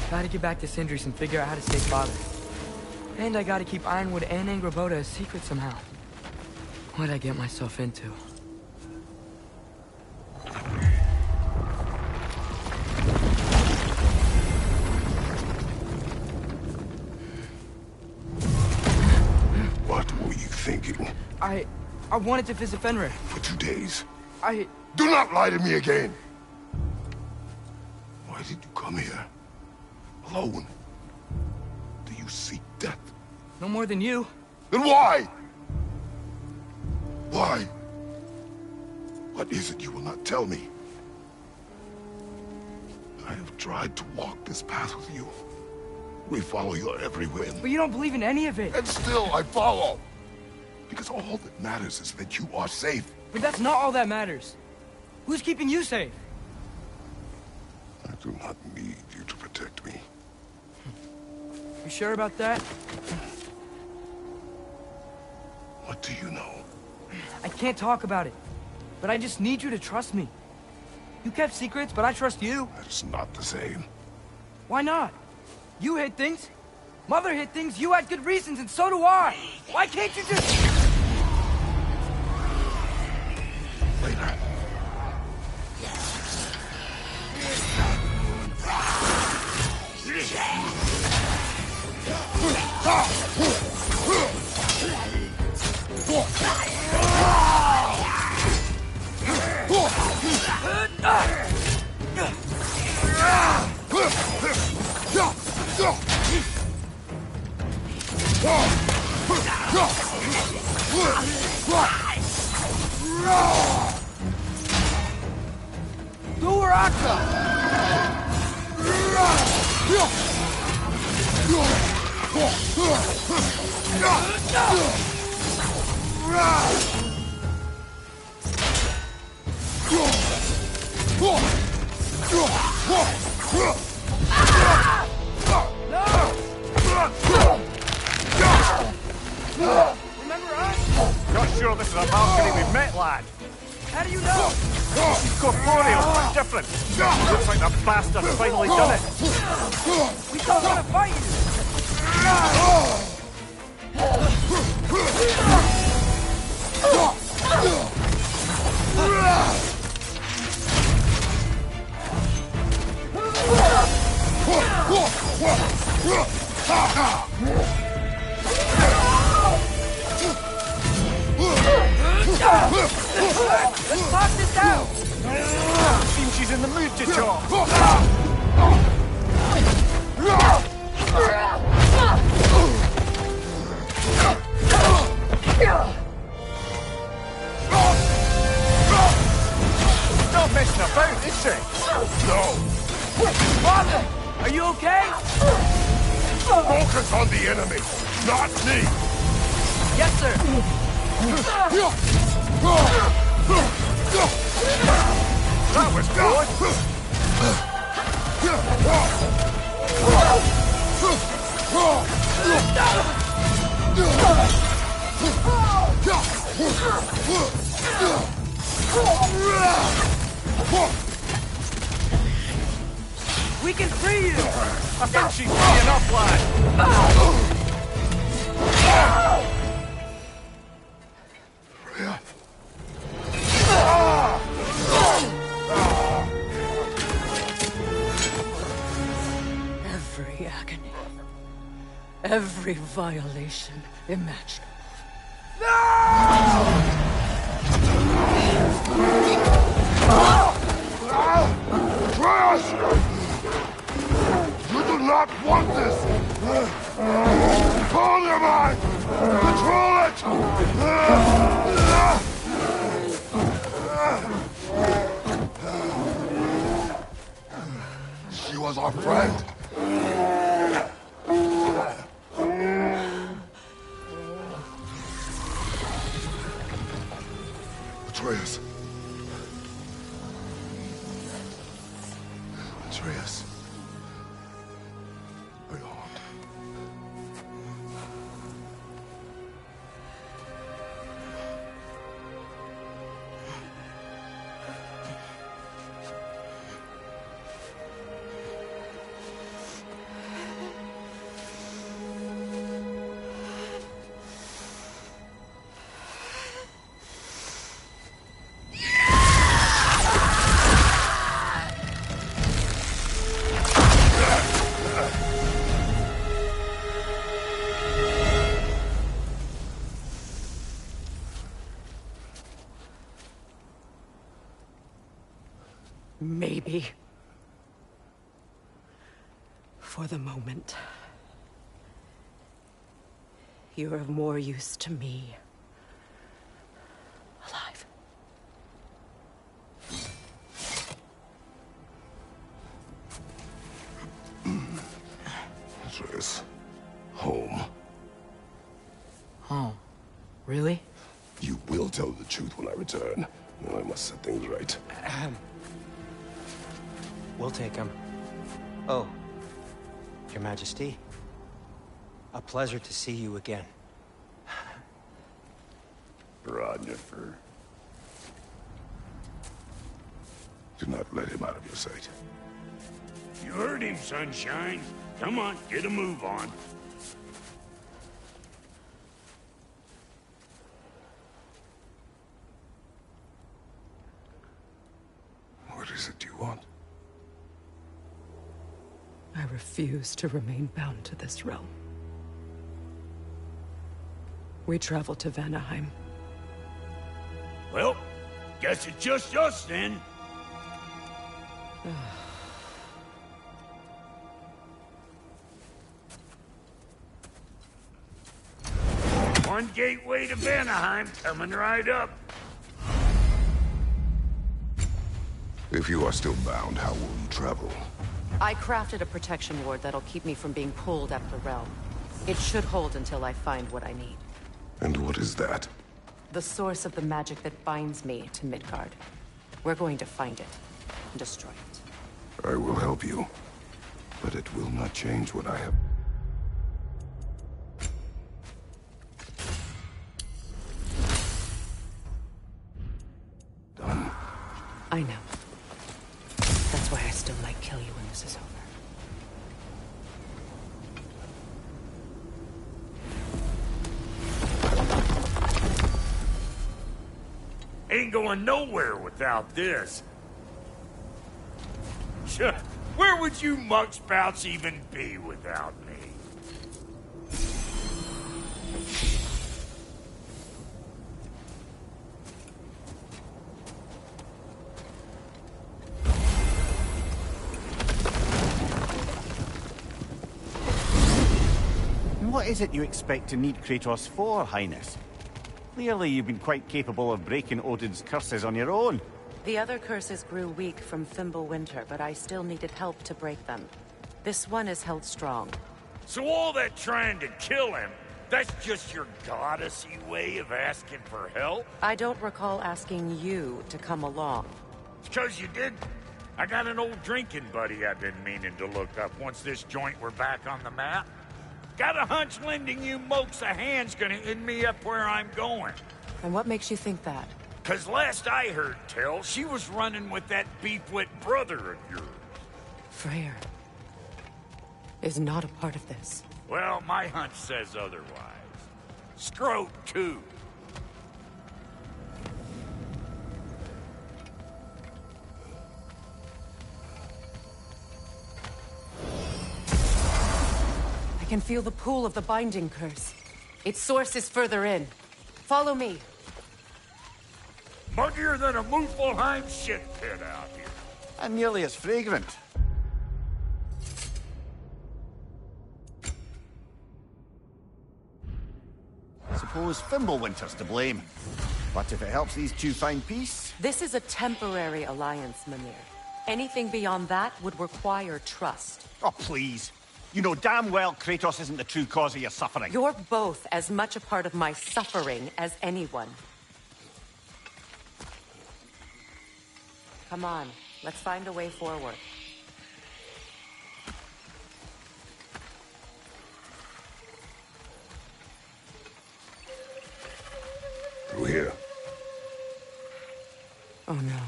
Gotta get back to Sindris and figure out how to save Father. And I gotta keep Ironwood and Angrboda a secret somehow. What'd I get myself into? What were you thinking? I wanted to visit Fenrir. For 2 days. Do not lie to me again! Why did you come here? Alone? Do you seek death? No more than you. Then why? Why? What is it you will not tell me? I have tried to walk this path with you. We follow your every whim. But you don't believe in any of it. And still I follow. Because all that matters is that you are safe. But that's not all that matters. Who's keeping you safe? I do not need you to protect me. You sure about that? What do you know? I can't talk about it. But I just need you to trust me. You kept secrets, but I trust you. That's not the same. Why not? You hid things. Mother hid things. You had good reasons, and so do I. Why can't you just... Later. Remember us? Not sure this is a balcony we've met, lad. How do you know? He's corporeal, but different. Looks like the bastard's finally done it. We still want to fight Let's talk this out! Seems she's in the mood to talk. Not messing about, is she? No! Father, are you okay? Focus on the enemy, not me! Yes, sir. That was good. We can free you! I think she's free enough, lad. Every agony, every violation imaginable. Atreus! You do not want this! Control your mind! Control it! She was our friend. Atreus. Atreus. Are you harmed? Maybe. For the moment. You're of more use to me. Alive. This is home. Home? Really? You will tell the truth when I return. I must set things right. We'll take him. Oh, Your Majesty. A pleasure to see you again. Rodnifer. Do not let him out of your sight. You heard him, Sunshine. Come on, get a move on. What is it you want? I refuse to remain bound to this realm. We travel to Vanaheim. Well, guess it's just us then. One gateway to Vanaheim coming right up. If you are still bound, how will you travel? I crafted a protection ward that'll keep me from being pulled out of the realm. It should hold until I find what I need. And what is that? The source of the magic that binds me to Midgard. We're going to find it and destroy it. I will help you, but it will not change what I have. Done. I know. That's why I still might kill you when this is over. Ain't going nowhere without this. Sure, where would you muckspouts even be without me? What is it you expect to need Kratos for, Highness? Clearly you've been quite capable of breaking Odin's curses on your own. The other curses grew weak from Fimbulwinter, but I still needed help to break them. This one is held strong. So all that trying to kill him, that's just your goddessy way of asking for help? I don't recall asking you to come along. It's 'cause you did. I got an old drinking buddy I've been meaning to look up once this joint were back on the map. Got a hunch lending you mokes a hand's gonna end me up where I'm going. And what makes you think that? 'Cause last I heard tell, she was running with that beefwit brother of yours. Freyr is not a part of this. Well, my hunch says otherwise. Scroat, too. I can feel the pull of the binding curse. Its source is further in. Follow me. Muggier than a Muspelheim shit pit out here. And nearly as fragrant. Suppose Fimbulwinter's to blame. But if it helps these two find peace... This is a temporary alliance, Mimir. Anything beyond that would require trust. Oh, please. You know damn well Kratos isn't the true cause of your suffering. You're both as much a part of my suffering as anyone. Come on, let's find a way forward. Through here. Oh no.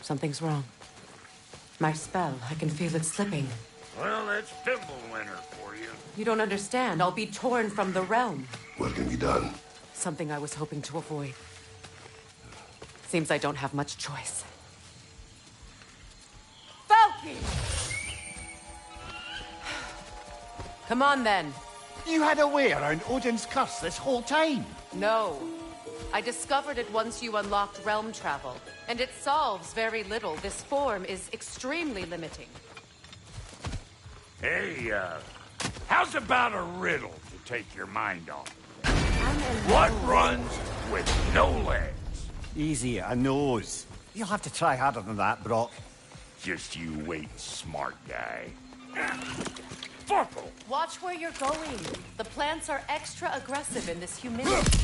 Something's wrong. My spell, I can feel it slipping. Well, that's Fimbulwinter for you. You don't understand. I'll be torn from the realm. What can be done? Something I was hoping to avoid. Seems I don't have much choice. Falky! Come on, then. You had a way around Odin's curse this whole time. No. I discovered it once you unlocked realm travel, and it solves very little. This form is extremely limiting. Hey, how's about a riddle to take your mind off? What runs with no legs? Easy, a nose. You'll have to try harder than that, Brock. Just you wait, smart guy. Forkle! Watch where you're going. The plants are extra aggressive in this humidity.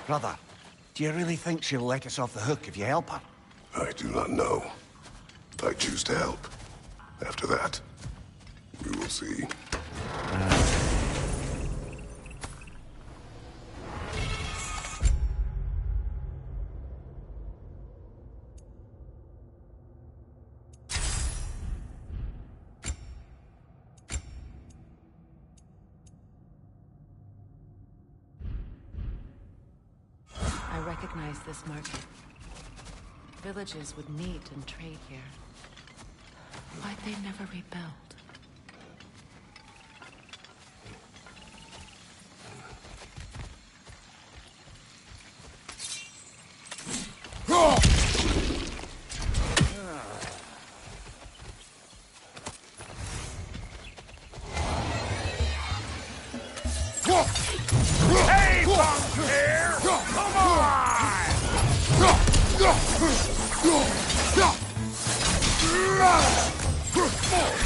Brother, do you really think she'll let us off the hook if you help her? I do not know. I choose to help. After that, we will see. I recognize this market. Villages would meet and trade here. Why'd they never rebuild? Hey, Bonfair! Come on!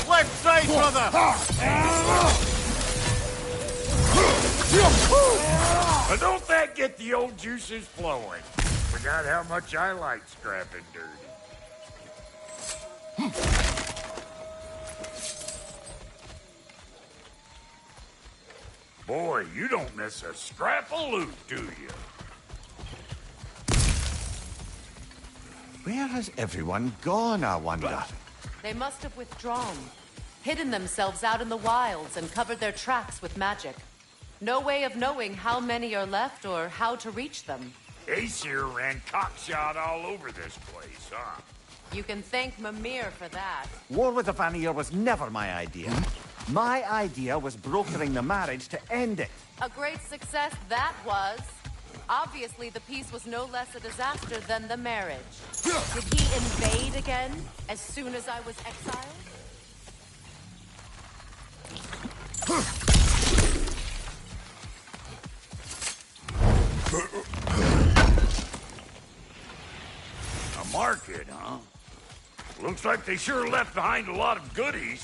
Left side, brother! But don't that get the old juices flowing? Forgot how much I like scrapping dirty. Boy, you don't miss a scrap of loot, do you? Where has everyone gone, I wonder? They must have withdrawn, hidden themselves out in the wilds, and covered their tracks with magic. No way of knowing how many are left or how to reach them. Aesir ran cockshot all over this place, huh? You can thank Mimir for that. War with the Vanir was never my idea. My idea was brokering the marriage to end it. A great success that was. Obviously, the peace was no less a disaster than the marriage. Did he invade again, as soon as I was exiled? A market, huh? Looks like they sure left behind a lot of goodies.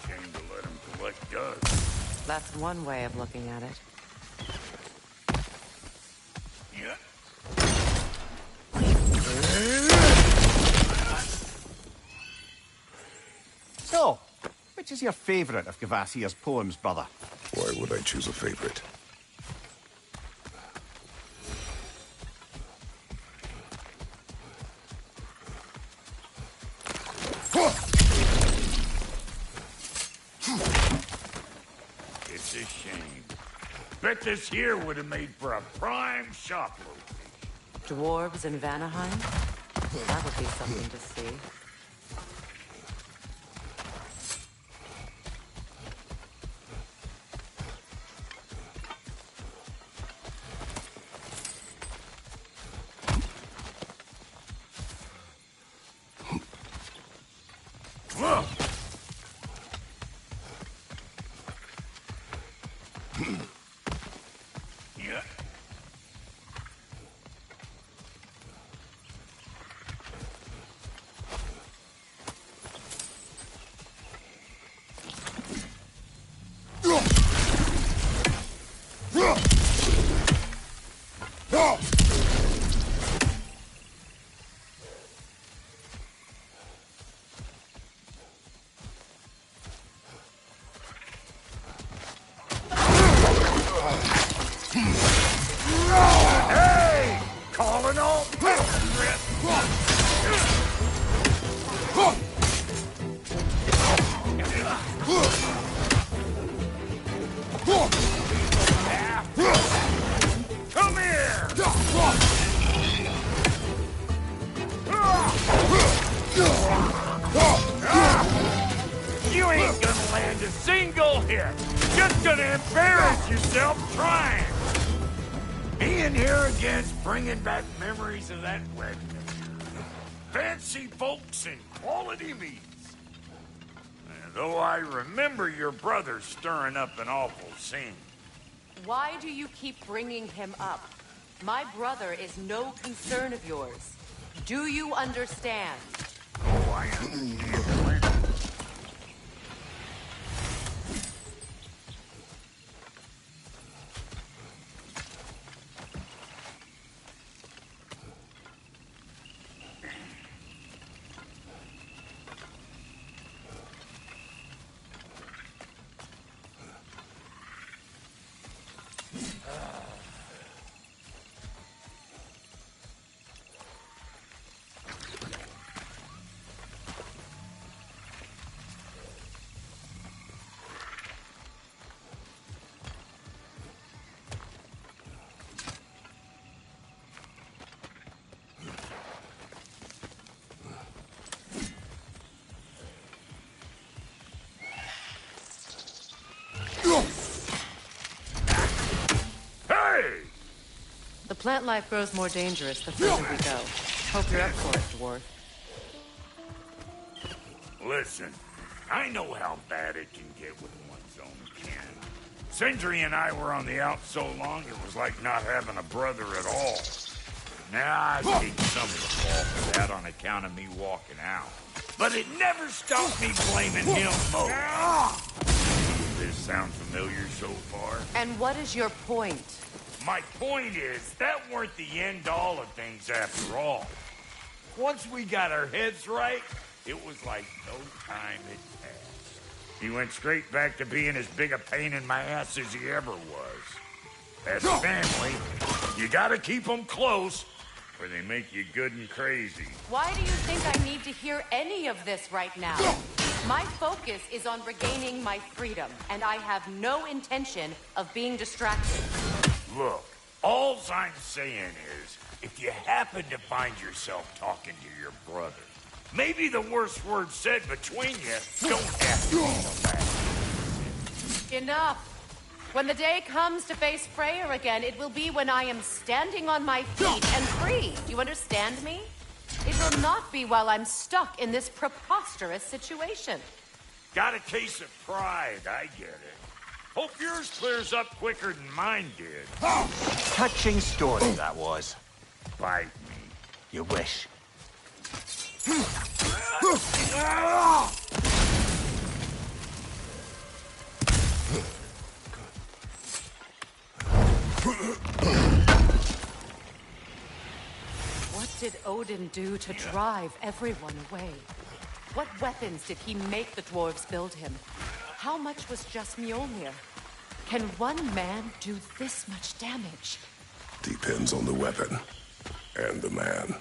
Shame to let them collect dust. That's one way of looking at it. Yeah. So, which is your favorite of Kvasir's poems, brother? Why would I choose a favorite? It's a shame. Bet this here would have made for a prime shop location. Dwarves in Vanaheim? That would be something to see. Look! Yeah. Hey! Calling all hit. Just gonna embarrass yourself trying. Being here again's bringing back memories of that wedding. Fancy folks and quality meats. Though I remember your brother stirring up an awful scene. Why do you keep bringing him up? My brother is no concern of yours. Do you understand? Oh, I understand. The plant life grows more dangerous the further we go. Hope you're up for it, dwarf. Listen, I know how bad it can get with one's own kin. Sindri and I were on the out so long, it was like not having a brother at all. Now, I take some of the fault for that on account of me walking out. But it never stopped me blaming him most. Does this sound familiar so far? And what is your point? My point is, that weren't the end-all of things after all. Once we got our heads right, it was like no time had passed. He went straight back to being as big a pain in my ass as he ever was. As family, you gotta keep them close, or they make you good and crazy. Why do you think I need to hear any of this right now? My focus is on regaining my freedom, and I have no intention of being distracted. Look, all I'm saying is, if you happen to find yourself talking to your brother, maybe the worst word said between you don't have to be the last. Enough. When the day comes to face Freyr again, it will be when I am standing on my feet and free. Do you understand me? It will not be while I'm stuck in this preposterous situation. Got a case of pride, I get it. Hope yours clears up quicker than mine did. Touching story, that was. Bite me. You wish. What did Odin do to drive everyone away? What weapons did he make the dwarves build him? How much was just Mjolnir? Can one man do this much damage? Depends on the weapon and the man.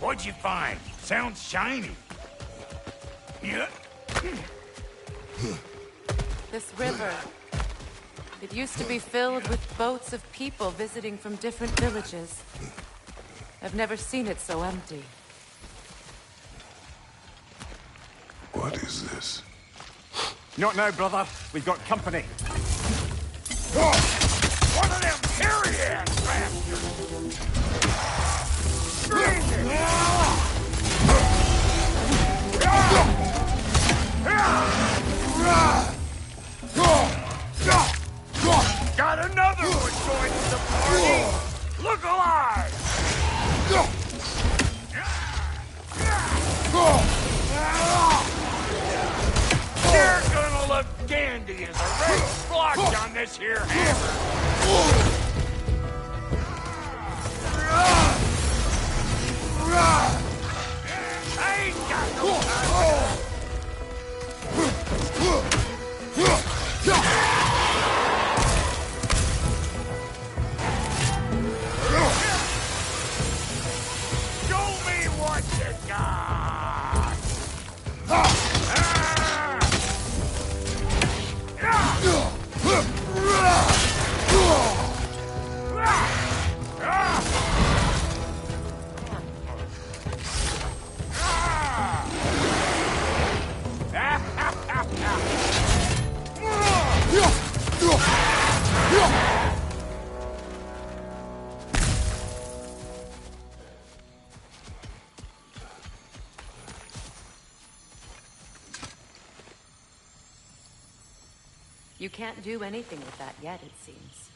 What'd you find? Sounds shiny. Yeah. This river. It used to be filled with boats of people visiting from different villages. I've never seen it so empty. What is this? Not now, brother. We've got company. One of them carry-ass bastards! Got another one joining the party! Look alive! You're gonna look dandy as a red splotch on this here hammer! I ain't got no time for that. You can't do anything with that yet, it seems.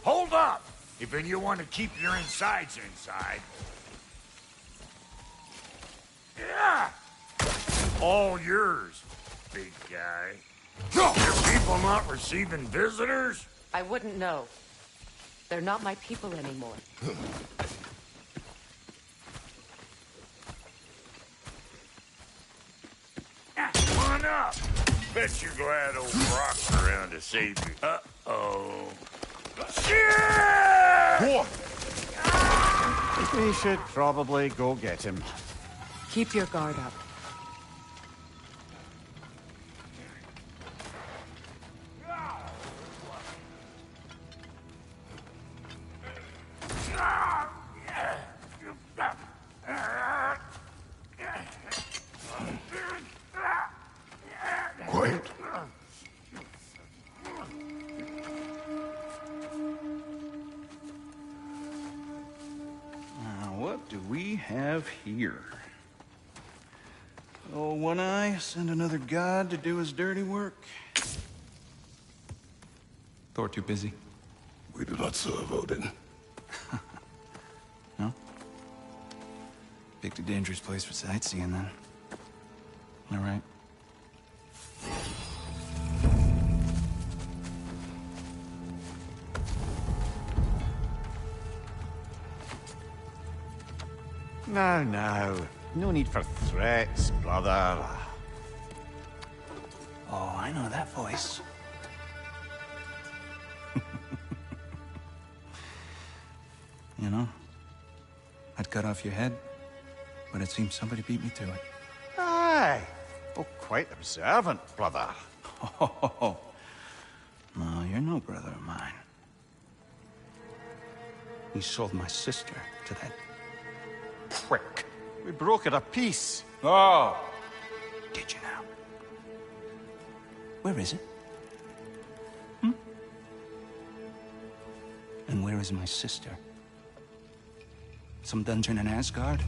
Hold up! If you want to keep your insides inside. Yeah! All yours, big guy. Your people not receiving visitors? I wouldn't know. They're not my people anymore. Come on up. Bet you're glad old Brock's around to save you. Uh-oh. Shit! We should probably go get him. Keep your guard up. Quiet. What do we have here? Oh, One Eye, send another god to do his dirty work. Thor too busy? We do not serve Odin. No? Picked a dangerous place for sightseeing, then. All right. Now. No need for threats, brother. Oh, I know that voice. You know, I'd cut off your head, but it seems somebody beat me to it. Aye. Oh, quite observant, brother. Oh, no, you're no brother of mine. You sold my sister to that prick. We broke it a piece. Oh! Did you now? Where is it? And where is my sister? Some dungeon in Asgard?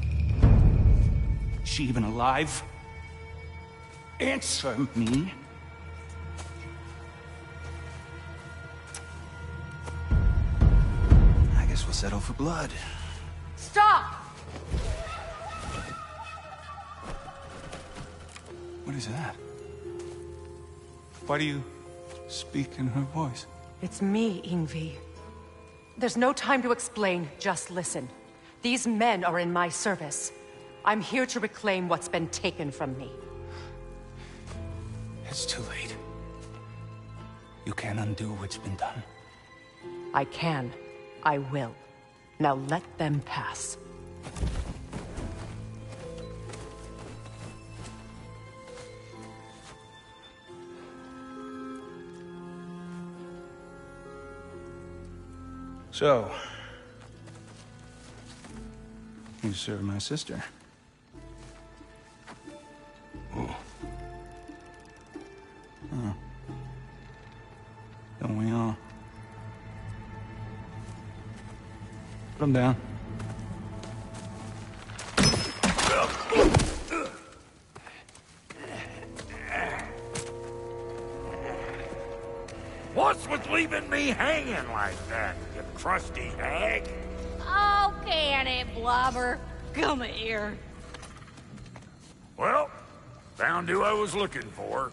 Is she even alive? Answer me! I guess we'll settle for blood. Stop! What is that? Why do you speak in her voice? It's me, Ingvi. There's no time to explain, just listen. These men are in my service. I'm here to reclaim what's been taken from me. It's too late. You can't undo what's been done. I can. I will. Now let them pass. So, you serve my sister. Oh. Oh. Don't we all? Put him down. What's with leaving me hanging like that, you crusty hag? Oh, can it, Blobber? Come here. Well, found who I was looking for.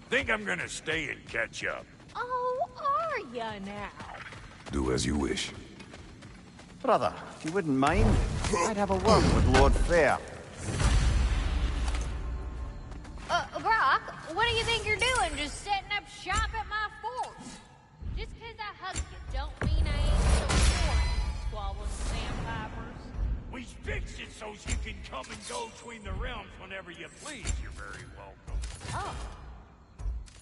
Think I'm gonna stay and catch up. Oh, are ya now? Do as you wish. Brother, if you wouldn't mind, I'd have a word with Lord Fair. Brock, what do you think you're doing? Just setting up shop at my fort? Just 'cause I hugged you don't mean I ain't so boring, squabbling sandpipers. We fixed it so you can come and go between the realms whenever you please. You're very welcome. Oh.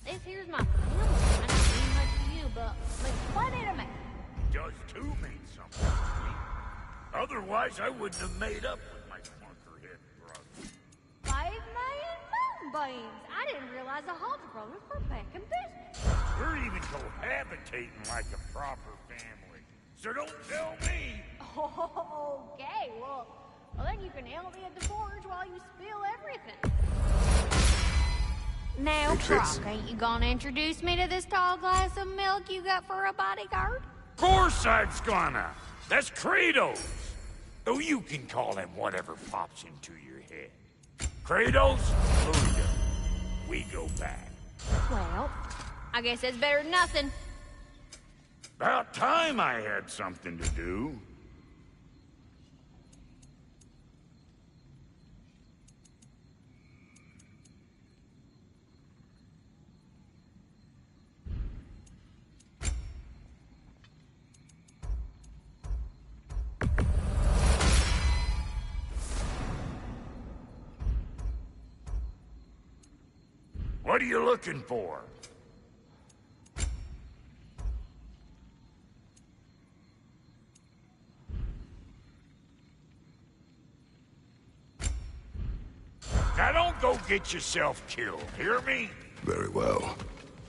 This here's my family. I don't mean much to you, but plenty to me. Does too mean something to me. Otherwise, I wouldn't have made up with my clunkerhead brother. 5 million moonbeams! I didn't realize the Halter brothers were back in business. We're even cohabitating like a proper family. So don't tell me. Okay, well, then you can help me at the forge while you spill everything. Now, Croc, ain't you gonna introduce me to this tall glass of milk you got for a bodyguard? Of course I was gonna. That's Kratos. Though you can call him whatever pops into your head. Kratos, Luda. We go back. Well, I guess that's better than nothing. About time I had something to do. What are you looking for? Now don't go get yourself killed, hear me? Very well.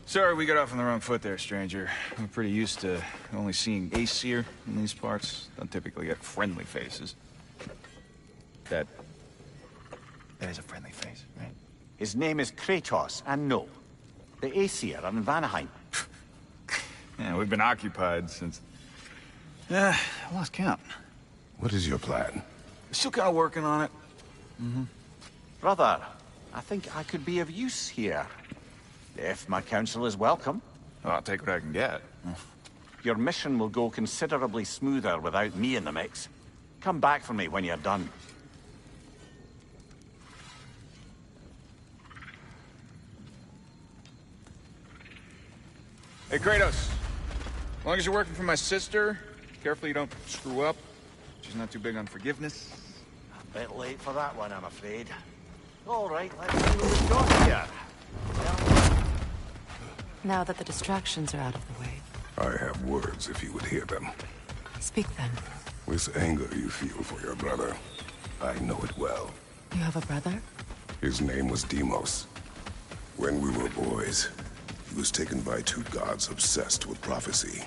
Sorry we got off on the wrong foot there, stranger. I'm pretty used to only seeing Aesir in these parts. Don't typically get friendly faces. That is a friendly face, right? His name is Kratos, and no. The Aesir are in Vanaheim. Yeah, we've been occupied since... I lost count. What is your plan? Still kind of working on it. Brother, I think I could be of use here. If my counsel is welcome. Well, I'll take what I can get. Your mission will go considerably smoother without me in the mix. Come back for me when you're done. Hey, Kratos. As long as you're working for my sister, careful you don't screw up. She's not too big on forgiveness. A bit late for that one, I'm afraid. All right, let's see what we've got here. Now that the distractions are out of the way, I have words if you would hear them. speak then. This anger you feel for your brother, I know it well. You have a brother? His name was Deimos. When we were boys, he was taken by two gods obsessed with prophecy.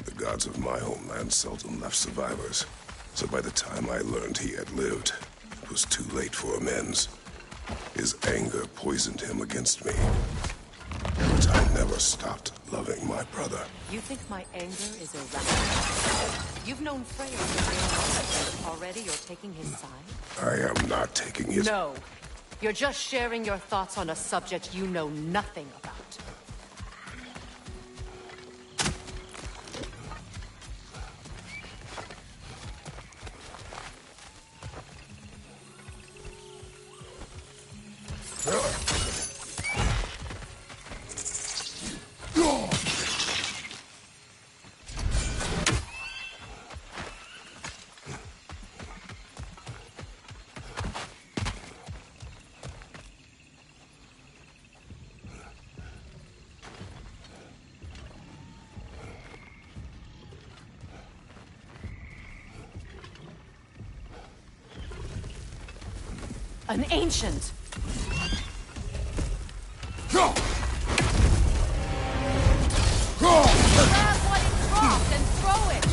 The gods of my homeland seldom left survivors, so by the time I learned he had lived, it was too late for amends. His anger poisoned him against me. But I never stopped loving my brother. You think my anger is irrational? You've known Freya for a already. You're taking his side? I am not taking his... No. You're just sharing your thoughts on a subject you know nothing about. An ancient! Grab what it dropped and throw it!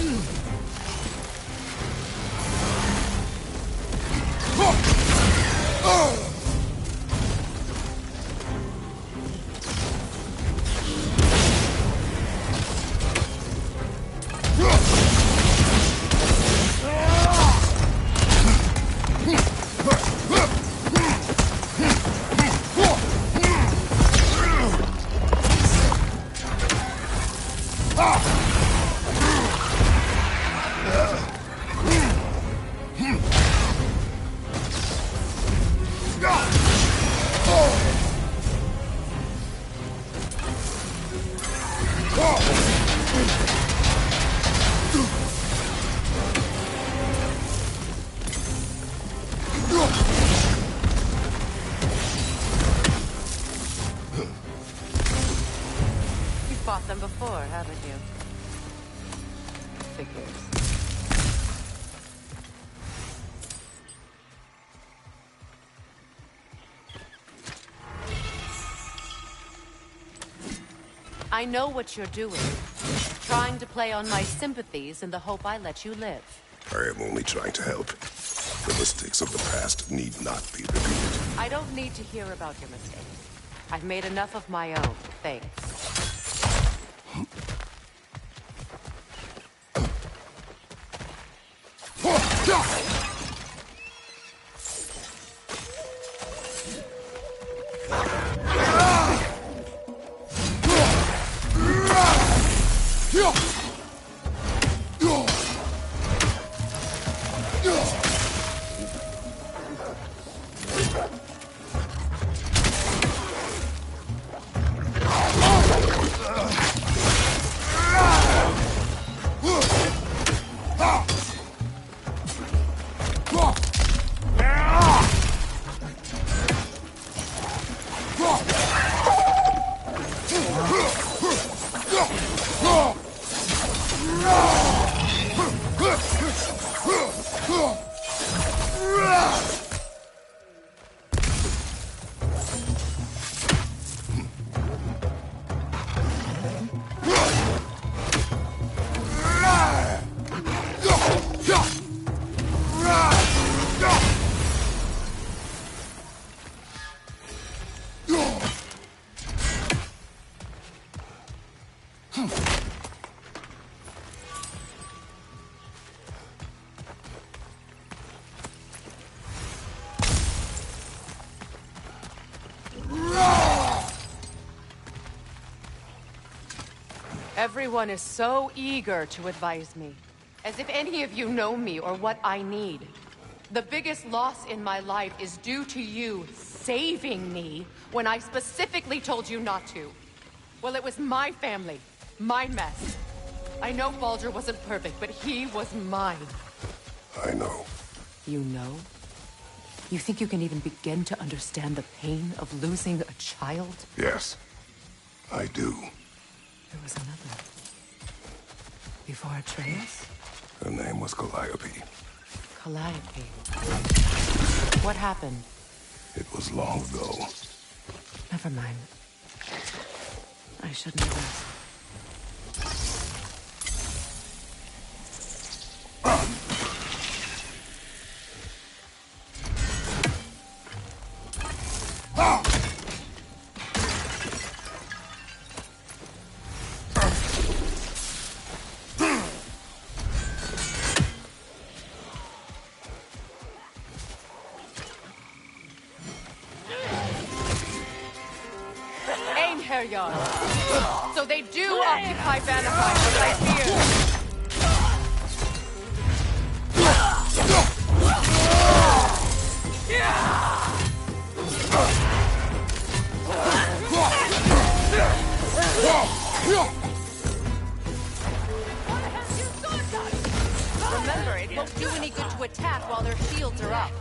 You've fought them before, haven't you? Figures. I know what you're doing. Trying to play on my sympathies in the hope I let you live. I am only trying to help. The mistakes of the past need not be repeated. I don't need to hear about your mistakes. I've made enough of my own, thanks. Everyone is so eager to advise me, as if any of you know me or what I need. The biggest loss in my life is due to you saving me when I specifically told you not to. Well, it was my family, my mess. I know Baldur wasn't perfect, but he was mine. I know. You know? You think you can even begin to understand the pain of losing a child? Yes, I do. There was another. Before Atreus? Her name was Calliope. Calliope. What happened? It was long ago. Never mind. I shouldn't have asked. So they do occupy Vanaheim, as I feared. Remember, it won't do any good to attack while their shields are up.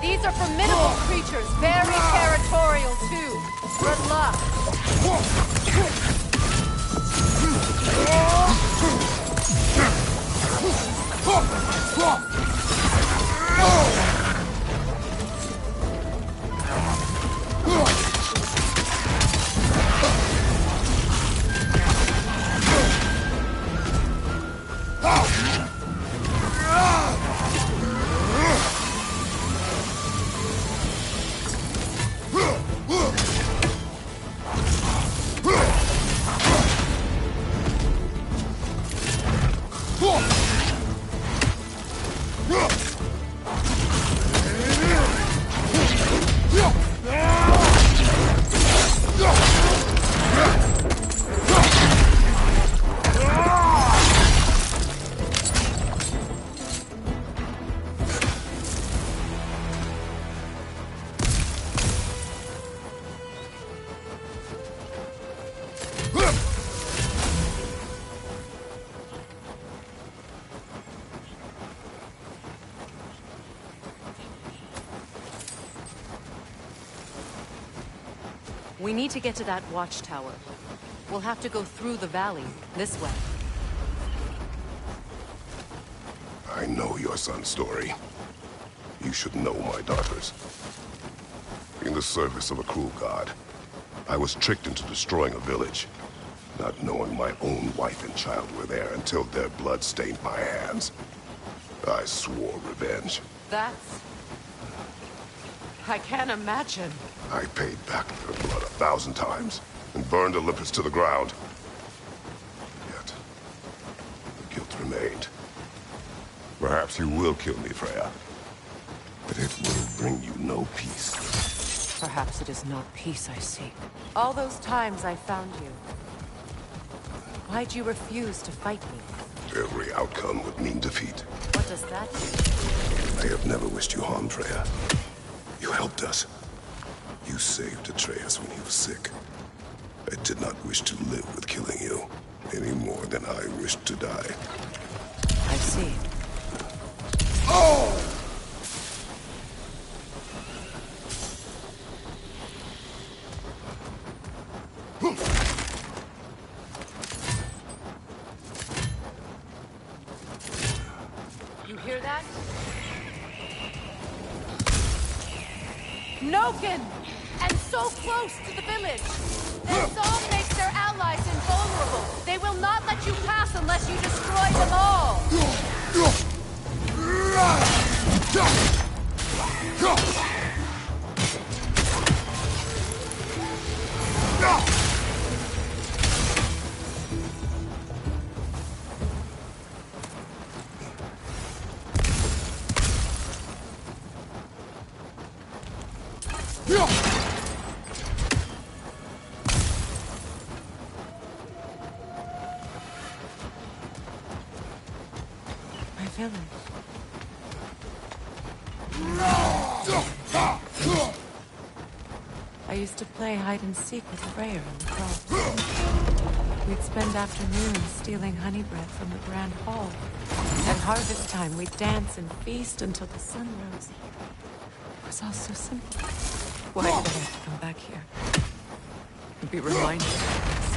These are formidable creatures, very territorial too. Good luck. We need to get to that watchtower. We'll have to go through the valley, this way. I know your son's story. You should know my daughter's. In the service of a cruel god, I was tricked into destroying a village, not knowing my own wife and child were there until their blood stained my hands. I swore revenge. That's... I can't imagine. I paid back their blood 1,000 times and burned Olympus to the ground. Yet, the guilt remained. Perhaps you will kill me, Freya, but it will bring you no peace. Perhaps it is not peace I seek. All those times I found you. Why'd you refuse to fight me? Every outcome would mean defeat. What does that mean? I have never wished you harm, Freya. You helped us. You saved Atreus when he was sick. I did not wish to live with killing you, any more than I wished to die. I see. Oh! You hear that? Noken! And so close to the village! Their song makes their allies invulnerable! They will not let you pass unless you destroy them all! My village. I used to play hide and seek with Freya in the croft. We'd spend afternoons stealing honey bread from the Grand Hall. At harvest time, we'd dance and feast until the sun rose. It was all so simple. Why did I have to come back here? And be reminded of this?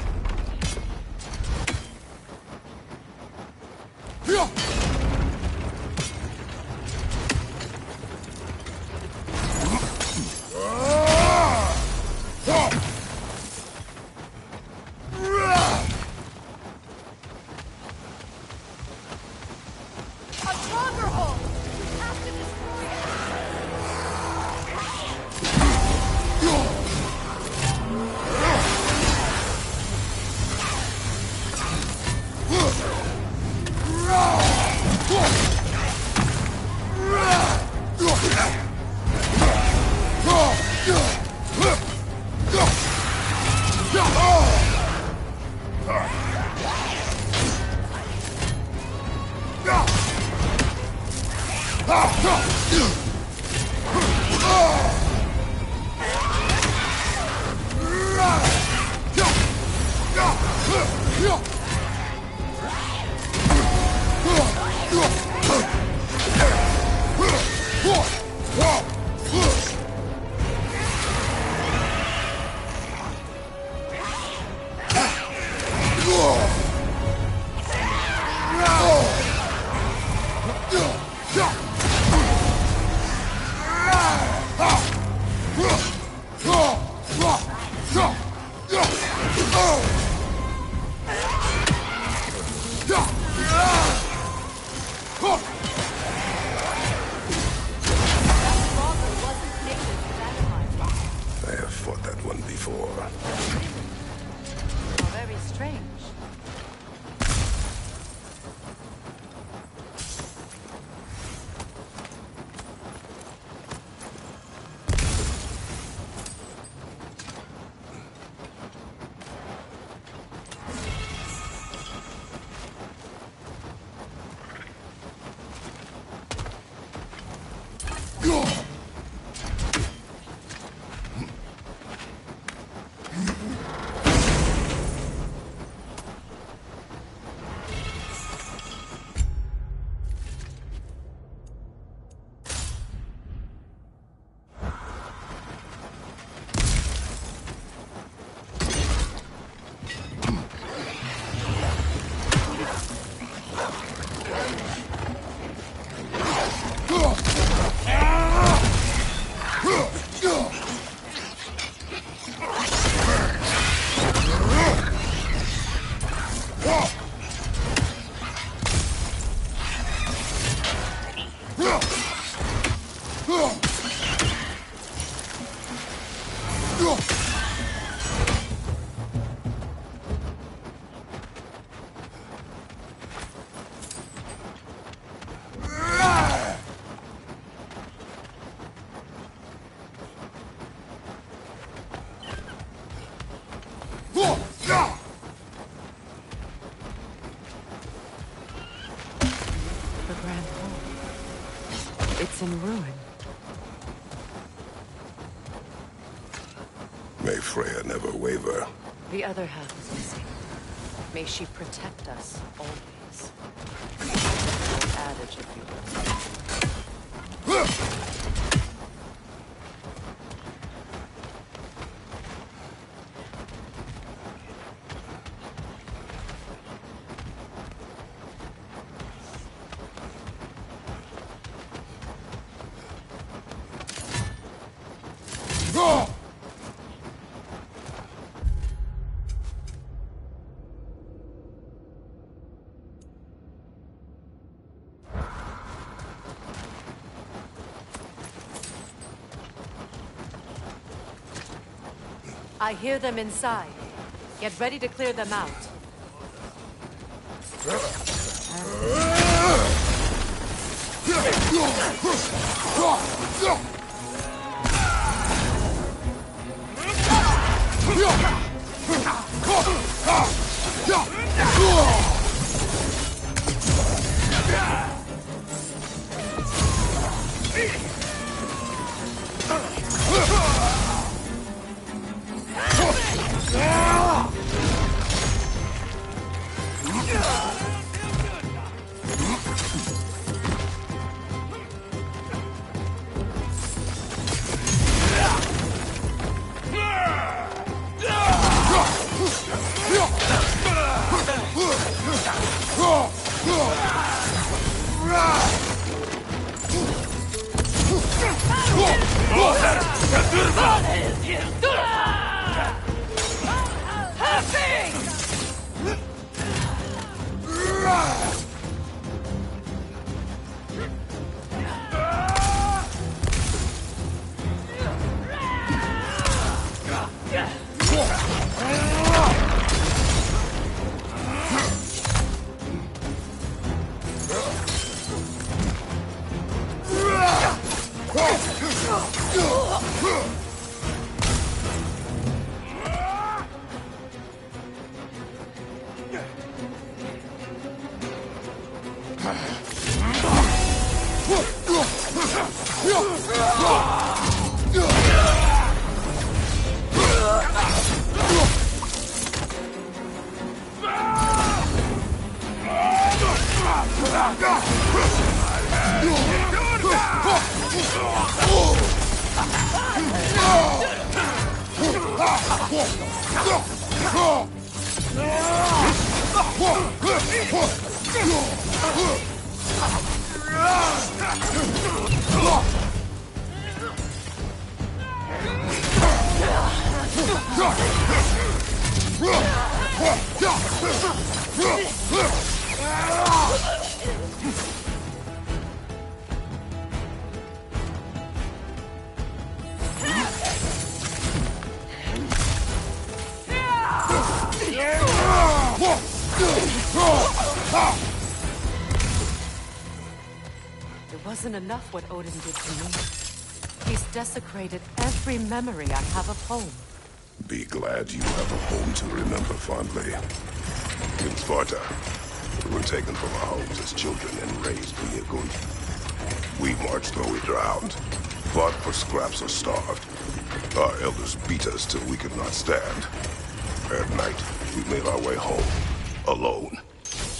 have fought that one before. How very strange. The Grand Hall. It's in ruin. May Freya never waver. The other half is missing. May she protect us always. Old adage, if you will. I hear them inside. Get ready to clear them out. It wasn't enough what Odin did to me. He's desecrated every memory I have of home. Be glad you have a home to remember fondly. In Sparta, we were taken from our homes as children and raised near Gunt. We marched or we drowned, fought for scraps or starved. Our elders beat us till we could not stand. At night, we made our way home, alone,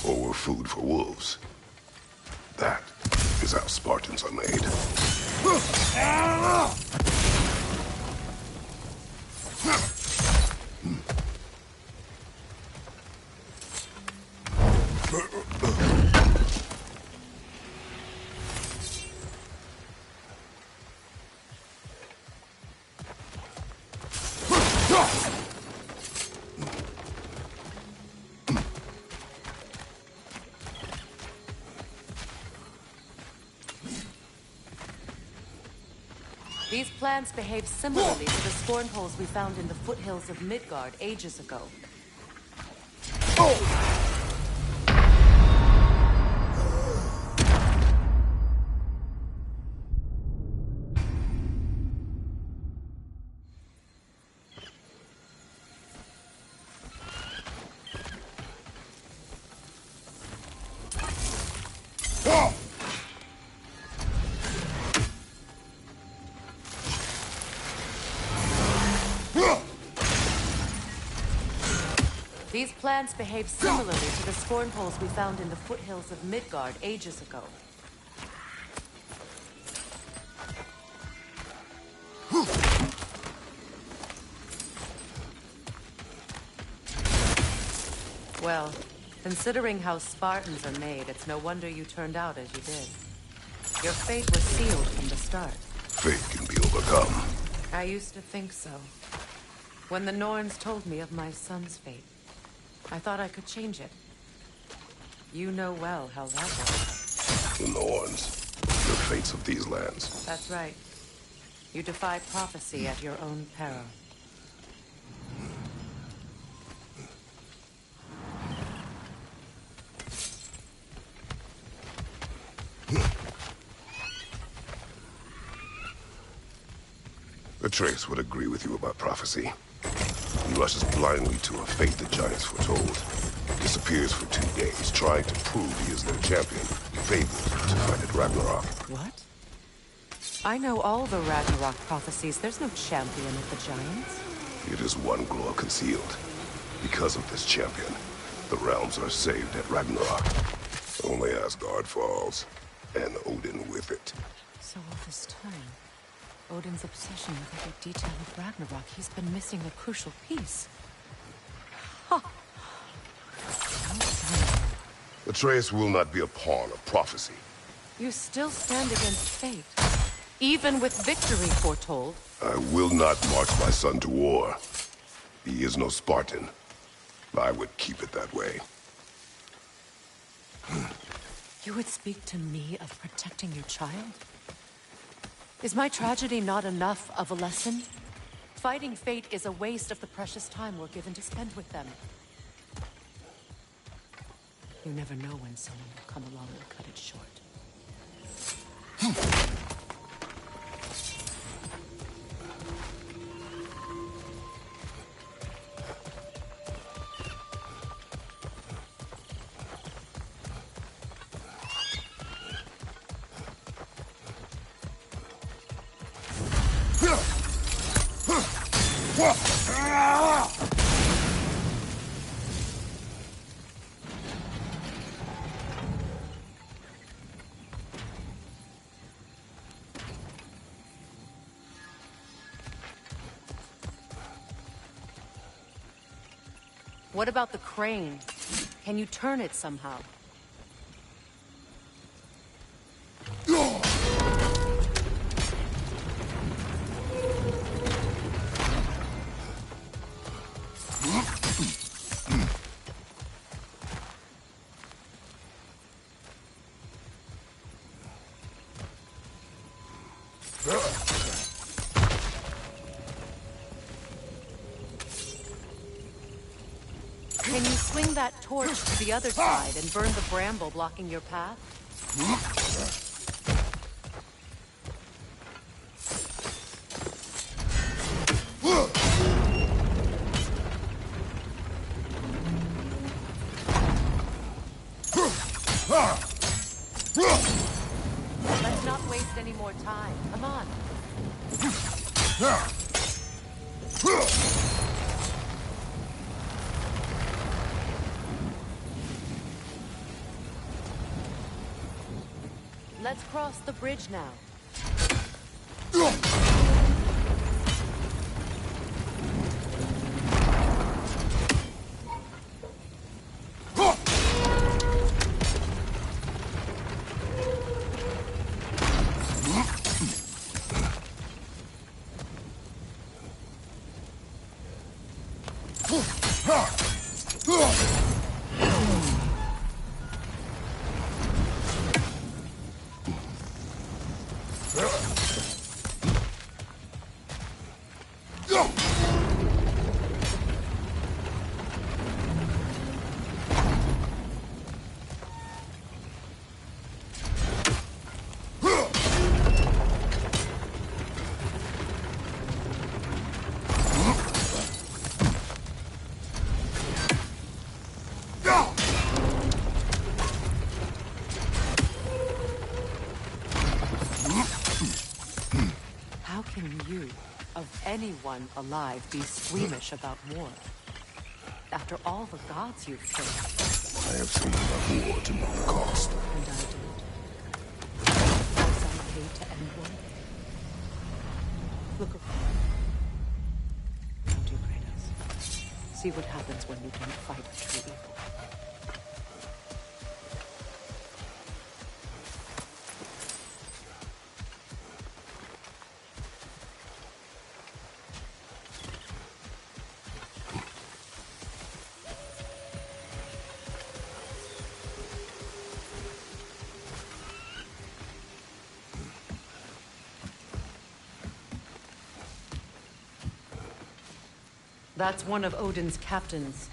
or were food for wolves. That is how Spartans are made. These plants behave similarly to the scorn holes we found in the foothills of Midgard ages ago. These plants behave similarly to the scorn holes we found in the foothills of Midgard ages ago. Well, considering how Spartans are made, it's no wonder you turned out as you did. Your fate was sealed from the start. Fate can be overcome. I used to think so. When the Norns told me of my son's fate, I thought I could change it. You know well how that was. The Norns. The fates of these lands. That's right. You defy prophecy at your own peril. Atreus would agree with you about prophecy. He rushes blindly to a fate the giants foretold. Disappears for 2 days, trying to prove he is their champion, fabled to fight at Ragnarok. What? I know all the Ragnarok prophecies. There's no champion of the giants. It is one glow concealed. Because of this champion, the realms are saved at Ragnarok. Only Asgard falls, and Odin with it. So all this time, Odin's obsession with every detail of Ragnarok, he's been missing a crucial piece. Ha! Atreus will not be a pawn of prophecy. You still stand against fate, even with victory foretold. I will not march my son to war. He is no Spartan. I would keep it that way. You would speak to me of protecting your child? Is my tragedy not enough of a lesson? Fighting fate is a waste of the precious time we're given to spend with them. You never know when someone will come along and cut it short. What about the crane? Can you turn it somehow? Can you swing that torch to the other side and burn the bramble blocking your path? not waste any more time. Come on. Let's cross the bridge now. How can you, of anyone alive, be squeamish about war? After all the gods you've killed. I have seen enough war to know the cost. And I did. Was I paid to end war? Look around. Don't you, Kratos? See what happens when you don't fight true evil. That's one of Odin's captains.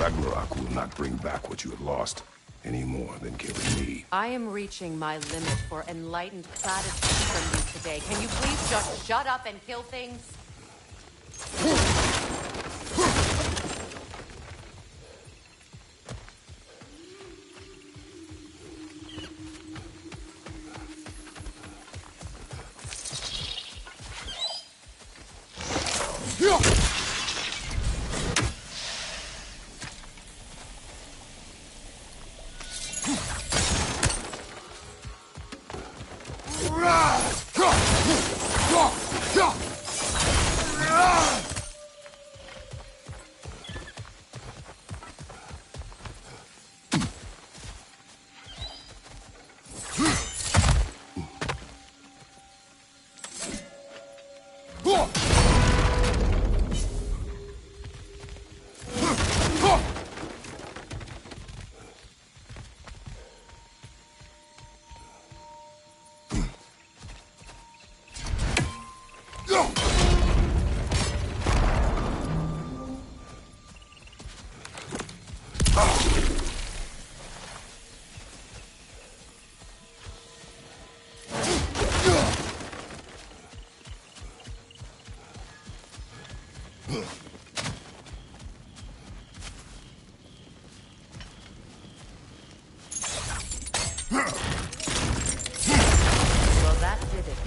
Ragnarok will not bring back what you have lost, any more than killing me. I am reaching my limit for enlightened platitudes from you today. Can you please just shut up and kill things? Well, that did it.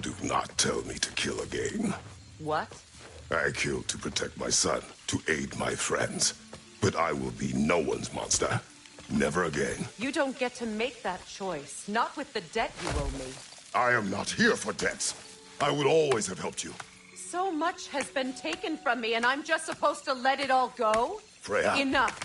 Do not tell me to kill again. What? I killed to protect my son, to aid my friends. But I will be no one's monster. Never again. You don't get to make that choice. Not with the debt you owe me. I am not here for debts. I would always have helped you. So much has been taken from me, and I'm just supposed to let it all go? Freya. Enough.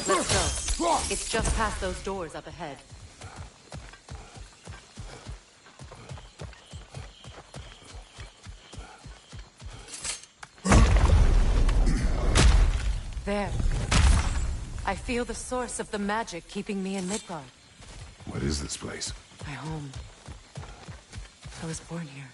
Let's go. It's just past those doors up ahead. There. I feel the source of the magic keeping me in Midgard. What is this place? My home. I was born here.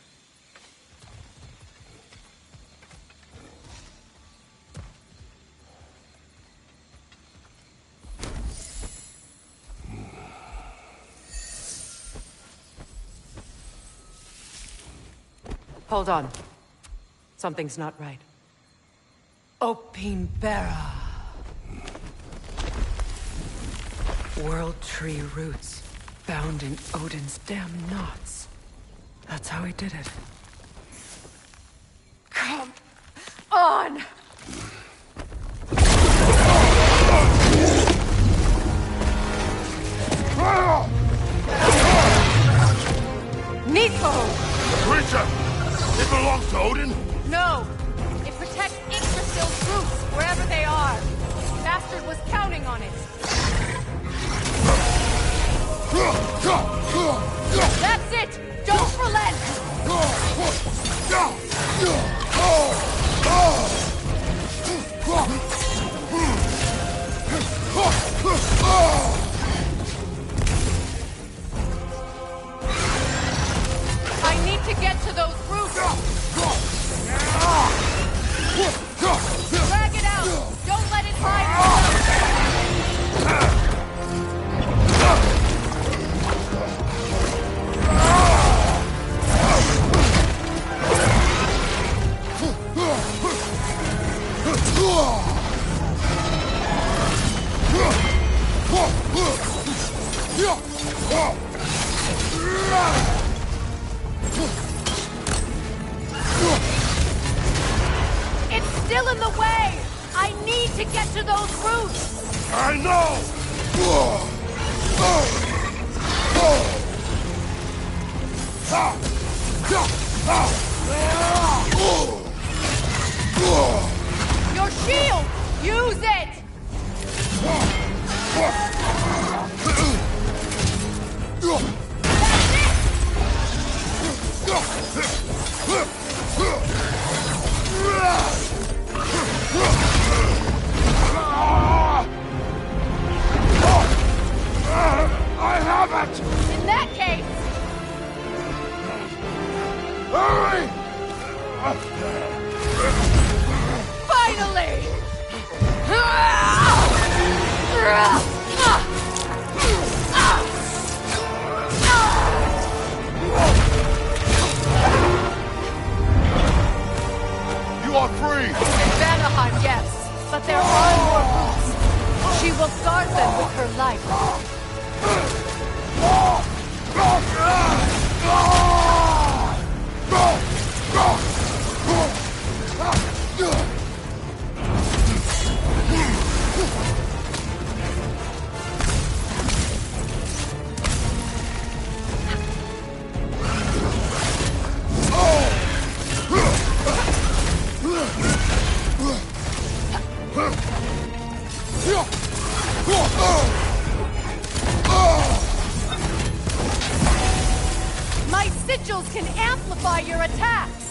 Hold on. Something's not right. Opinbera. World Tree roots, bound in Odin's damn knots. That's how he did it. Come on! Nico! Creature! It belongs to Odin? No! It protects Yggdrasil's roots, wherever they are. Bastard was counting on it. That's it! Don't relent! I need to get to those roots! Drag it out! Don't let it hide! It's still in the way! I need to get to those roots! I know! Your shield! Use it! I have it! In that case... Hurry! Finally! You are free! In Vanaheim, yes. But there are more roots. She will guard them with her life. My sigils can amplify your attacks!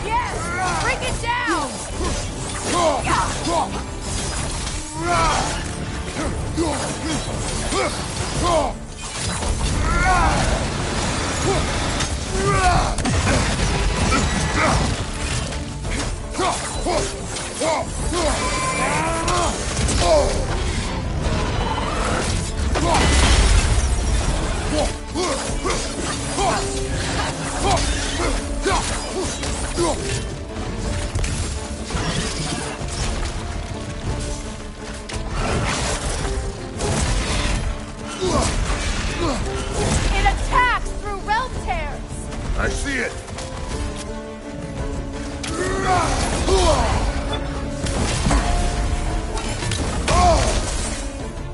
Yes! Bring it down! It attacks through realm tears! I see it!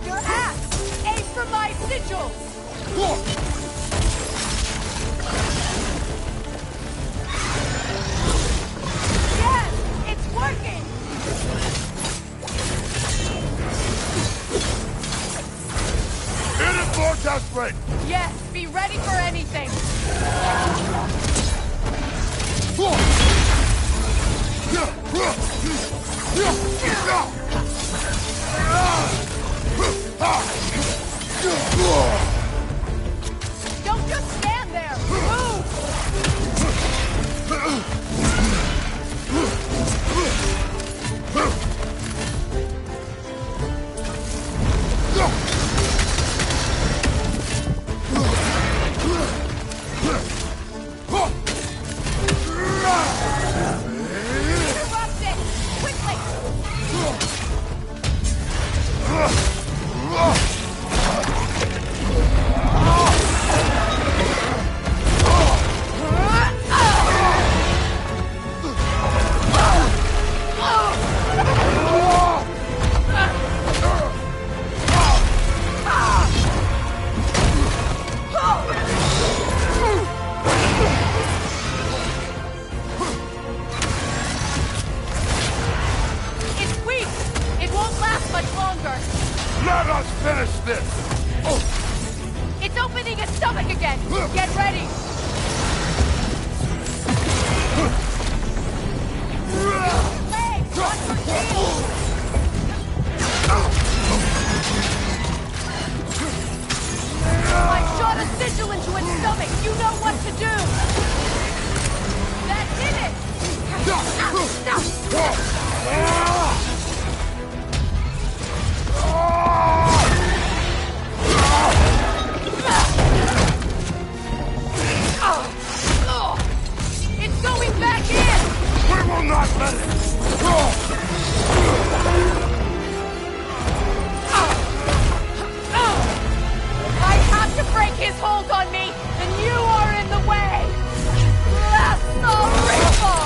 Your axe! Aim for my sigils! Yes! It's working! Hit it more desperate! Yes! Be ready for anything! Don't just stand there! Move! Interrupt it! Quickly! It's weak! It won't last much longer! Let us finish this! It's opening its stomach again! Get ready! Legs! On your shield! I shot a sigil into its stomach! You know what to do! That did it! It's going back in! We will not let it! I have to break his hold on me, and you are in the way! Blast the ripple!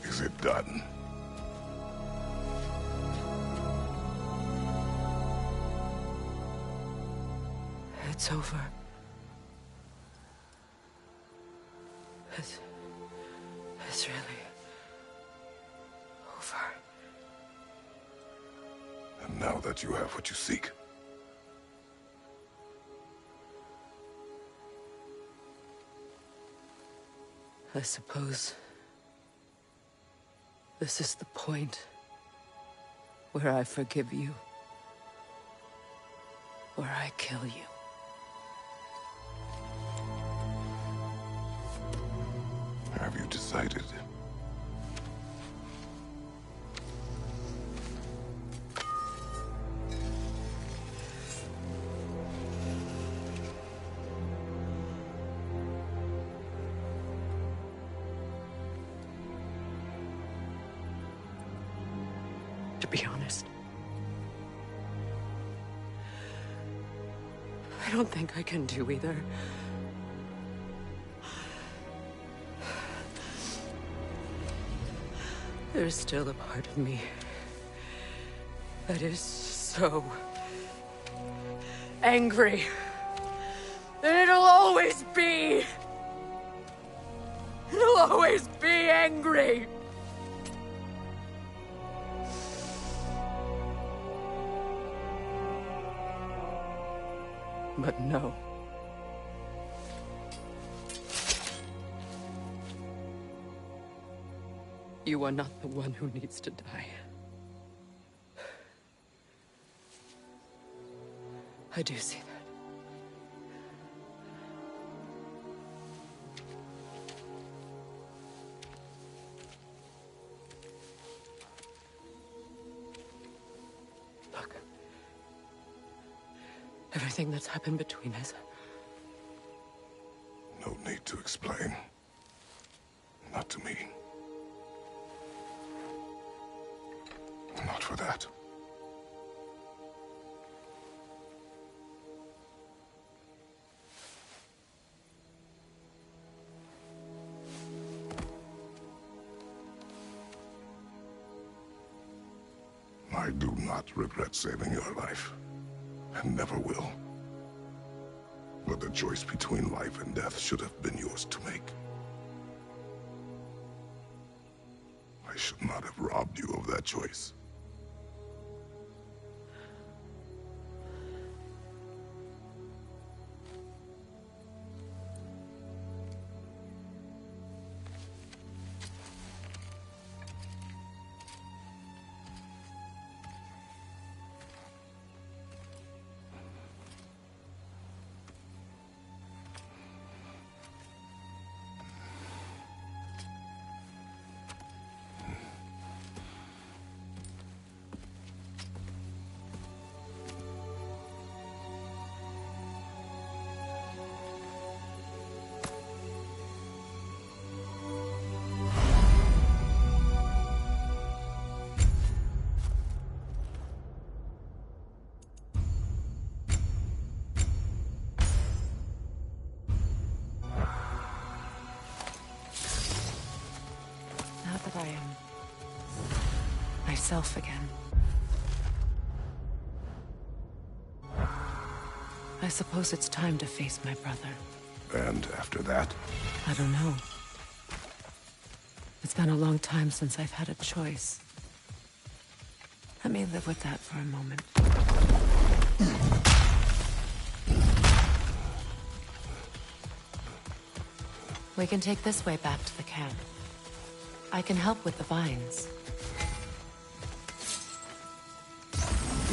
Is it done? It's over. It's really over. And now that you have what you seek, I suppose this is the point where I forgive you, where I kill you. have you decided? To be honest, I don't think I can do either. There's still a part of me that is so angry that it'll always be angry. But no. You are not the one who needs to die. I do see that. Look. Everything that's happened between us. No need to explain. Not to me. Not for that. I do not regret saving your life, and never will. But the choice between life and death should have been yours to make. I should not have robbed you of that choice. myself again. I suppose it's time to face my brother. And after that? I don't know. It's been a long time since I've had a choice. Let me live with that for a moment. We can take this way back to the camp. I can help with the vines.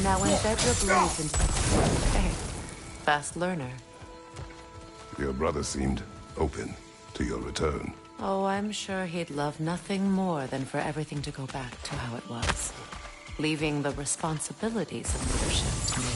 Now embed your blades into the... Hey, fast learner. Your brother seemed open to your return. Oh, I'm sure he'd love nothing more than for everything to go back to how it was. Leaving the responsibilities of leadership to me.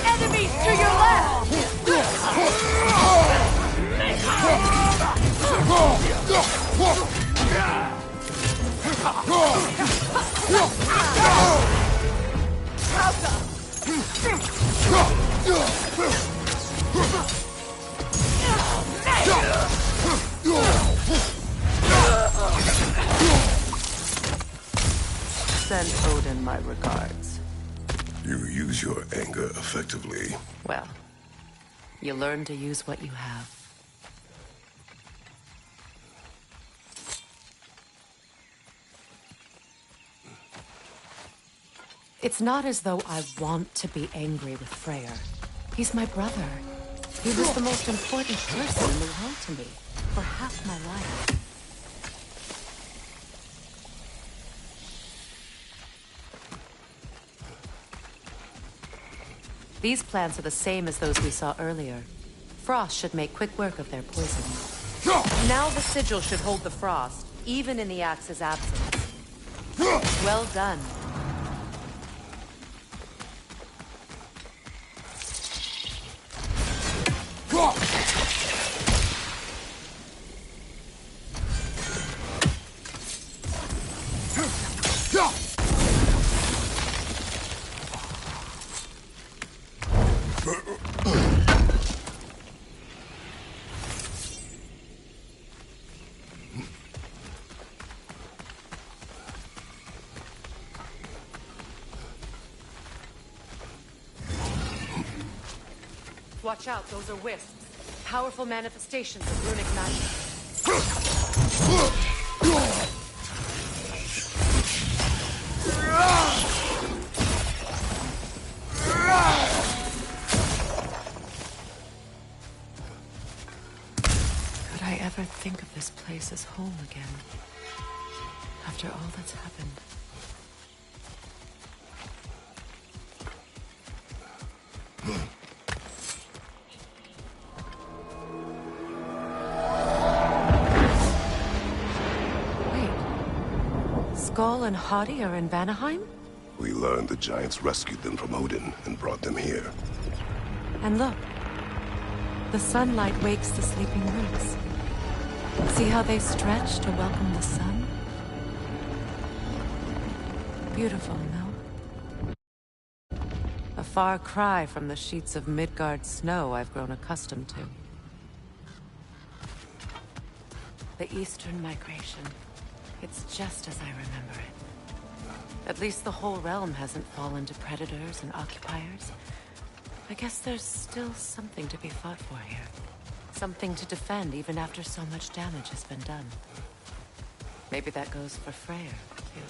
Enemies to your left! Send Odin my regards. You use your anger effectively. Well, you learn to use what you have. It's not as though I want to be angry with Freyr. He's my brother. He was the most important person in the world to me for half my life. These plants are the same as those we saw earlier. Frost should make quick work of their poison. Now the sigil should hold the frost, even in the axe's absence. Well done. Watch out, those are wisps. Powerful manifestations of runic magic. Could I ever think of this place as home again? After all that's happened. Skoll and Hati are in Vanaheim? We learned the giants rescued them from Odin and brought them here. And look, the sunlight wakes the sleeping roots. See how they stretch to welcome the sun? Beautiful, no? A far cry from the sheets of Midgard snow I've grown accustomed to. The Eastern Migration. It's just as I remember it. At least the whole realm hasn't fallen to predators and occupiers. I guess there's still something to be fought for here. Something to defend even after so much damage has been done. Maybe that goes for Freyr, too.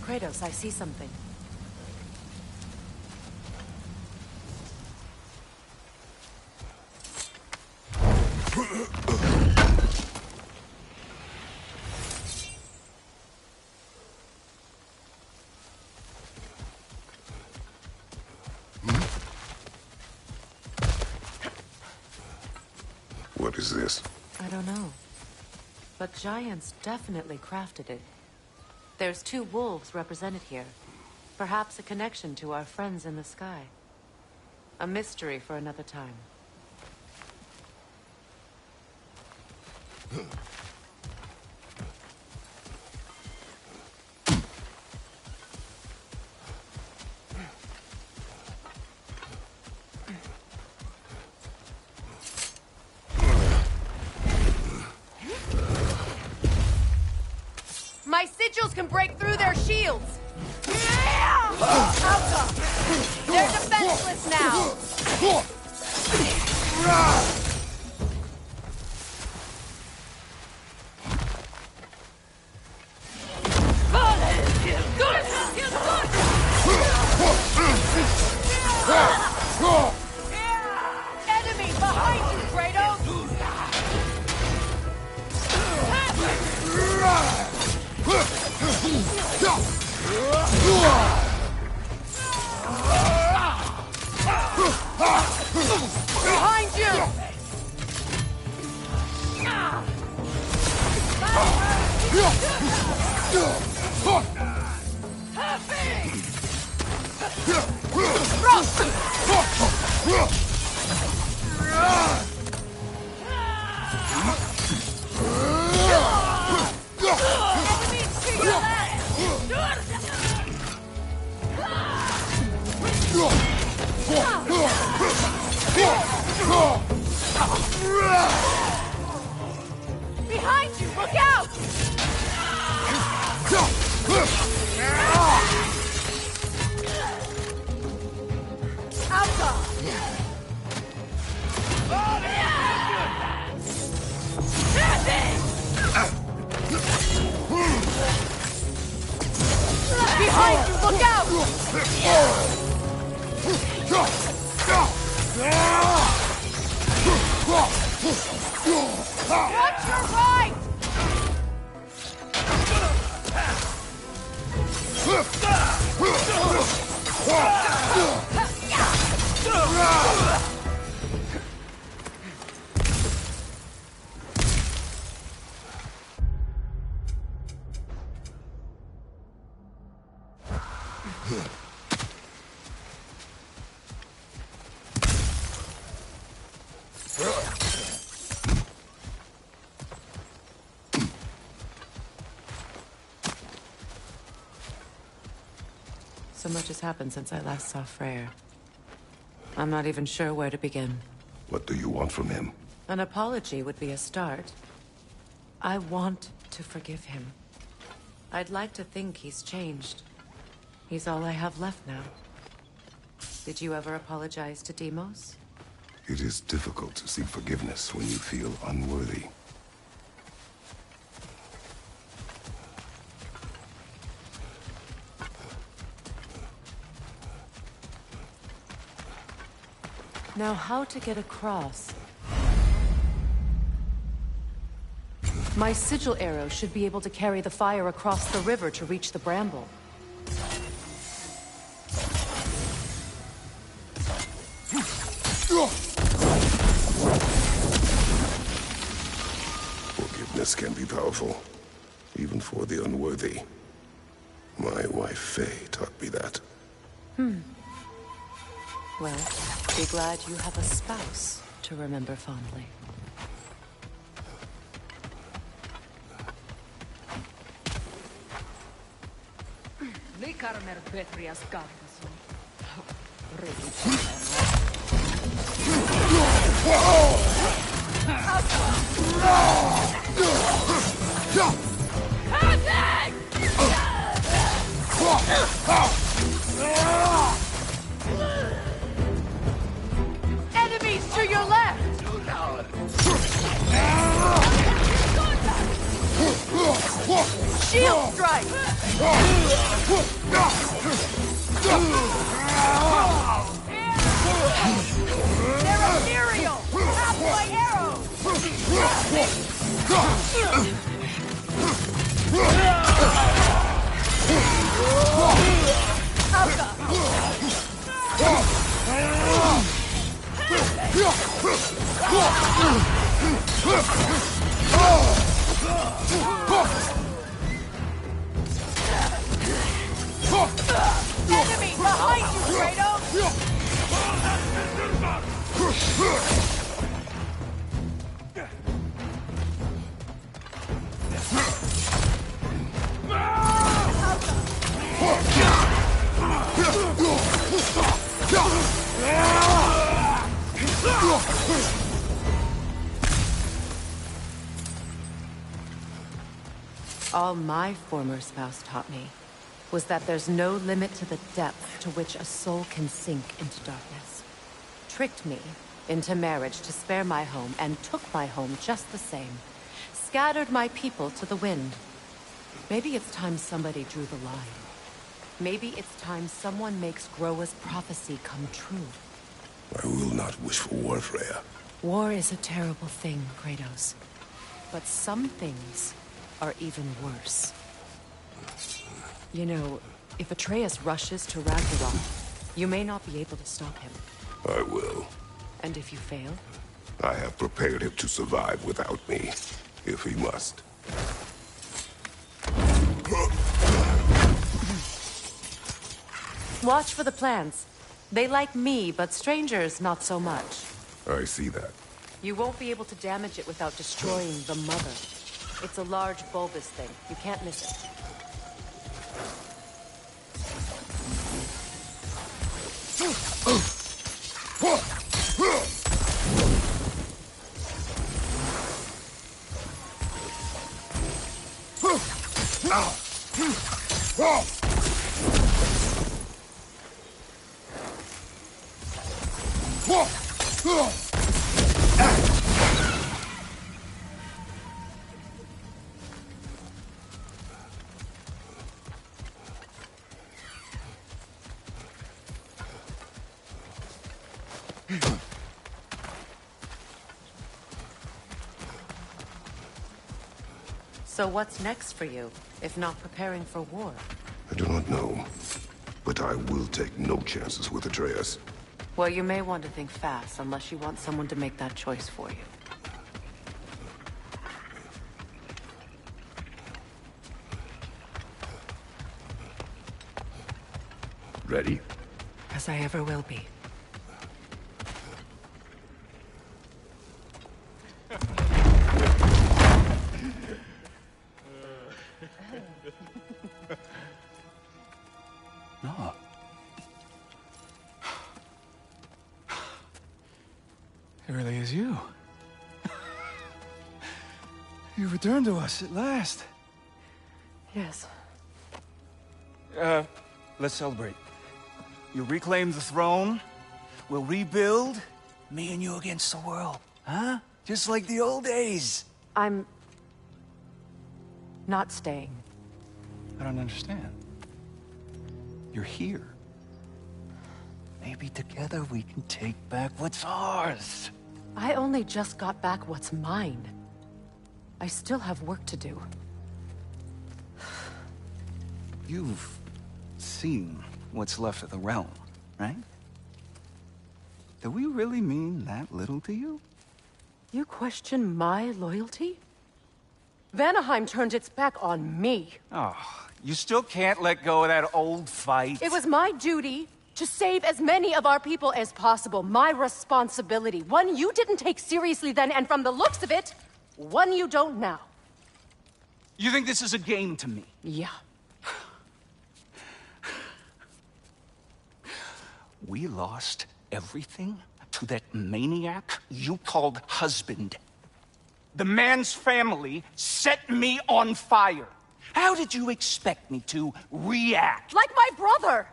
Kratos, I see something. What is this? I don't know. But giants definitely crafted it. There's 2 wolves represented here. Perhaps a connection to our friends in the sky. A mystery for another time. My sigils can break through their shields! Alta! They're defenseless now! Enemy behind you, Kratos! Behind you! Behind you, look out! Alta! Behind you, look out! Watch your right! So much has happened since I last saw Freyr. I'm not even sure where to begin. What do you want from him? An apology would be a start. I want to forgive him. I'd like to think he's changed. He's all I have left now. Did you ever apologize to Deimos? It is difficult to seek forgiveness when you feel unworthy. Now, how to get across? My sigil arrow should be able to carry the fire across the river to reach the bramble. Forgiveness can be powerful, even for the unworthy. My wife, Faye, taught me that. Well, be glad you have a spouse to remember fondly. Enemies to your left! Shield strike! They're ethereal! Half my Enemy behind you, Kratos! All my former spouse taught me was that there's no limit to the depth to which a soul can sink into darkness. Tricked me into marriage to spare my home and took my home just the same. Scattered my people to the wind. Maybe it's time somebody drew the line. Maybe it's time someone makes Groa's prophecy come true. I will not wish for war, Freya. War is a terrible thing, Kratos. But some things are even worse. You know, if Atreus rushes to Ragnarok, you may not be able to stop him. I will. And if you fail? I have prepared him to survive without me, if he must. Watch for the plants. They like me, but strangers not so much. I see that. You won't be able to damage it without destroying the mother. It's a large bulbous thing. You can't miss it. So what's next for you, if not preparing for war? I do not know, but I will take no chances with Atreus. Well, you may want to think fast, unless you want someone to make that choice for you. Ready? As I ever will be. No. It really is you. You returned to us at last. Yes. Let's celebrate. You reclaim the throne. We'll rebuild. Me and you against the world. Huh? Just like the old days. I'm... not staying. I don't understand. You're here. Maybe together we can take back what's ours. I only just got back what's mine. I still have work to do. You've seen what's left of the realm, right? Do we really mean that little to you? You question my loyalty? Vanaheim turned its back on me. Oh, you still can't let go of that old fight? It was my duty to save as many of our people as possible. My responsibility. One you didn't take seriously then, and from the looks of it, one you don't now. You think this is a game to me? Yeah. We lost everything to that maniac you called husband. The man's family set me on fire. How did you expect me to react? Like my brother!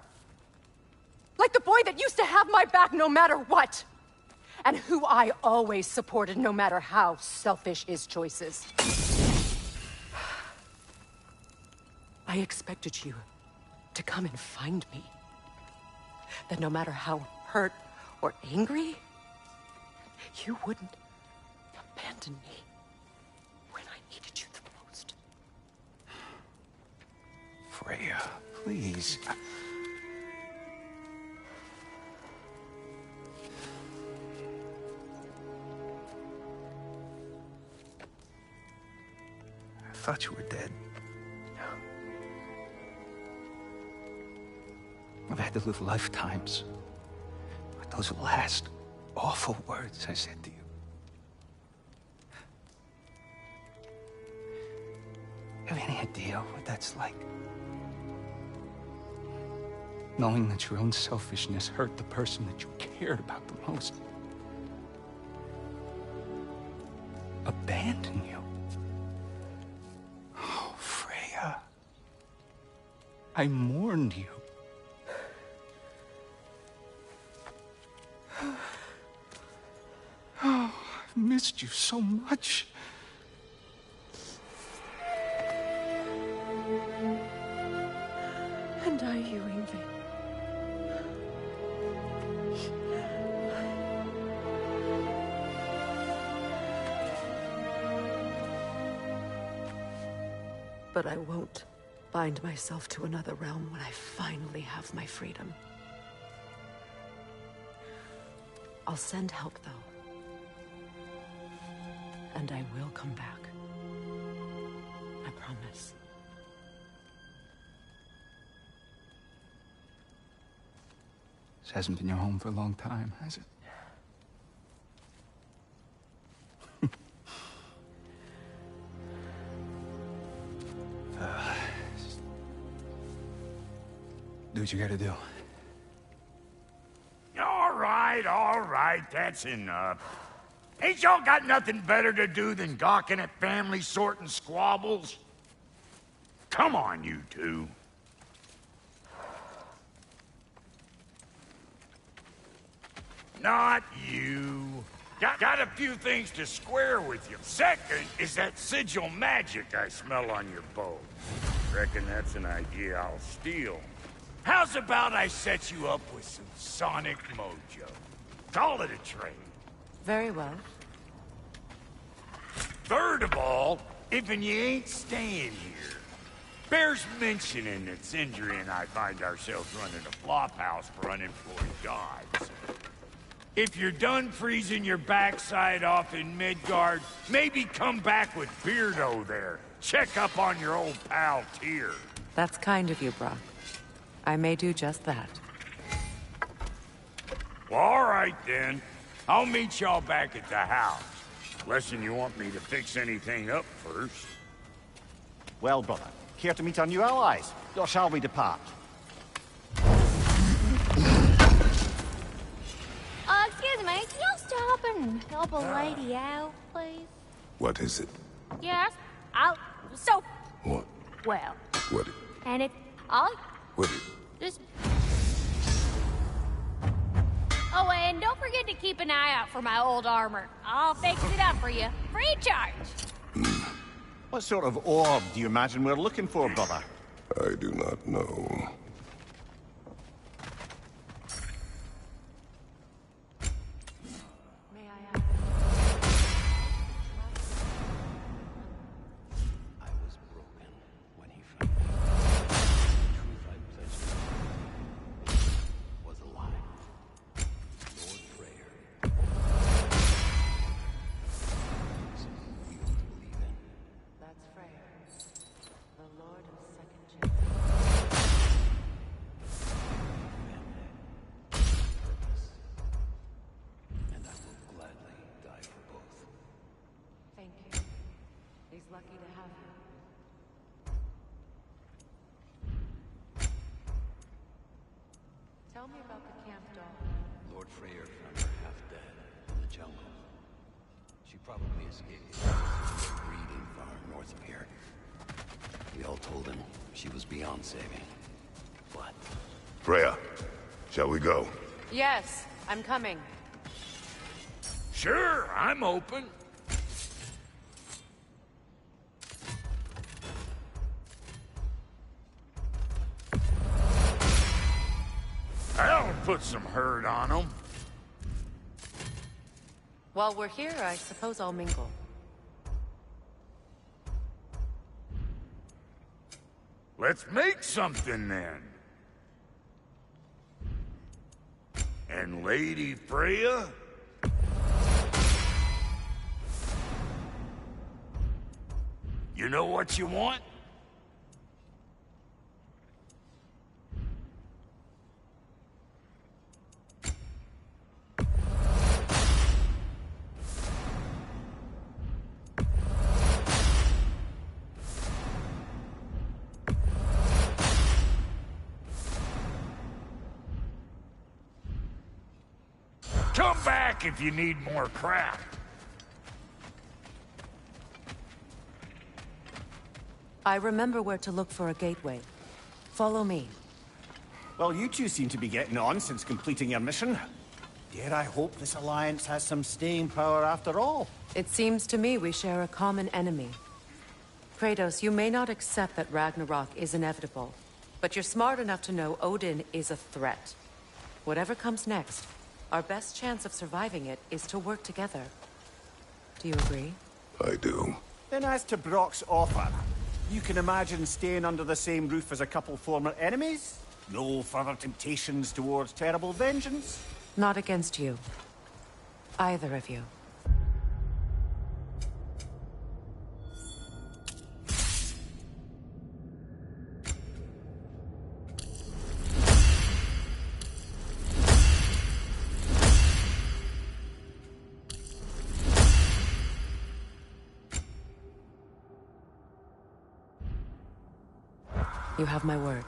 Like the boy that used to have my back no matter what! And who I always supported no matter how selfish his choices. I expected you to come and find me. That no matter how hurt or angry, you wouldn't abandon me when I needed you the most. Freya, please. I thought you were dead. I've had to live lifetimes with those last awful words I said to you. Have any idea what that's like? Knowing that your own selfishness hurt the person that you cared about the most. Abandon you. Oh, Freya. I mourned you. Oh, I've missed you so much. And are you, Ingvi? But I won't bind myself to another realm when I finally have my freedom. I'll send help, though. And I will come back. I promise. This hasn't been your home for a long time, has it? Do what you gotta do. All right, that's enough. Ain't y'all got nothing better to do than gawking at family sorting squabbles? Come on, you two. Not you. Got a few things to square with you. Second is that sigil magic I smell on your bow. Reckon that's an idea I'll steal. How's about I set you up with some sonic mojo? Call it a trade. Very well. Third of all, if you ain't staying here, bears mentioning that Sindri and I find ourselves running a flop house for unemployed gods. If you're done freezing your backside off in Midgard, maybe come back with Beardo there. Check up on your old pal Tyr. That's kind of you, Brok. I may do just that. Well, all right, then. I'll meet y'all back at the house. Unless you want me to fix anything up first. Well, brother, care to meet our new allies? Or shall we depart? Excuse me, can y'all stop and help a lady out, please? What is it? Yes, What? well, What? and if I'll What? just... Oh, and don't forget to keep an eye out for my old armor. I'll fix it up for you, free charge. What sort of orb do you imagine we're looking for, brother? I do not know. Tell me about the camp dog. Lord Freyr found her half dead in the jungle. She probably escaped from breeding far north of here. We all told him she was beyond saving. But... Freya, shall we go? Yes, I'm coming. Sure, I'm open. I'll put some hurt on them. While we're here, I suppose I'll mingle. Let's make something then. And Lady Freya? You know what you want? Come back if you need more crap. I remember where to look for a gateway. Follow me. Well, you two seem to be getting on since completing your mission. Dare I hope this alliance has some staying power after all? It seems to me we share a common enemy. Kratos, you may not accept that Ragnarok is inevitable, but you're smart enough to know Odin is a threat. Whatever comes next, our best chance of surviving it is to work together. Do you agree? I do. Then as to Brock's offer, you can imagine staying under the same roof as a couple former enemies? No further temptations towards terrible vengeance? Not against you. Either of you. You have my word.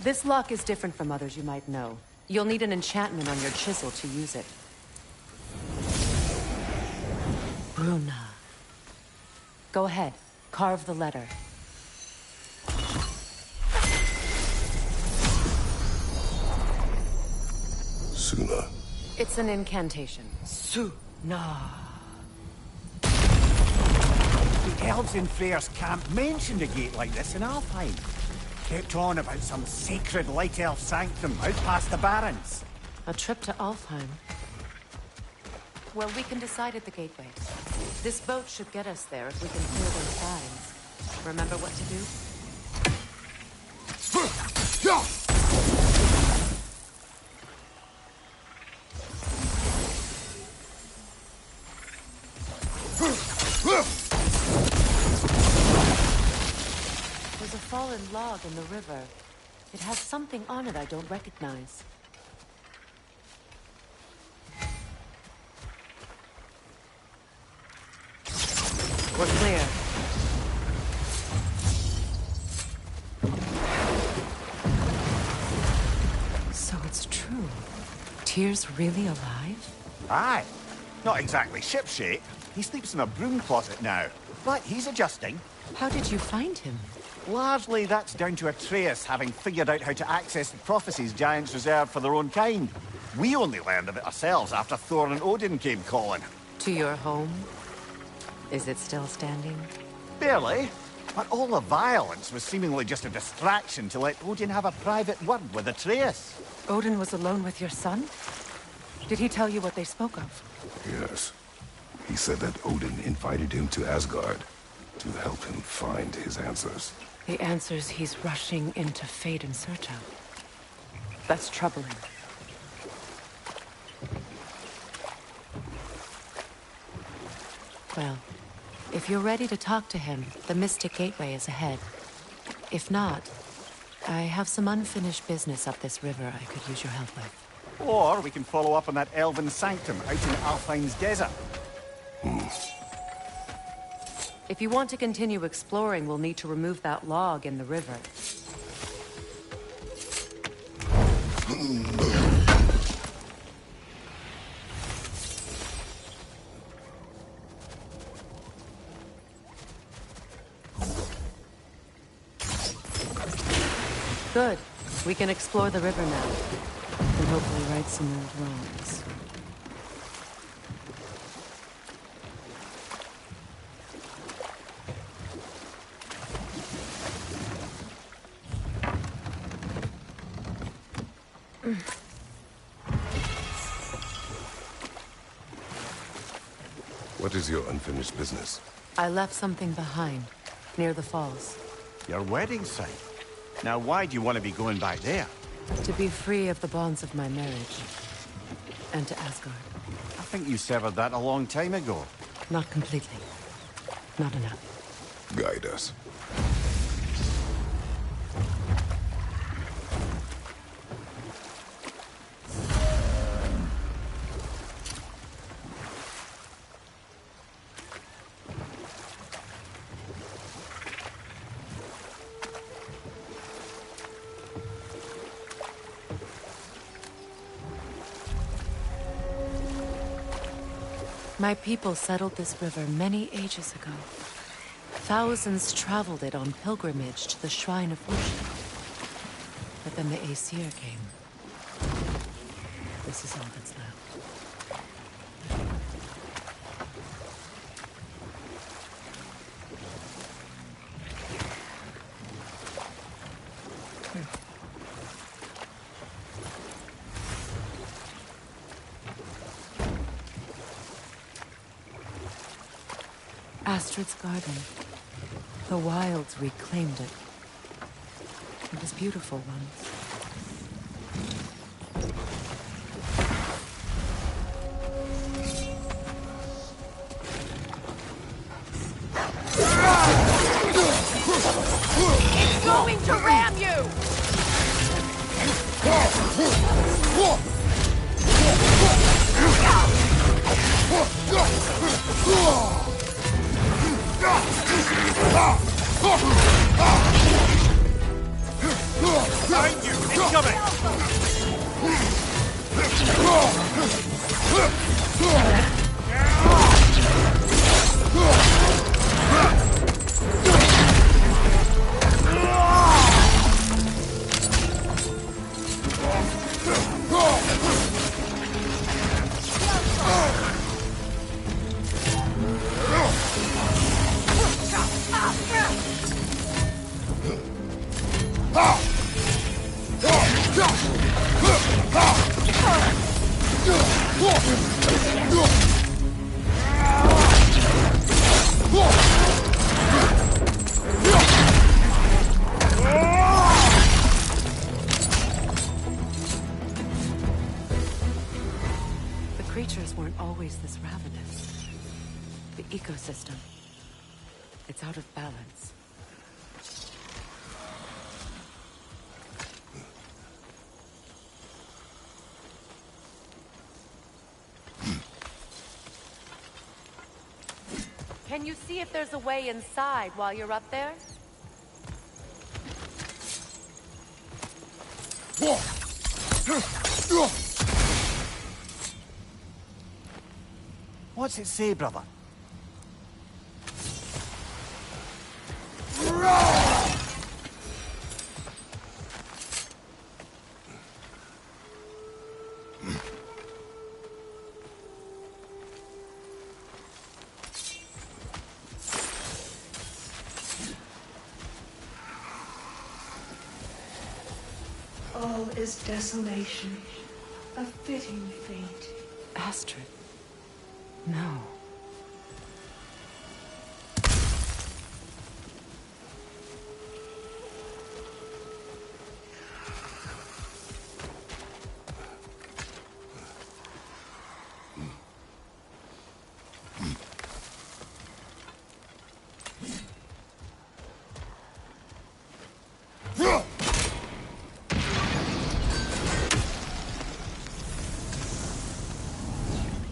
This lock is different from others you might know. You'll need an enchantment on your chisel to use it. Bruna. Go ahead. Carve the letter. Suna. It's an incantation. Suna. The elves in Freyr's camp mentioned a gate like this in Alfheim. Kept on about some sacred light elf sanctum out past the Barrens. A trip to Alfheim. Well, we can decide at the gateway. This boat should get us there if we can clear those Barrens. Remember what to do? There's a fallen log in the river. It has something on it I don't recognize. We're clear. So it's true. Tyr's really alive? Aye. Not exactly shipshape. He sleeps in a broom closet now. But he's adjusting. How did you find him? Largely, that's down to Atreus having figured out how to access the prophecies giants reserved for their own kind. We only learned of it ourselves after Thor and Odin came calling. To your home? Is it still standing? Barely. But all the violence was seemingly just a distraction to let Odin have a private word with Atreus. Odin was alone with your son? Did he tell you what they spoke of? Yes. He said that Odin invited him to Asgard to help him find his answers. The answers he's rushing into fate in search of. That's troubling. Well, if you're ready to talk to him, the Mystic Gateway is ahead. If not, I have some unfinished business up this river I could use your help with. Or we can follow up on that elven sanctum out in Alfine's desert. If you want to continue exploring, we'll need to remove that log in the river. Good. We can explore the river now. And hopefully right some old wrongs. What is your unfinished business? I left something behind, near the falls. Your wedding site. Now why do you want to be going back there? To be free of the bonds of my marriage. And to Asgard. I think you severed that a long time ago. Not completely. Not enough. Guide us. My people settled this river many ages ago. Thousands traveled it on pilgrimage to the Shrine of Worship. But then the Aesir came. This is all that's left. Astrid's garden. The wilds reclaimed it. It was beautiful once. It's going to ram you! Behind you! Incoming! The creatures weren't always this ravenous. The ecosystem. It's out of balance. Can you see if there's a way inside while you're up there? What's it say, brother? this desolation a fitting fate? Astrid. No.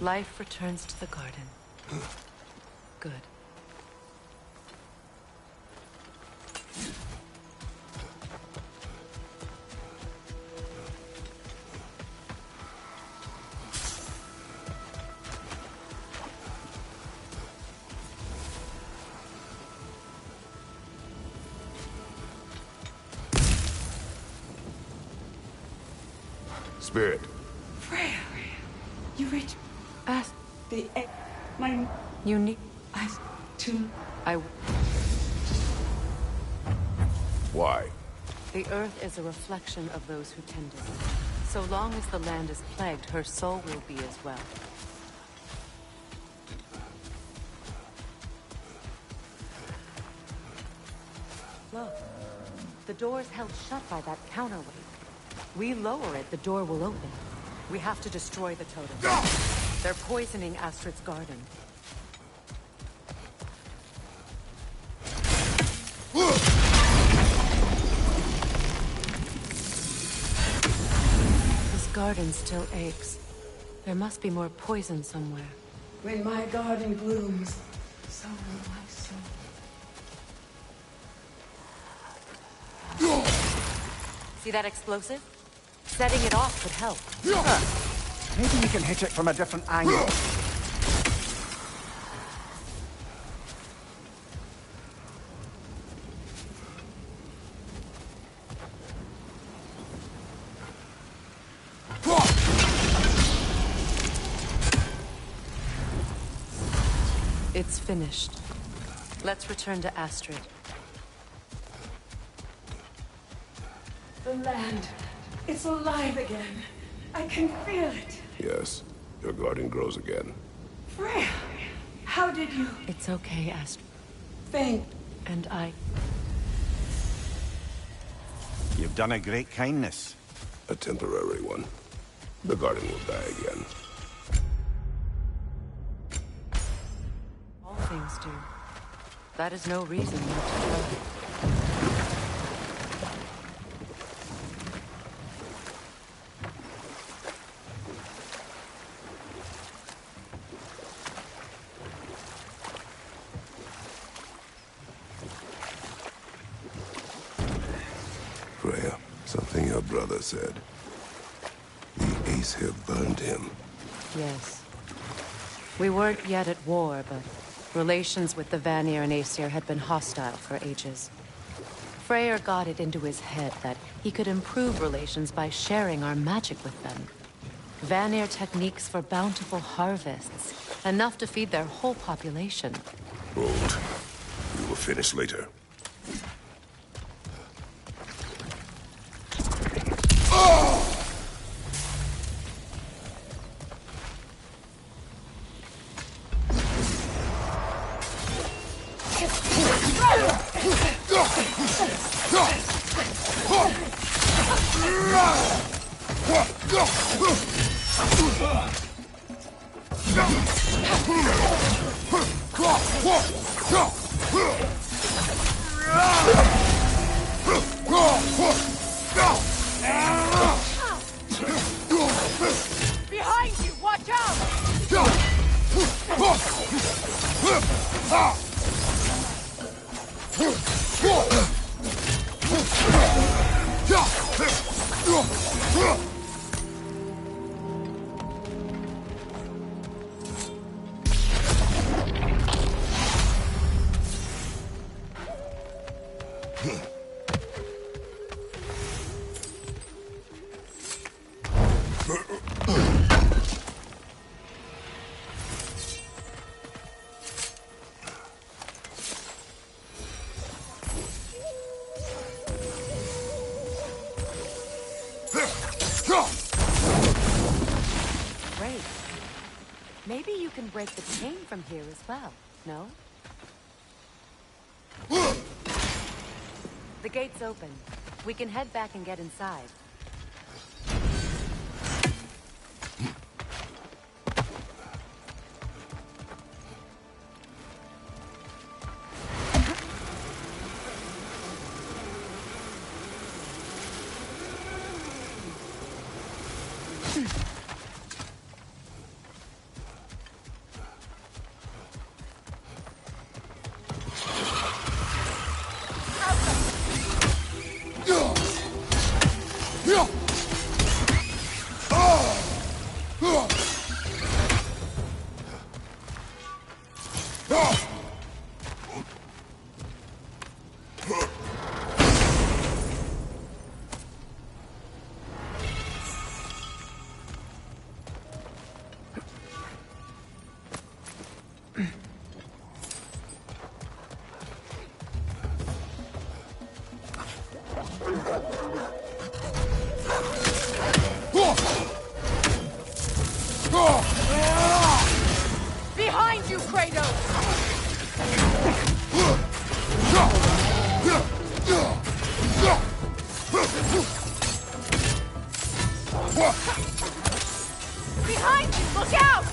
Life returns to the garden. Good. Spirit. Freya, you reach Ask the my you need to I Why? The earth is a reflection of those who tend it. So long as the land is plagued, her soul will be as well. Look, the door is held shut by that counterweight. We lower it, the door will open. We have to destroy the totem. They're poisoning Astrid's garden. This garden still aches. There must be more poison somewhere. when my garden blooms, so will my soul. See that explosive? Setting it off could help. Maybe we can hit it from a different angle. It's finished. Let's return to Astrid. The land, it's alive again. I can feel it. Yes, your garden grows again. Freya, how did you? It's okay, Astrid. Thank. And I... You've done a great kindness. A temporary one. The garden will die again. All things do. That is no reason not to try. Freya, something your brother said. The Aesir burned him. Yes. We weren't yet at war, but relations with the Vanir and Aesir had been hostile for ages. Freyr got it into his head that he could improve relations by sharing our magic with them. Vanir techniques for bountiful harvests, enough to feed their whole population. Hold. We will finish later. Behind you! Watch out! Maybe you can break the chain from here as well, no? The gate's open. We can head back and get inside. Behind you, Kratos! Behind you! Look out!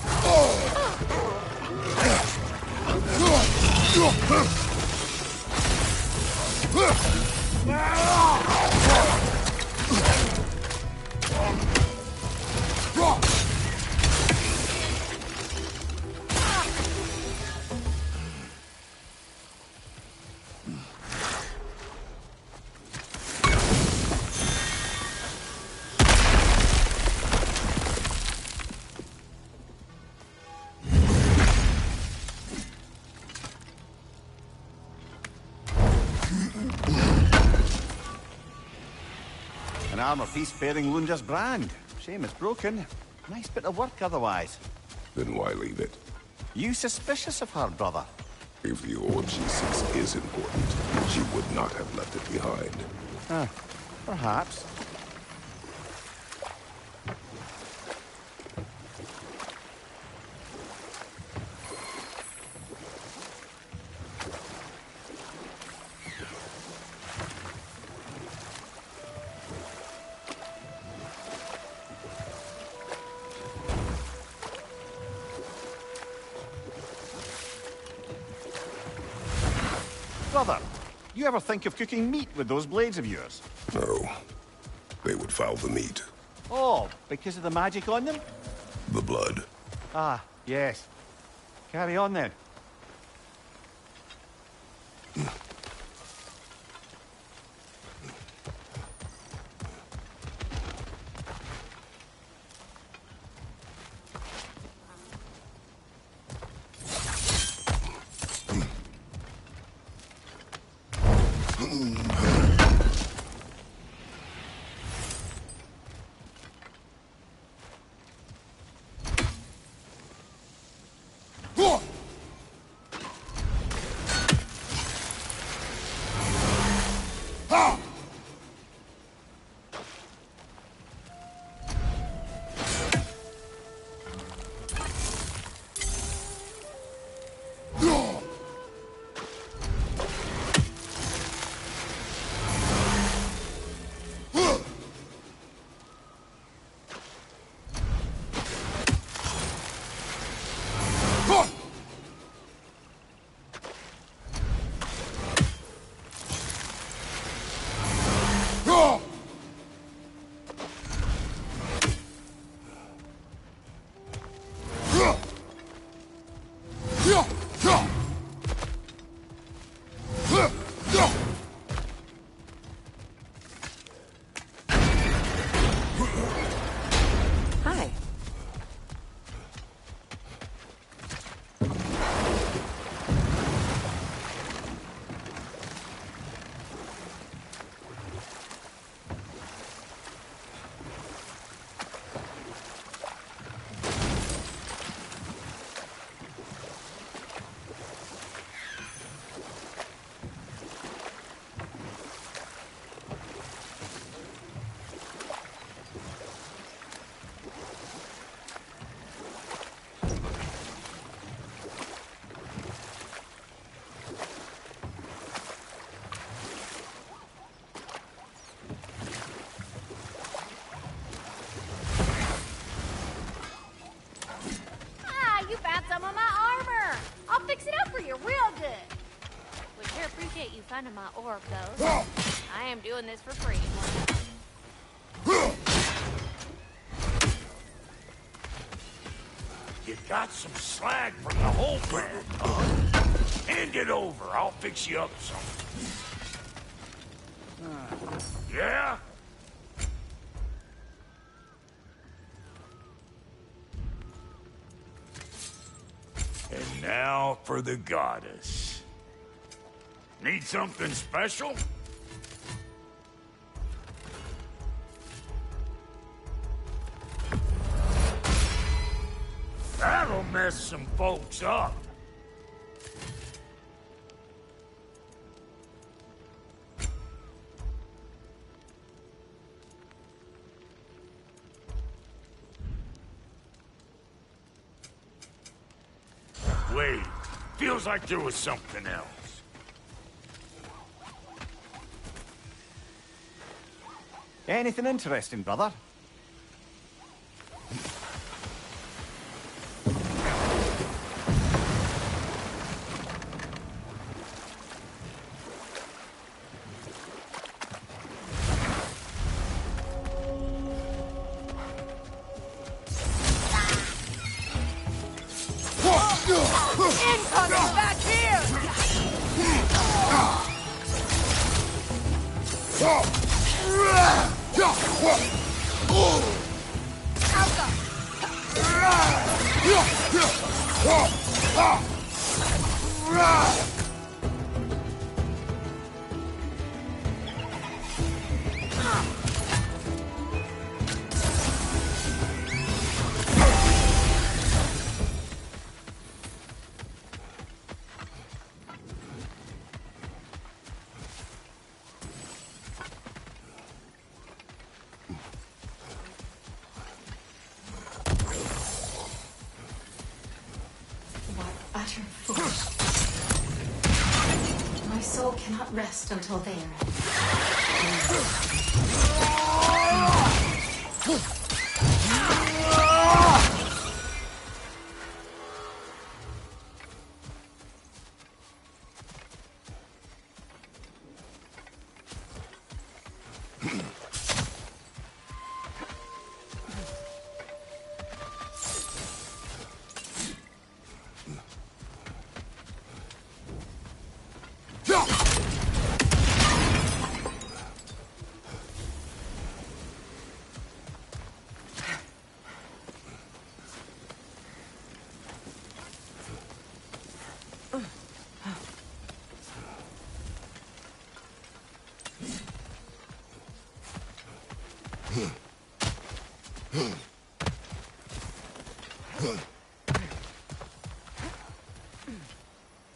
An armor piece bearing Lunda's brand. Shame it's broken. Nice bit of work otherwise. Then why leave it? You suspicious of her, brother? If the orb she seeks is important, she would not have left it behind. Perhaps. Brother, you ever think of cooking meat with those blades of yours? No. They would foul the meat. Oh, because of the magic on them? The blood. Ah, yes. Carry on then. appreciate you finding my orb, though. I am doing this for free. You got some slag from the whole brand, huh? Hand it over. I'll fix you up something. Yeah? And now for the goddess. Need something special? That'll mess some folks up. Wait, feels like there was something else. Anything interesting, brother? Incoming back Utter foolishness. My soul cannot rest until they are.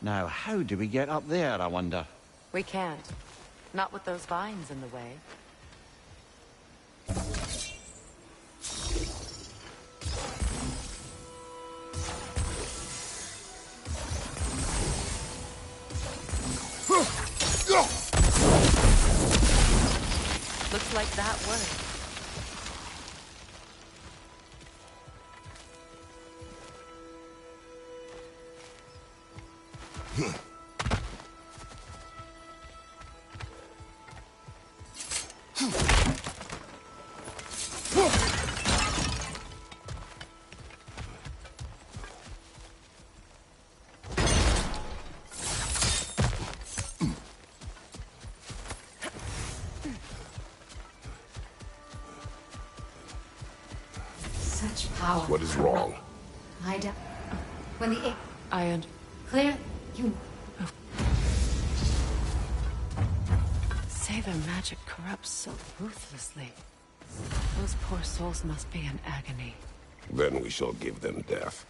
Now, how do we get up there, I wonder? We can't. Not with those vines in the way. Looks like that worked. Such power. What is wrong? I don't. When the Iron. Clear. You. Say their magic corrupts so ruthlessly. Those poor souls must be in agony. Then we shall give them death.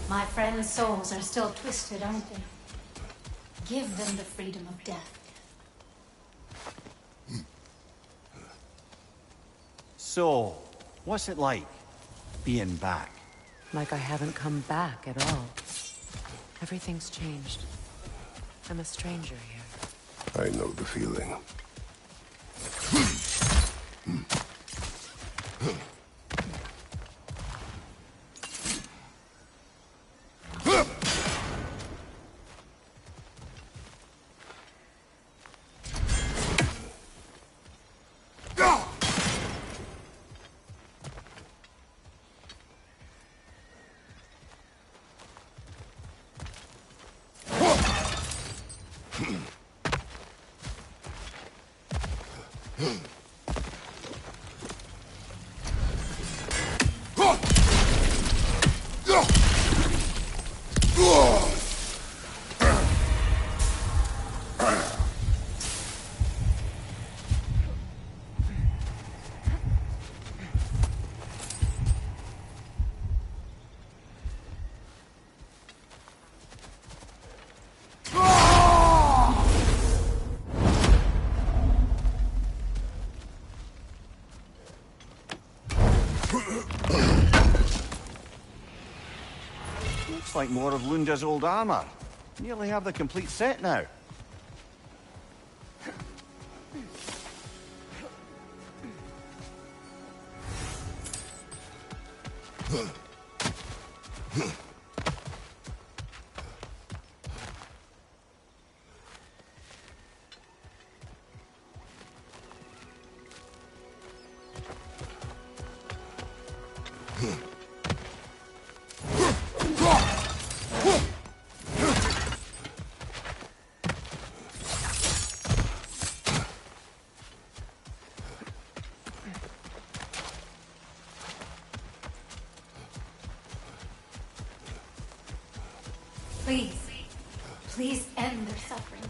My friends' souls are still twisted, aren't they? Give them the freedom of death. So, what's it like, being back? Like I haven't come back at all. Everything's changed. I'm a stranger here. I know the feeling. Looks like more of Lunda's old armor. Nearly have the complete set now. Please, please end their suffering.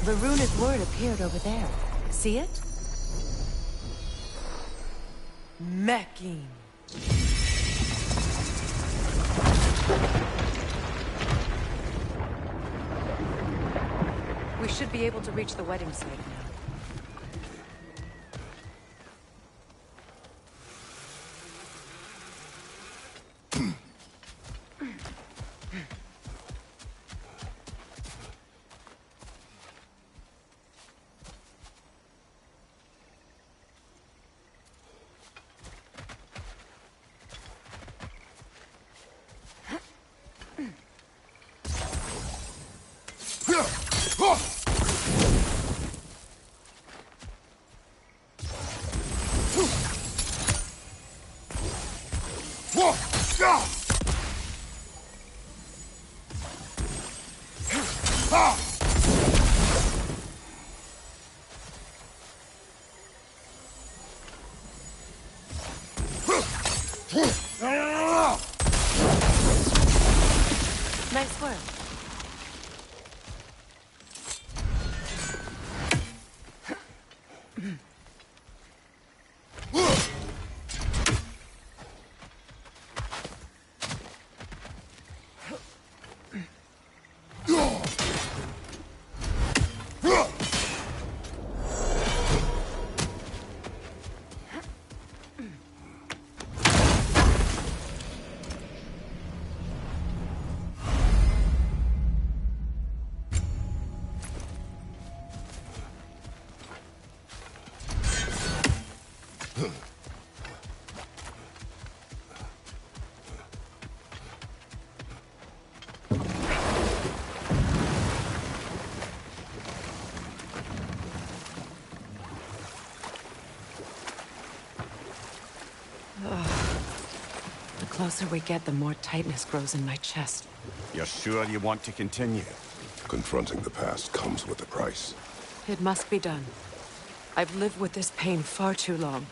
The runic word appeared over there. See it? Meching. We should be able to reach the wedding site now. Nice work. The closer we get, the more tightness grows in my chest. You're sure you want to continue? Confronting the past comes with a price. It must be done. I've lived with this pain far too long.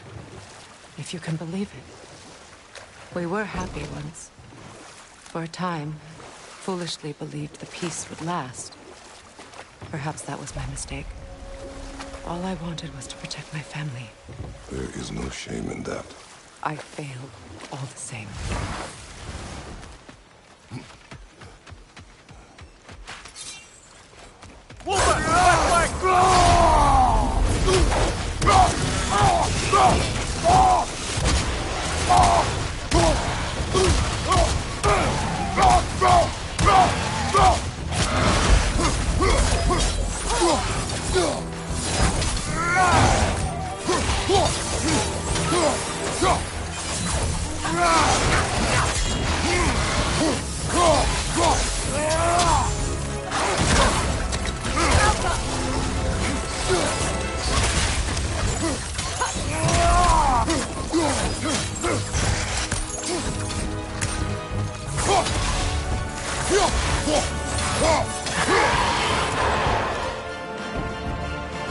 If you can believe it. We were happy once. For a time, foolishly believed the peace would last. Perhaps that was my mistake. All I wanted was to protect my family. There is no shame in that. I failed all the same.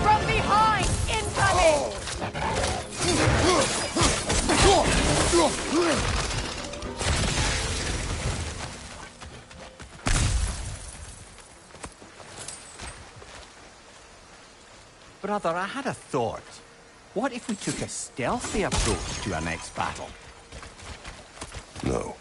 From behind! Incoming! Brother, I had a thought. What if we took a stealthy approach to our next battle? No.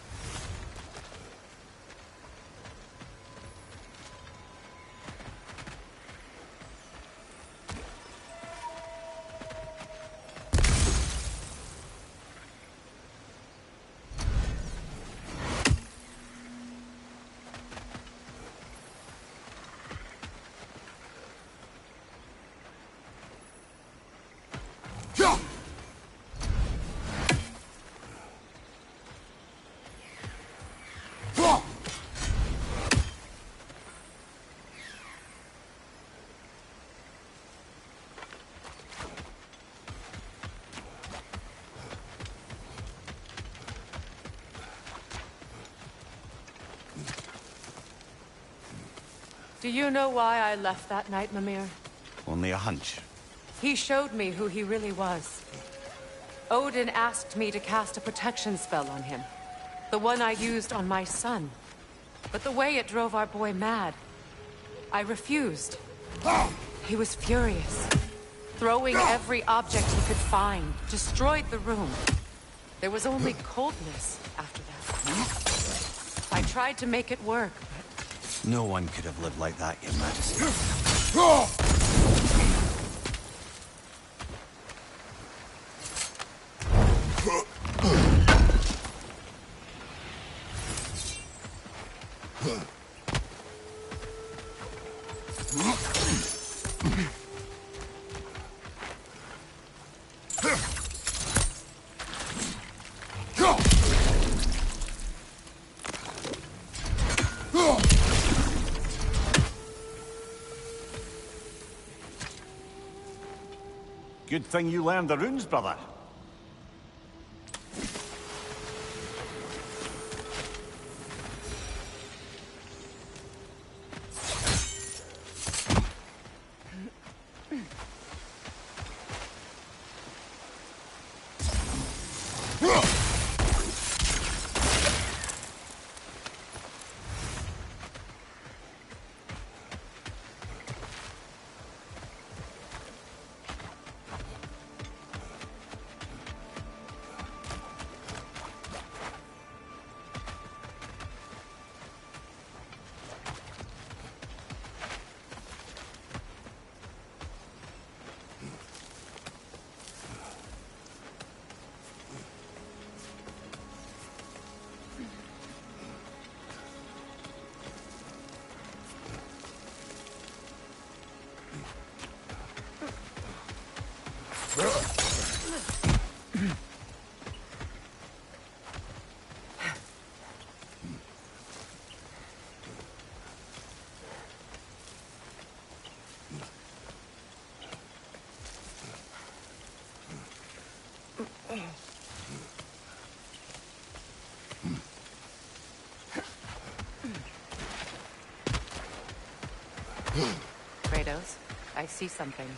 Do you know why I left that night, Mimir? Only a hunch. He showed me who he really was. Odin asked me to cast a protection spell on him. The one I used on my son. But the way it drove our boy mad, I refused. He was furious. Throwing every object he could find, destroyed the room. There was only coldness after that. I tried to make it work, but... No one could have lived like that, Your Majesty. Good thing you learned the runes, brother. Kratos, I see something.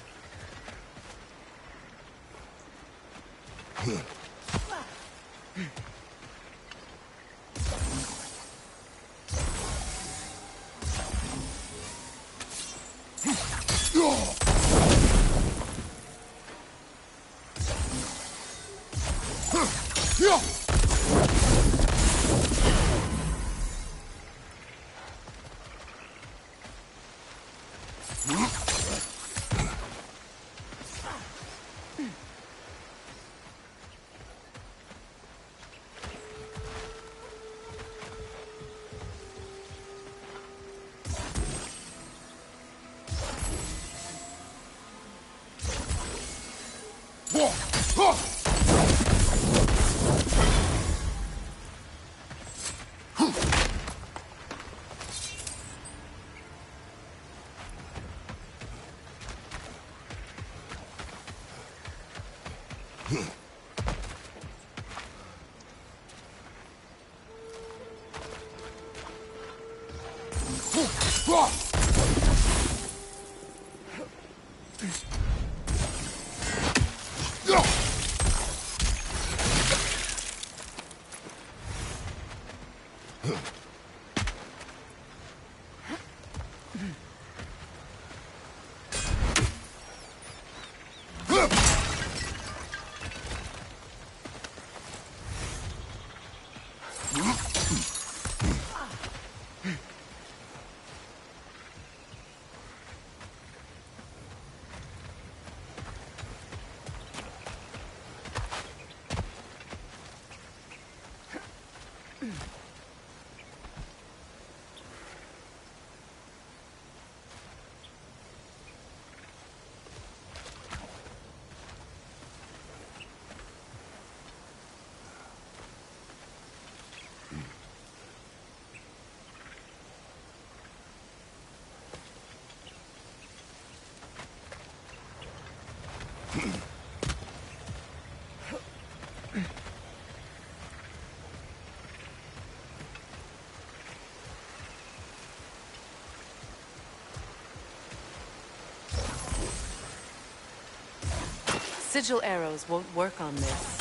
Sigil arrows won't work on this.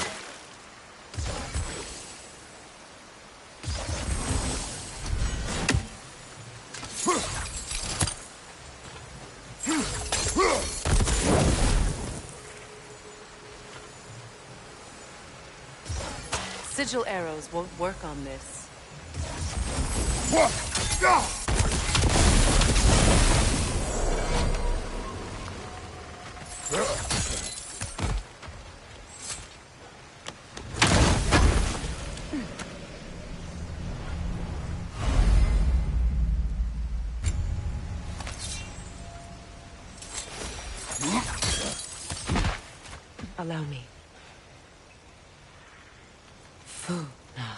Sigil arrows won't work on this. Allow me. Fu now.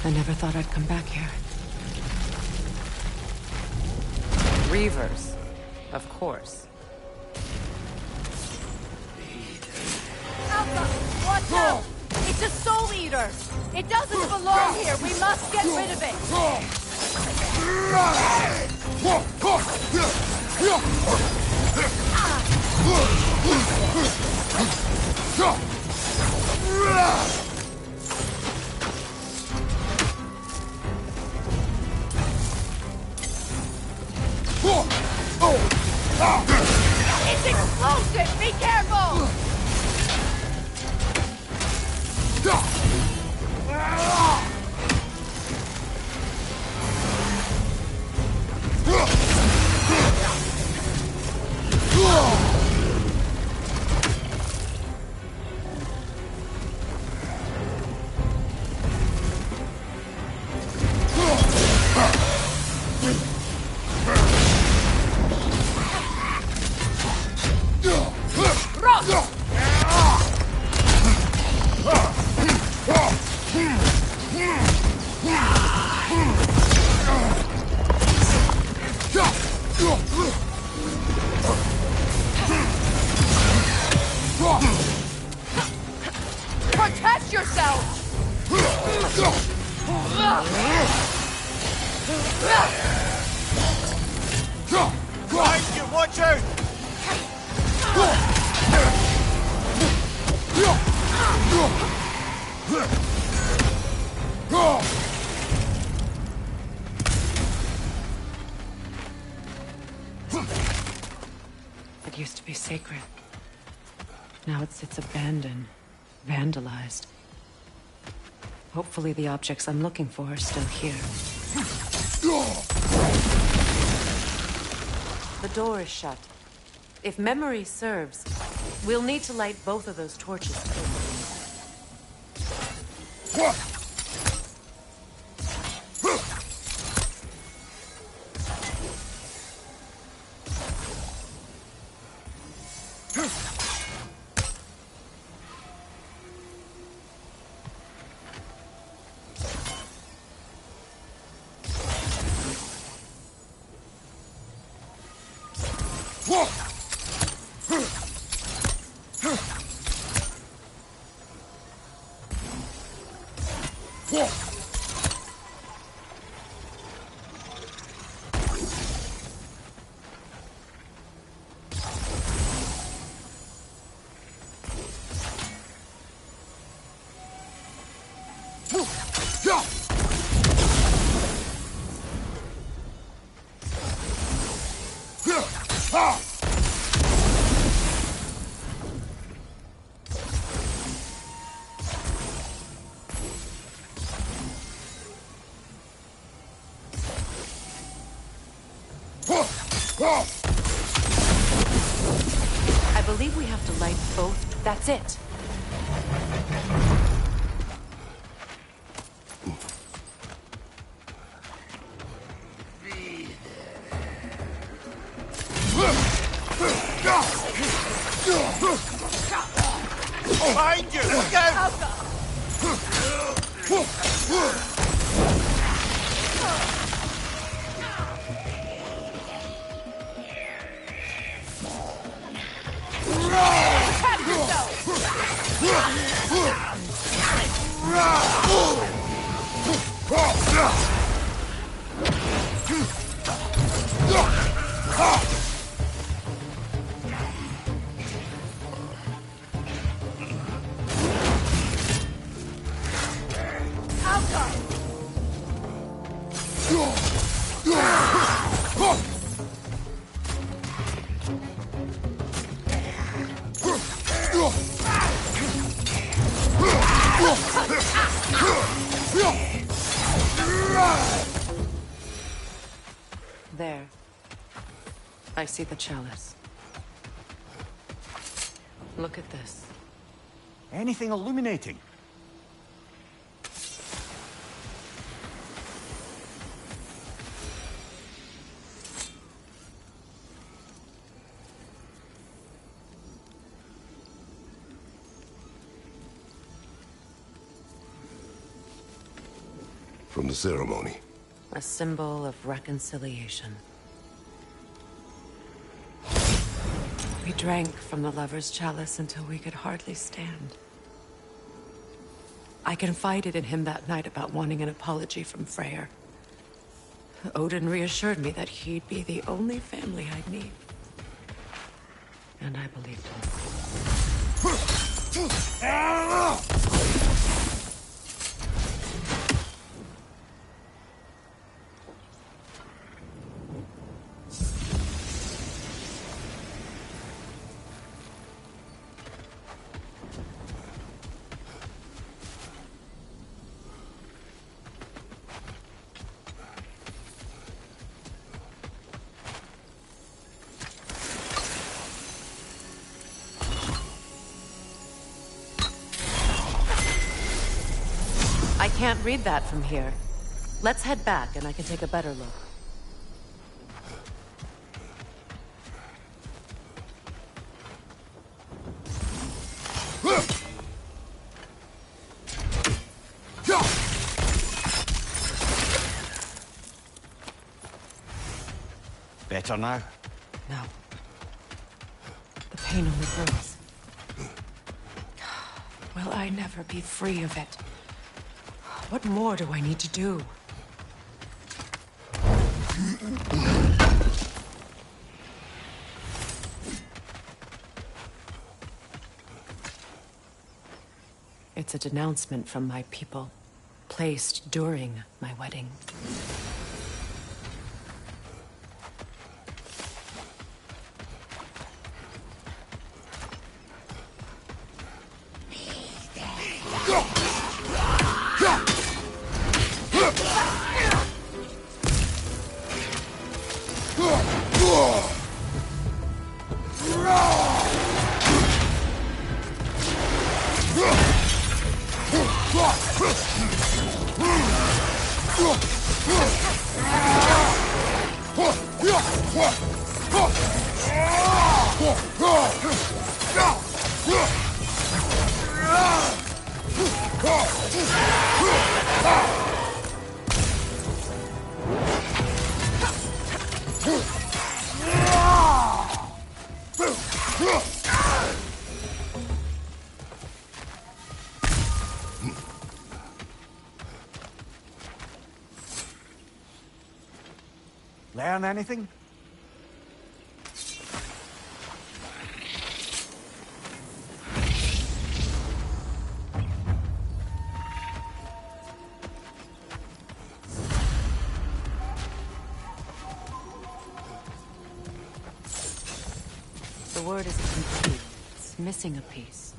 I never thought I'd come back here. Reavers, of course. Alpha, watch out! It's a soul eater! It doesn't belong here! We must get rid of it! It's explosive! Be careful! Protect yourself! Behind you, watch out! It used to be sacred. Now it sits abandoned, vandalized. Hopefully the objects I'm looking for are still here. The door is shut. If memory serves, we'll need to light both of those torches. I believe we have to light both. That's it. Behind you! Look out! There. I see the chalice. Look at this. Anything illuminating? From the ceremony. A symbol of reconciliation. We drank from the lover's chalice until we could hardly stand. I confided in him that night about wanting an apology from Freyr. Odin reassured me that he'd be the only family I'd need. And I believed him. I can't read that from here. Let's head back and I can take a better look. Better now? No. The pain only grows. Will I never be free of it? What more do I need to do? It's a denouncement from my people, placed during my wedding. Learn anything? The word isn't complete. It's missing a piece.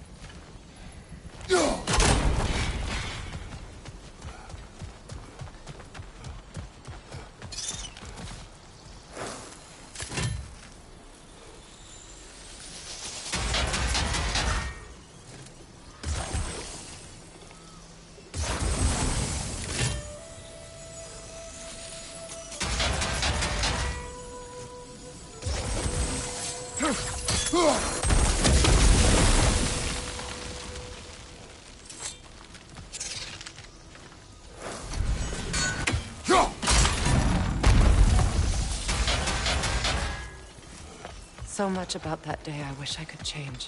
So much about that day I wish I could change.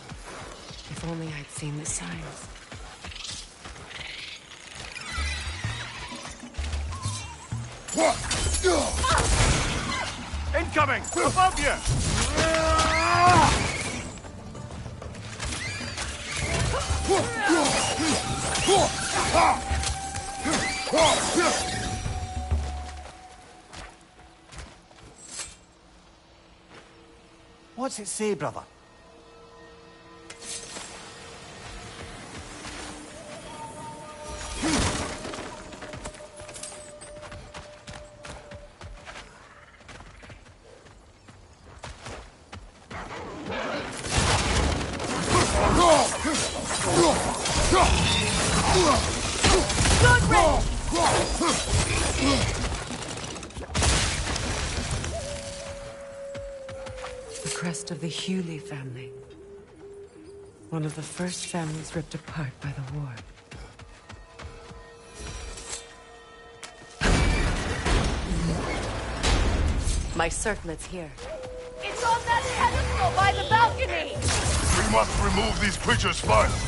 If only I'd seen the signs. Incoming! Above you! What's it say, brother? The crest of the Hewley family. One of the first families ripped apart by the war. My circlet's here. It's on that pedestal by the balcony! We must remove these creatures first.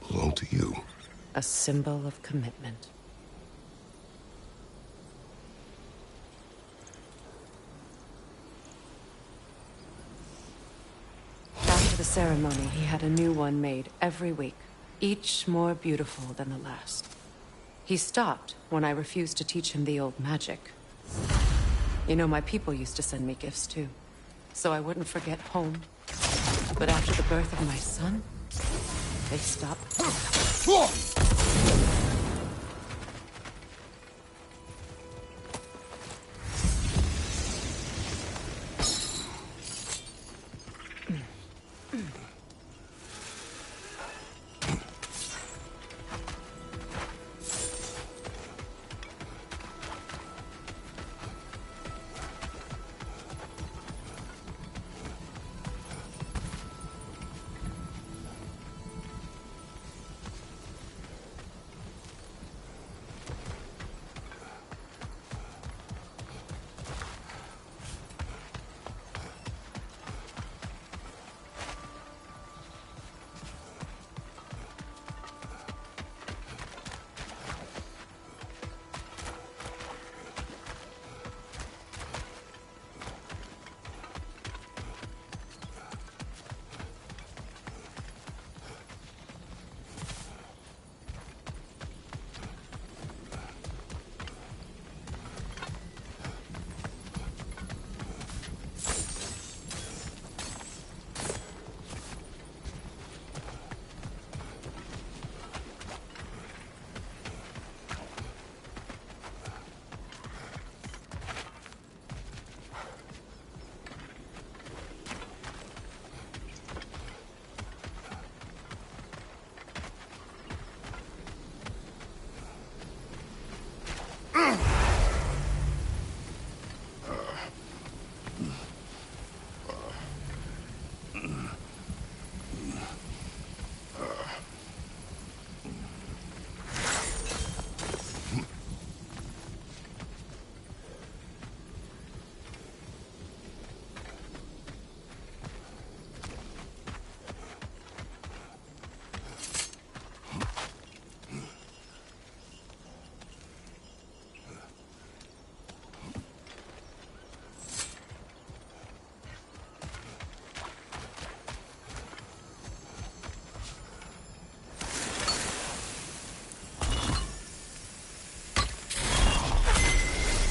Belong to you. A symbol of commitment. ceremony, he had a new one made every week, each more beautiful than the last. He stopped when I refused to teach him the old magic. You know, my people used to send me gifts too, so I wouldn't forget home. But after the birth of my son, they stopped.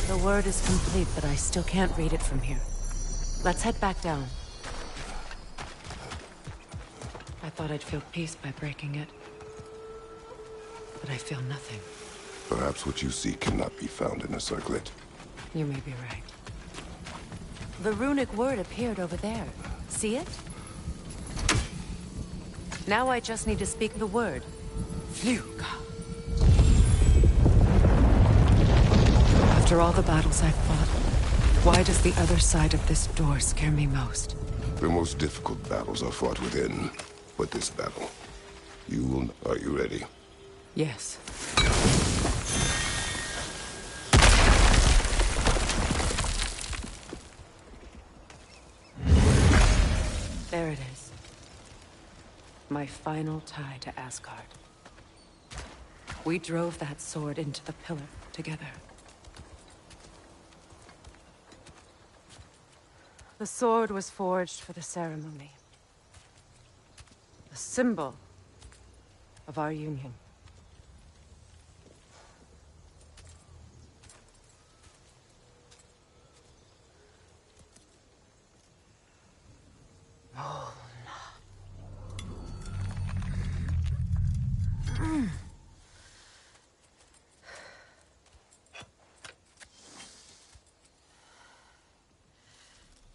The word is complete, but I still can't read it from here. Let's head back down. I thought I'd feel peace by breaking it. But I feel nothing. Perhaps what you seek cannot be found in a circlet. You may be right. The runic word appeared over there. See it? Now I just need to speak the word. Fluga. After all the battles I've fought, why does the other side of this door scare me most? The most difficult battles are fought within. But this battle, you will... Are you ready? Yes. There it is. My final tie to Asgard. We drove that sword into the pillar together. The sword was forged for the ceremony. The symbol of our union.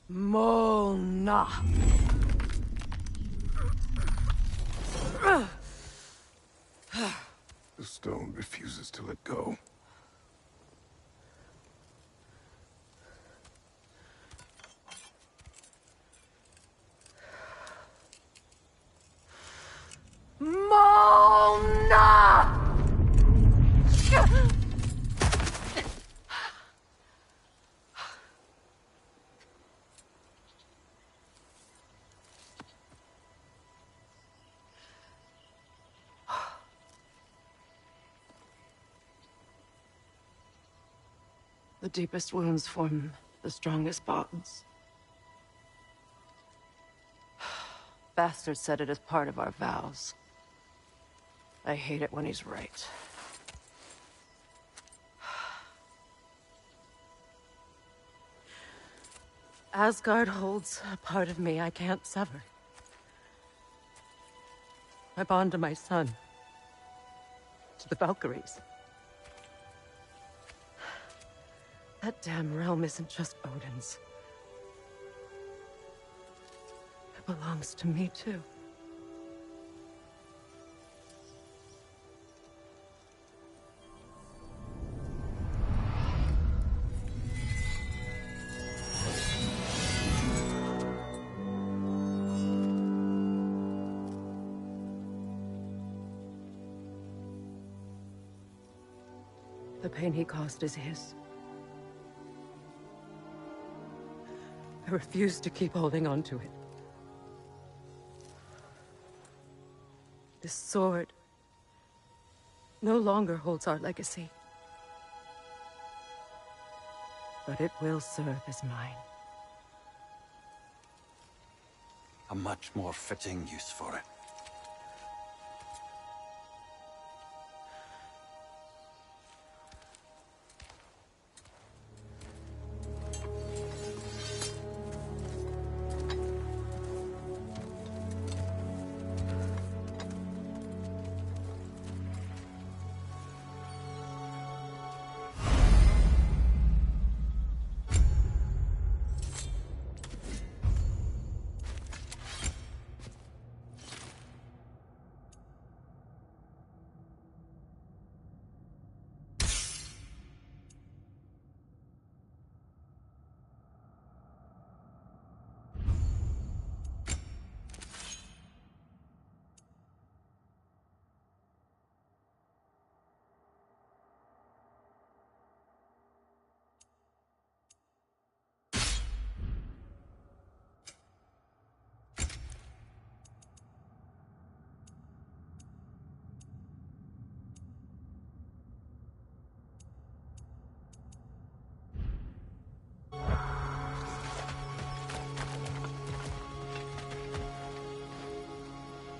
Mona. The stone refuses to let go. Mona! The deepest wounds form the strongest bonds. bastard said it as part of our vows. I hate it when he's right. Asgard holds a part of me I can't sever. My bond to my son. To the Valkyries. That damn realm isn't just Odin's. It belongs to me, too. The pain he caused is his. I refuse to keep holding on to it. This sword no longer holds our legacy. But it will serve as mine. A much more fitting use for it.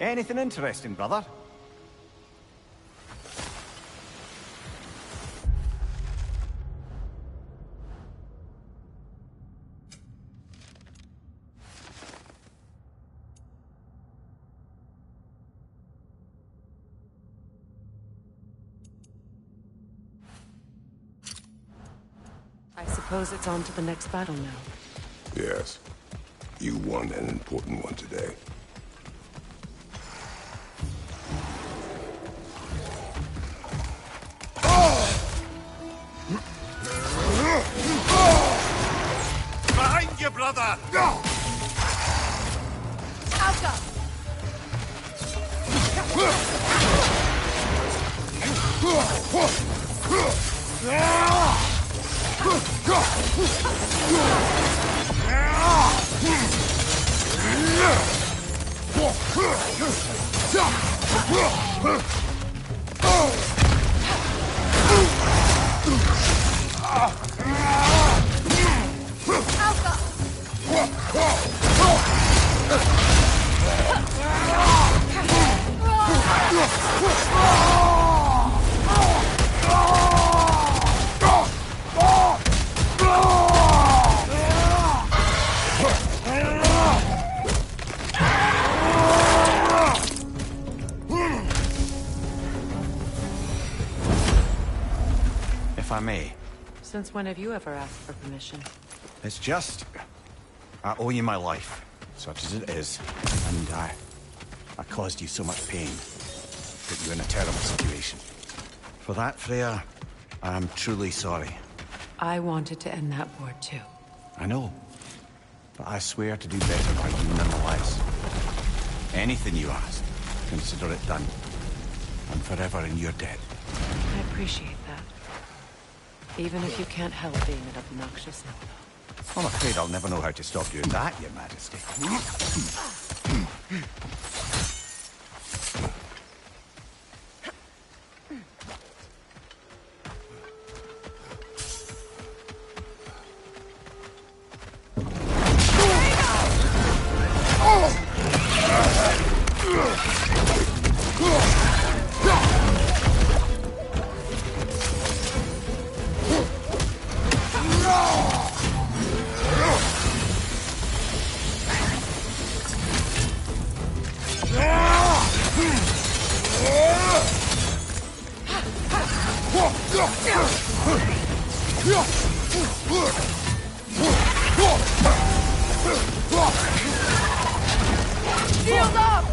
Anything interesting, brother? I suppose it's on to the next battle now. Yes. You won an important one today. Behind you, brother! Alka! If I may. Since when have you ever asked for permission? It's just... I owe you my life, such as it is. And I caused you so much pain. Put you in a terrible situation. For that, Freya, I am truly sorry. I wanted to end that war too. I know. But I swear to do better by you nonetheless. Anything you ask, consider it done. I'm forever in your debt. I appreciate that. Even if you can't help being an obnoxious elf. I'm afraid I'll never know how to stop doing that, Your Majesty. Shield up!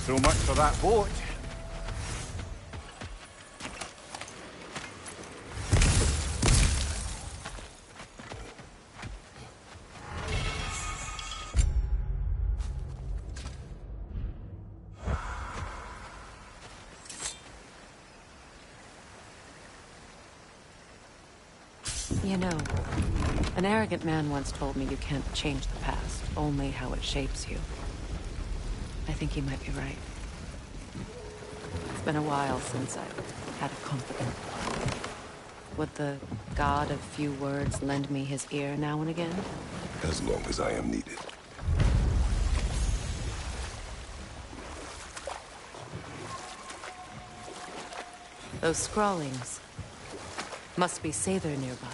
So much for that boat. You know, an arrogant man once told me you can't change the past, only how it shapes you. I think he might be right. It's been a while since I've had a confidant. Would the god of few words lend me his ear now and again? As long as I am needed. Those scrawlings must be Sather nearby.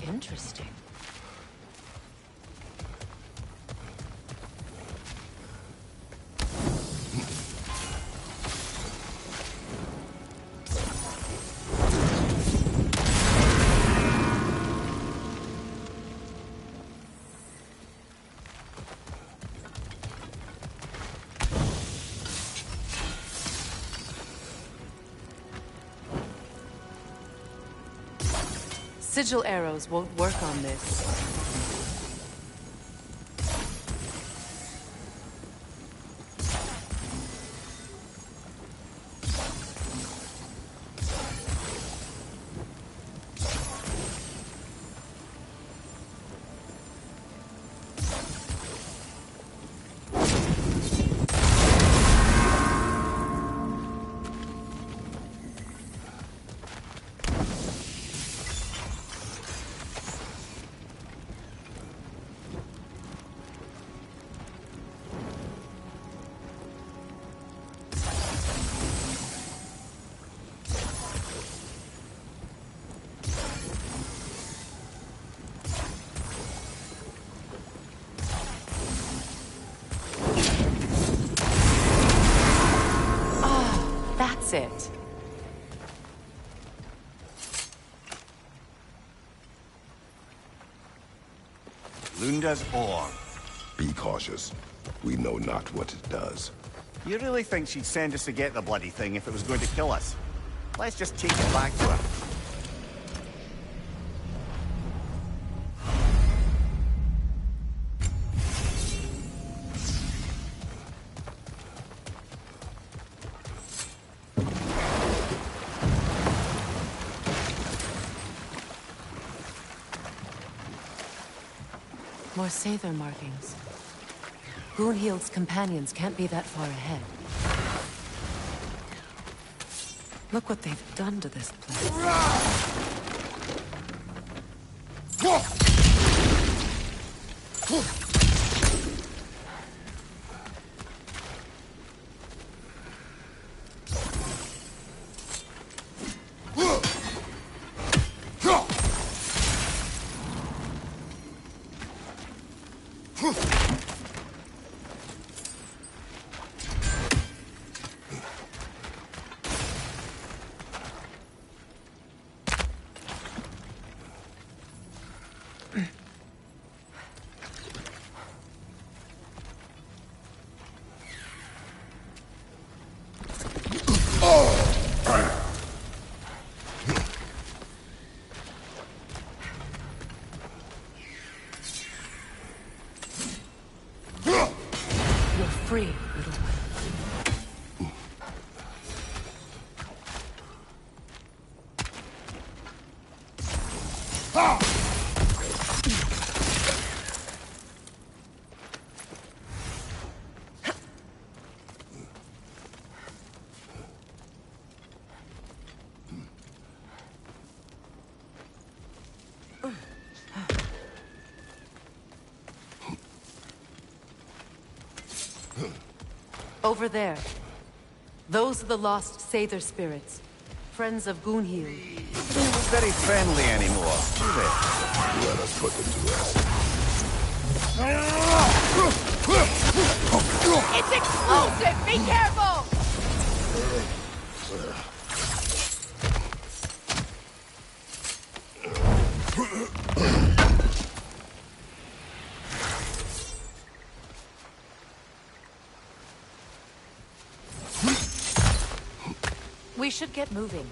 Interesting. Sigil arrows won't work on this. It. Lunda's ore. Be cautious. We know not what it does. You really think she'd send us to get the bloody thing if it was going to kill us? Let's just take it back to her. More Sather markings. Gunhild's companions can't be that far ahead. Look what they've done to this place. free, little one. Over there. Those are the lost Sather spirits. Friends of Gunhil. They aren't very friendly anymore, do they? Let us put them to rest. It's explosive! Be careful! We should get moving.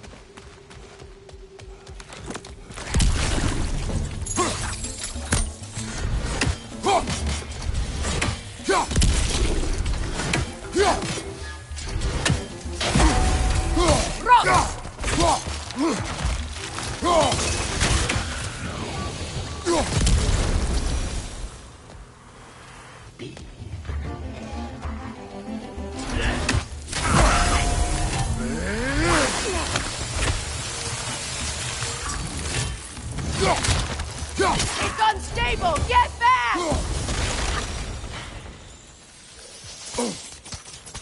It's unstable! Get back!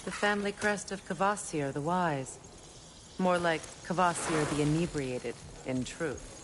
The family crest of Kvasir the Wise. More like Kvasir the Inebriated, in truth.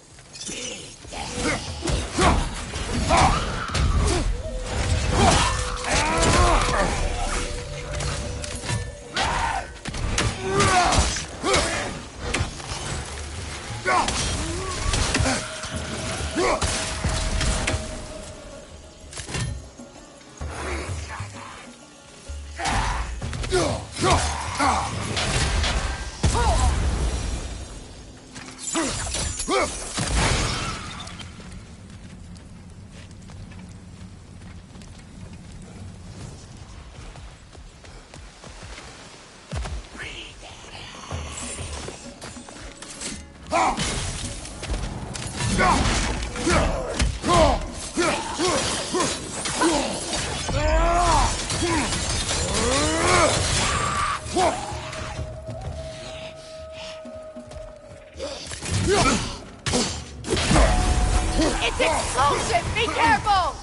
It's explosive! Be careful!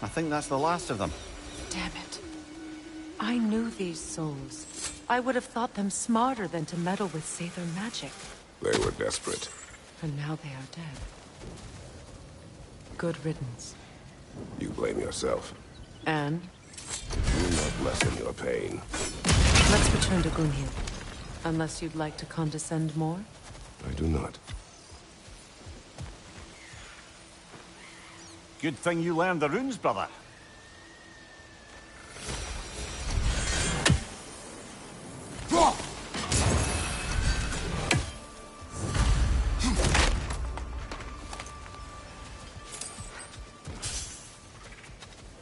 I think that's the last of them. Damn it. I knew these souls. I would have thought them smarter than to meddle with Sather magic. They were desperate. And now they are dead. Good riddance. You blame yourself. And? Do not lessen your pain. Let's return to Gunhil. Unless you'd like to condescend more? I do not. Good thing you learned the runes, brother.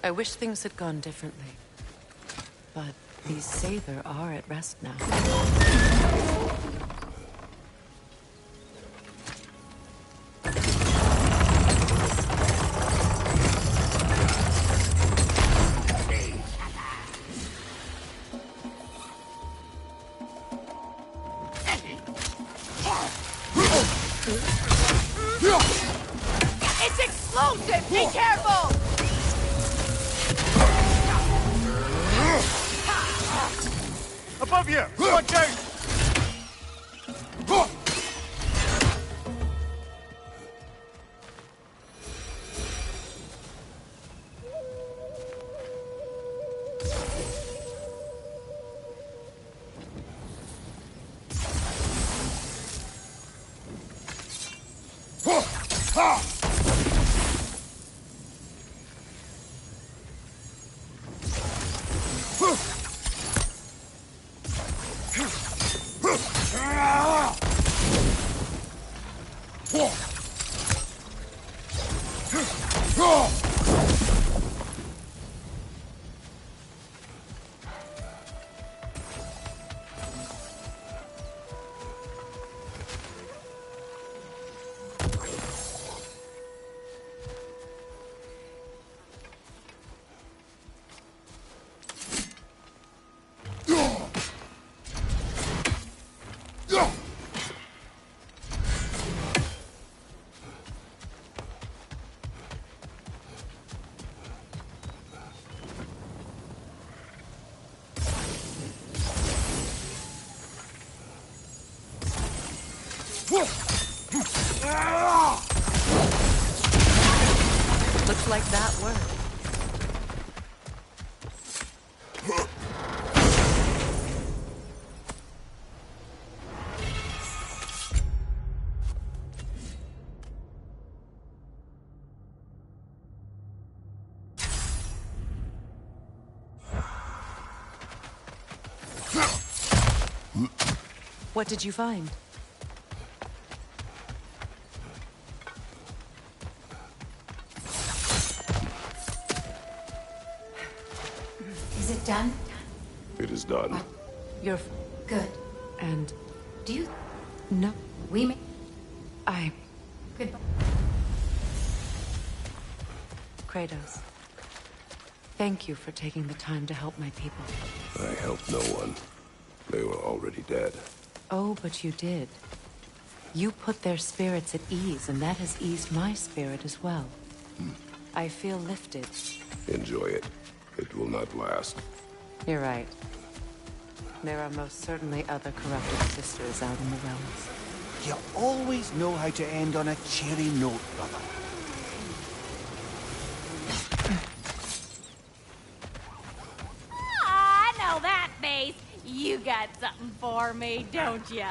I wish things had gone differently. But these Sather are at rest now. It's explosive! Be careful! Above you! Watch out! Looks like that worked. What did you find? Is it done? It is done. You're Good. and Do you... no. We may... Goodbye. Kratos. Thank you for taking the time to help my people. I helped no one. They were already dead. Oh, but you did. You put their spirits at ease, and that has eased my spirit as well. I feel lifted. Enjoy it. It will not last. You're right. There are most certainly other corrupted sisters out in the realms. You always know how to end on a cheery note, brother. I know that face. You got something for me, don't ya?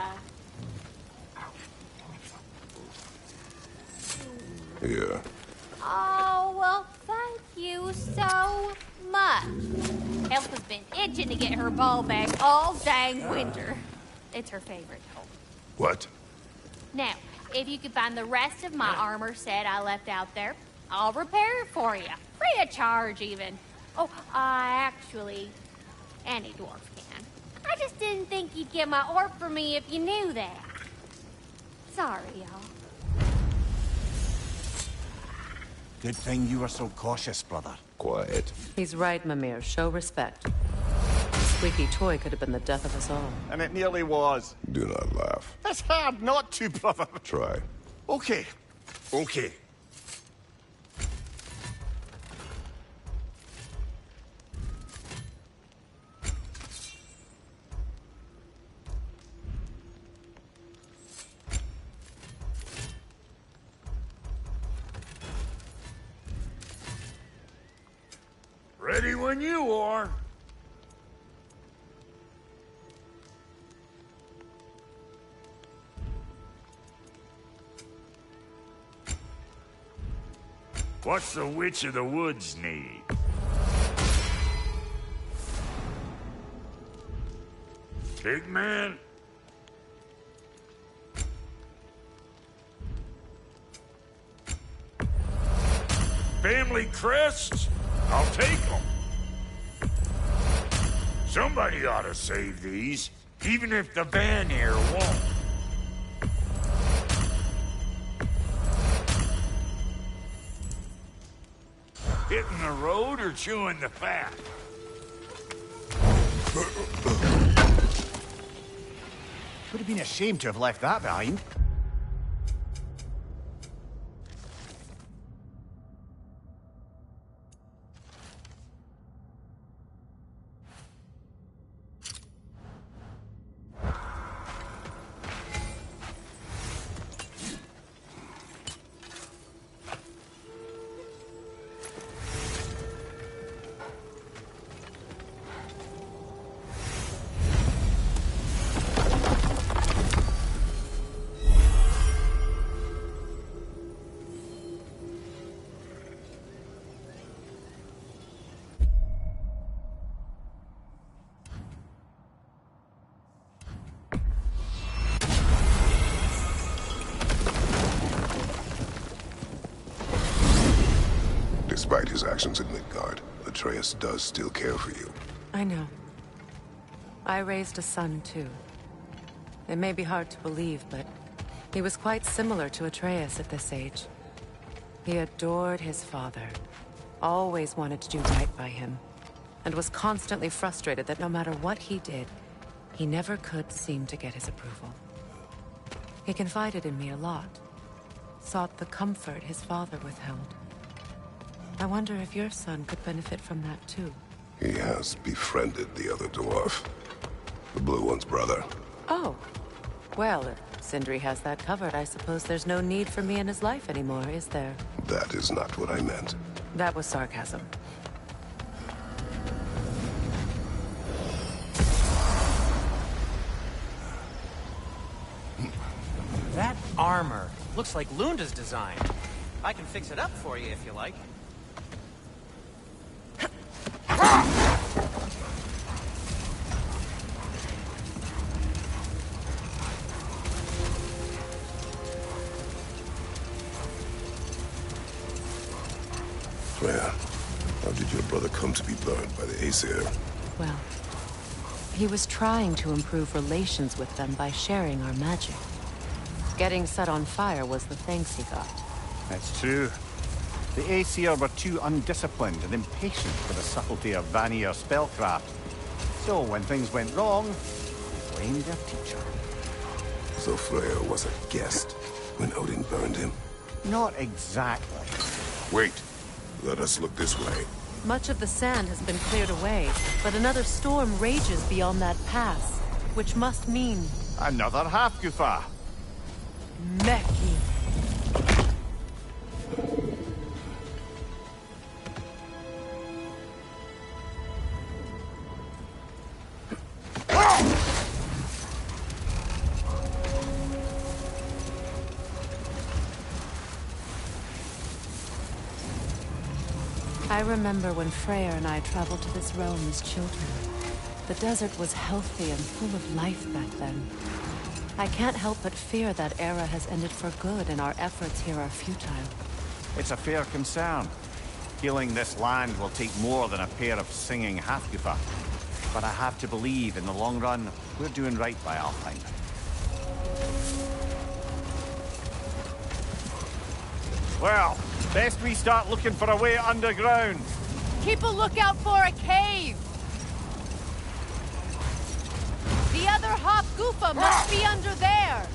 Here. Oh, well, thank you so much. Elf has been itching to get her ball back all dang winter. It's her favorite hole. What? Now, if you could find the rest of my armor set I left out there, I'll repair it for you. Free of charge, even. Oh, actually, any dwarf can. I just didn't think you'd get my orb for me if you knew that. Sorry, y'all. Good thing you were so cautious, brother. Quiet. He's right, Mimir. Show respect. The squeaky toy could have been the death of us all. And it nearly was. Do not laugh. It's hard not to, brother. Try. Okay. Okay. Ready when you are. What's the Witch of the Woods need? Big man? Family crests? I'll take them. Somebody ought to save these, even if the Vanir won't. Hitting the road or chewing the fat? Would have been a shame to have left that behind. Despite his actions in Midgard, Atreus does still care for you. I know. I raised a son, too. It may be hard to believe, but he was quite similar to Atreus at this age. He adored his father, always wanted to do right by him, and was constantly frustrated that no matter what he did, he never could seem to get his approval. He confided in me a lot. Sought the comfort his father withheld. I wonder if your son could benefit from that too. He has befriended the other dwarf. The Blue One's brother. Oh. Well, if Sindri has that covered, I suppose there's no need for me in his life anymore, is there? That is not what I meant. That was sarcasm. That armor looks like Lunda's design. I can fix it up for you if you like. Freya, how did your brother come to be burned by the Aesir? Well, he was trying to improve relations with them by sharing our magic. Getting set on fire was the thanks he got. That's true. The Aesir were too undisciplined and impatient for the subtlety of Vanir spellcraft. So when things went wrong, they blamed their teacher. So Freya was a guest when Odin burned him? Not exactly. Wait. Let us look this way. Much of the sand has been cleared away, but another storm rages beyond that pass, which must mean... Another Hafgufa! Meki. I remember when Freyr and I traveled to this realm as children. The desert was healthy and full of life back then. I can't help but fear that era has ended for good and our efforts here are futile. It's a fair concern. Healing this land will take more than a pair of singing Hafgufa. But I have to believe, in the long run, we're doing right by Alfheim. Well, best we start looking for a way underground. Keep a lookout for a cave! The other Hafgufa must be under there!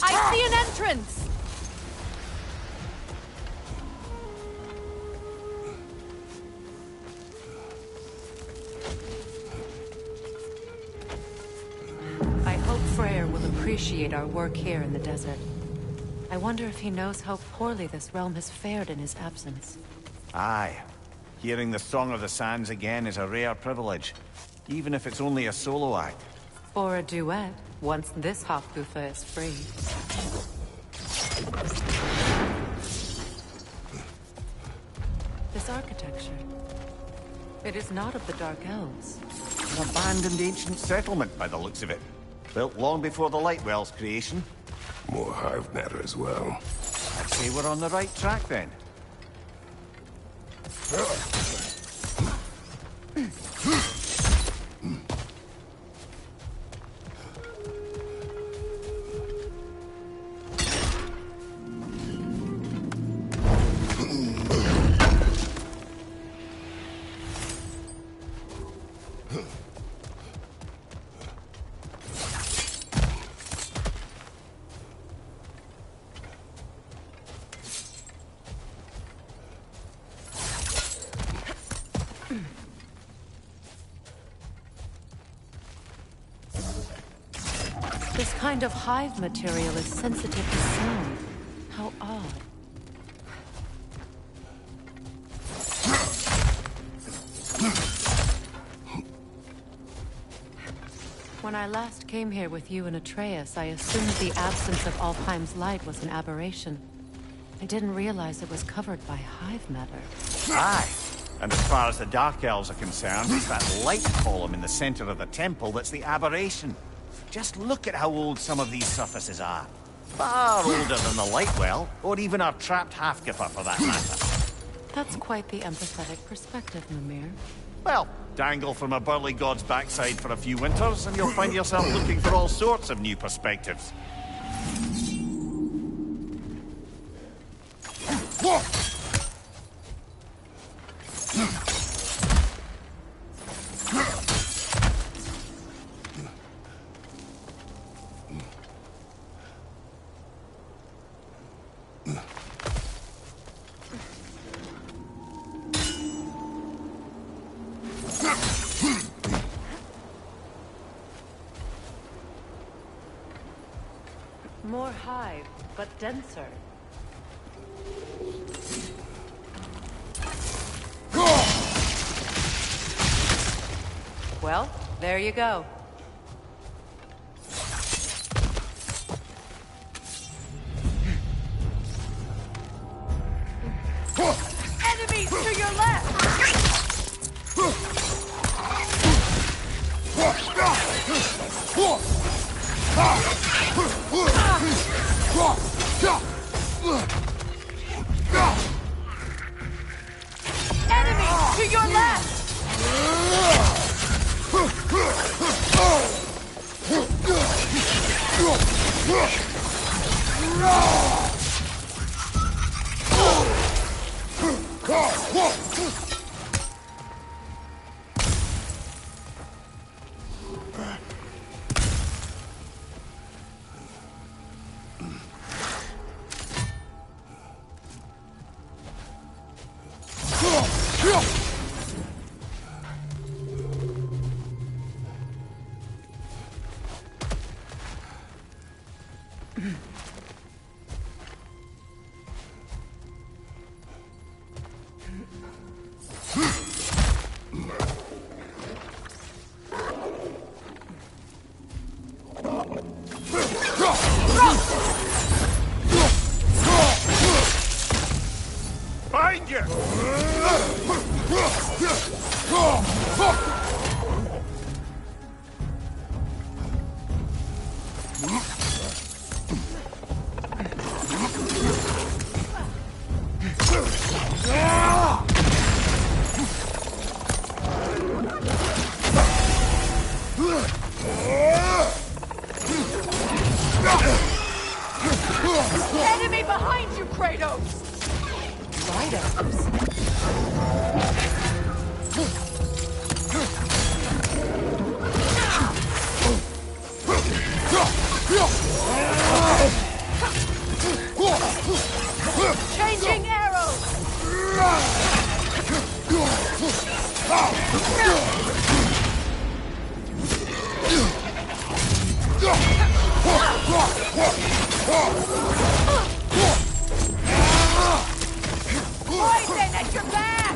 I see an entrance! I hope Freyr will appreciate our work here in the desert. I wonder if he knows how poorly this realm has fared in his absence. Aye. Hearing the Song of the Sands again is a rare privilege. Even if it's only a solo act. Or a duet, once this Hofgufa is free. This architecture. It is not of the Dark Elves. An abandoned ancient settlement, by the looks of it. Built long before the Lightwell's creation. More hive matter as well. I'd say we're on the right track, then. This kind of hive material is sensitive to sound. How odd. When I last came here with you and Atreus, I assumed the absence of Alfheim's light was an aberration. I didn't realize it was covered by hive matter. Aye. And as far as the Dark Elves are concerned, it's that light column in the center of the temple that's the aberration. Just look at how old some of these surfaces are. Far older than the Lightwell, or even our trapped Hafgifa for that matter. That's quite the empathetic perspective, Mimir. Well, dangle from a burly god's backside for a few winters, and you'll find yourself looking for all sorts of new perspectives. More hive, but denser. Well, there you go. Enemies to your left! Enemies to your left! Find you! Enemy behind you, Kratos! Changing arrows! Poison at your back!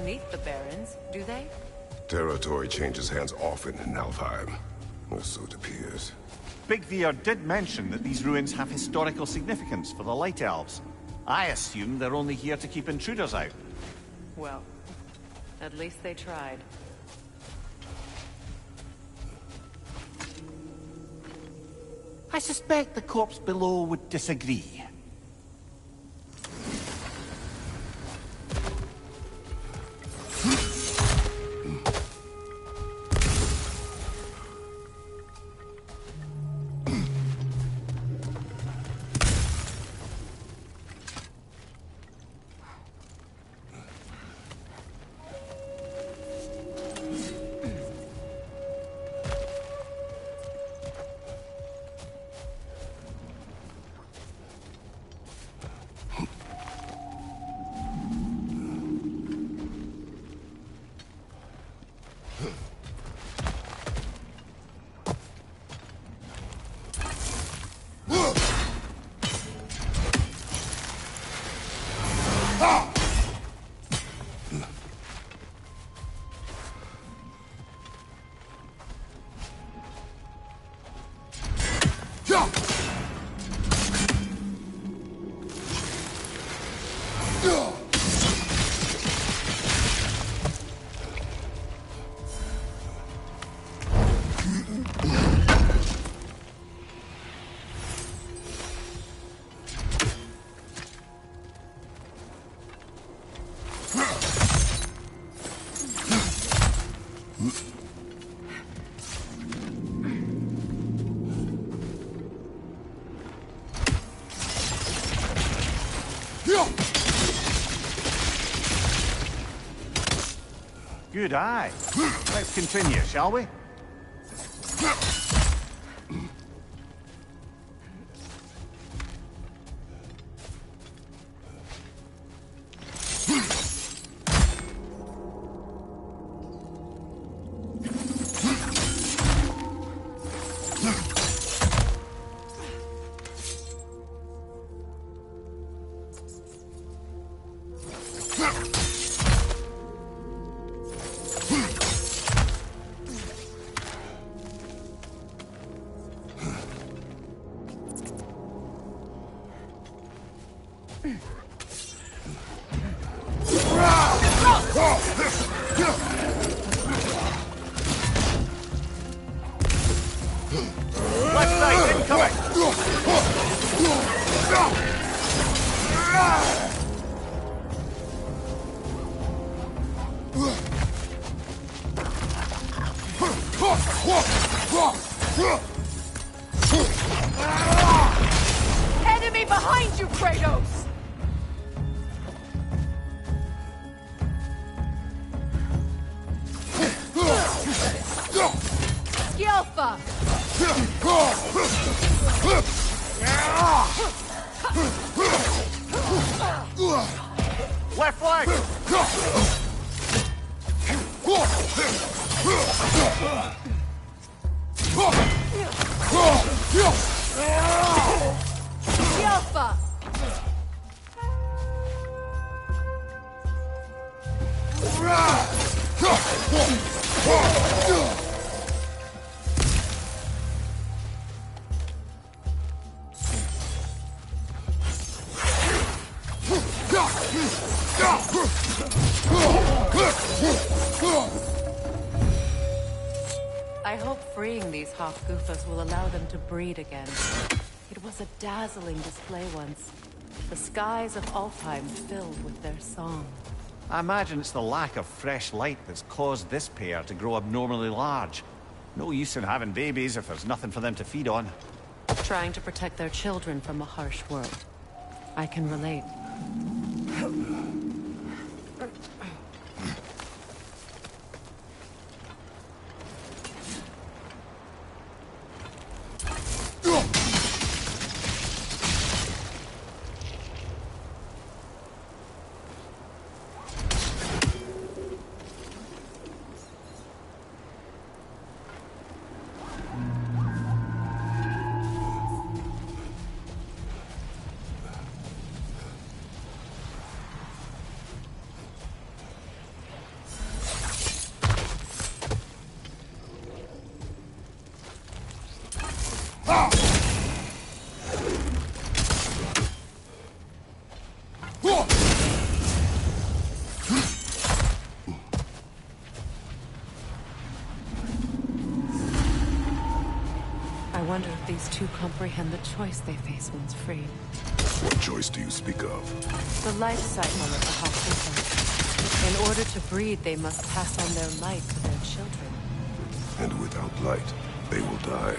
beneath the Barons, do they? Territory changes hands often in Nalfheim. Or so it appears. Big Veer did mention that these ruins have historical significance for the Light Elves. I assume they're only here to keep intruders out. Well, at least they tried. I suspect the corpse below would disagree. Good eye. Let's continue, shall we? Enemy behind you, Kratos! Skilfa! Left flank! Skilfa! I hope freeing these Hofgufas will allow them to breed again. It was a dazzling display once. The skies of Alfheim filled with their song. I imagine it's the lack of fresh light that's caused this pair to grow abnormally large. No use in having babies if there's nothing for them to feed on. Trying to protect their children from a harsh world. I can relate. wonder if these two comprehend the choice they face once freed. What choice do you speak of? The life cycle of the Hafizah. In order to breed, they must pass on their light to their children. And without light, they will die.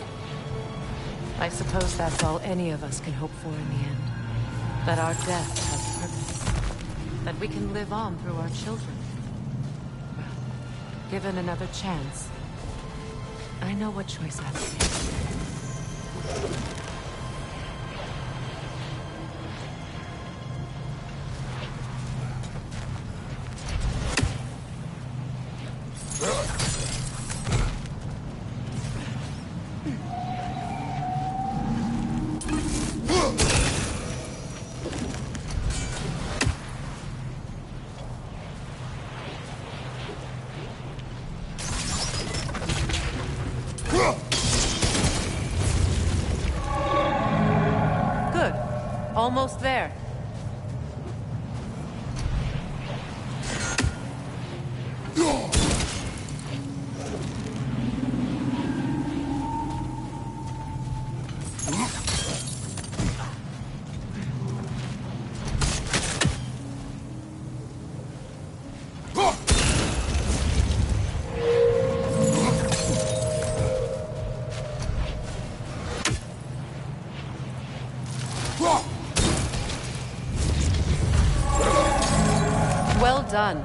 I suppose that's all any of us can hope for in the end. That our death has purpose. That we can live on through our children. Well, given another chance, I know what choice I would make. Almost there. Well done.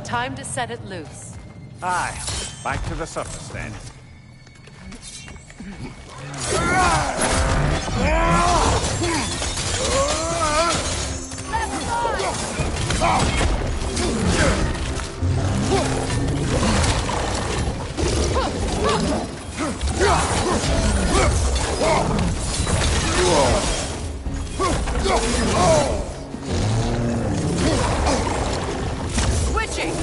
Time to set it loose. Aye. Back to the surface then. Switching!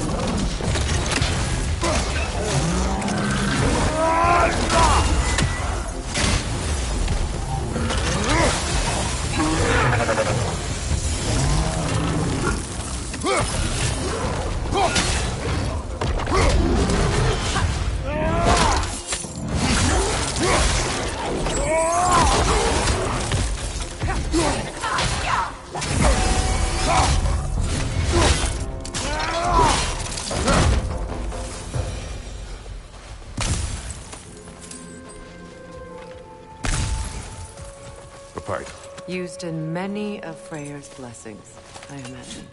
Used in many of Freyr's blessings, I imagine.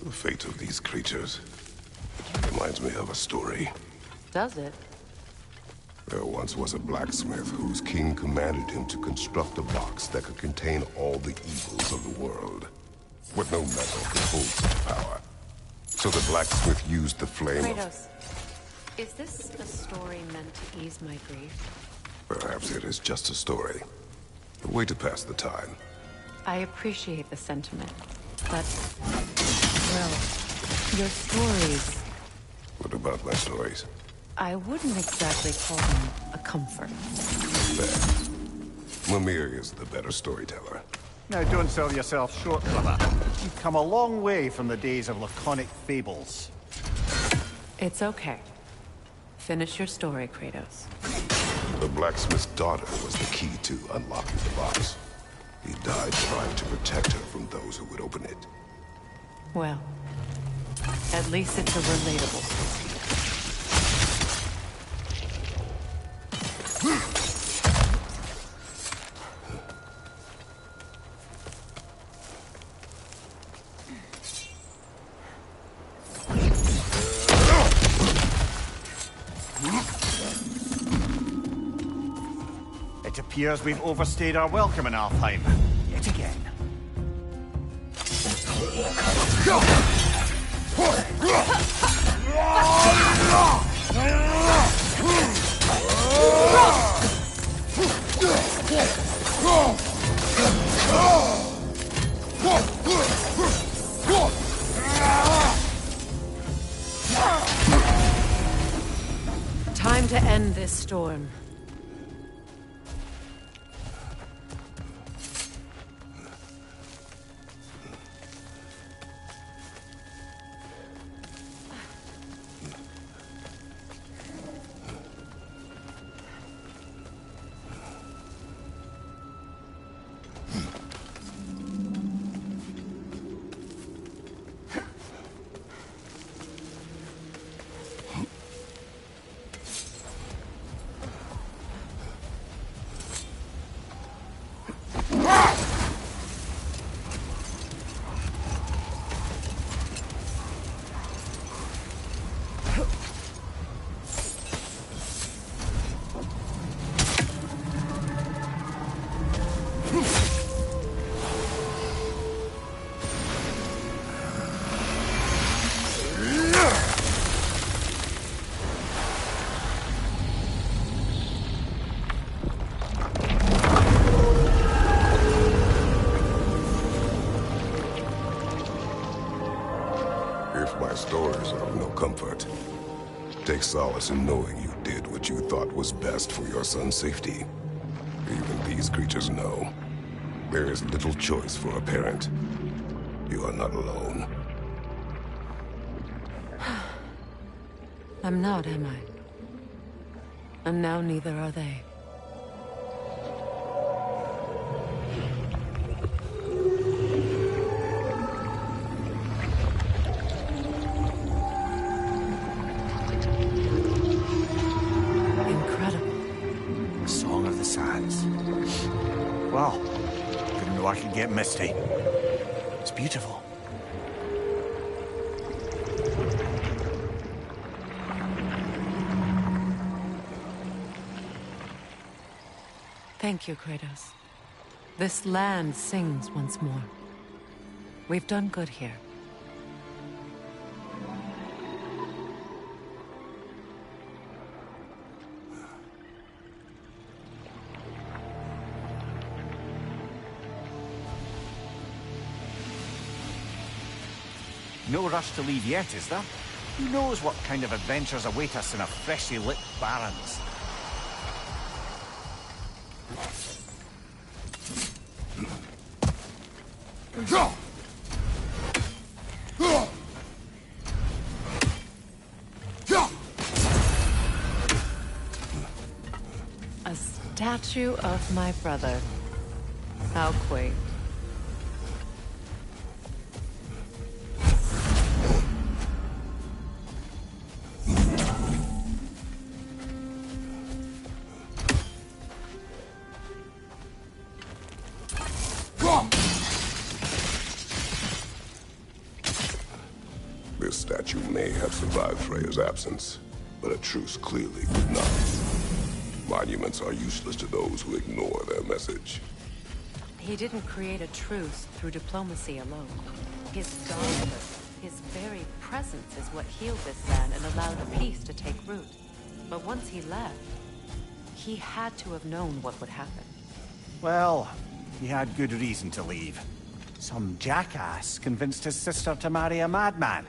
The fate of these creatures reminds me of a story. Does it? There once was a blacksmith whose king commanded him to construct a box that could contain all the evils of the world. But no metal could hold such power. So the blacksmith used the flame Kratos, is this a story meant to ease my grief? Perhaps it is just a story. A way to pass the time. I appreciate the sentiment, but... well, your stories... What about my stories? I wouldn't exactly call them a comfort. Fair. Mimir is the better storyteller. Now, don't sell yourself short, brother. You've come a long way from the days of laconic fables. It's okay. Finish your story, Kratos. The blacksmith's daughter was the key to unlocking the box. He died trying to protect her from those who would open it. Well, at least it's a relatable story. It appears we've overstayed our welcome in Alfheim. Yet again. Time to end this storm. Take solace in knowing you did what you thought was best for your son's safety. Even these creatures know. There is little choice for a parent. You are not alone. I'm not, am I? And now neither are they. Well, didn't know I could get misty. It's beautiful. Thank you, Kratos. This land sings once more. We've done good here. No rush to leave yet, is there? Who knows what kind of adventures await us in our freshly lit barrens? A statue of my brother. How quaint. This statue may have survived Freya's absence, but a truce clearly would not. Monuments are useless to those who ignore their message. He didn't create a truce through diplomacy alone. His godhood, his very presence is what healed this land and allowed a peace to take root. But once he left, he had to have known what would happen. Well, he had good reason to leave. Some jackass convinced his sister to marry a madman.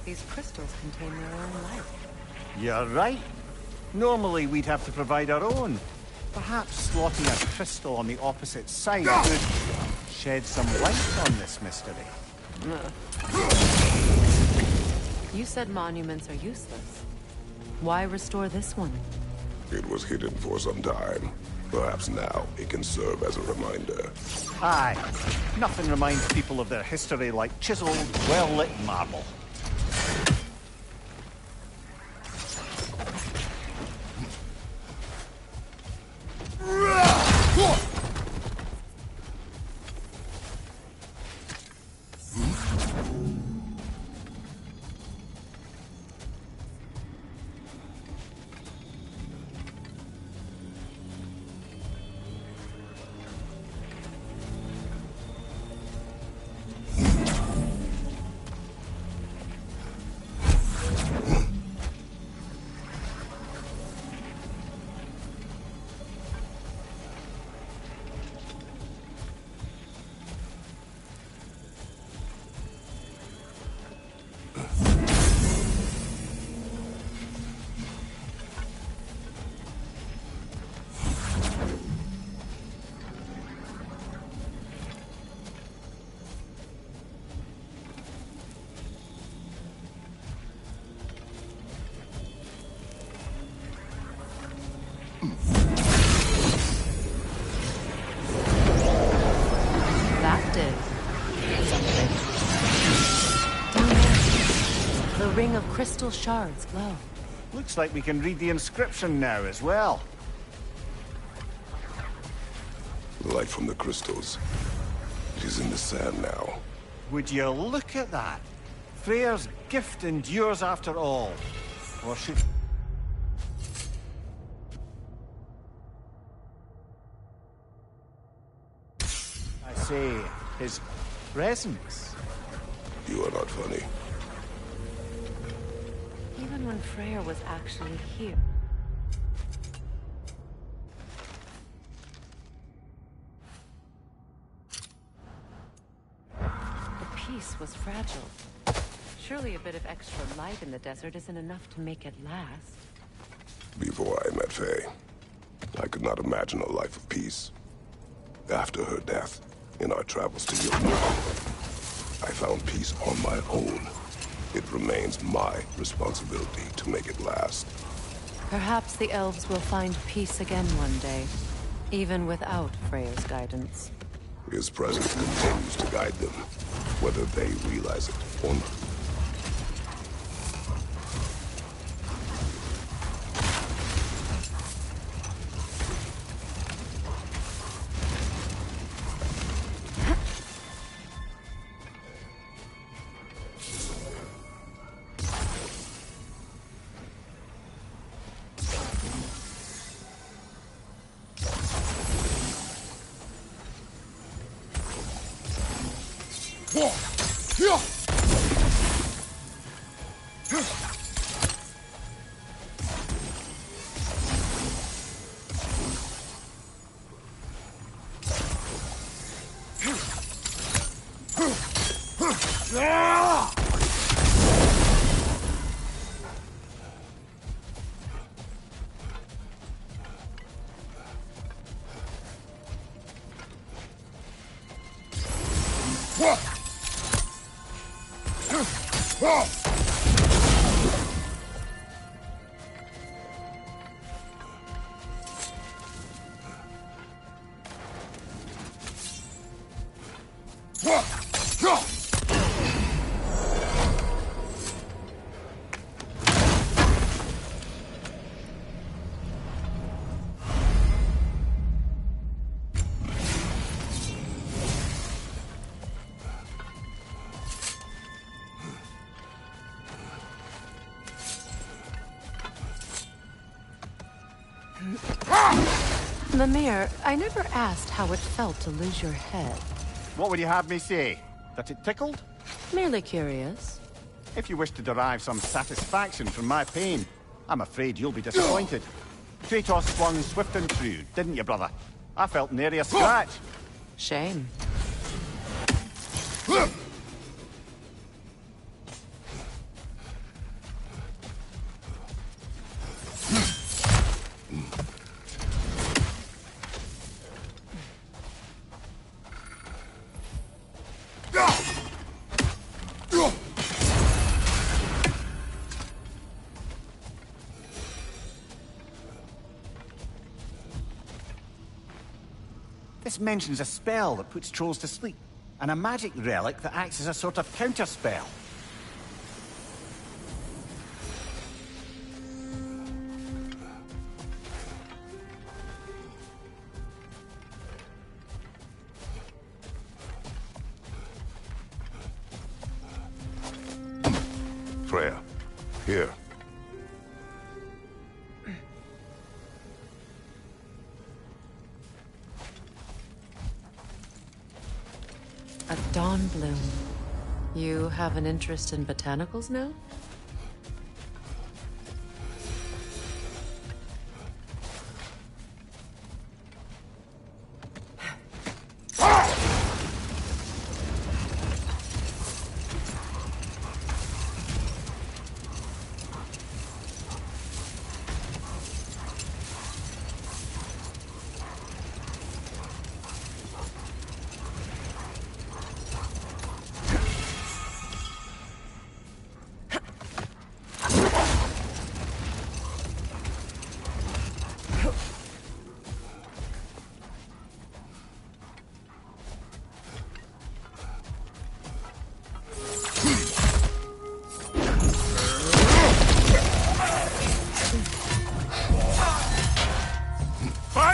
These crystals contain their own life. You're right. Normally we'd have to provide our own. Perhaps slotting a crystal on the opposite side could shed some light on this mystery. You said monuments are useless. Why restore this one? It was hidden for some time. Perhaps now it can serve as a reminder. Aye. Nothing reminds people of their history like chiseled, well-lit marble. That did something. Down there, the ring of crystal shards glow. Looks like we can read the inscription now as well. The light from the crystals. It is in the sand now. Would you look at that? Freyr's gift endures after all. Or should... I say, his presence. You are not funny. Even when Freyr was actually here. The peace was fragile. Surely a bit of extra light in the desert isn't enough to make it last. Before I met Faye, I could not imagine a life of peace. After her death, in our travels to Yilmir, I found peace on my own. It remains my responsibility to make it last. Perhaps the elves will find peace again one day, even without Freyr's guidance. His presence continues to guide them, whether they realize it or not. Mimir, I never asked how it felt to lose your head. What would you have me say? That it tickled? Merely curious. If you wish to derive some satisfaction from my pain, I'm afraid you'll be disappointed. Kratos swung swift and true, didn't you, brother? I felt nary a scratch. Shame. This mentions a spell that puts trolls to sleep, and a magic relic that acts as a sort of counter-spell. Freya, here. A dawn bloom. You have an interest in botanicals now?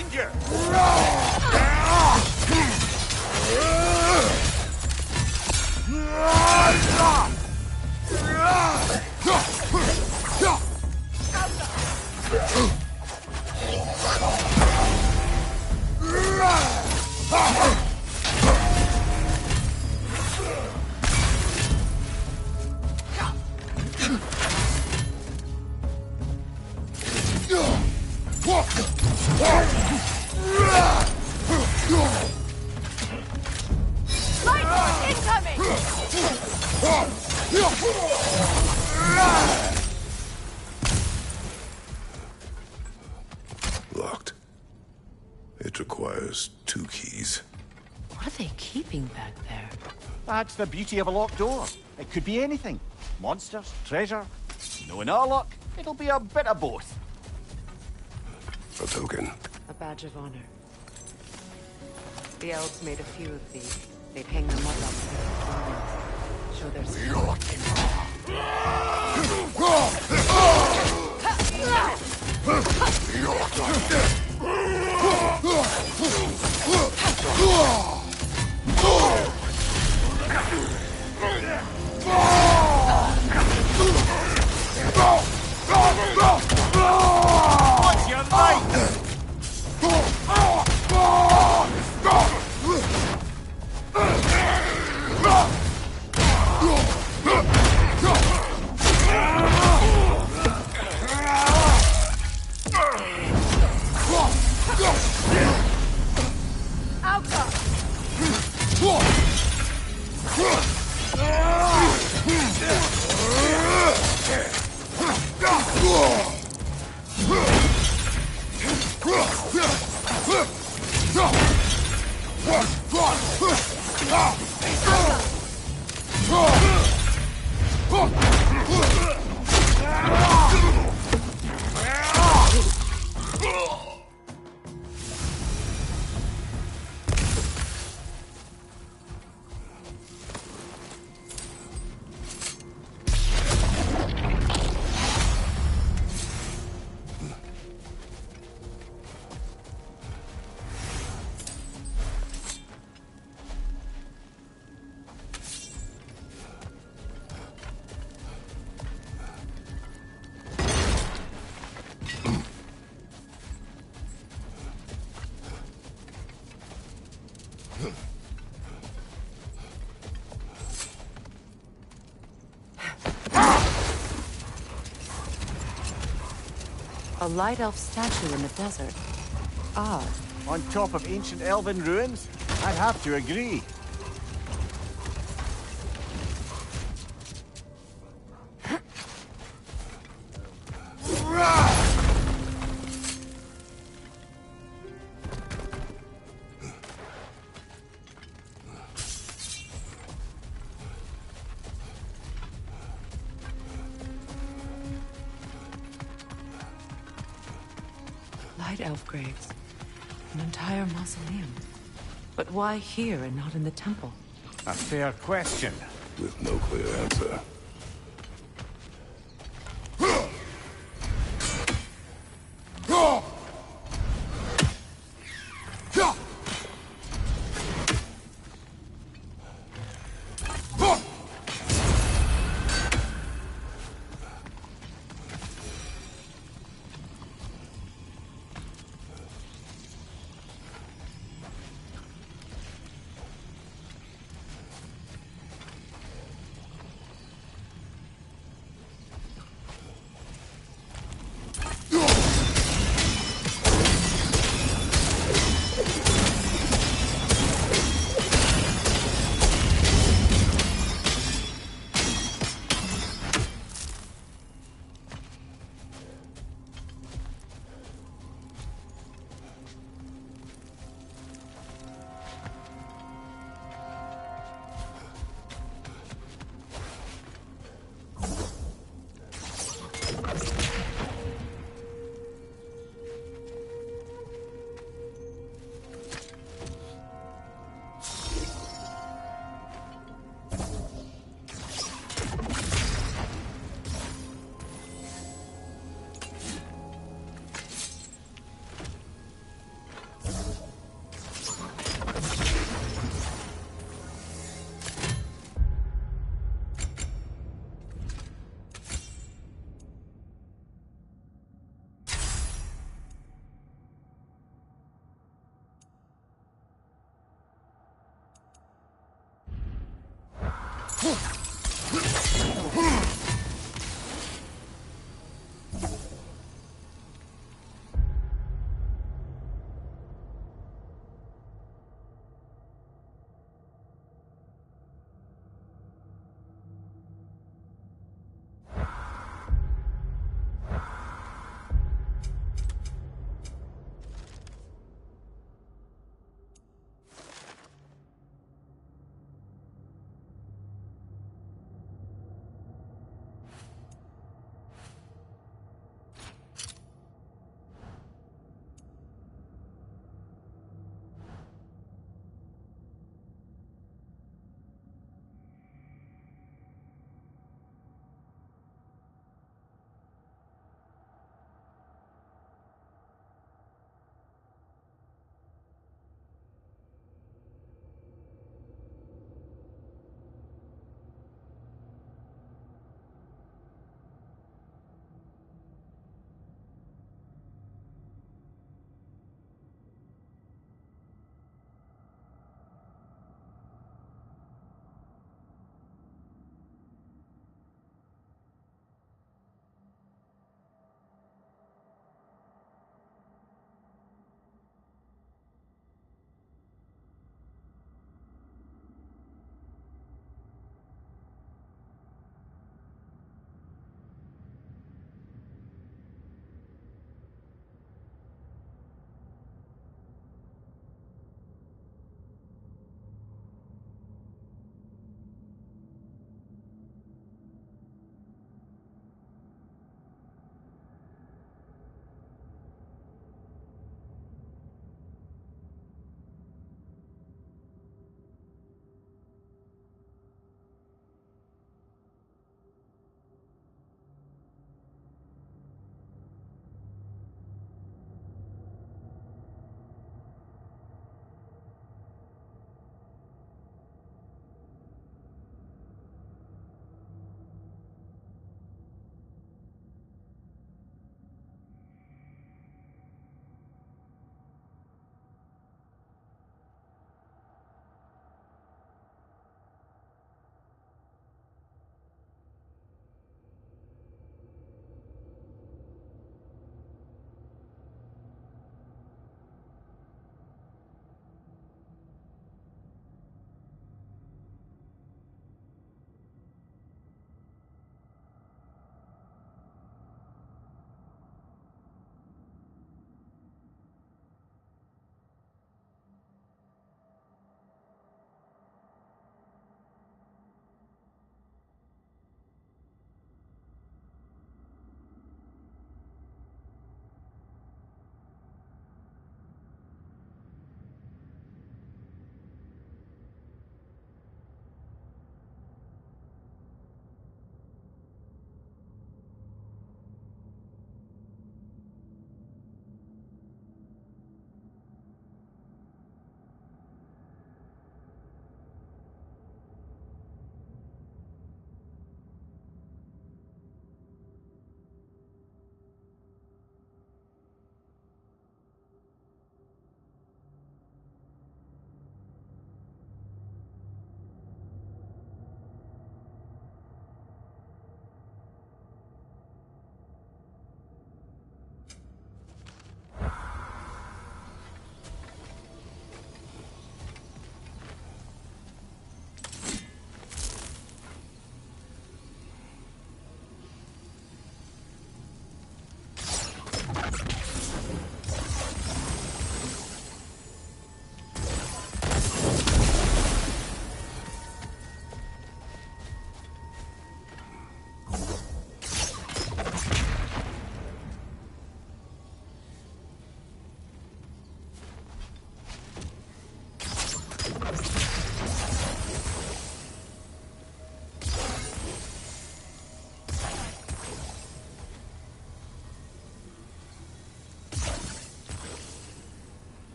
behind you! Light incoming! Locked. It requires 2 keys. What are they keeping back there? That's the beauty of a locked door. It could be anything. Monsters, treasure. Knowing our luck, it'll be a bit of both. A token. A badge of honor. The elves made a few of these. They'd hang them up outside their buildings. Show their What's your name? A light elf statue in the desert. Odd. On top of ancient elven ruins? I'd have to agree. Light elf graves. An entire mausoleum. But why here and not in the temple? A fair question. With no clear answer.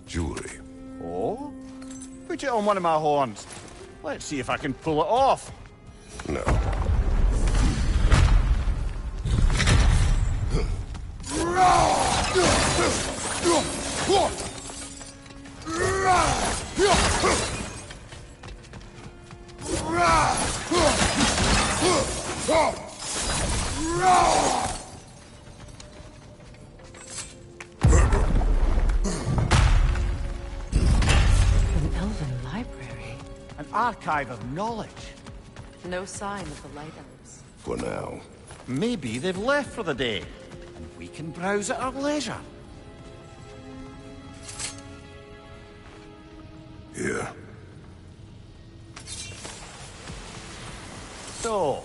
Jewelry. Oh? Put it on one of my horns. Let's see if I can pull it off. No. An elven library. An archive of knowledge. No sign of the Light Elves. For now. Maybe they've left for the day, and we can browse at our leisure. Here. So,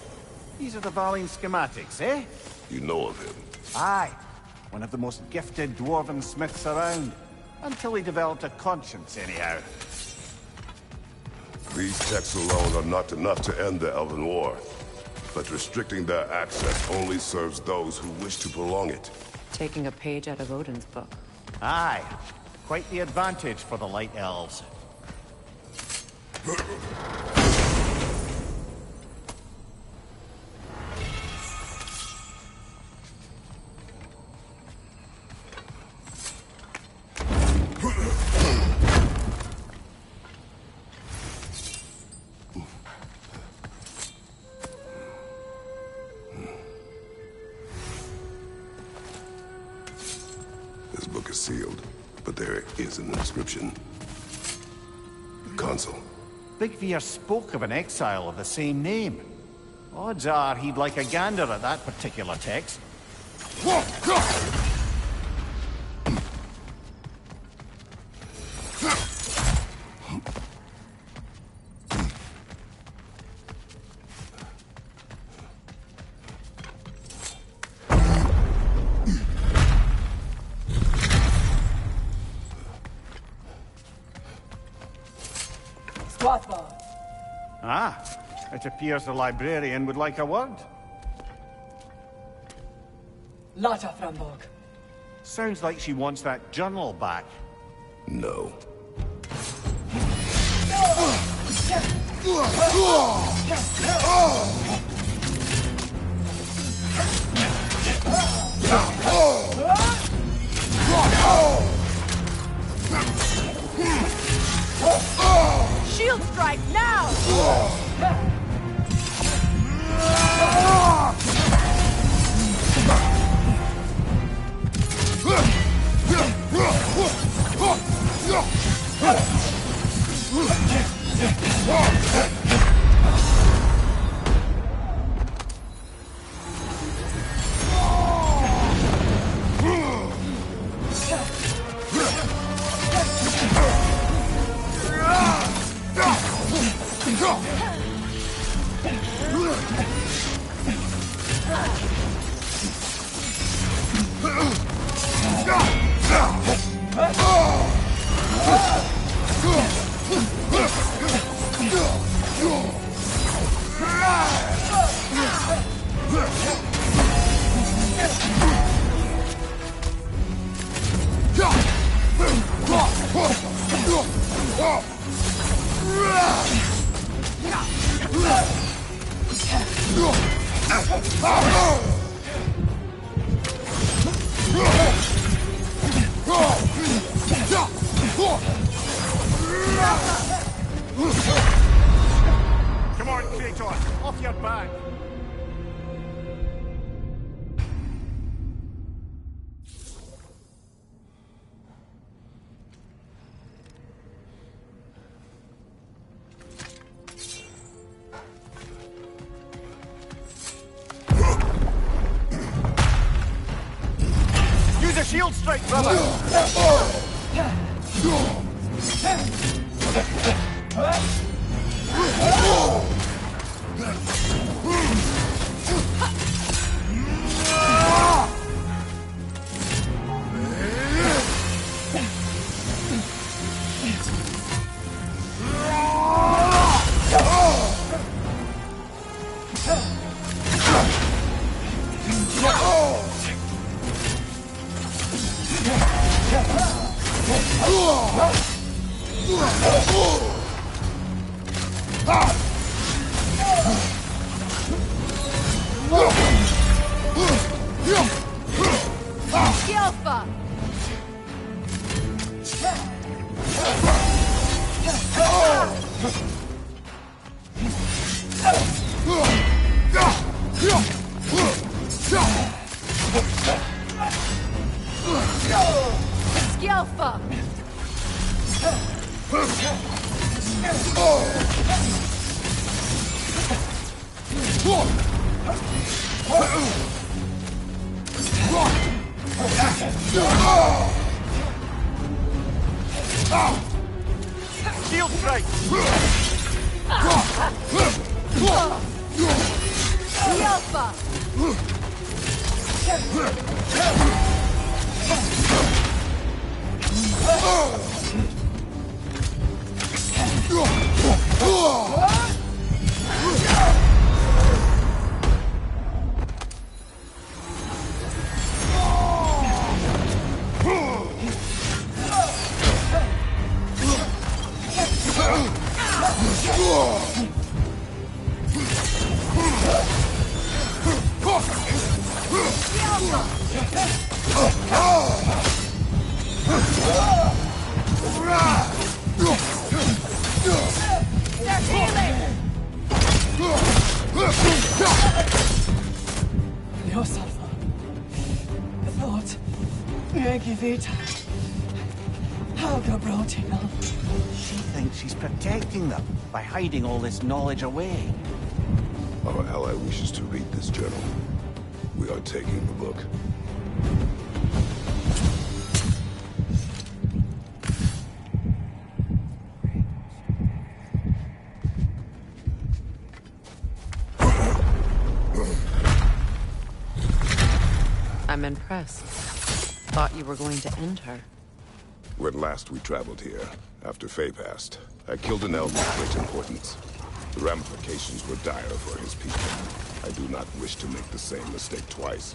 these are the Valine schematics, eh? You know of him? Aye. One of the most gifted dwarven smiths around. Until he developed a conscience, anyhow. These texts alone are not enough to end the Elven War. But restricting their access only serves those who wish to prolong it. Taking a page out of Odin's book. Aye. Quite the advantage for the Light Elves. This book is sealed, but there is an inscription. The console. Big Veer spoke of an exile of the same name. Odds are he'd like a gander at that particular text. Ah, it appears the librarian would like a word. Lata Framborg. Sounds like she wants that journal back. No. Shield strike now! Come on, Kratos, off your back! Use a shield strike, brother! Skilfa! Skilfa! Shield strike! Skilfa! They're healing! Yourself. Thought. Megivita. Helga Brotinal. She thinks she's protecting them by hiding all this knowledge away. Our ally wishes to read this journal. We are taking the book. I'm impressed. Thought you were going to end her. When last we traveled here, after Faye passed, I killed an elder of great importance. The ramifications were dire for his people. I do not wish to make the same mistake twice.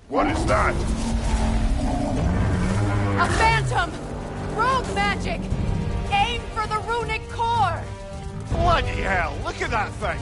What is that? A phantom! Rogue magic! Aim for the runic core! Bloody hell, look at that thing!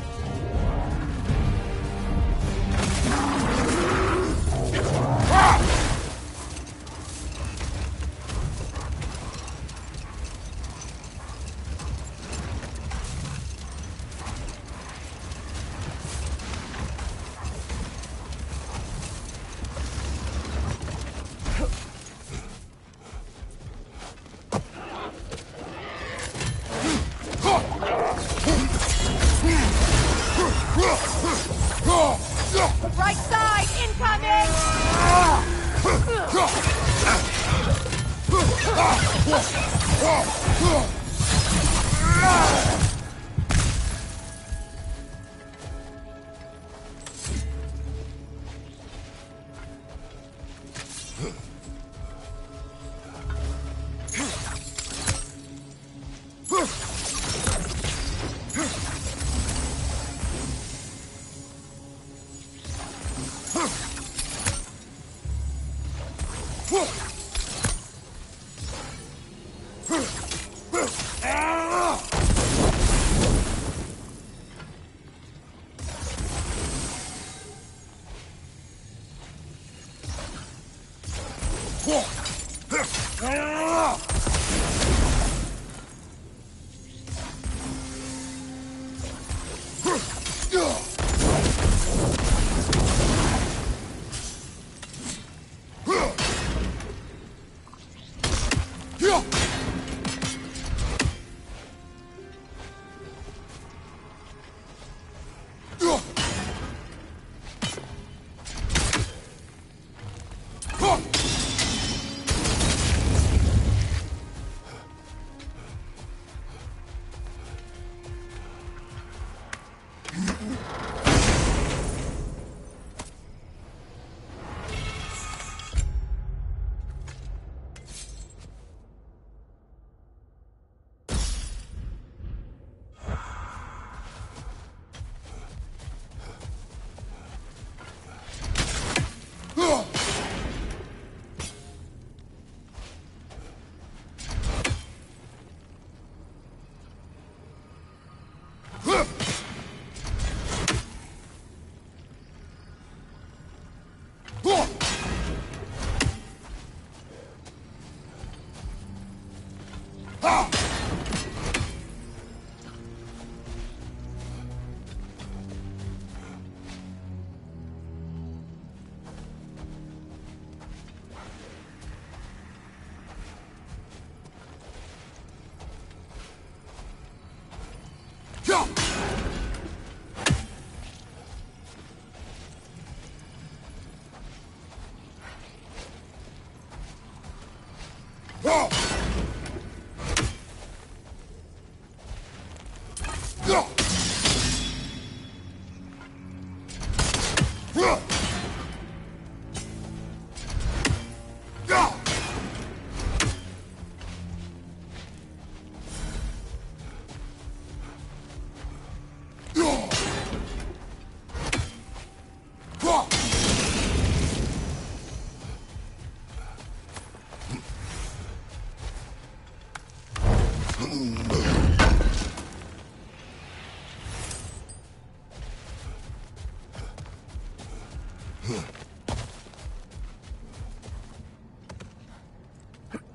Right side, incoming!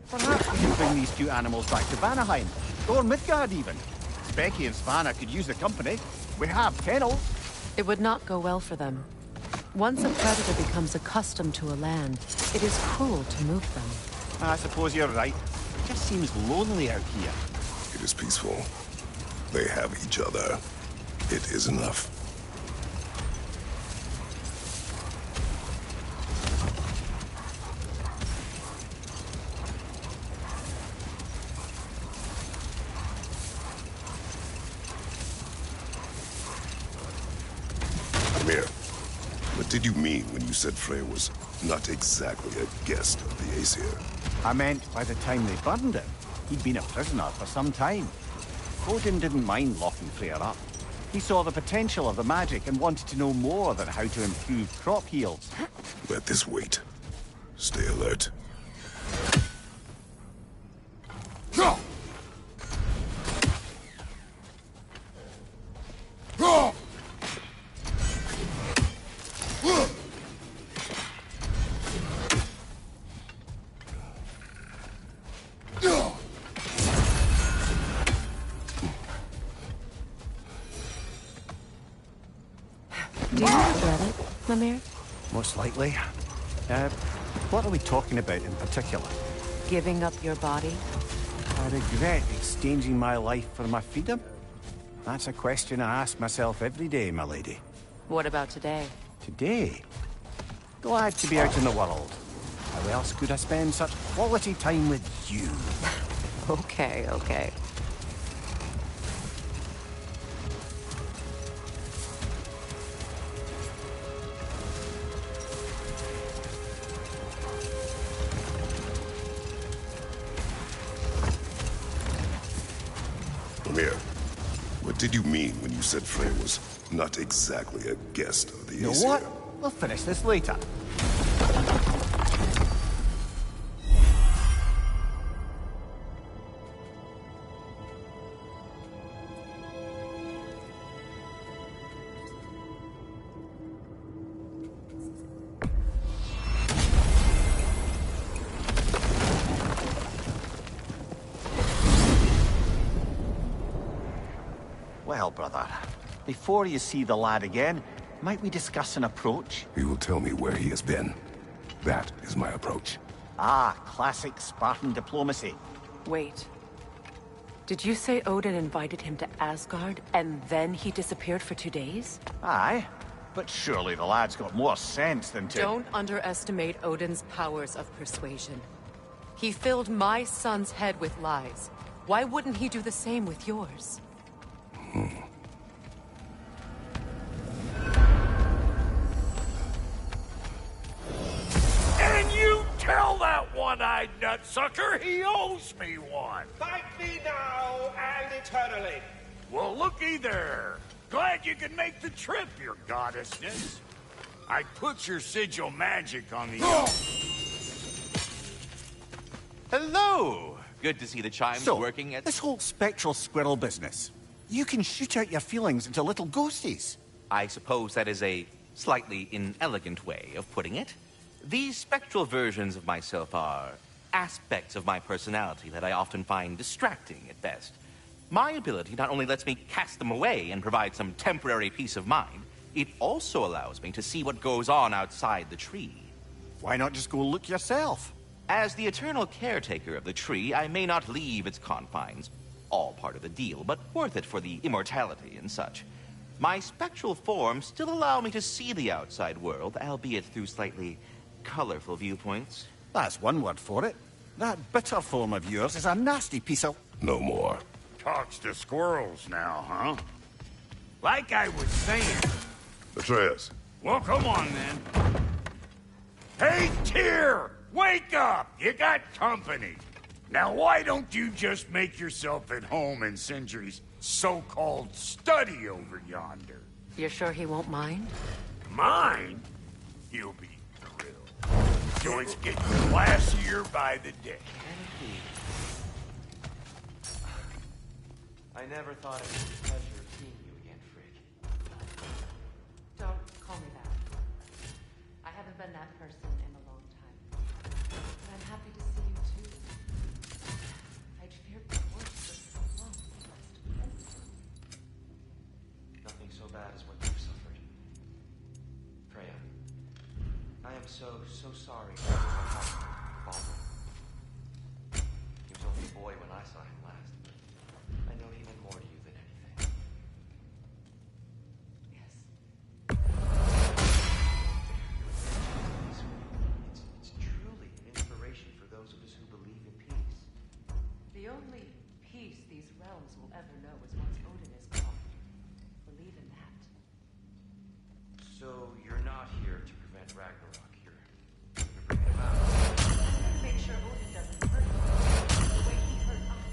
Perhaps we can bring these two animals back to Vanaheim, or Midgard even. Becky and Svanna could use the company. We have kennels. It would not go well for them. Once a predator becomes accustomed to a land, it is cruel to move them. I suppose you're right. It just seems lonely out here. It is is peaceful. They have each other. It is enough. Amir, what did you mean when you said Freya was not exactly a guest of the Aesir? I meant by the time they burned him, he'd been a prisoner for some time. Odin didn't mind locking Freya up. He saw the potential of the magic and wanted to know more than how to improve crop yields. Let this wait. Stay alert. Do you regret it, Mimir? Most likely. What are we talking about in particular? Giving up your body? I regret exchanging my life for my freedom? That's a question I ask myself every day, my lady. What about today? Today? Glad to be out in the world. How else could I spend such quality time with you? Okay, okay. Amir, what did you mean when you said Freya was not exactly a guest of the Aesir? You know what? We'll finish this later. Well, brother, before you see the lad again, might we discuss an approach? He will tell me where he has been. That is my approach. Ah, classic Spartan diplomacy. Wait. Did you say Odin invited him to Asgard, and then he disappeared for 2 days? Aye, but surely the lad's got more sense than to... Don't underestimate Odin's powers of persuasion. He filled my son's head with lies. Why wouldn't he do the same with yours? And you tell that one-eyed nutsucker he owes me one. Fight me now and eternally. Well, looky there. Glad you could make the trip, your goddessness. I put your sigil magic on the... Hello! Good to see the chimes working at... this whole spectral squirrel business. You can shoot out your feelings into little ghosties. I suppose that is a slightly inelegant way of putting it. These spectral versions of myself are aspects of my personality that I often find distracting at best. My ability not only lets me cast them away and provide some temporary peace of mind, it also allows me to see what goes on outside the tree. Why not just go look yourself? As the eternal caretaker of the tree, I may not leave its confines. All part of the deal, but worth it for the immortality and such. My spectral forms still allow me to see the outside world, albeit through slightly colorful viewpoints. That's one word for it. That bitter form of yours is a nasty piece of... No more. Talks to squirrels now, huh? Like I was saying... Atreus. Well, come on, then. Hey, Tyr! Wake up! You got company. Now, why don't you just make yourself at home in Sindri's so-called study over yonder? You're sure he won't mind? Mind? He'll be thrilled. Joints getting classier by the day. I never thought it was a pleasure seeing you again, Frigg. Don't call me that. I haven't been that person in a long time. But I'm happy to see you too. I'd feared the worst for so long. Nothing so bad as what you've suffered. Freya, I am so sorry for what happened to Baldur. He was only a boy when I saw him last, but ever know is once Odin is gone. Believe in that. So you're not here to prevent Ragnarok. You're here to bring it about. I'm here to make sure Odin doesn't hurt you the way he hurt us.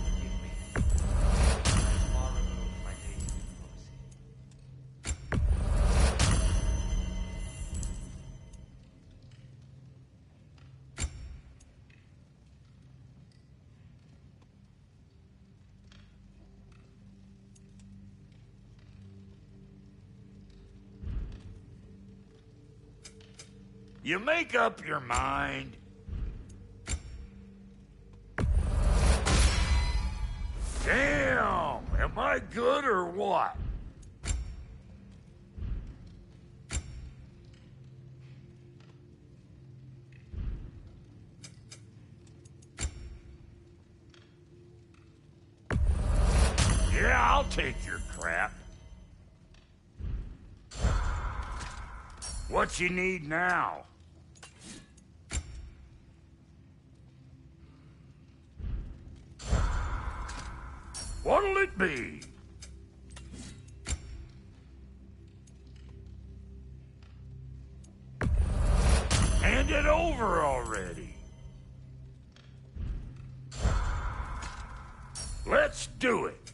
Forgive me. I'm far removed from my days of diplomacy. You make up your mind. Damn! Am I good or what? Yeah, I'll take your crap. What you need now? What'll it be? Hand it over already. Let's do it.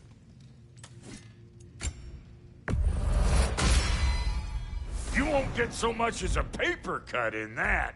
You won't get so much as a paper cut in that.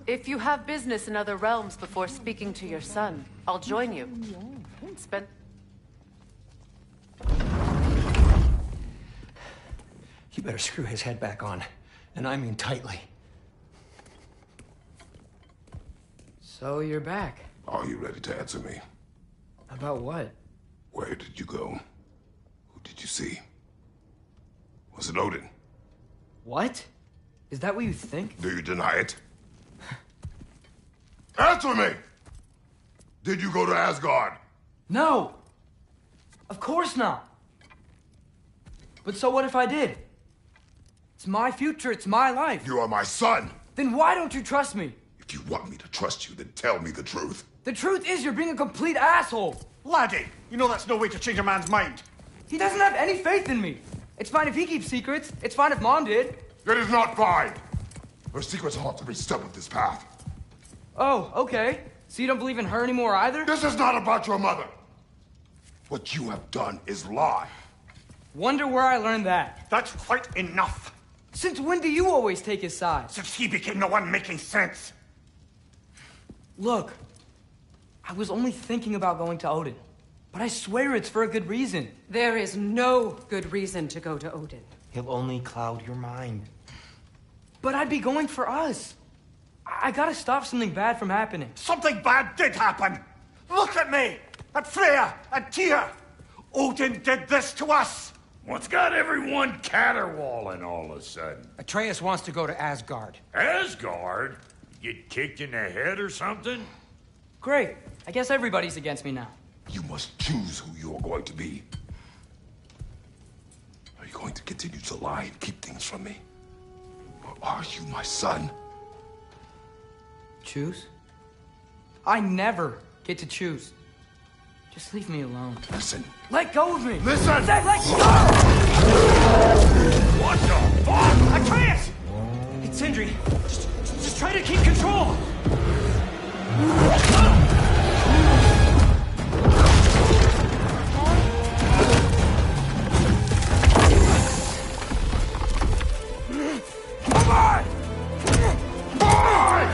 If you have business in other realms before speaking to your son, I'll join you. Spend... You better screw his head back on, and I mean tightly. So you're back. Are you ready to answer me? About what? Where did you go? Who did you see? Was it Odin? What? Is that what you think? Do you deny it? Answer me! Did you go to Asgard? No! Of course not! But so what if I did? It's my future, it's my life. You are my son! Then why don't you trust me? If you want me to trust you, then tell me the truth. The truth is you're being a complete asshole! Laddie, you know that's no way to change a man's mind. He doesn't have any faith in me. It's fine if he keeps secrets. It's fine if Mom did. It is not fine! Her secrets haunt every step of this path. Oh, okay. So you don't believe in her anymore either? This is not about your mother. What you have done is lie. Wonder where I learned that. That's quite enough. Since when do you always take his side? Since he became the one making sense. Look, I was only thinking about going to Odin. But I swear it's for a good reason. There is no good reason to go to Odin. He'll only cloud your mind. But I'd be going for us. I gotta stop something bad from happening. Something bad did happen. Look at me, at Freya, at Tyr. Odin did this to us. What's got everyone caterwauling all of a sudden? Atreus wants to go to Asgard. Asgard? Get kicked in the head or something? Great. I guess everybody's against me now. You must choose who you are going to be. Are you going to continue to lie and keep things from me? Or are you my son? Choose? I never get to choose. Just leave me alone. Listen. Let go of me! Listen! I said let go! What the fuck? Atreus! It's Sindri. Just try to keep control! Come on! Boy!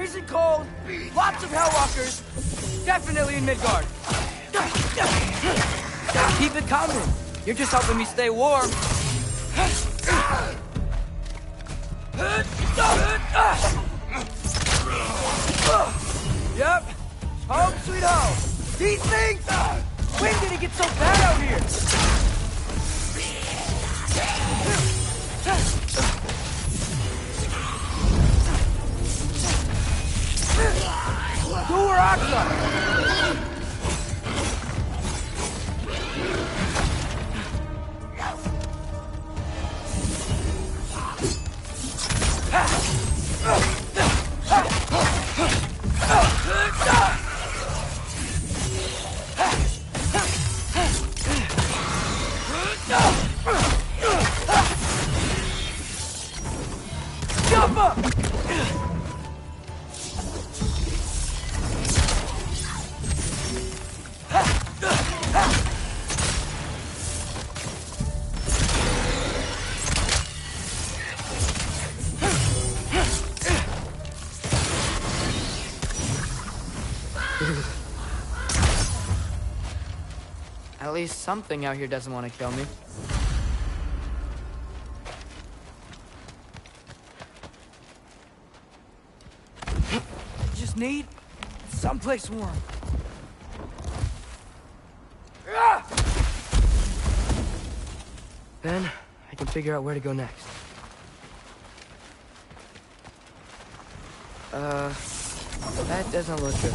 freezing cold, lots of Hellwalkers, definitely in Midgard. Keep it coming. You're just helping me stay warm. Yep. Home sweet home. These things! When did it get so bad out here? Door Oxa! Jump up! At least something out here doesn't want to kill me. Just need someplace warm. Then I can figure out where to go next. That doesn't look good.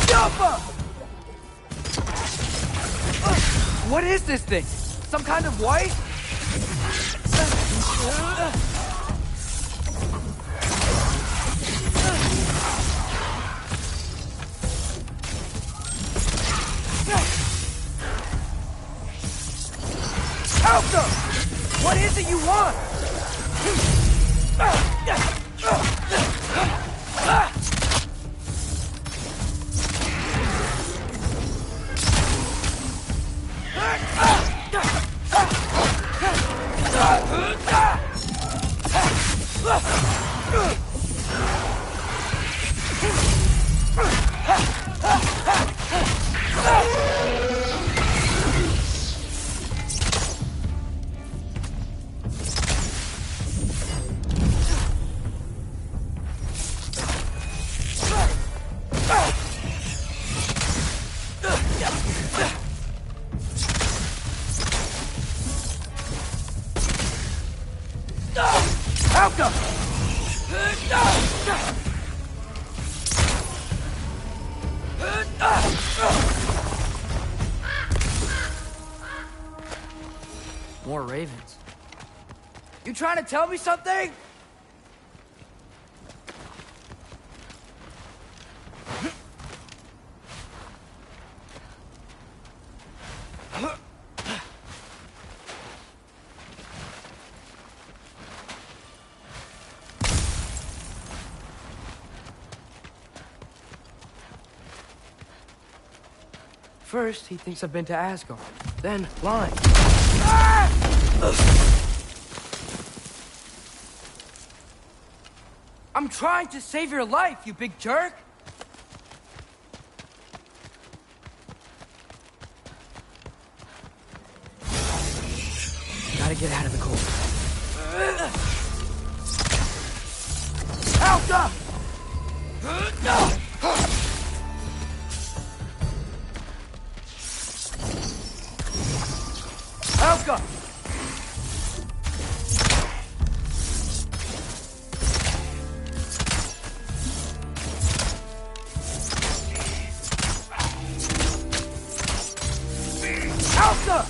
Jump up! What is this thing? Some kind of white? Alpha! What is it you want? More ravens. You trying to tell me something? First, he thinks I've been to Asgard. Then, lying. Ah! I'm trying to save your life, you big jerk! Gotta get out of the cold. Alta! Alka! Alka!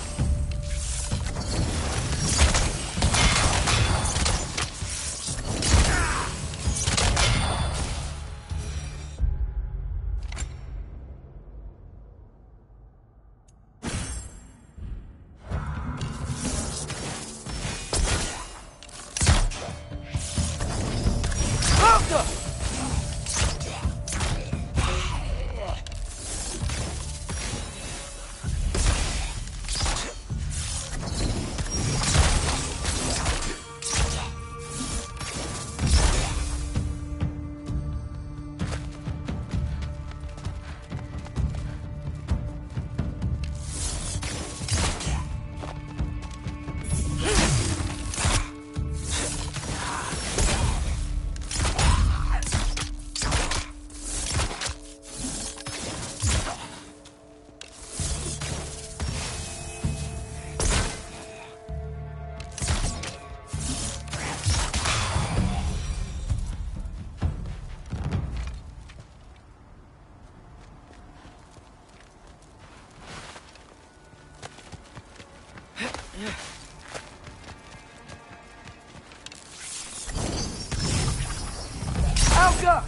Winda!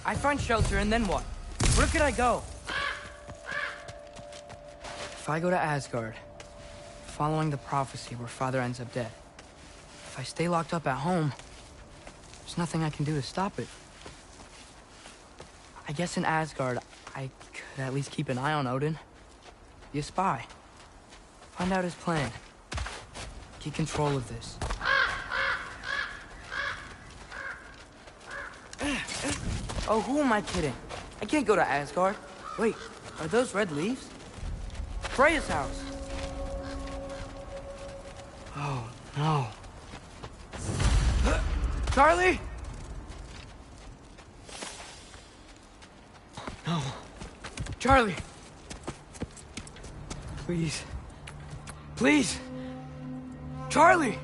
I find shelter, and then what? Where could I go? If I go to Asgard, following the prophecy where Father ends up dead, if I stay locked up at home, there's nothing I can do to stop it. I guess in Asgard, I could at least keep an eye on Odin. Be a spy. Find out his plan. Get control of this. Oh, who am I kidding? I can't go to Asgard. Wait, are those red leaves? Freya's house. Oh, no. Charlie? No. Charlie. Please. Please. Charlie!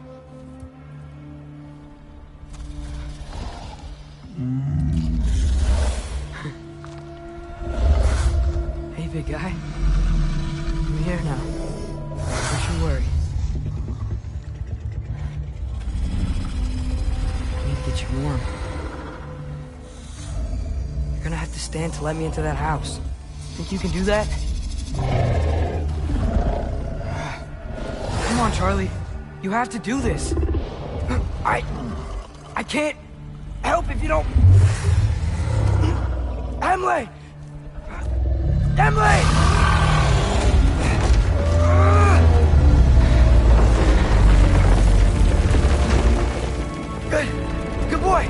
Hey, big guy. I'm here now. Don't you worry. I need to get you warm. You're gonna have to stand to let me into that house. Think you can do that? Come on, Charlie. You have to do this. I can't help if you don't... Emily! Emily! Good boy!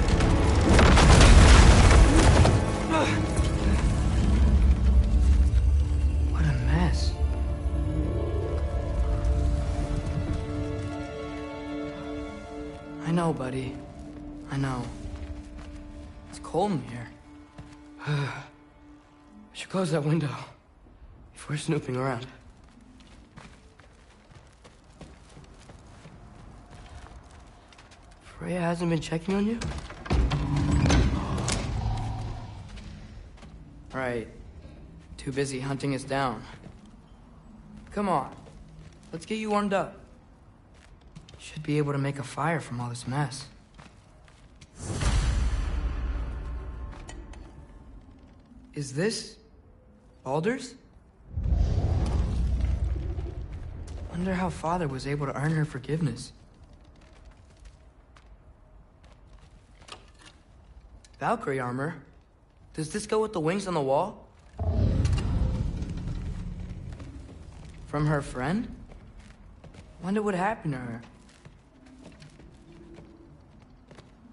What a mess. I know, buddy. I know. It's cold in here. I should close that window if we're snooping around. Freya hasn't been checking on you? Right. Too busy hunting us down. Come on. Let's get you warmed up. Should be able to make a fire from all this mess. Is this Baldur's? Wonder how Father was able to earn her forgiveness. Valkyrie armor? Does this go with the wings on the wall? From her friend? Wonder what happened to her.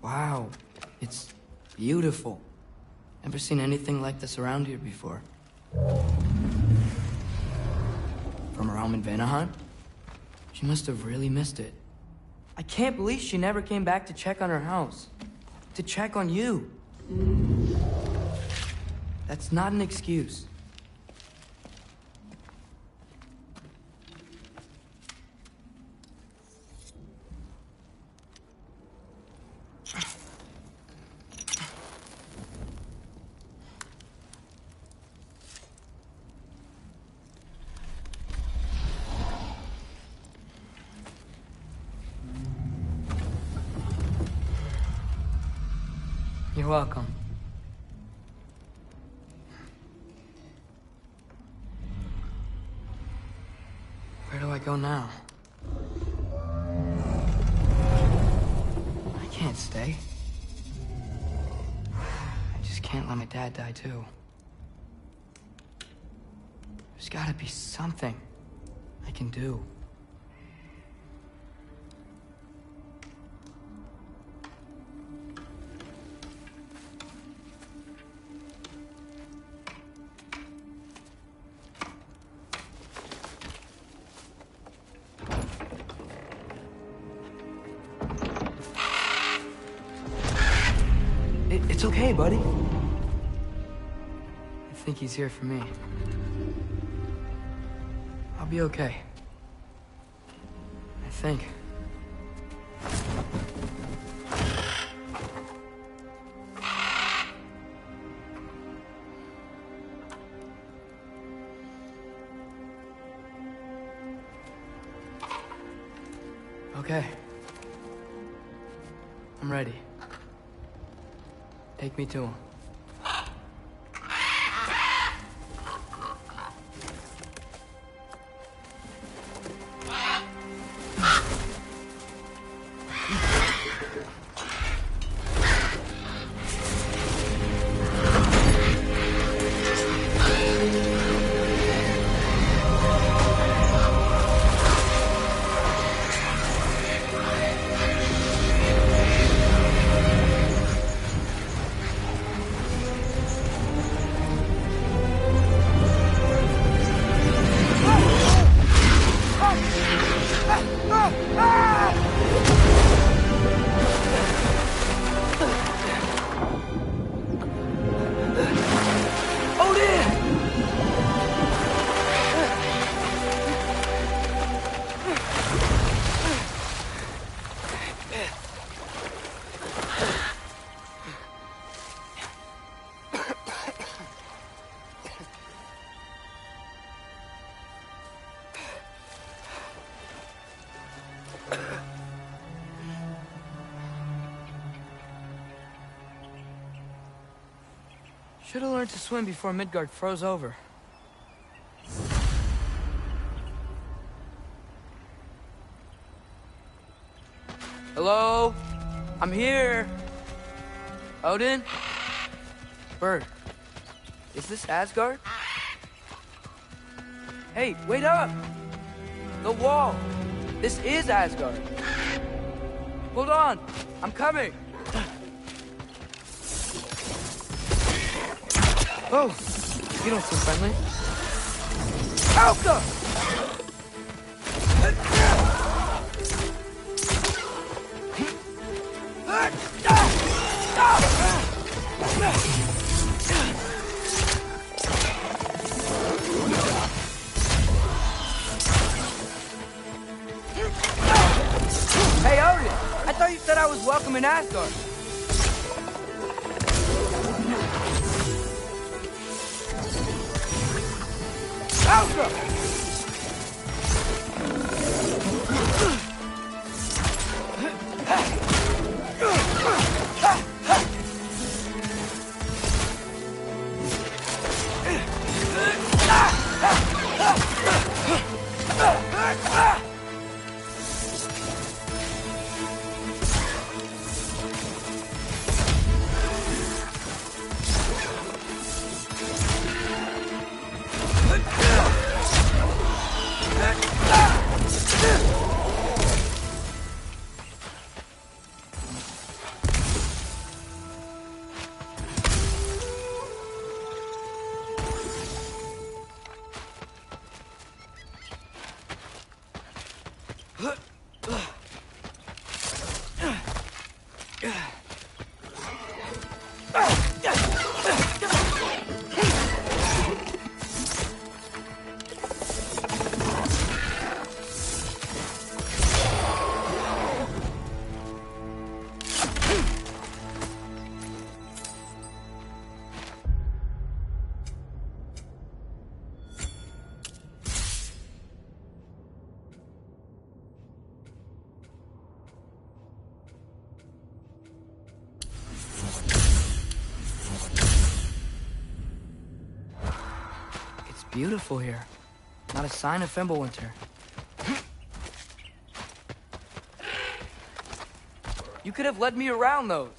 Wow, it's beautiful. Never seen anything like this around here before. From her home in Vanaheim? She must have really missed it. I can't believe she never came back to check on her house. To check on you. That's not an excuse. You're welcome. Where do I go now? I can't stay. I just can't let my dad die too. There's gotta be something I can do. It's okay, buddy. I think he's here for me. I'll be okay. I think. Okay. I'm ready. Take me to him. Should have learned to swim before Midgard froze over. Hello? I'm here. Odin? Bird. Is this Asgard? Hey, wait up! The wall! This is Asgard. Hold on, I'm coming. Oh, you don't seem friendly. Alka! Hey, Odin! I thought you said I was welcome in Asgard. Alka! Beautiful here. Not a sign of Fimbulwinter. You could have led me around those.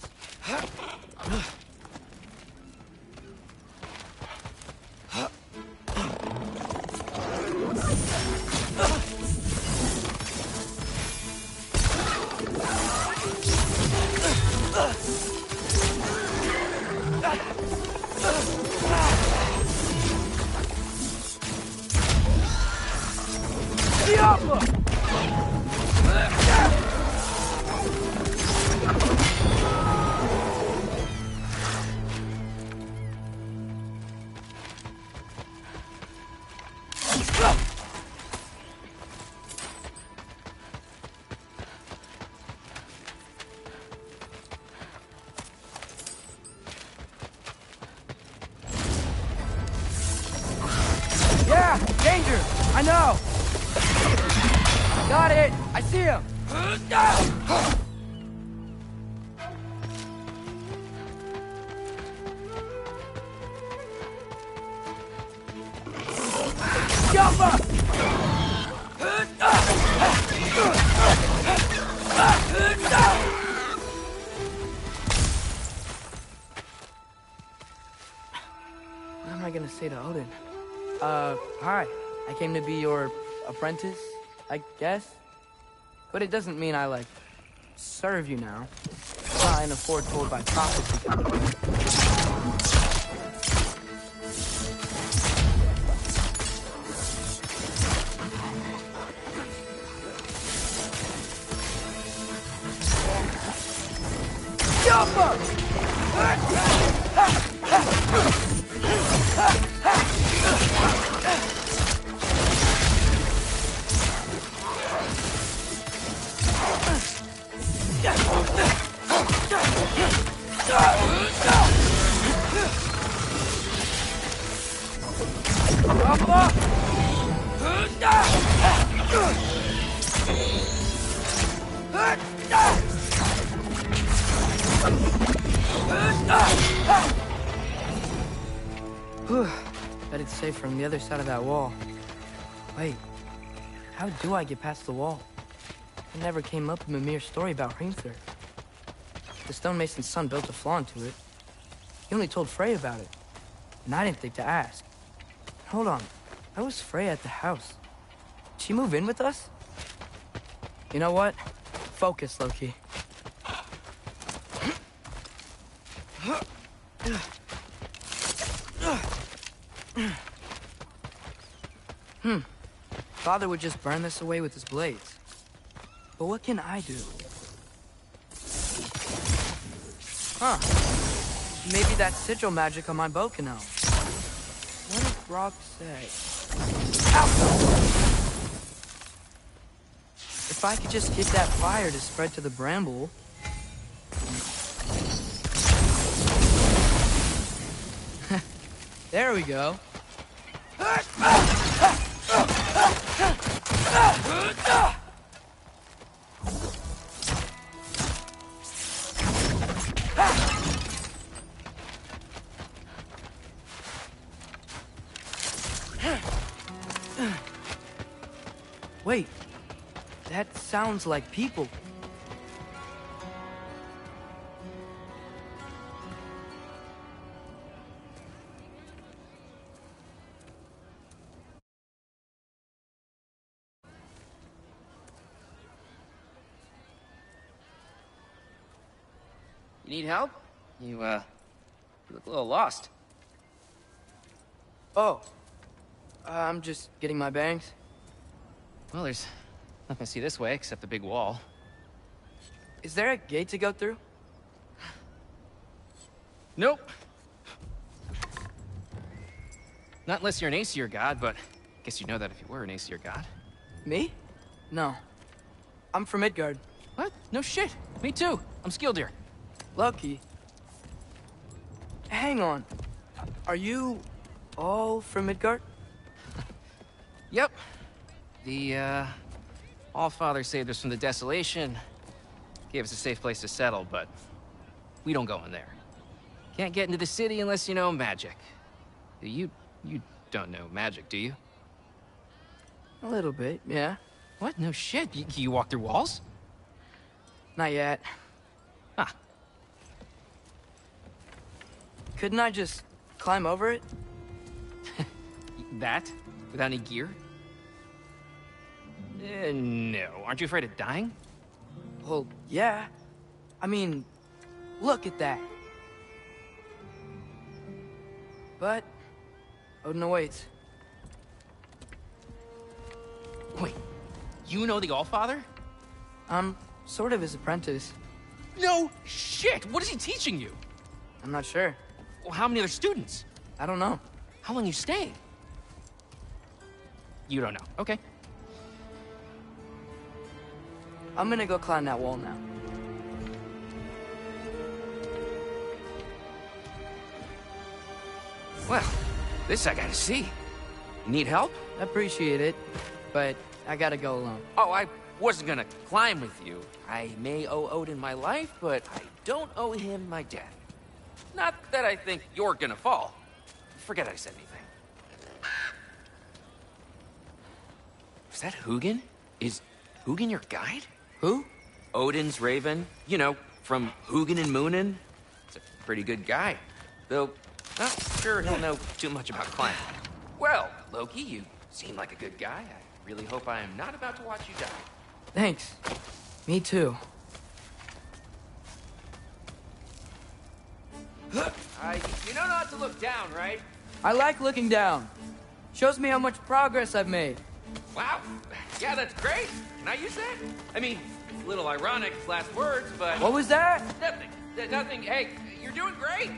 Yeah, danger! I know! Got it! I see him! What am I gonna say to Odin? Hi. I came to be your apprentice, I guess? But it doesn't mean I, like, serve you now. It's not in a foretold by prophecy kind of way. Bet it's safe from the other side of that wall. Wait, how do I get past the wall? It never came up in Mimir's story about Hrimthur. The stonemason's son built a flaw into it. He only told Frey about it, and I didn't think to ask. Hold on, how was Frey at the house? Did she move in with us? You know what? Focus, Loki. Father would just burn this away with his blades. But what can I do? Huh. Maybe that sigil magic on my bow can help. What did Brock say? Ow! If I could just get that fire to spread to the bramble... There we go. Wait, that sounds like people. You need help? You look a little lost. Oh, I'm just getting my bangs. Well, there's nothing to see this way except the big wall. Is there a gate to go through? Nope. Not unless you're an Aesir god, but I guess you'd know that if you were an Aesir god. Me? No. I'm from Midgard. What? No shit. Me too. I'm Skildir. Lucky. Hang on. Are you all from Midgard? Yep. The, Allfather saved us from the desolation. Gave us a safe place to settle, but we don't go in there. Can't get into the city unless you know magic. You don't know magic, do you? A little bit, yeah. What? No shit. You walk through walls? Not yet. Huh. Couldn't I just climb over it? That? Without any gear? No. Aren't you afraid of dying? Well, yeah. I mean, look at that. But Odin awaits. Wait, you know the Allfather? I'm sort of his apprentice. No shit! What is he teaching you? I'm not sure. Well, how many other students? I don't know. How long you stay? You don't know. Okay. I'm gonna go climb that wall now. Well, this I gotta see. You need help? Appreciate it, but I gotta go alone. Oh, I wasn't gonna climb with you. I may owe Odin my life, but I don't owe him my death. Not that I think you're gonna fall. Forget I said anything. Is that Hugin? Is Hugin your guide? Who? Odin's Raven. You know, from Hugin and Moonin. He's a pretty good guy. Though, not sure he'll know too much about climbing. Well, Loki, you seem like a good guy. I really hope I am not about to watch you die. Thanks. Me too. You know not to look down, right? I like looking down. Shows me how much progress I've made. Wow. Yeah, that's great. Can I use that? I mean, it's a little ironic, last words, but... What was that? Nothing. Nothing. Hey, you're doing great.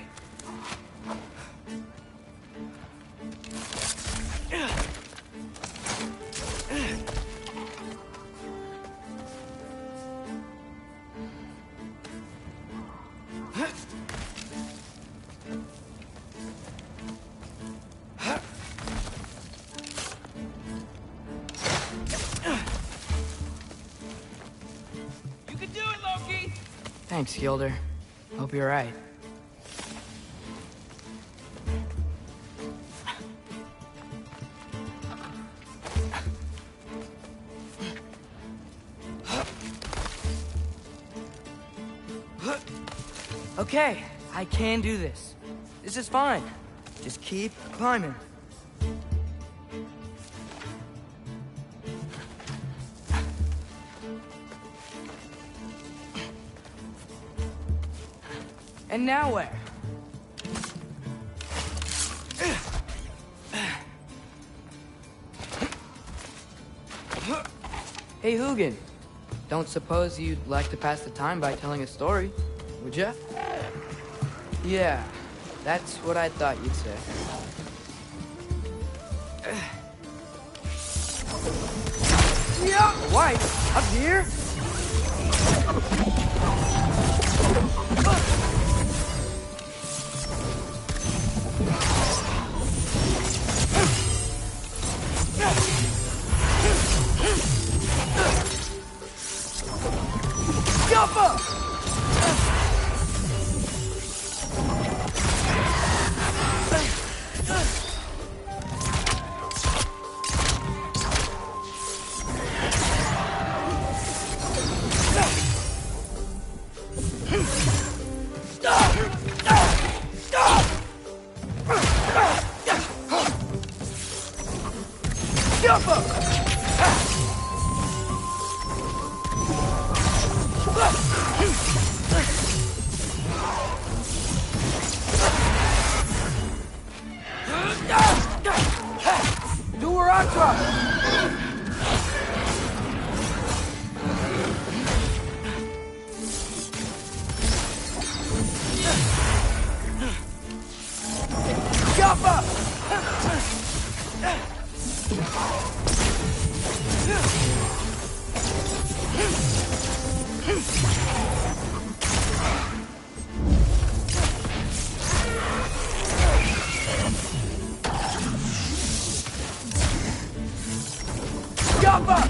You can do it, Loki! Thanks, Gilder. Hope you're right. Okay, I can do this. This is fine. Just keep climbing. And now where? Hey, Hugin. Don't suppose you'd like to pass the time by telling a story, would ya? Yeah, that's what I thought you'd say. Yeah! Why? Up here? Jump up! Jump up! Do a rock drop! Jump up! Jump up!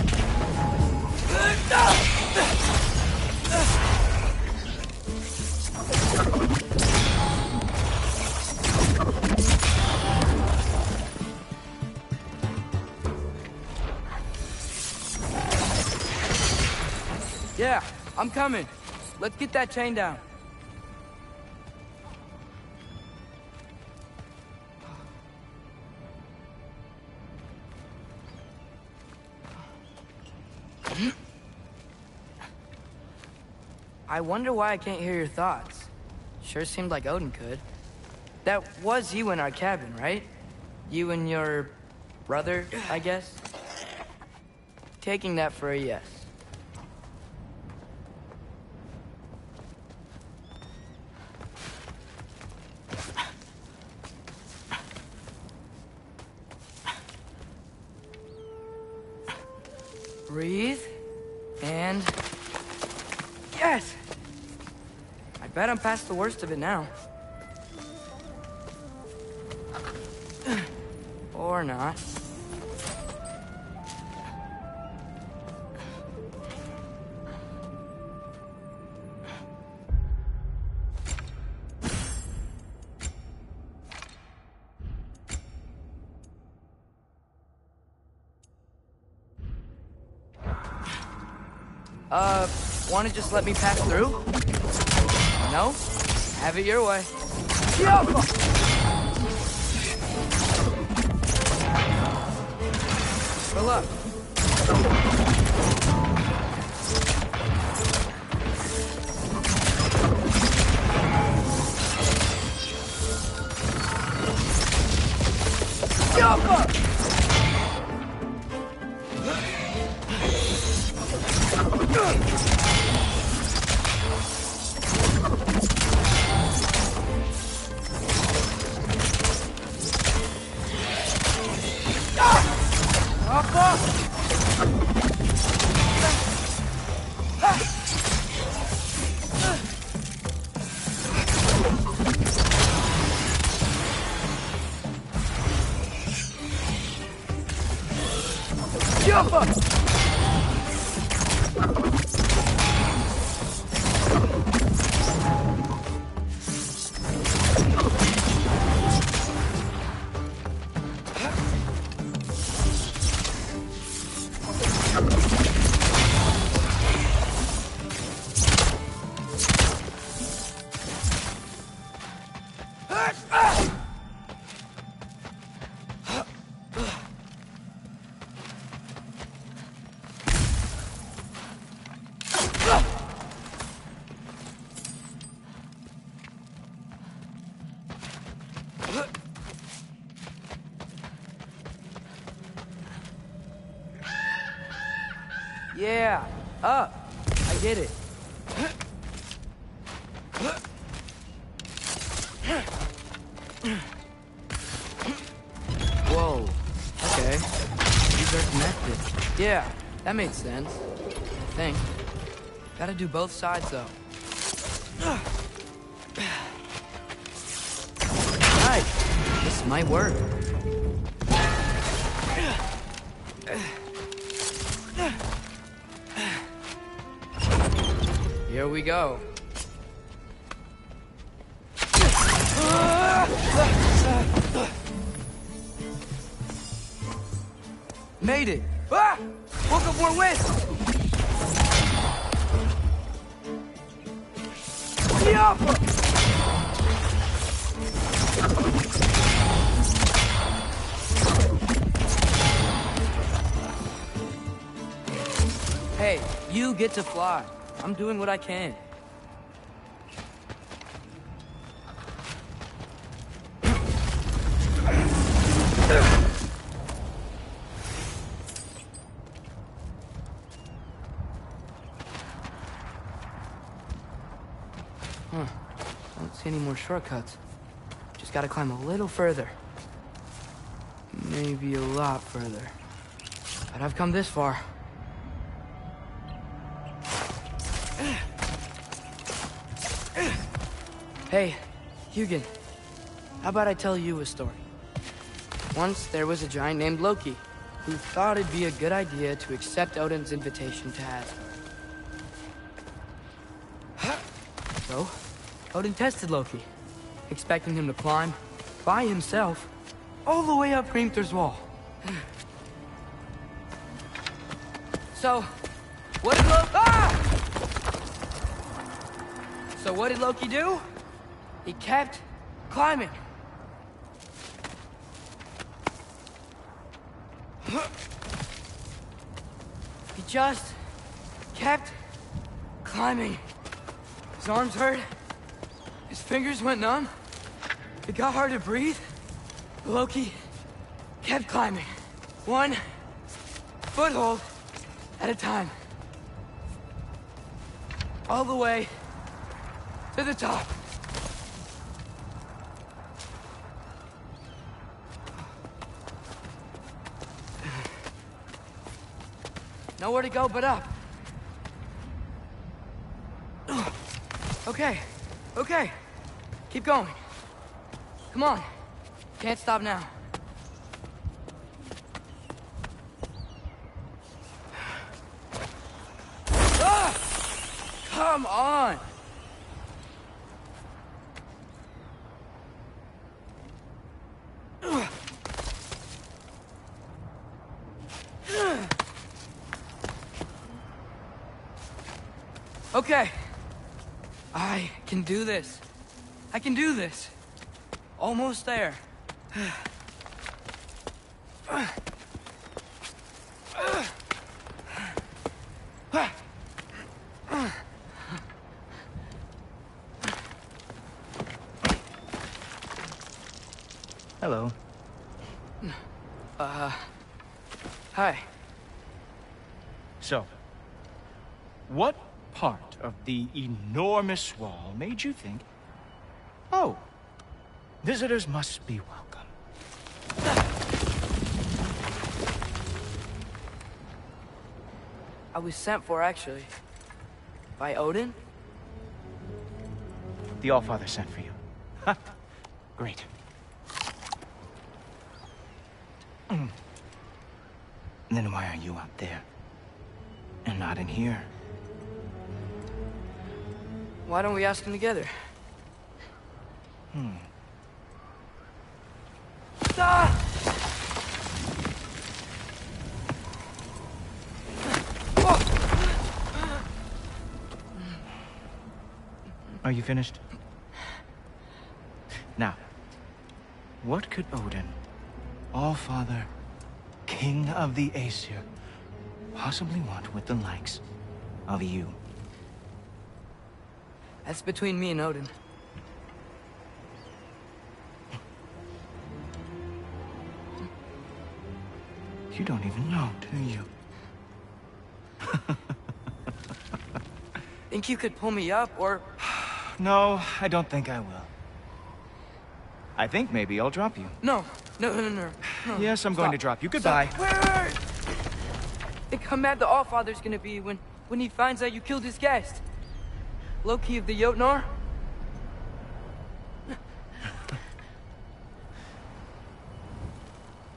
Yeah, I'm coming. Let's get that chain down. I wonder why I can't hear your thoughts. Sure seemed like Odin could. That was you in our cabin, right? You and your brother, I guess? Taking that for a yes. Breathe, and... Yes! I bet I'm past the worst of it now. Or not. wanna just let me pass through? No? Have it your way. Good luck. Yeah, up. I did it. Whoa. Okay. These are connected. Yeah, that makes sense. I think. Gotta do both sides, though. Nice. This might work. Here we go. Made it! Ah! Woke up more wind! Hey, you get to fly. I'm doing what I can. Huh. Don't see any more shortcuts. Just gotta climb a little further. Maybe a lot further. But I've come this far. Hey, Hugin. How about I tell you a story? Once there was a giant named Loki, who thought it'd be a good idea to accept Odin's invitation to Asgard. So, Odin tested Loki, expecting him to climb, by himself, all the way up Hrimthur's wall. So, what did Loki do? He kept climbing. He just kept climbing. His arms hurt. His fingers went numb. It got hard to breathe. Loki kept climbing. One foothold at a time. All the way to the top. Nowhere to go but up. Okay, okay. Keep going. Come on. Can't stop now. Ah! Come on! Okay. I can do this. I can do this. Almost there. Hello. Hi. So, what part of the enormous wall made you think, oh, visitors must be welcome? I was sent for, actually. By Odin? The Allfather sent for you. Ha! Great. Then why are you out there? And not in here? Why don't we ask him together? Ah! Are you finished? Now, what could Odin, Allfather, King of the Aesir, possibly want with the likes of you? That's between me and Odin. You don't even know, do you? Think you could pull me up, or... No, I don't think I will. I think maybe I'll drop you. No. Yes, I'm going to drop you. Goodbye. Wait. Think how mad the Allfather's gonna be when he finds out you killed his guest. Loki of the Jotnar?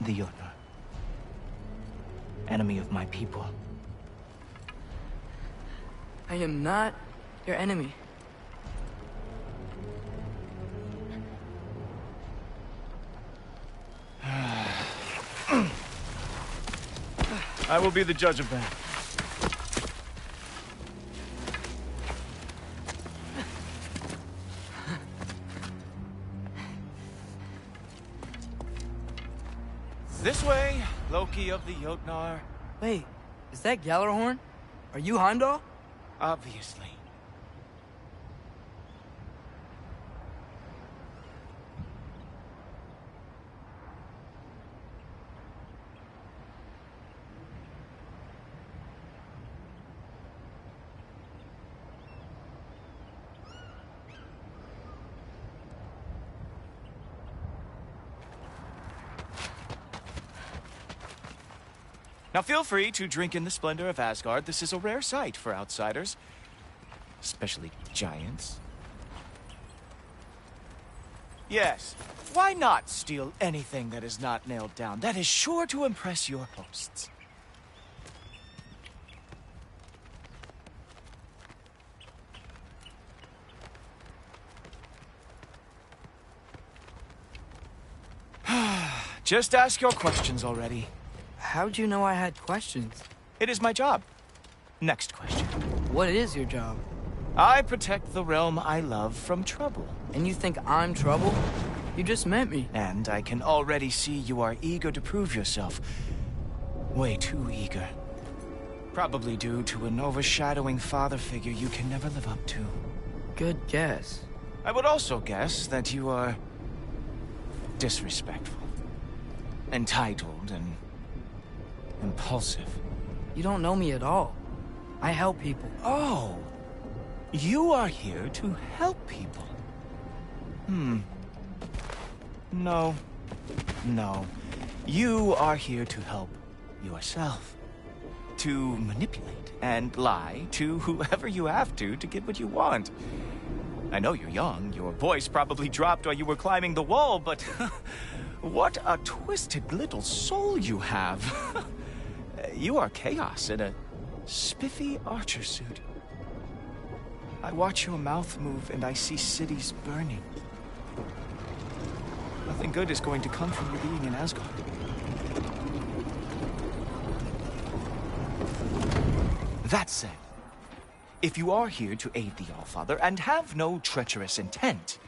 The Jotnar. Enemy of my people. I am not your enemy. I will be the judge of that. This way, Loki of the Jotnar. Wait, is that Gjallarhorn? Are you Heimdall? Obviously. Now feel free to drink in the splendor of Asgard. This is a rare sight for outsiders. Especially giants. Yes, why not steal anything that is not nailed down? That is sure to impress your hosts. Just ask your questions already. How'd you know I had questions? It is my job. Next question. What is your job? I protect the realm I love from trouble. And you think I'm trouble? You just met me. And I can already see you are eager to prove yourself. Way too eager. Probably due to an overshadowing father figure you can never live up to. Good guess. I would also guess that you are disrespectful, entitled, and impulsive. You don't know me at all. I help people. Oh, you are here to help people. No. You are here to help yourself. To manipulate and lie to whoever you have to get what you want. I know you're young. Your voice probably dropped while you were climbing the wall, but what a twisted little soul you have. You are chaos in a spiffy archer suit. I watch your mouth move and I see cities burning. Nothing good is going to come from you being in Asgard. That said, if you are here to aid the Allfather and have no treacherous intent,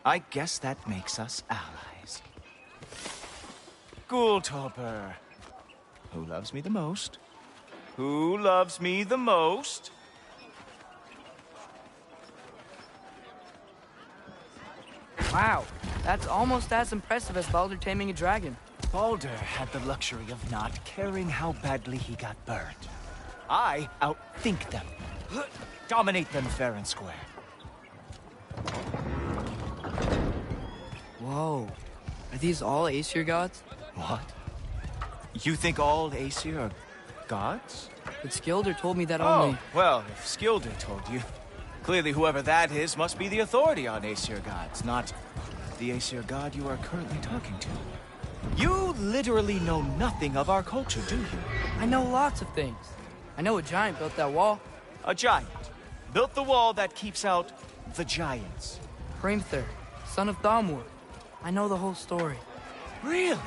I guess that makes us allies. Ghoultoper. Who loves me the most? Who loves me the most? Wow, that's almost as impressive as Baldur taming a dragon. Baldur had the luxury of not caring how badly he got burned. I outthink them. Dominate them fair and square. Whoa. Are these all Aesir gods? What? You think all Aesir are gods? But Skilder told me that only... Oh, well, if Skilder told you, clearly whoever that is must be the authority on Aesir gods, not the Aesir god you are currently talking to. You literally know nothing of our culture, do you? I know lots of things. I know a giant built that wall. A giant built the wall that keeps out the giants. Hrimthur, son of Thamur. I know the whole story. Really?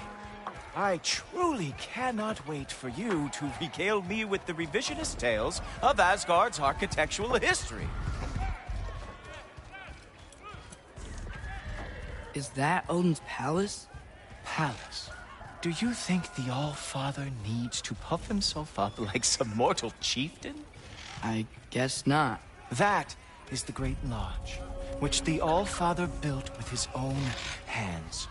I truly cannot wait for you to regale me with the revisionist tales of Asgard's architectural history. Is that Odin's palace? Palace? Do you think the All-Father needs to puff himself up like some mortal chieftain? I guess not. That is the Great Lodge, which the All-Father built with his own hands.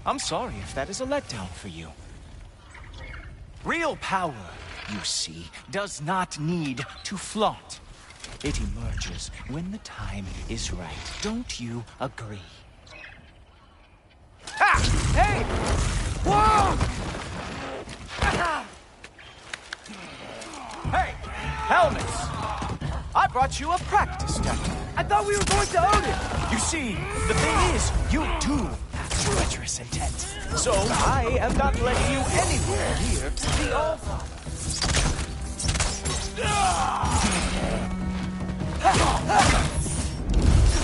I'm sorry if that is a letdown for you. Real power, you see, does not need to flaunt. It emerges when the time is right. Don't you agree? Ha! Hey! Whoa! Hey! Helmets! I brought you a practice deck. I thought we were going to Odin! You see, the thing is, you do have treacherous intent. So I am not letting you anywhere near the Allfather.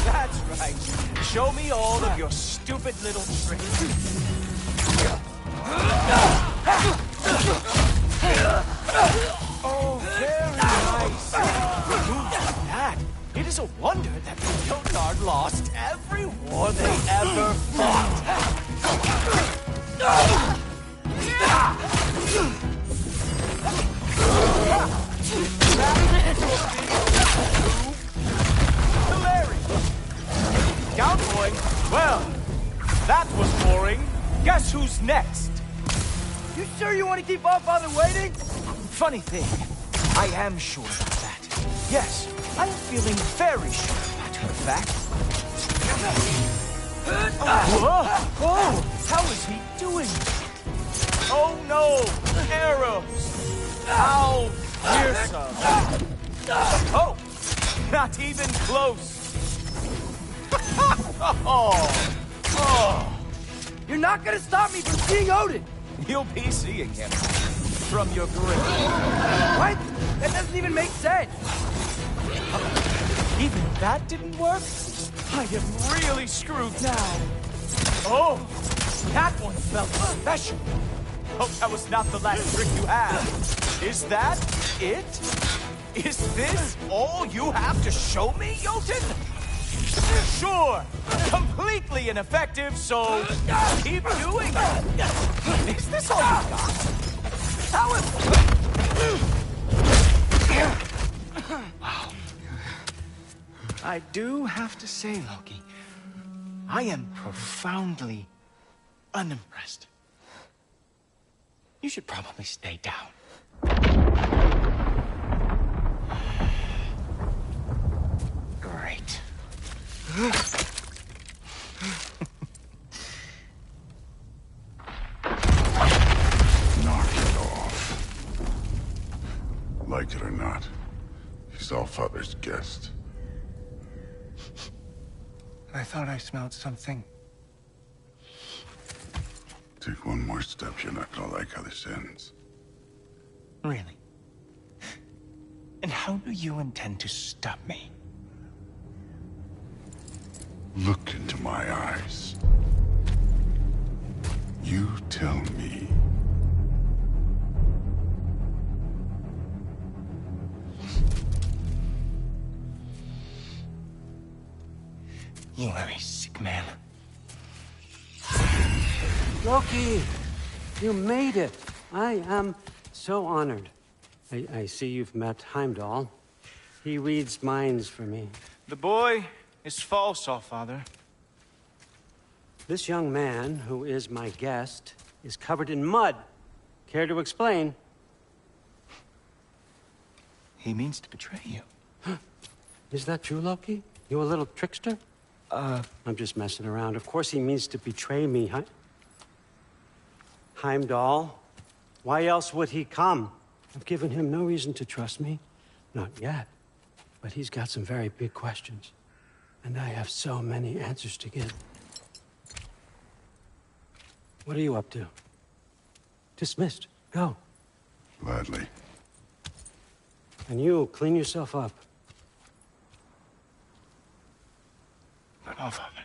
That's right. Show me all of your stupid little tricks. Oh, very nice. Move like that. It is a wonder that the Jotnar lost every war they ever fought. Hilarious. Down, boy. Well, that was boring. Guess who's next? You sure you want to keep All-Father waiting? Funny thing, I am sure about that. Yes, I'm feeling very sure about her fact. Whoa! How is he doing that? Oh no! Arrows! How fearsome! Oh! Not even close! Oh! You're not gonna stop me from seeing Odin! You'll be seeing him from your grave. What? That doesn't even make sense! Even that didn't work? I am really screwed now. Oh, that one felt special. Hope that was not the last trick you had. Is that it? Is this all you have to show me, Jotun? Sure, completely ineffective, so keep doing it. Is this all you got? How is... Wow. I do have to say, Loki, I am profoundly unimpressed. You should probably stay down. Great. Knock it off. Like it or not, he's All-Father's guest. I thought I smelled something. Take one more step, you're not gonna like how this ends. Really? And how do you intend to stop me? Look into my eyes. You tell me. very sick man. Loki! You made it! I am so honored. I see you've met Heimdall. He reads minds for me. The boy is false, Allfather. This young man, who is my guest, is covered in mud. Care to explain? He means to betray you. Is that true, Loki? You a little trickster? I'm just messing around. Of course he means to betray me, Heimdall? Why else would he come? I've given him no reason to trust me. Not yet. But he's got some very big questions. And I have so many answers to give. What are you up to? Dismissed. Go. Gladly. And you, clean yourself up. But Allfather.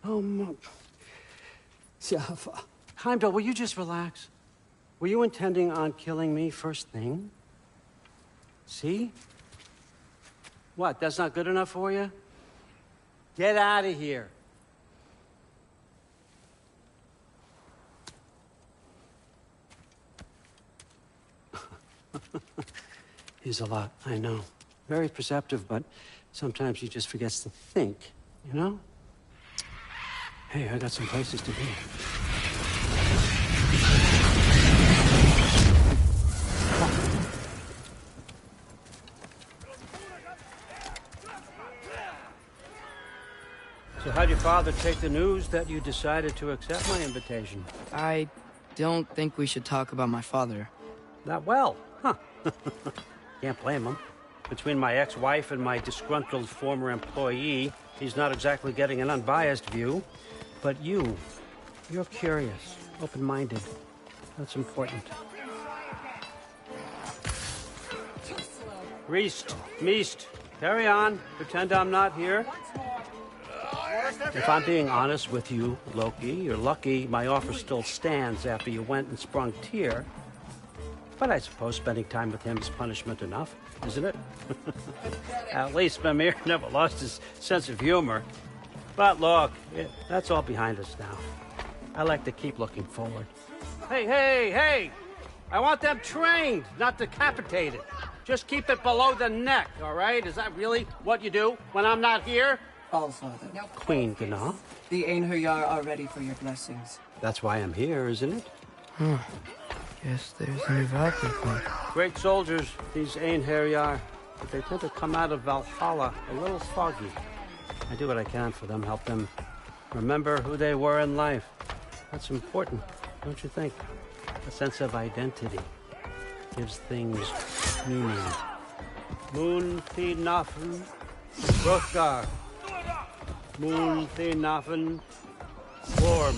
Oh, Heimdall, will you just relax? Were you intending on killing me first thing? See? What, that's not good enough for you? Get out of here. He's a lot, I know. Very perceptive, but sometimes he just forgets to think, you know? Hey, I got some places to be. So how'd your father take the news that you decided to accept my invitation? I don't think we should talk about my father. Not well, huh? Can't blame him. Between my ex-wife and my disgruntled former employee, he's not exactly getting an unbiased view. But you're curious, open-minded. That's important. Reist, Meest, carry on. Pretend I'm not here. If I'm being honest with you, Loki, you're lucky my offer still stands after you went and sprung Tyr. But I suppose spending time with him is punishment enough, isn't it? At least Mimir never lost his sense of humor. But look, that's all behind us now. I like to keep looking forward. Hey! I want them trained, not decapitated. Just keep it below the neck, all right? Is that really what you do when I'm not here? Allfather. Queen Gná. The Einherjar are ready for your blessings. That's why I'm here, isn't it? Guess there's a new Valkyrie point. Great soldiers, these Einherjar. But they tend to come out of Valhalla a little foggy. I do what I can for them, help them remember who they were in life. That's important, don't you think? A sense of identity gives things meaning. Moon Thinafen, Hrothgar. Moon Thinafen, Worm.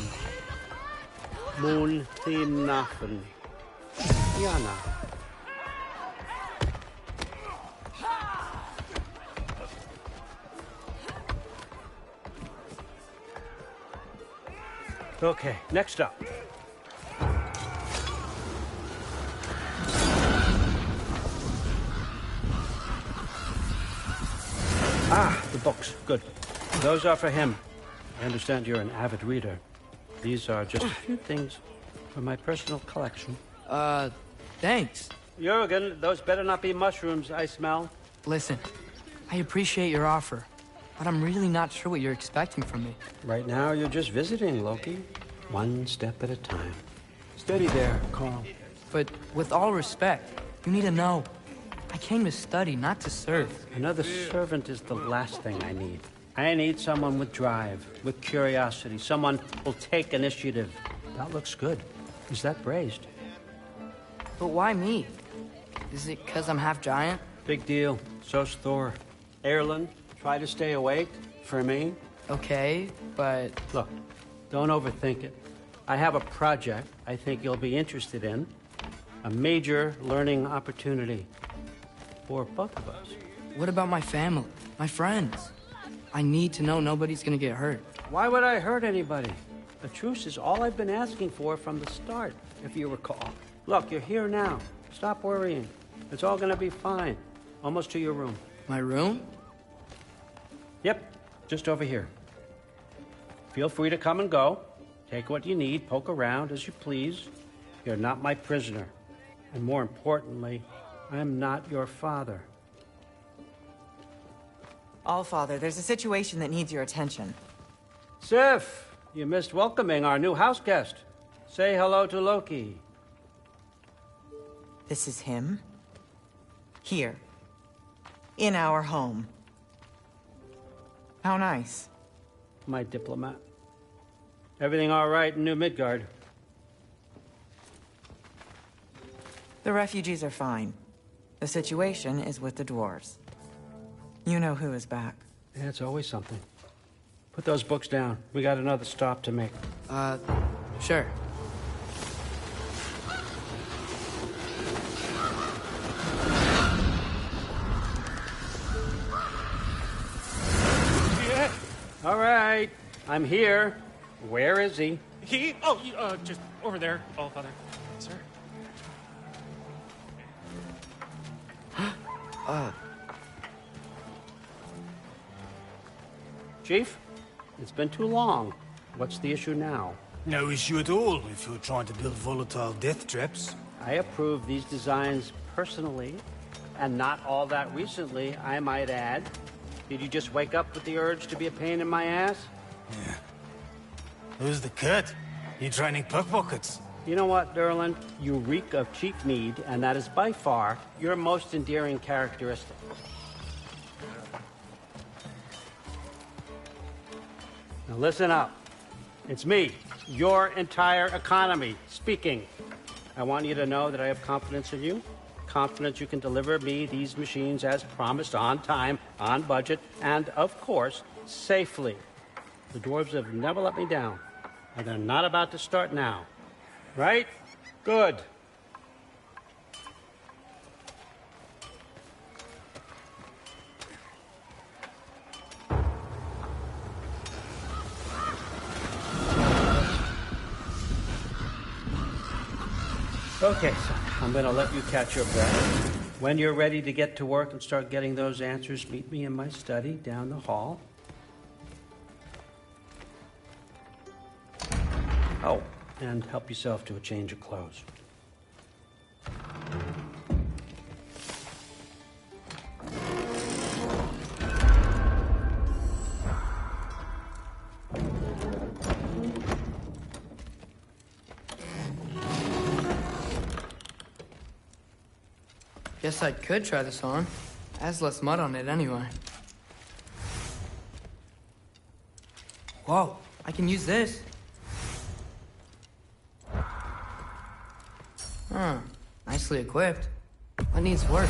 Moon Thinafen, Yana. Okay, next up. The books. Good. Those are for him. I understand you're an avid reader. These are just a few things from my personal collection. Thanks. Jurgen, those better not be mushrooms I smell. Listen, I appreciate your offer, but I'm really not sure what you're expecting from me. Right now, you're just visiting, Loki. One step at a time. Steady there, Carl. But with all respect, you need to know. I came to study, not to serve. Another servant is the last thing I need. I need someone with drive, with curiosity, someone who'll take initiative. That looks good. Is that braised? But why me? Is it because I'm half giant? Big deal. So's Thor. Erlen, try to stay awake for me. Okay, but... Look, don't overthink it. I have a project I think you'll be interested in. A major learning opportunity. For both of us. What about my family? My friends? I need to know nobody's gonna get hurt. Why would I hurt anybody? A truce is all I've been asking for from the start, if you recall. Look, you're here now. Stop worrying. It's all gonna be fine. Almost to your room. My room? Yep, just over here. Feel free to come and go. Take what you need, poke around as you please. You're not my prisoner. And more importantly, I'm not your father. Allfather, there's a situation that needs your attention. Sif, you missed welcoming our new house guest. Say hello to Loki. This is him? Here. In our home. How nice. My diplomat. Everything all right in New Midgard? The refugees are fine. The situation is with the dwarves. You know who is back. Yeah, it's always something. Put those books down. We got another stop to make. Sure. Yeah. All right. I'm here. Where is he? He? Oh, just over there, Allfather. Sir. Chief, it's been too long. What's the issue now? No issue at all if you're trying to build volatile death traps. I approve these designs personally, and not all that recently, I might add. Did you just wake up with the urge to be a pain in my ass? Yeah. Who's the cut? You training pickpockets? You know what, Durland? You reek of cheap mead, and that is by far your most endearing characteristic. Now listen up. It's me, your entire economy, speaking. I want you to know that I have confidence in you. Confidence you can deliver me these machines as promised, on time, on budget, and, of course, safely. The dwarves have never let me down, and they're not about to start now. Right? Good. Okay, son. I'm gonna let you catch your breath. When you're ready to get to work and start getting those answers, meet me in my study down the hall. Oh, and help yourself to a change of clothes. Guess I could try this on. It has less mud on it anyway. Whoa, I can use this. Huh, nicely equipped. What needs work?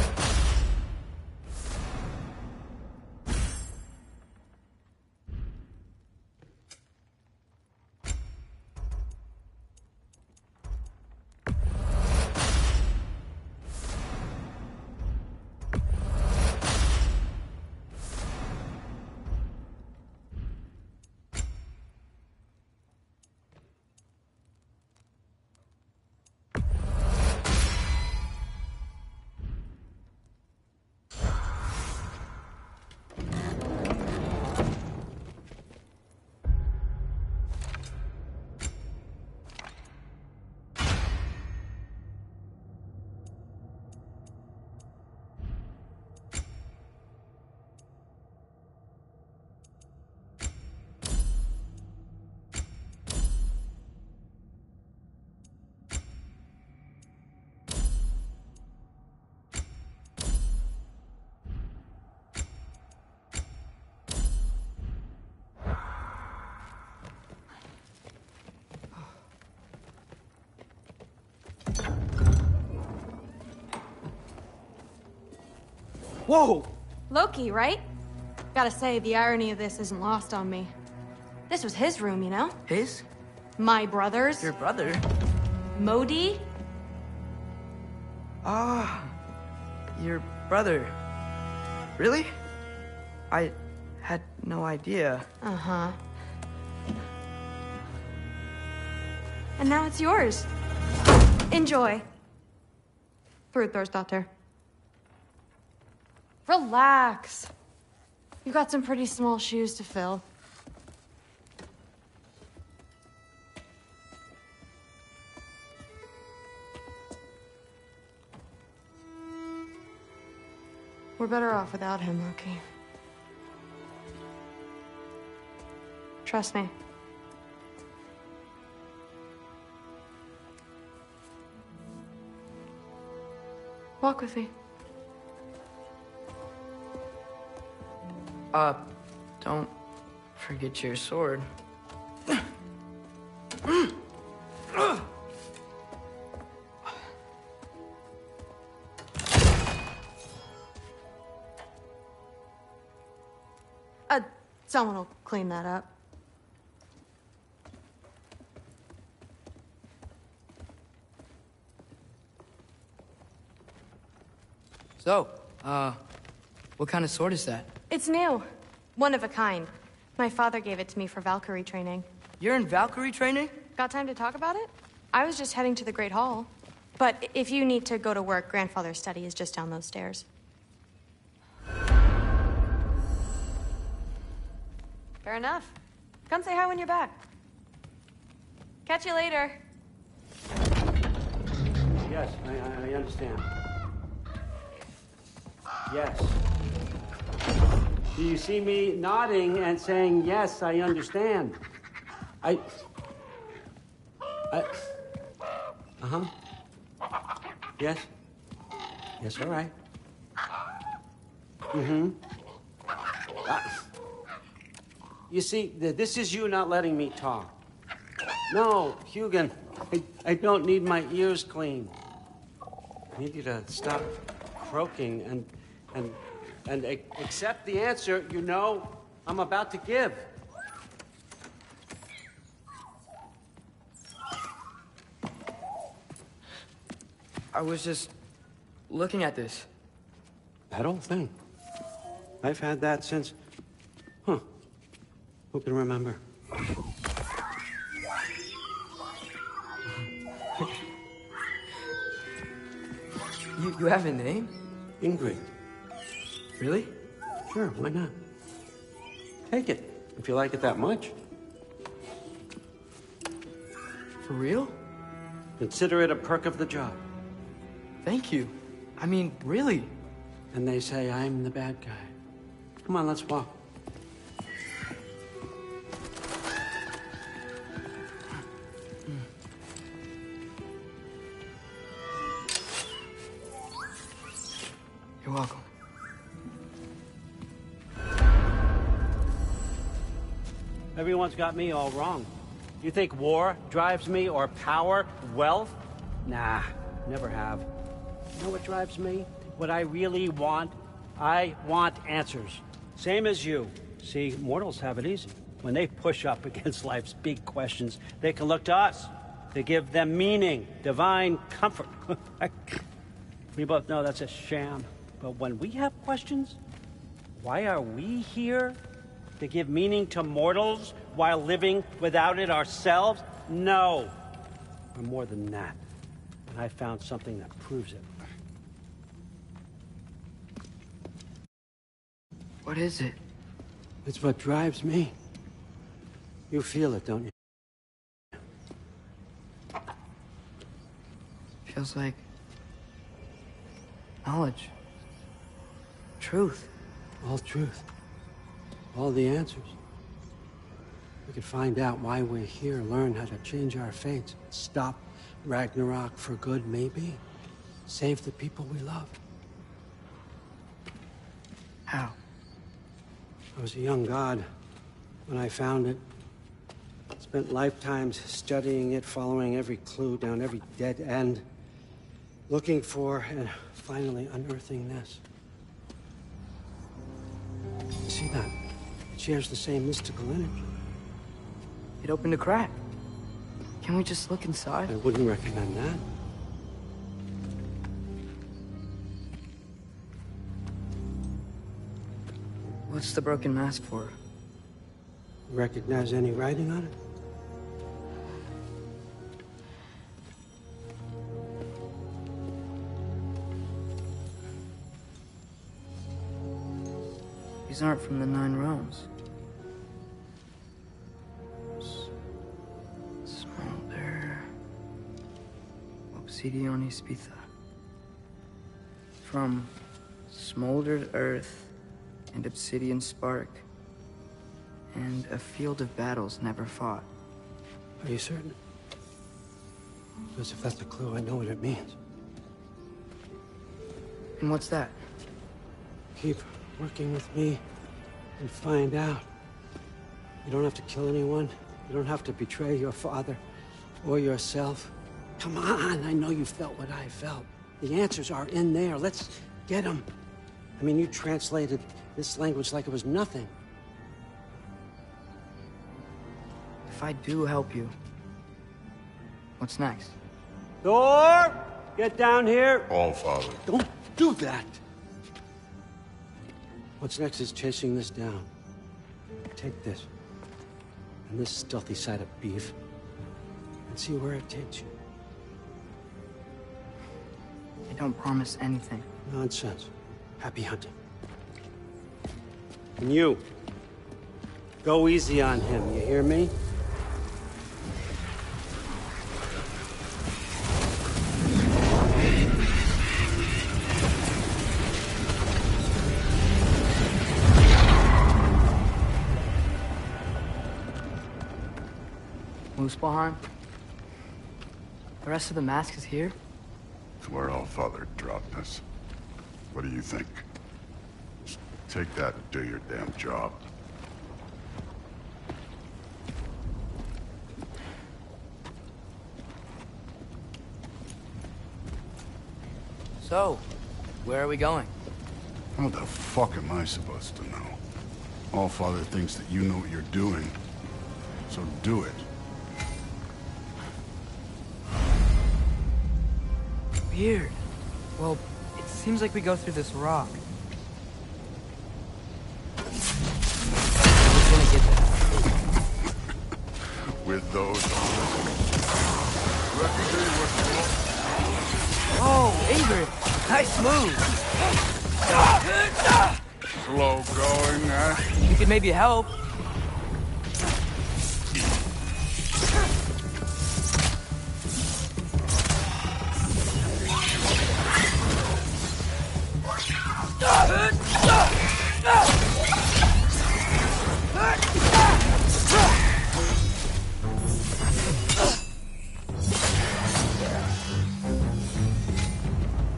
Whoa! Loki, right? Gotta say, the irony of this isn't lost on me. This was his room, you know? His? My brother's. Your brother? Modi? Ah, your brother. Really? I had no idea. Uh-huh. And now it's yours. Enjoy. Thrudthorstdottir. Relax. You've got some pretty small shoes to fill. We're better off without him, Loki. Trust me. Walk with me. Don't forget your sword. Someone will clean that up. So, what kind of sword is that? It's new. One of a kind. My father gave it to me for Valkyrie training. You're in Valkyrie training? Got time to talk about it? I was just heading to the Great Hall. But if you need to go to work, Grandfather's study is just down those stairs. Fair enough. Come say hi when you're back. Catch you later. Yes, I understand. Yes. Do you see me nodding and saying, yes, I understand? Uh-huh. Yes? Yes, all right. Mm-hmm. You see, this is you not letting me talk. No, Hugin, I don't need my ears cleaned. I need you to stop croaking and accept the answer you know I'm about to give. I was just looking at this. That old thing. I've had that since... Huh. Who can remember? You have a name? Ingrid. Really? Sure, why not? Take it, if you like it that much. For real? Consider it a perk of the job. Thank you. I mean, really. And they say I'm the bad guy. Come on, let's walk. You're welcome. Everyone's got me all wrong. You think war drives me, or power, wealth? Nah, never have. You know what drives me? What I really want? I want answers. Same as you. See, mortals have it easy. When they push up against life's big questions, they can look to us to give them meaning, divine comfort. We both know that's a sham. But when we have questions, why are we here? To give meaning to mortals while living without it ourselves? No. We're more than that. And I found something that proves it. What is it? It's what drives me. You feel it, don't you? Feels like knowledge. Truth. All truth. All the answers. We could find out why we're here, learn how to change our fates, stop Ragnarok for good, maybe. Save the people we love. How? I was a young god when I found it. Spent lifetimes studying it, following every clue down every dead end, looking for and finally unearthing this. You see that? It shares the same mystical energy. It opened a crack. Can we just look inside? I wouldn't recommend that. What's the broken mask for? Recognize any writing on it? These aren't from the Nine Realms. Smolder. Obsidione Spitha. From Smoldered earth and obsidian spark. And a field of battles never fought. Are you certain? Because if that's a clue, I know what it means. And what's that? Keep working with me and find out. You don't have to kill anyone. You don't have to betray your father or yourself. Come on, I know you felt what I felt. The answers are in there. Let's get them. I mean, you translated this language like it was nothing. If I do help you, what's next? Thor! Get down here! Allfather. Don't do that! What's next is chasing this down. Take this, and this stealthy side of beef, and see where it takes you. I don't promise anything. Nonsense. Happy hunting. And you, go easy on him, you hear me? Muspelheim? The rest of the mask is here? It's where Allfather dropped us. What do you think? Just take that and do your damn job. So, where are we going? How the fuck am I supposed to know? Allfather thinks that you know what you're doing, so do it. Weird. Well, it seems like we go through this rock. We're gonna get that. With those... Oh, Ingrid! Nice move! Slow going, huh? You could maybe help.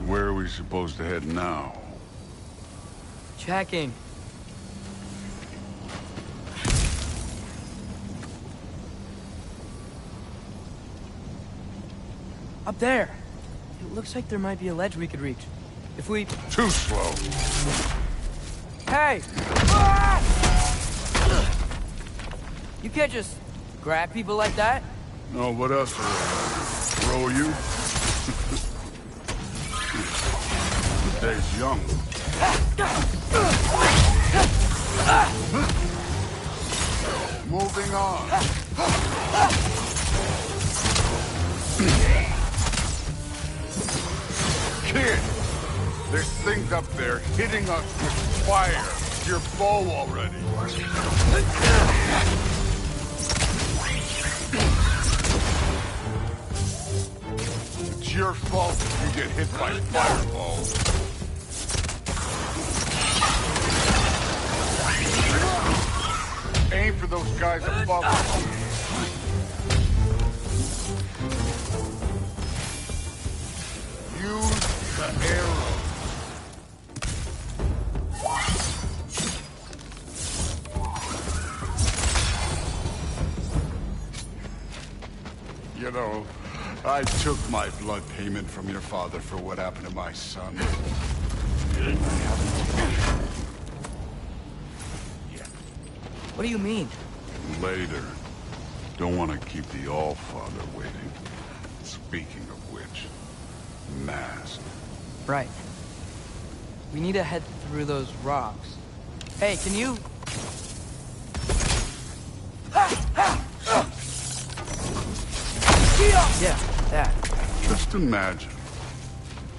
Where are we supposed to head now? Checking. Up there. It looks like there might be a ledge we could reach. If we... Too slow. Hey! You can't just grab people like that. No, what else will I throw you? The day's young. Moving on. Kid, there's things up there hitting us with fire. Your bow already. It's your fault if you get hit by fireballs. Aim for those guys above us. Use the arrow. You know, I took my blood payment from your father for what happened to my son. What do you mean? Later. Don't want to keep the Allfather waiting. Speaking of which, mask. Right. We need to head through those rocks. Hey, can you... Yeah, that. Just imagine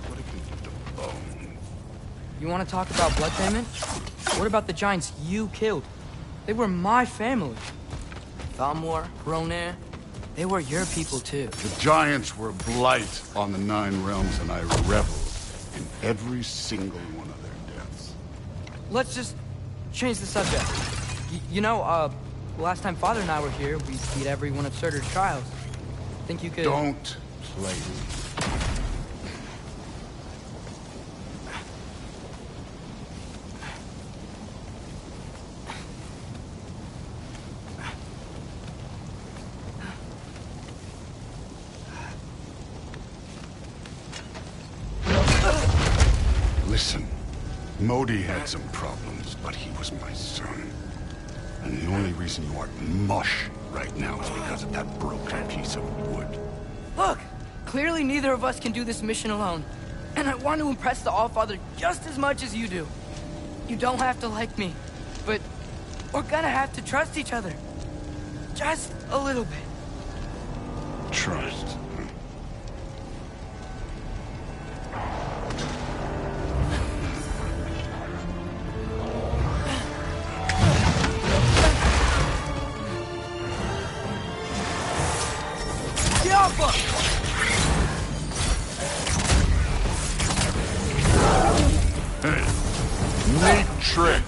what it can do to bone. You want to talk about blood payment? What about the giants you killed? They were my family. Thamur, Hrungnir, they were your people too. The giants were blight on the Nine Realms, and I reveled in every single one of their deaths. let's just change the subject. You know, last time Father and I were here, we beat every one of Surtur's trials. Think you could... Don't play me. Listen, Modi had some problems, but he was my son. And the only reason you aren't mush right now is because of that broken piece of wood. Look! Clearly neither of us can do this mission alone. And I want to impress the Allfather just as much as you do. You don't have to like me, but we're gonna have to trust each other. Just a little bit. Trust. Hey, neat trick.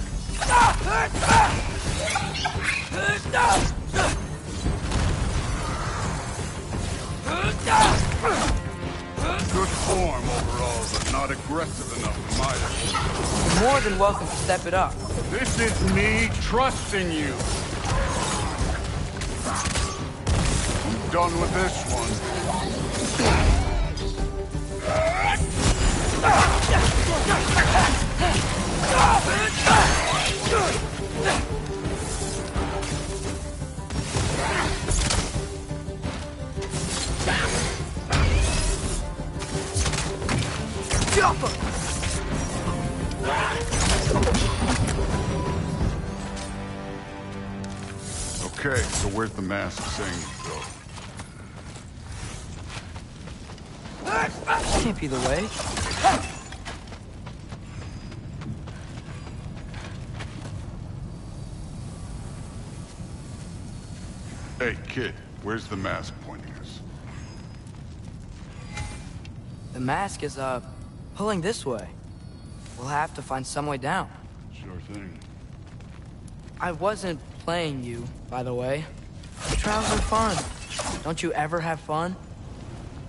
Good form overall, but not aggressive enough for my liking. You're more than welcome to step it up. This is me trusting you. I'm done with this one. Okay, so where's the mask saying to go? Can't be the way. Hey, kid, where's the mask pointing us? The mask is, pulling this way. We'll have to find some way down. Sure thing. I wasn't playing you, by the way. The trials are fun. Don't you ever have fun?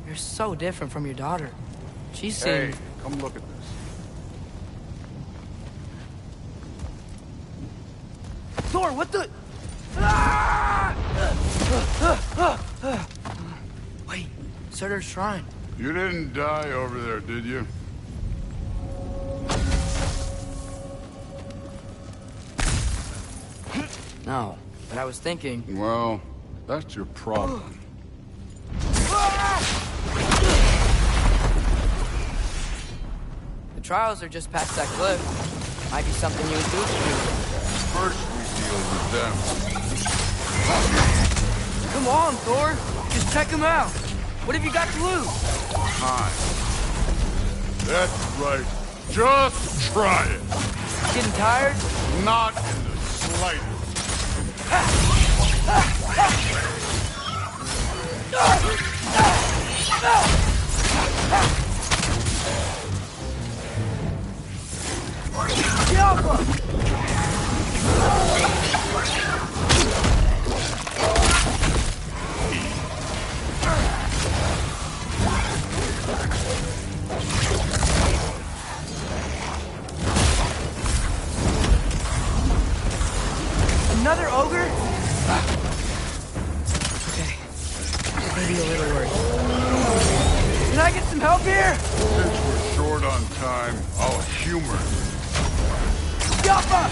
You're so different from your daughter. She seemed... Hey, come look at this. Thor, what the... Wait, Surtur's shrine. You didn't die over there, did you? No, but I was thinking... Well, that's your problem. The trials are just past that cliff. Might be something you and Goose do. First we deal with them. Come on, Thor. Just check them out. What have you got to lose? Time. That's right. Just try it. Getting tired? Not in the slightest. Another ogre? Okay. Maybe a little worse. Can I get some help here? Since we're short on time, I'll humor you. Yappa!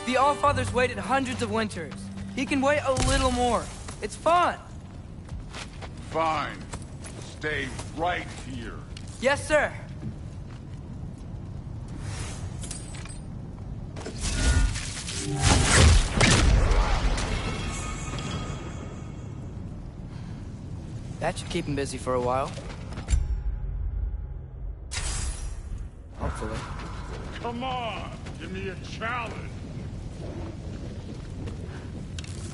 The Allfather's waited hundreds of winters. He can wait a little more. It's fun. Fine. Stay right here. Yes, sir. That should keep him busy for a while. Hopefully. Come on, give me a challenge.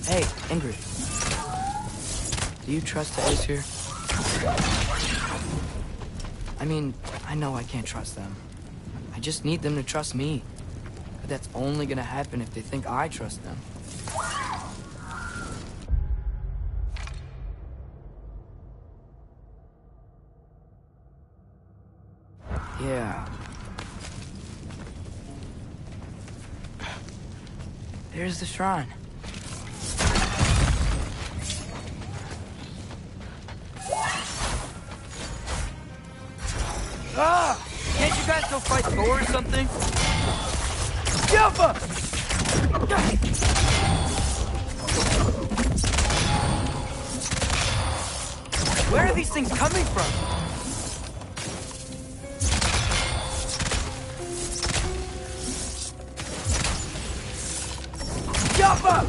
Hey, Ingrid. Do you trust the Aesir? I mean, I know I can't trust them. I just need them to trust me. But that's only gonna happen if they think I trust them. Yeah. There's the shrine. Ah! Can't you guys go fight Thor or something? Jump! Where are these things coming from? Jump up!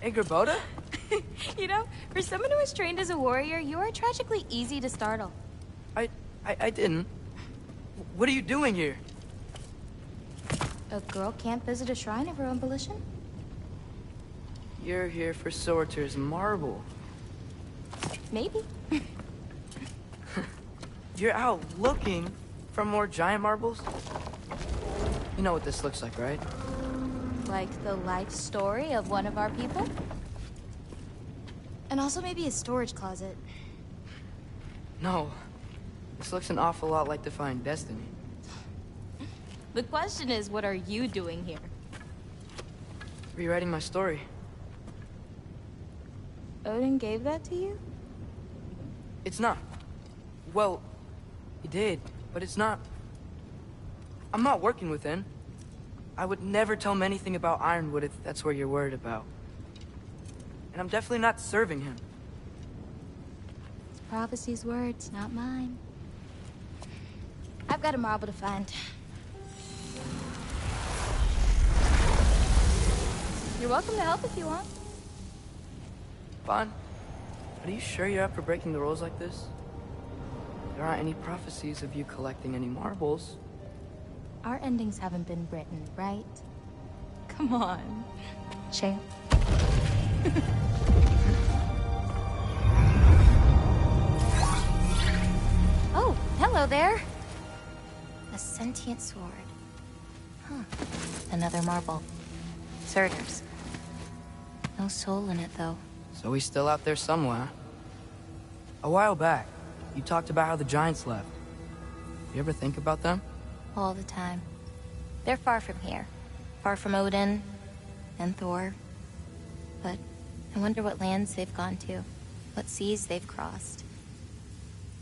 Angrboda? You know, for someone who was trained as a warrior, you are tragically easy to startle. I didn't. What are you doing here? A girl can't visit a shrine of her own volition? You're here for Surtur's marble. Maybe. You're out looking for more giant marbles? You know what this looks like, right? Like the life story of one of our people? And also maybe a storage closet. No. This looks an awful lot like Defying Destiny. The question is, what are you doing here? Rewriting my story. Odin gave that to you? It's not. Well, he did, but it's not. I'm not working with him. I would never tell him anything about Ironwood if that's what you're worried about. And I'm definitely not serving him. It's Prophecy's words, not mine. I've got a marble to find. You're welcome to help if you want. Fine. But are you sure you're up for breaking the rules like this? There aren't any prophecies of you collecting any marbles. Our endings haven't been written, right? Come on, champ. Oh, hello there. A sentient sword. Huh. Another marble. Surtur's. No soul in it, though. So he's still out there somewhere. A while back, you talked about how the Giants left. You ever think about them? All the time. They're far from here. Far from Odin and Thor. But I wonder what lands they've gone to. What seas they've crossed.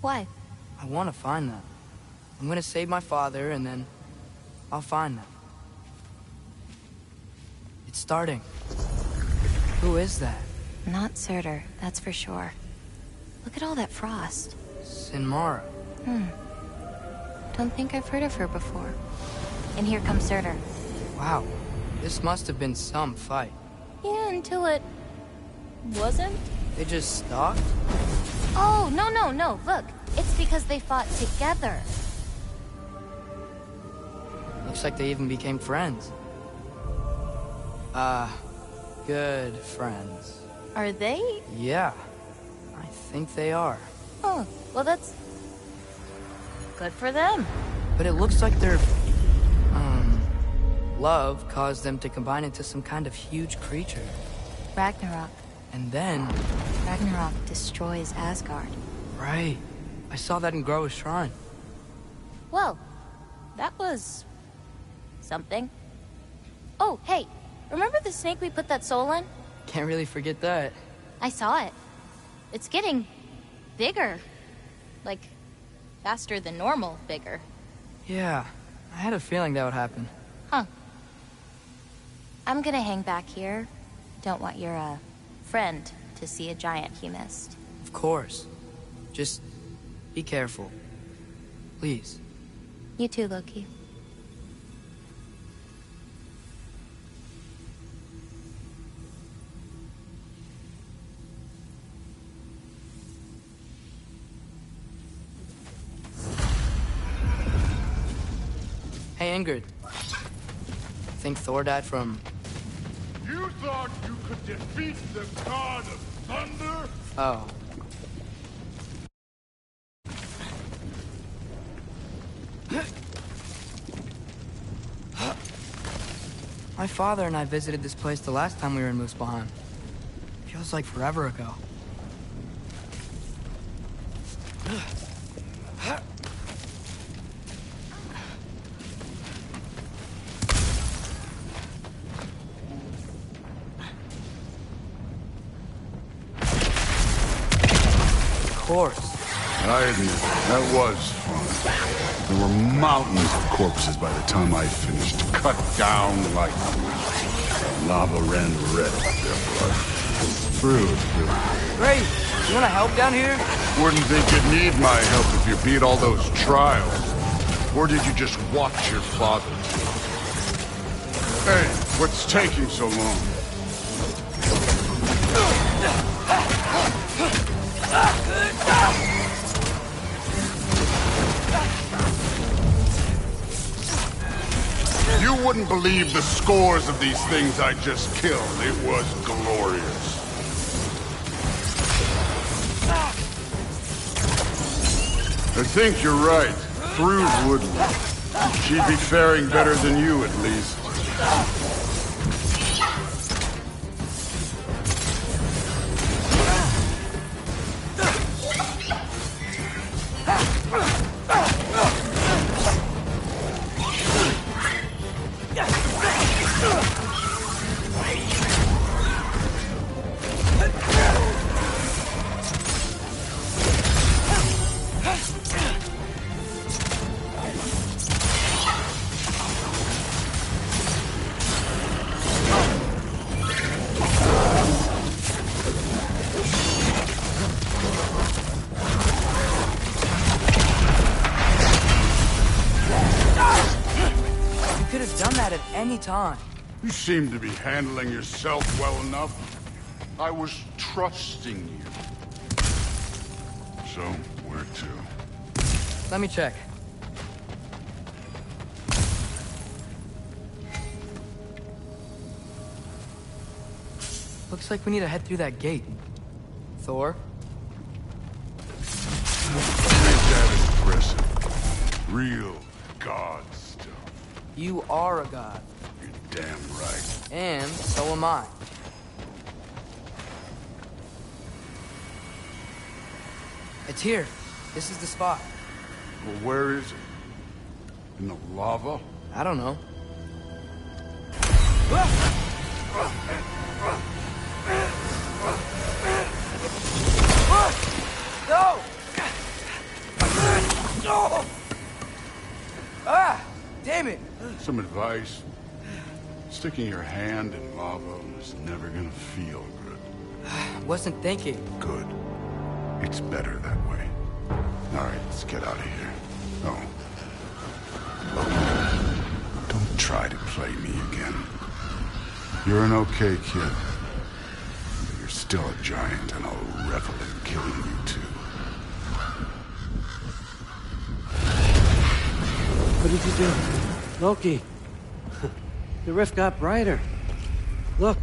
Why? I want to find them. I'm gonna save my father, and then I'll find them. It's starting. Who is that? Not Surtur, that's for sure. Look at all that frost. Sinmara. Don't think I've heard of her before. And here comes Surtur. Wow. This must have been some fight. Yeah, until it... wasn't? They just stalked? Oh, no. Look, it's because they fought together. Looks like they even became friends. Good friends. Are they? Yeah. I think they are. Oh, well that's... good for them. But it looks like their... love caused them to combine into some kind of huge creature. Ragnarok. And then... Ragnarok destroys Asgard. Right. I saw that in Groa's shrine. Well, that was... something. Oh, hey, remember the snake we put that soul in? Can't really forget that. I saw it. It's getting... bigger. Like, faster than normal bigger. Yeah, I had a feeling that would happen. Huh. I'm gonna hang back here. Don't want your, friend to see a giant he missed. Of course. Just be careful. Please. You too, Loki. Hey, Ingrid. Think Thor died from... You thought you could defeat the god of thunder? Oh. My father and I visited this place the last time we were in Muspelheim. Feels like forever ago. Of course. I admit, that was fun. There were mountains of corpses by the time I finished, cut down like lava ran red with their blood. True. Great. You want to help down here? Wouldn't think you'd need my help if you beat all those trials. Or did you just watch your father? Hey, what's taking so long? You wouldn't believe the scores of these things I just killed. It was glorious. I think you're right. Thrud wouldn't. She'd be faring better than you, at least. Time. You seem to be handling yourself well enough. I was trusting you. So, where to? Let me check. Looks like we need to head through that gate. Thor? Ain't that impressive? Real god stuff. You are a god. Damn right. And so am I. It's here. This is the spot. Well, where is it? In the lava? I don't know. No! No! Ah! Damn it! Some advice. Sticking your hand in lava is never gonna feel good. Wasn't thinking. Good. It's better that way. All right, let's get out of here. Oh. Look, don't try to play me again. You're an okay kid. But you're still a giant, and I'll revel in killing you too. What did you do? Loki. The rift got brighter. Look.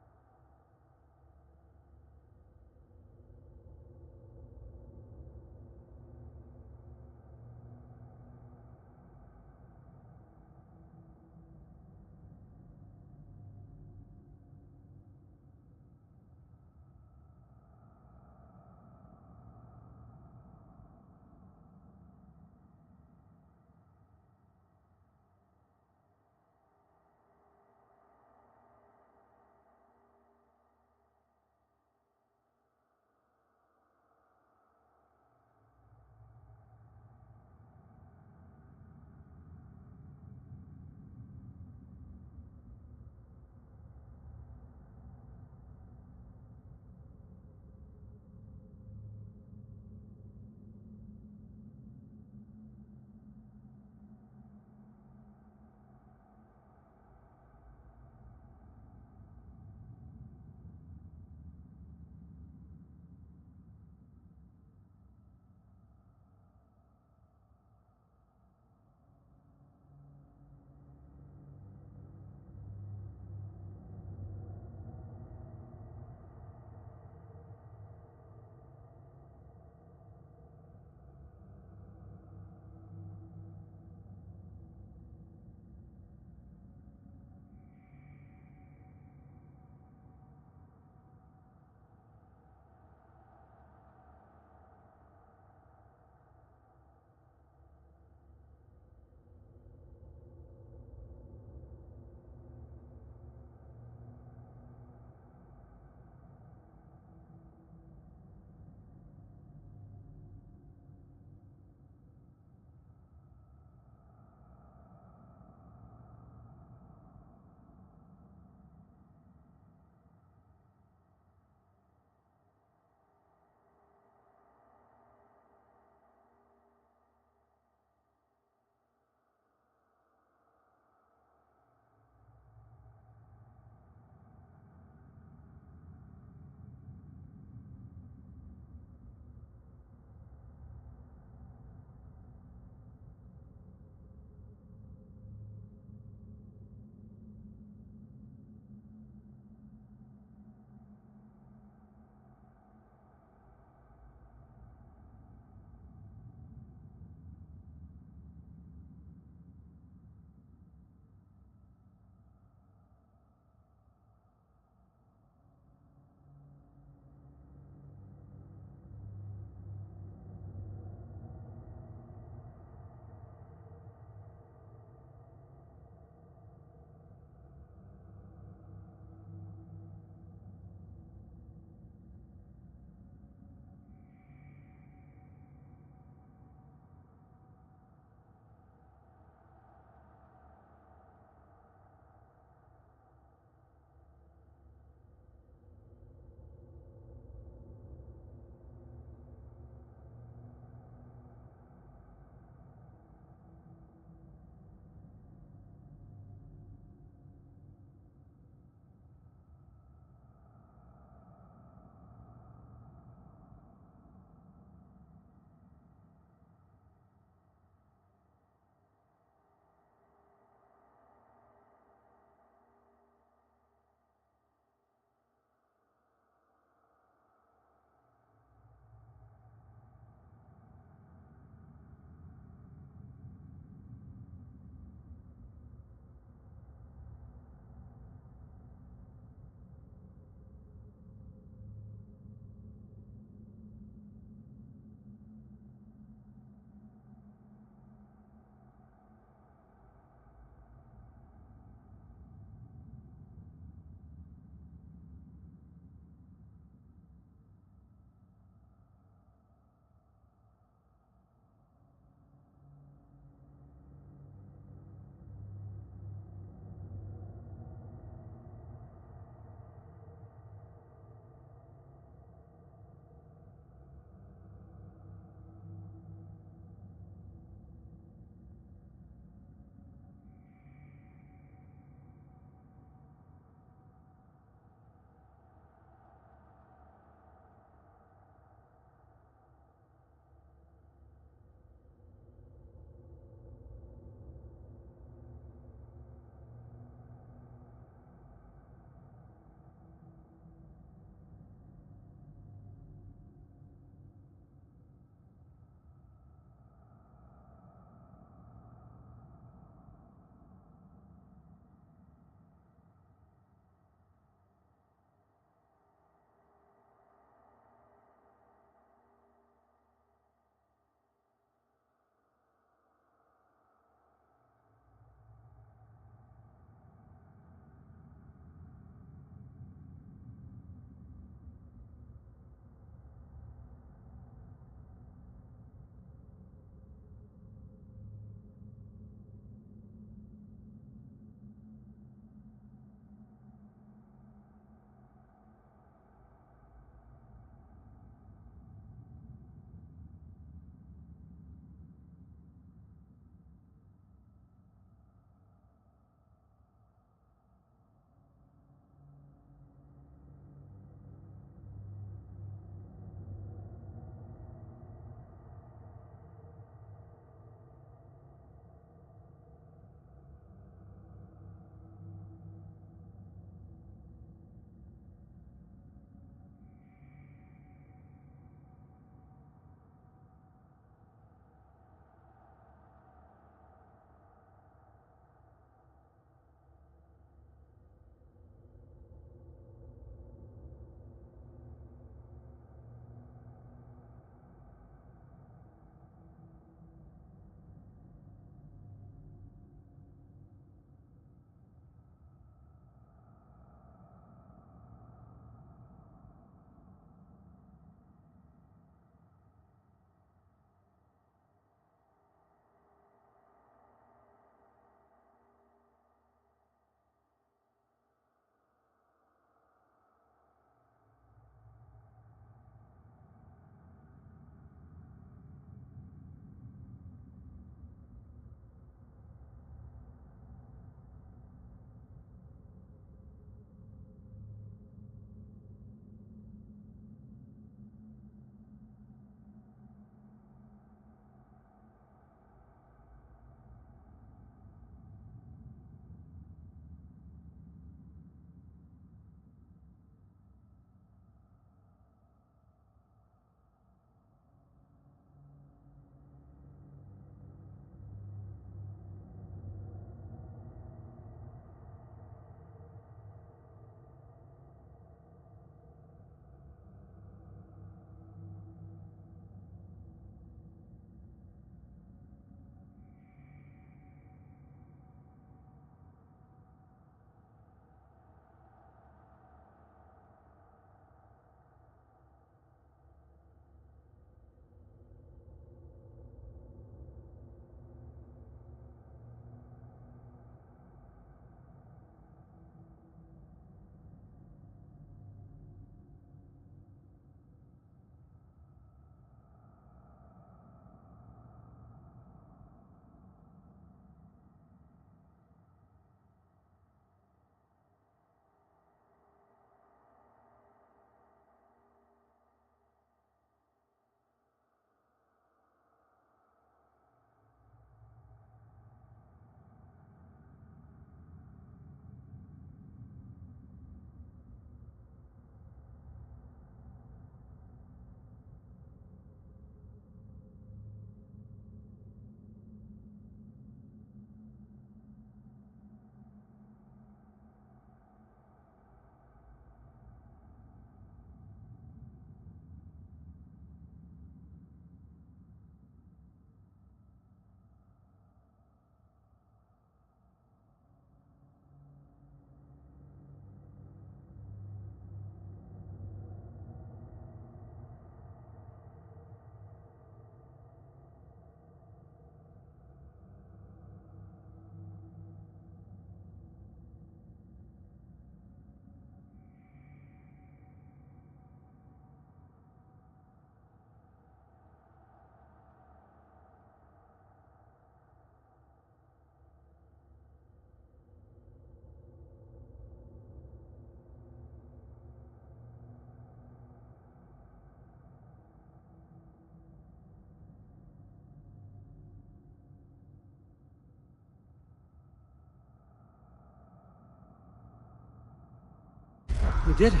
We did it.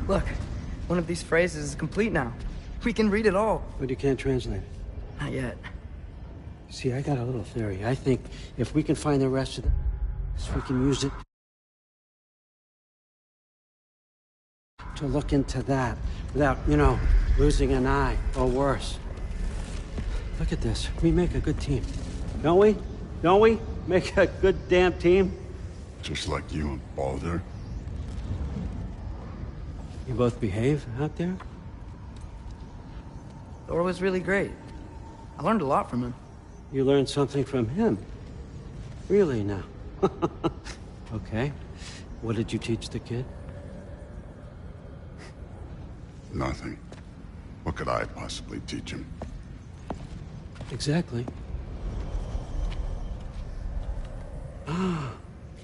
Look, one of these phrases is complete now. We can read it all. But you can't translate it. Not yet. See, I got a little theory. I think if we can find the rest of it, we can use it to look into that without, losing an eye or worse. Look at this. We make a good team. Don't we? Don't we? Make a good damn team? Just like you and Baldur. You both behave out there? Thor was really great. I learned a lot from him. You learned something from him? Really now? Okay. What did you teach the kid? Nothing. What could I possibly teach him? Exactly. Ah,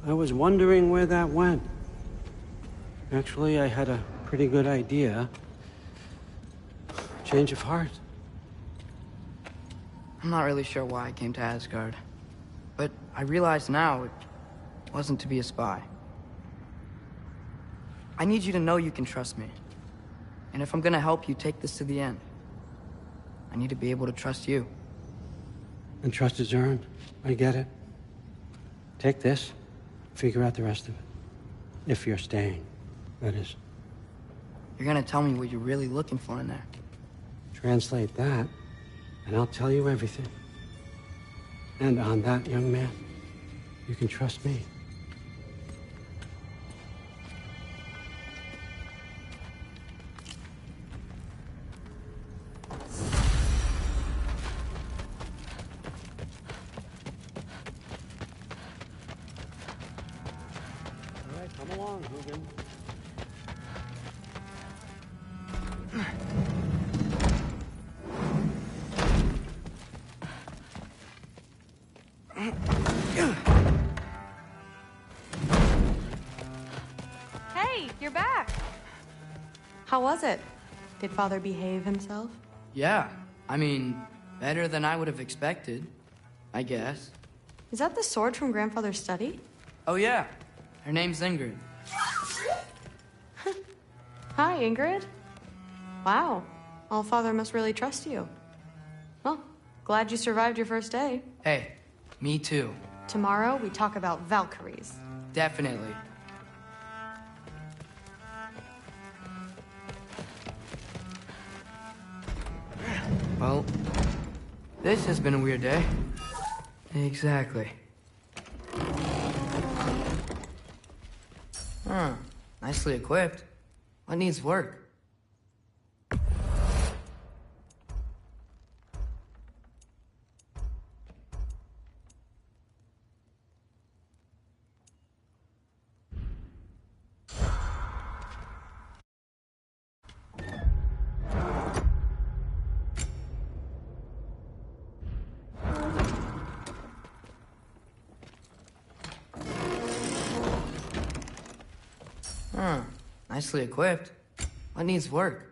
I was wondering where that went. Actually, I had a pretty good idea. Change of heart. I'm not really sure why I came to Asgard. But I realize now it wasn't to be a spy. I need you to know you can trust me. And if I'm gonna help you take this to the end, I need to be able to trust you. And trust is earned. I get it. Take this, figure out the rest of it. If you're staying, that is. You're gonna tell me what you're really looking for in there. Translate that, and I'll tell you everything. And on that, young man, you can trust me. All right, come along, Hugin. Hey, you're back. How was it? Did Father behave himself? Yeah, I mean, better than I would have expected, I guess. Is that the sword from Grandfather's study? Oh yeah, her name's Ingrid. Hi, Ingrid. Wow, Allfather must really trust you. Well, glad you survived your first day. Hey, me too. Tomorrow, we talk about Valkyries. Definitely. Well, this has been a weird day. Exactly. Huh. Nicely equipped. What needs work? Huh. Nicely equipped. What needs work?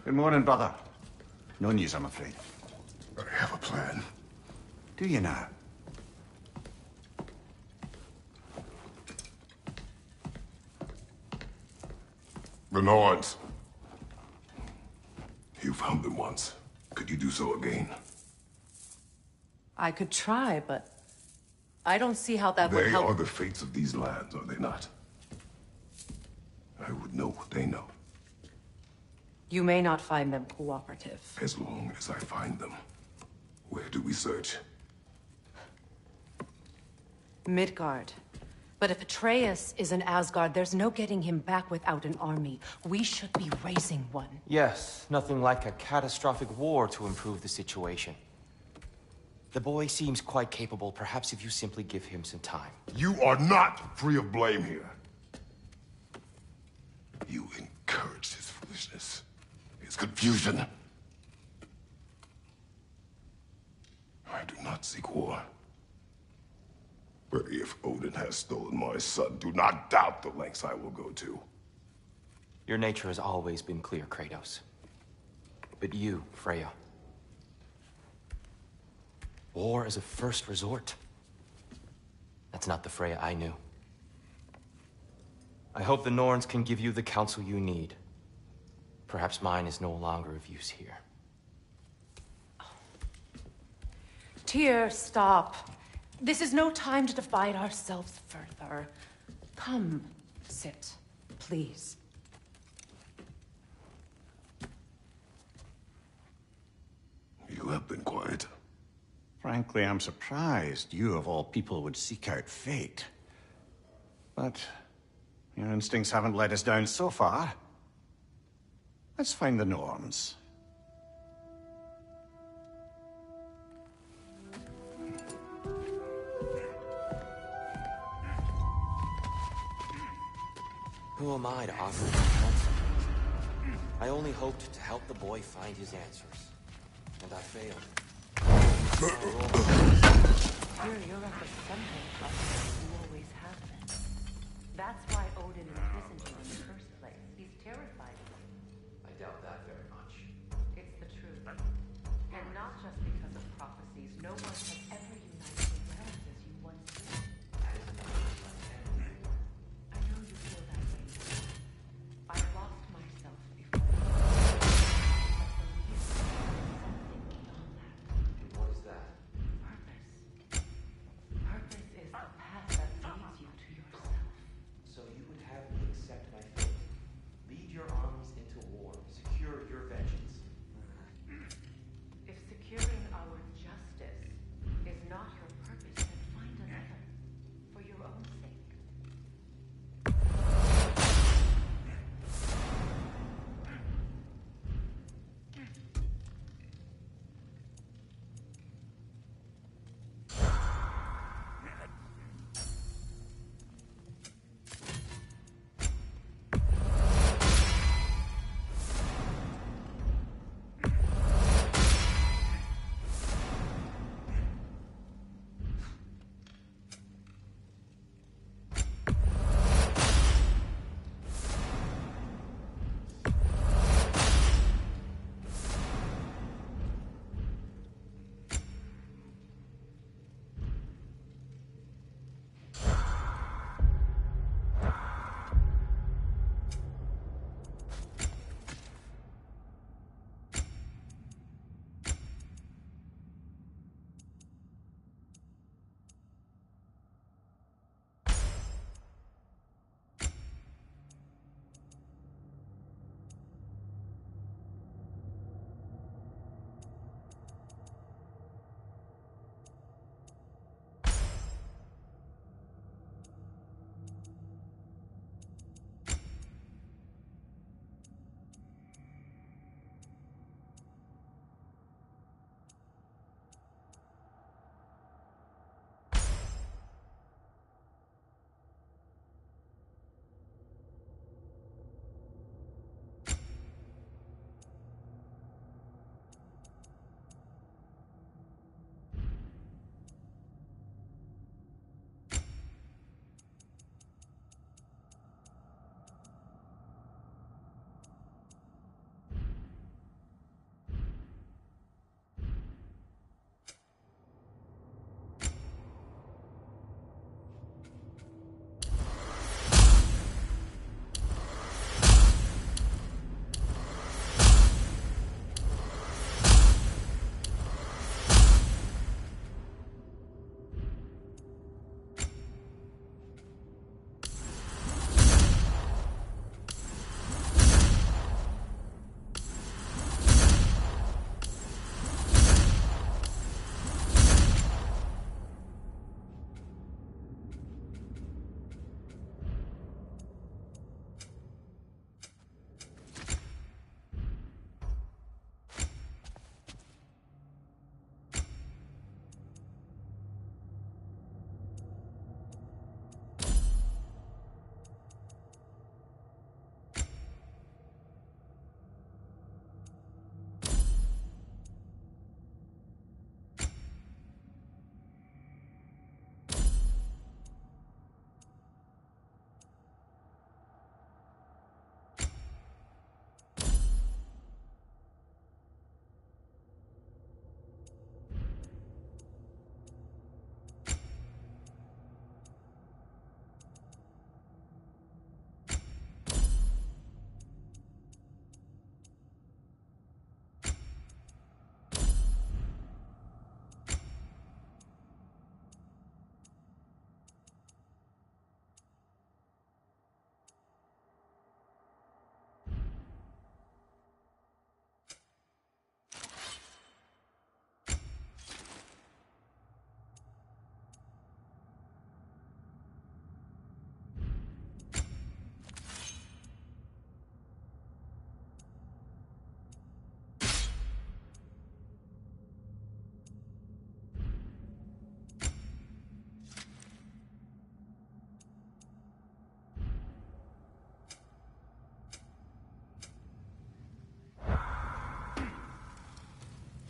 Good morning, brother. No news, I'm afraid. I have a plan. Do you now? The Norns. You found them once. Could you do so again? I could try, but I don't see how that would They help. are the fates of these lands, are they not? I would know what they know. You may not find them cooperative. As long as I find them. Where do we search? Midgard. But if Atreus is in Asgard, there's no getting him back without an army. We should be raising one. Yes, nothing like a catastrophic war to improve the situation. The boy seems quite capable. Perhaps if you simply give him some time. You are not free of blame here. You encouraged his foolishness, his confusion. I do not seek war. But if Odin has stolen my son, do not doubt the lengths I will go to. Your nature has always been clear, Kratos. But you, Freya. War is a first resort. That's not the Freya I knew. I hope the Norns can give you the counsel you need. Perhaps mine is no longer of use here. Tyr, stop. This is no time to divide ourselves further. Come, sit, please. You have been quiet. Frankly, I'm surprised you, of all people, would seek out fate. But your instincts haven't let us down so far. Let's find the Norns. Who am I to offer him counsel? I only hoped to help the boy find his answers. And I failed. Tyr, you're at the center of it. You always have been. That's why Odin imprisoned you in the first place. He's terrified of you. I doubt that very much. It's the truth. And not just because of prophecies. No one has ever united the realms as you once did. That is enough. I know you feel that way now. I lost myself before. But believe me, something beyond that. What is that? Purpose. Purpose is the path that leads you to yourself. So you would have me accept my fate, lead your armies into war, secure your vengeance. If securing our justice is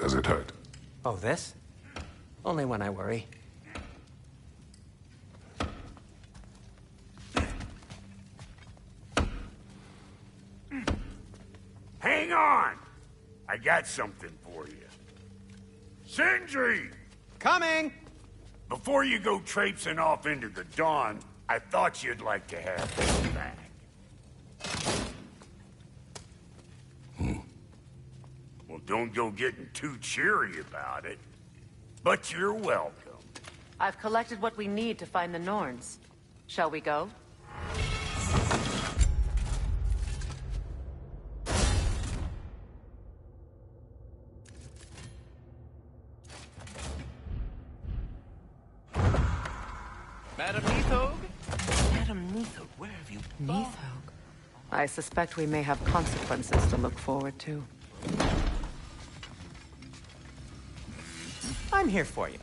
Does it hurt? Oh, this? Only when I worry. Hang on! I got something for you. Sindri! Coming! Before you go traipsing off into the dawn, I thought you'd like to have this back. Well, don't go getting too cheery about it. But you're welcome. I've collected what we need to find the Norns. Shall we go? Madam Nithog? Madam Nithog, where have you gone? Nithog. I suspect we may have consequences to look forward to. I'm here for you.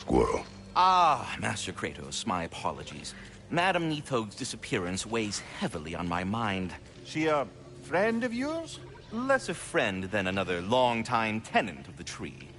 Squirrel. Ah, Master Kratos, my apologies. Madam Nithog's disappearance weighs heavily on my mind. She a friend of yours? Less a friend than another longtime tenant of the tree.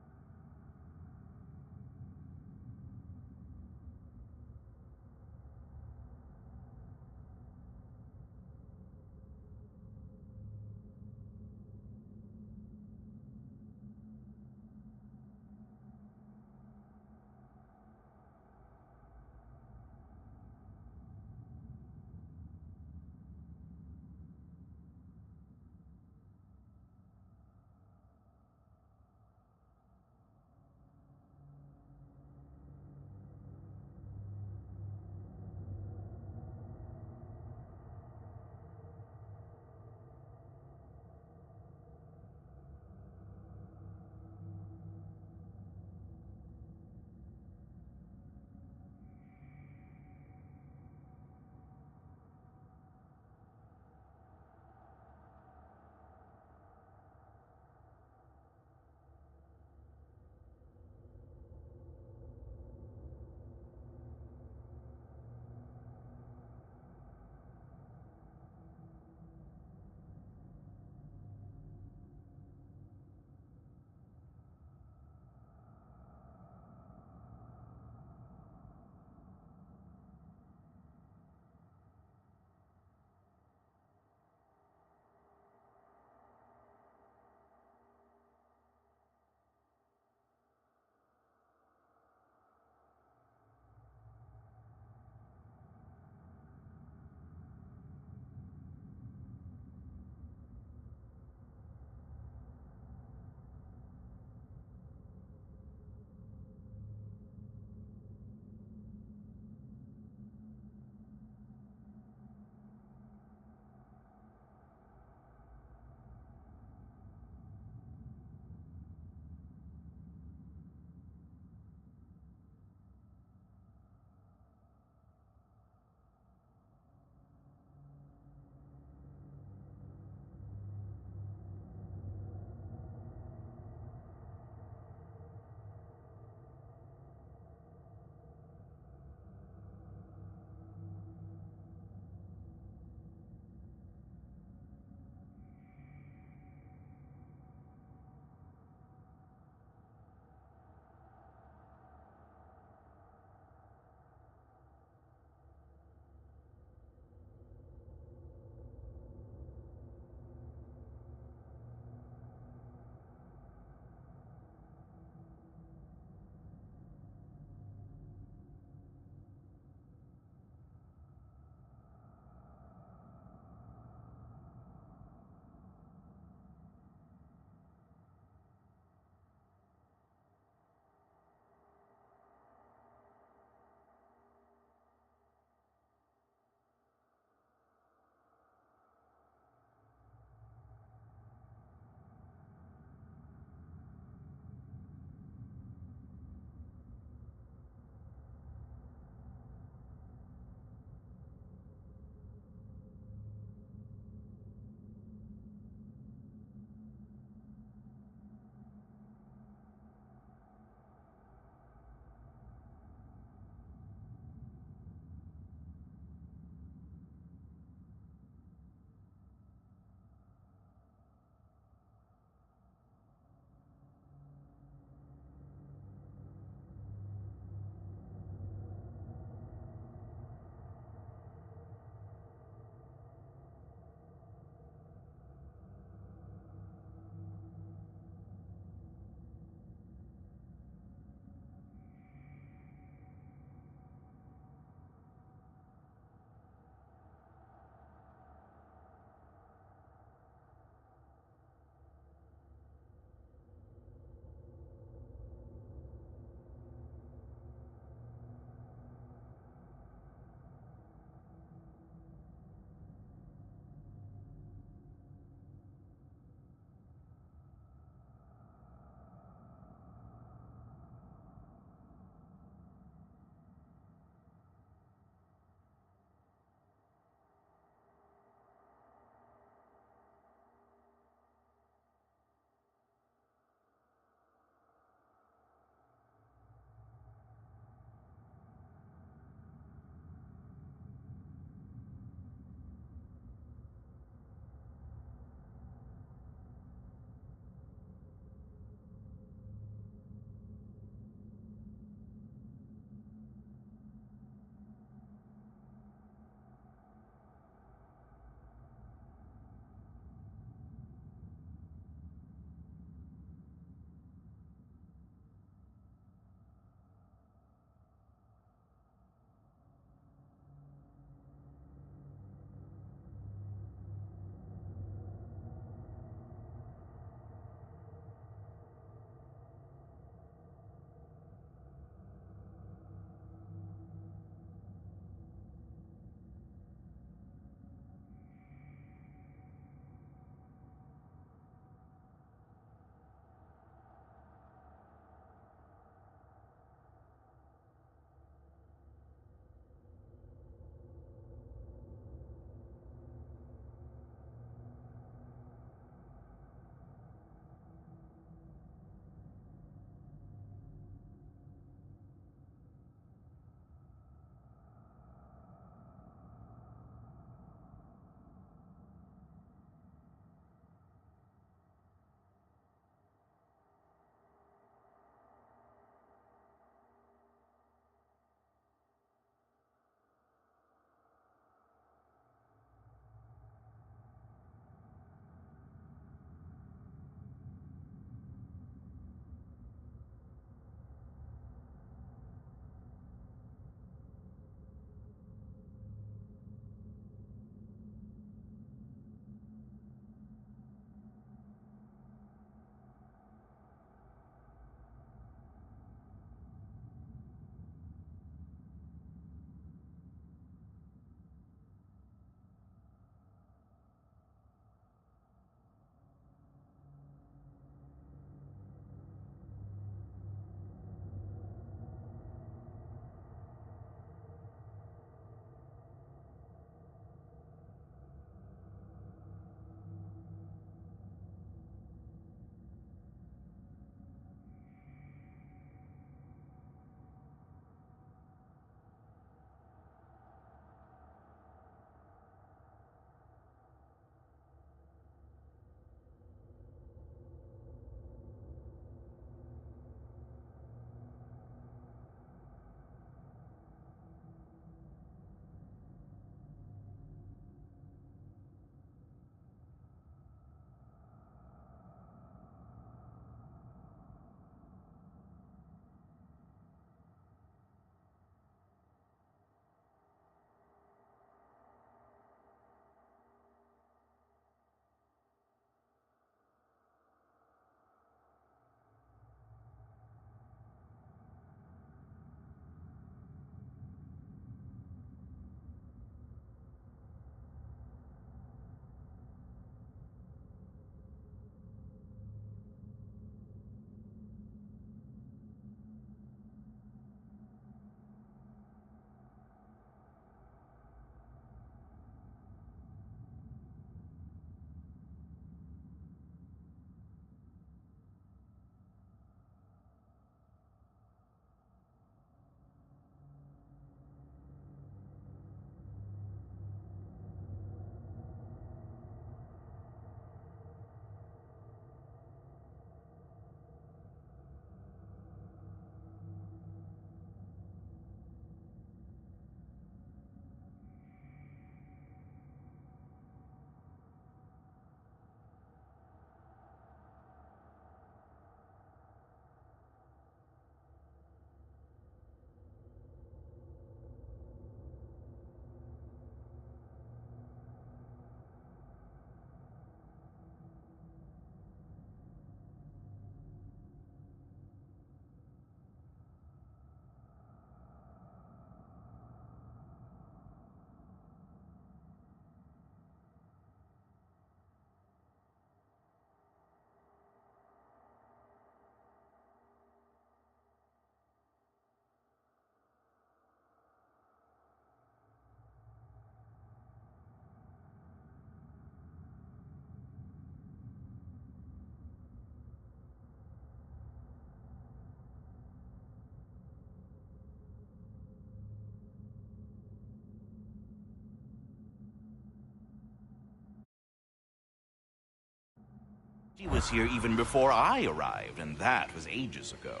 She was here even before I arrived, and that was ages ago.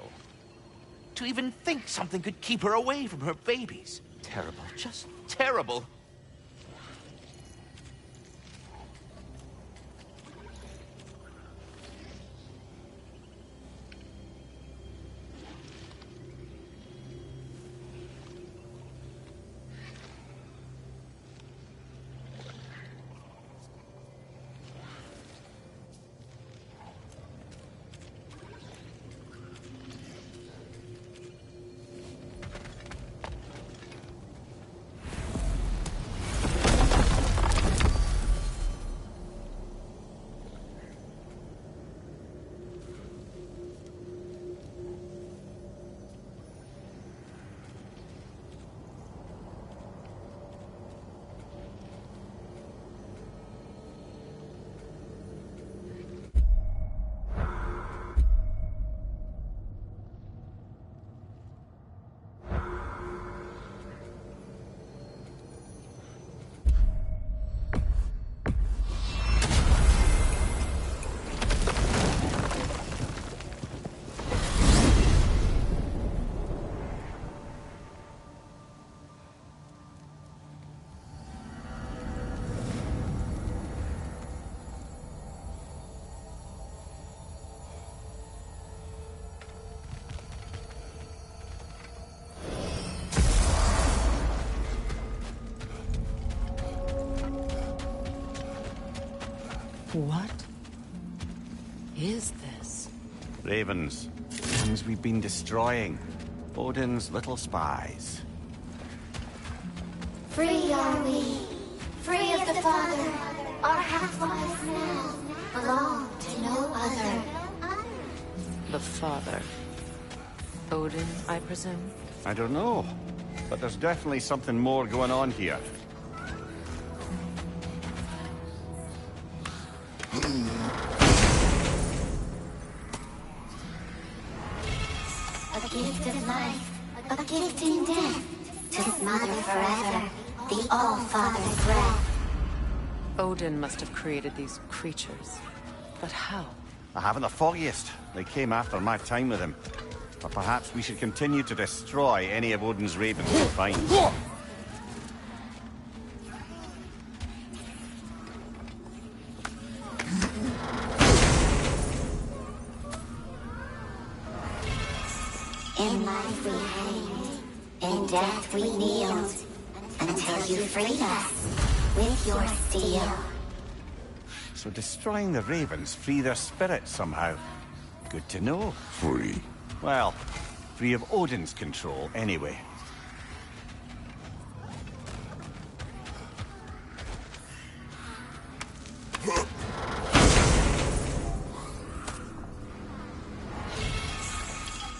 To even think something could keep her away from her babies. Terrible, just terrible. What is this? Ravens. Things we've been destroying. Odin's little spies. Free are we, free of the Father. Our half-lives now belong to no other. The Father. Odin, I presume? I don't know, but there's definitely something more going on here. A gift of life, a gift in death, to smother forever the All-Father's breath. Odin must have created these creatures. But how? I haven't the foggiest. They came after my time with him. But perhaps we should continue to destroy any of Odin's ravens we find. In life we hanged, in death we kneeled, until you freed us with your steel. So destroying the ravens free their spirits somehow. Good to know. Free? Well, free of Odin's control, anyway.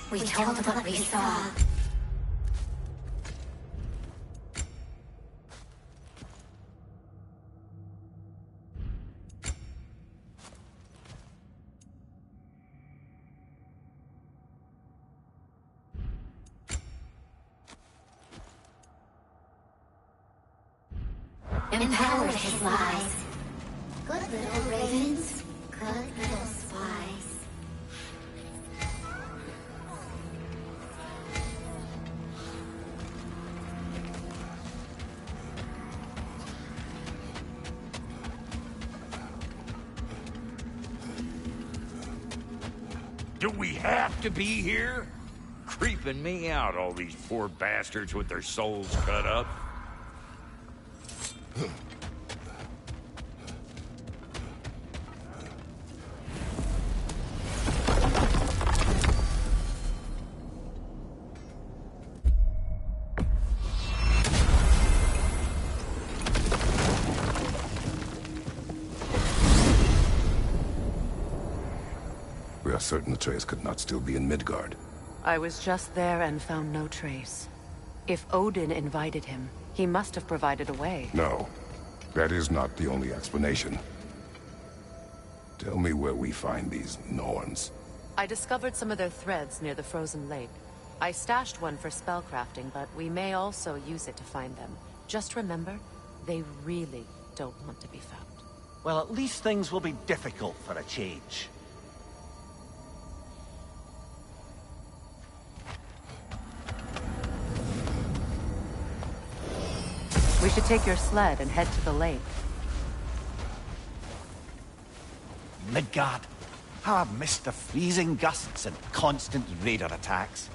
We told what we saw. Empowered his lies. Good little ravens, good little spies. Do we have to be here? Creeping me out, all these poor bastards with their souls cut up. We are certain Atreus could not still be in Midgard. I was just there and found no trace. If Odin invited him, he must have provided a way. No, that is not the only explanation. Tell me where we find these Norns. I discovered some of their threads near the frozen lake. I stashed one for spellcrafting, but we may also use it to find them. Just remember, they really don't want to be found. Well, at least things will be difficult for a change. We should take your sled and head to the lake. Midgard. How I've missed the freezing gusts and constant raider attacks.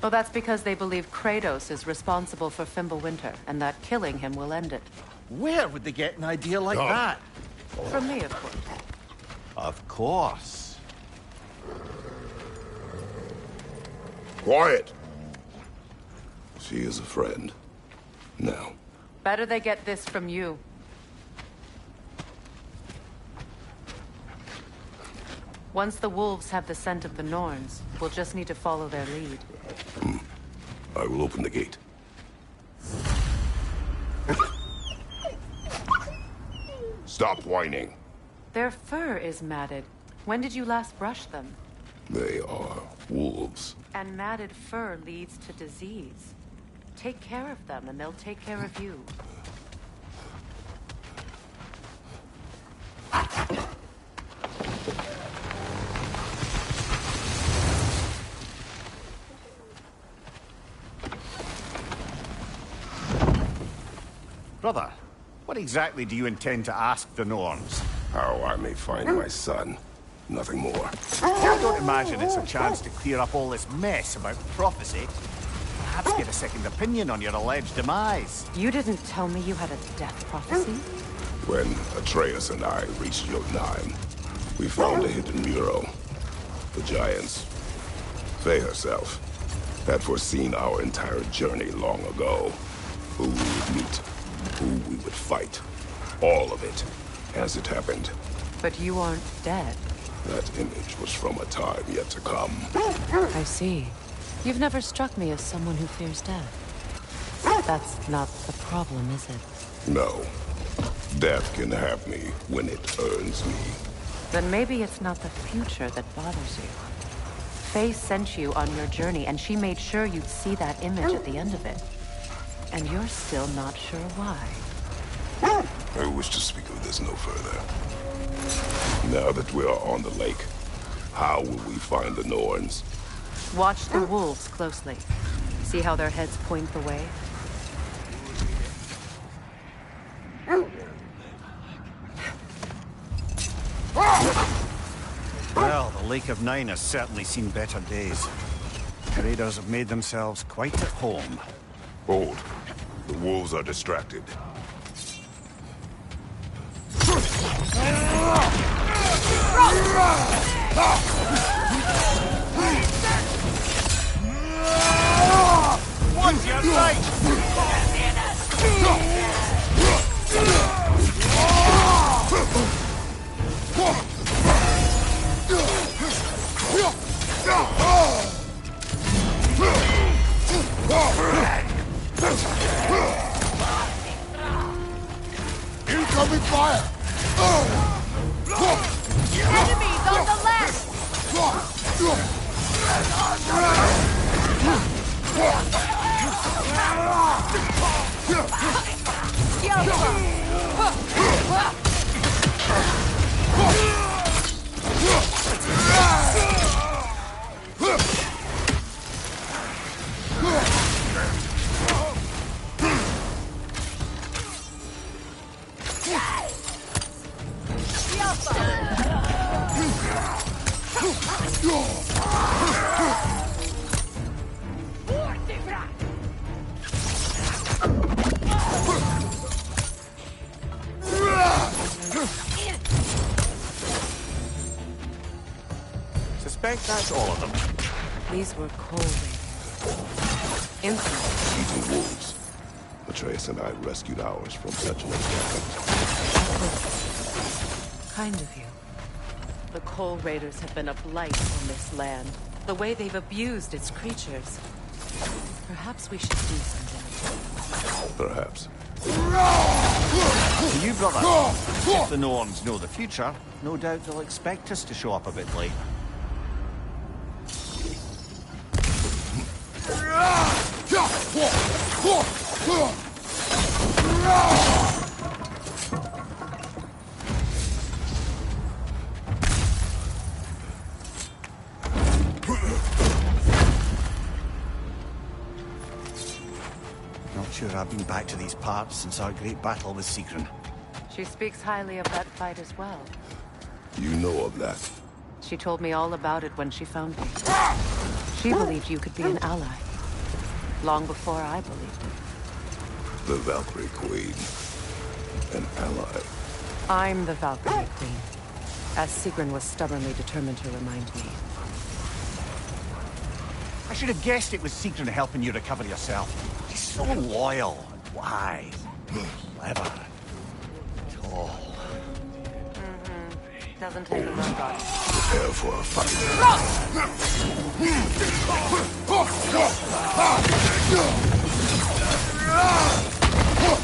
Well, that's because they believe Kratos is responsible for Fimbulwinter, and that killing him will end it. Where would they get an idea like that? From me, of course. Of course. Quiet! She is a friend. Now. Better they get this from you. Once the wolves have the scent of the Norns, we'll just need to follow their lead. I will open the gate. Stop whining. Their fur is matted. When did you last brush them? They are wolves. And matted fur leads to disease. Take care of them, and they'll take care of you. Brother, what exactly do you intend to ask the Norns? How I may find my son. Nothing more. I don't imagine it's a chance to clear up all this mess about prophecy. Perhaps get a second opinion on your alleged demise. You didn't tell me you had a death prophecy? When Atreus and I reached Jotunheim, we found a hidden mural. The Giants, Faye herself, had foreseen our entire journey long ago. Who we would meet, who we would fight. All of it, as it happened. But you aren't dead. That image was from a time yet to come. I see. You've never struck me as someone who fears death. That's not the problem, is it? No. Death can have me when it earns me. Then maybe it's not the future that bothers you. Faye sent you on your journey, and she made sure you'd see that image at the end of it. And you're still not sure why. I wish to speak of this no further. Now that we are on the lake, how will we find the Norns? Watch the wolves closely. See how their heads point the way? Well, the Lake of Nine has certainly seen better days. The raiders have made themselves quite at home. Hold. The wolves are distracted. Watch your sight! Incoming fire! Enemies on the left! Suspect that's all of them. These were cold insolent. Eating wolves. Atreus and I rescued ours from such an encampment. Kind of you. The Coal Raiders have been a blight on this land. The way they've abused its creatures. Perhaps we should do something. Perhaps. To you, brother. If the Norns know the future, no doubt they'll expect us to show up a bit late. sure I've been back to these parts since our great battle with Sigrun. She speaks highly of that fight as well. You know of that? She told me all about it when she found me. She believed you could be an ally. Long before I believed it. The Valkyrie Queen. An ally. I'm the Valkyrie Queen, as Sigrun was stubbornly determined to remind me. I should have guessed it was Sigrun helping you recover yourself. She's so loyal and wise, clever, tall. Doesn't take a lot on it. Prepare for a fight.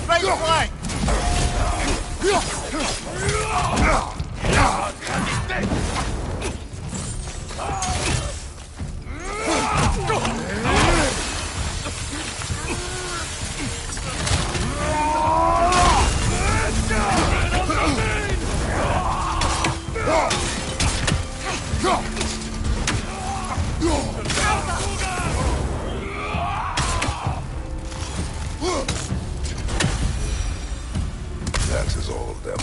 Right flank! That is all of them.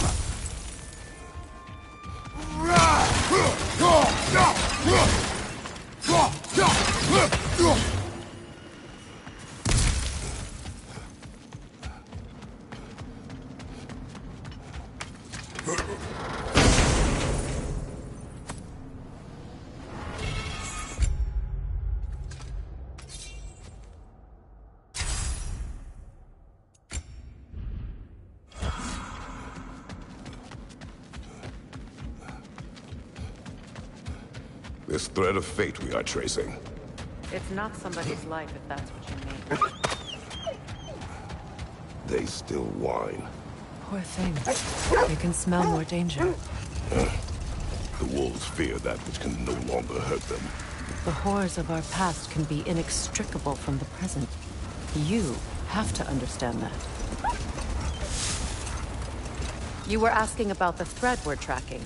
This thread of fate we are tracing. It's not somebody's life if that's what you mean. They still whine. Poor thing. They can smell more danger. The wolves fear that which can no longer hurt them. The horrors of our past can be inextricable from the present. You have to understand that. You were asking about the thread we're tracking.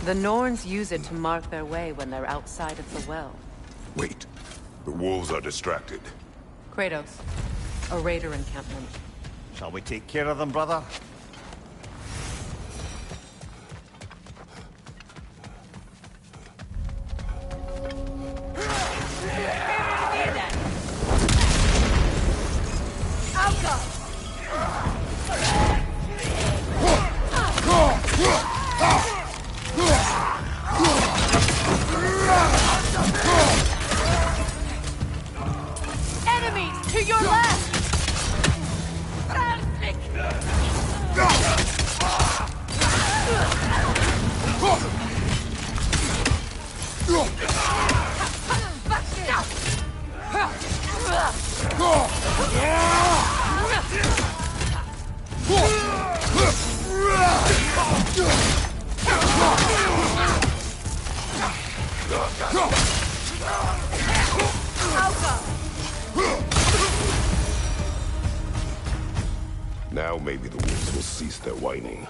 The Norns use it to mark their way when they're outside of the well. Wait. The wolves are distracted. Kratos, a raider encampment. Shall we take care of them, brother? Enemies to your left! Now maybe the wolves will cease their whining.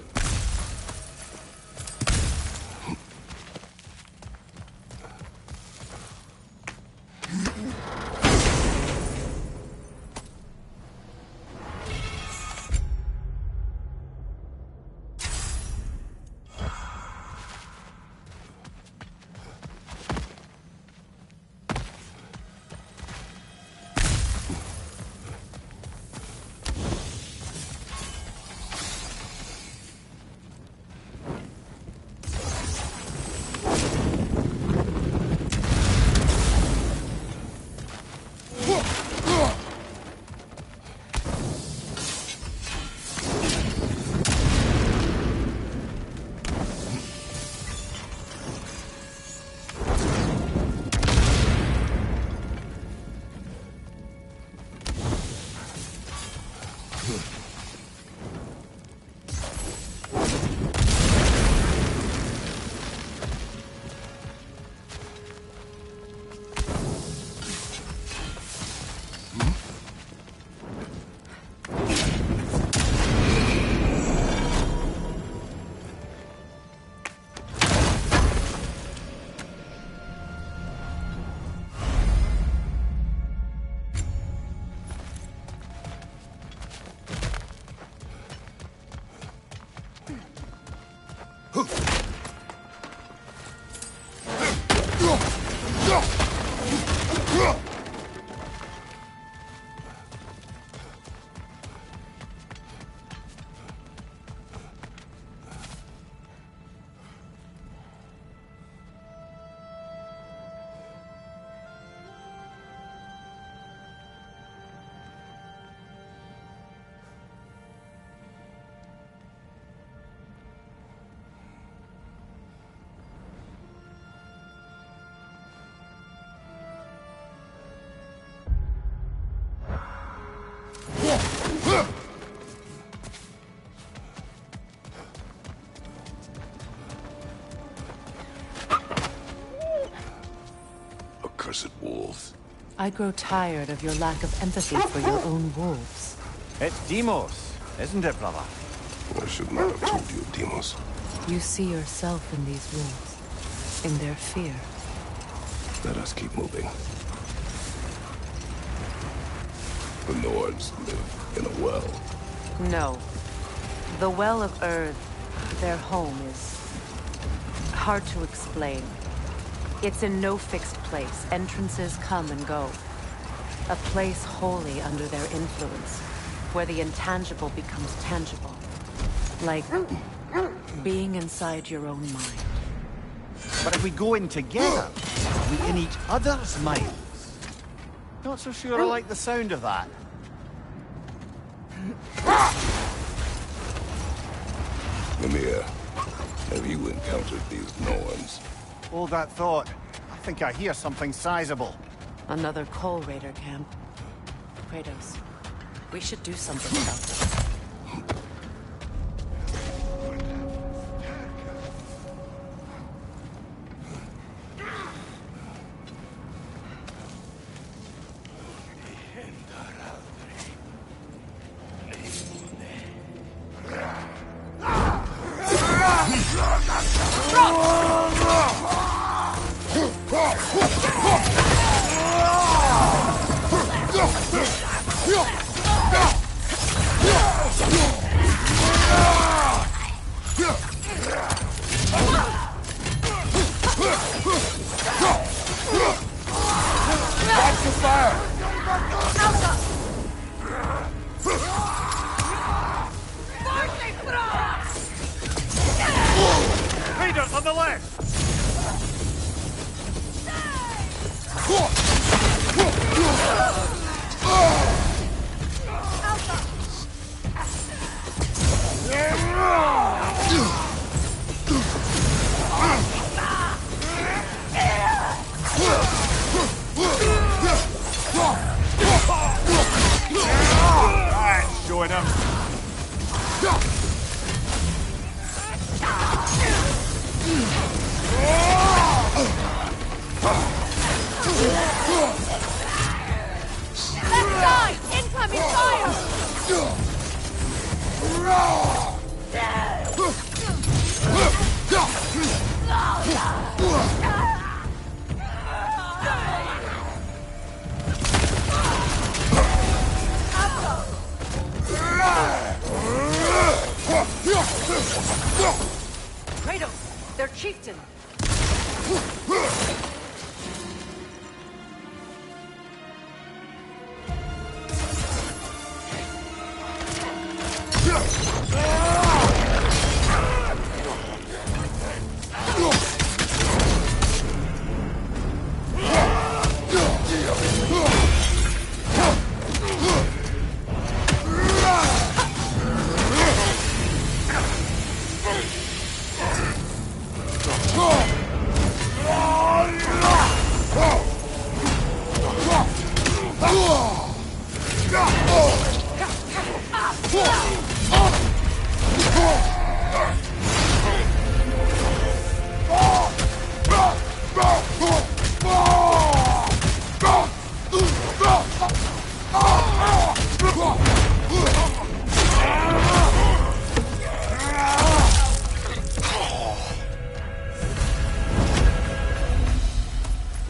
accursed wolves. I grow tired of your lack of empathy for your own wolves. It's Deimos, isn't it, brother? I should not have told you of Deimos. You see yourself in these wolves, in their fear. Let us keep moving. The Nords live in a well. No. The Well of Earth, their home, is hard to explain. It's in no fixed place. Entrances come and go. A place wholly under their influence, where the intangible becomes tangible. Like being inside your own mind. But if we go in together, are we in each other's minds? Not so sure I like the sound of that. Mimir, have you encountered these Norns? Hold that thought. I think I hear something sizable. Another Coal Raider camp. Kratos, we should do something about this. Kratos on the left! Join him. Left side! Incoming fire! Kratos, their chieftain.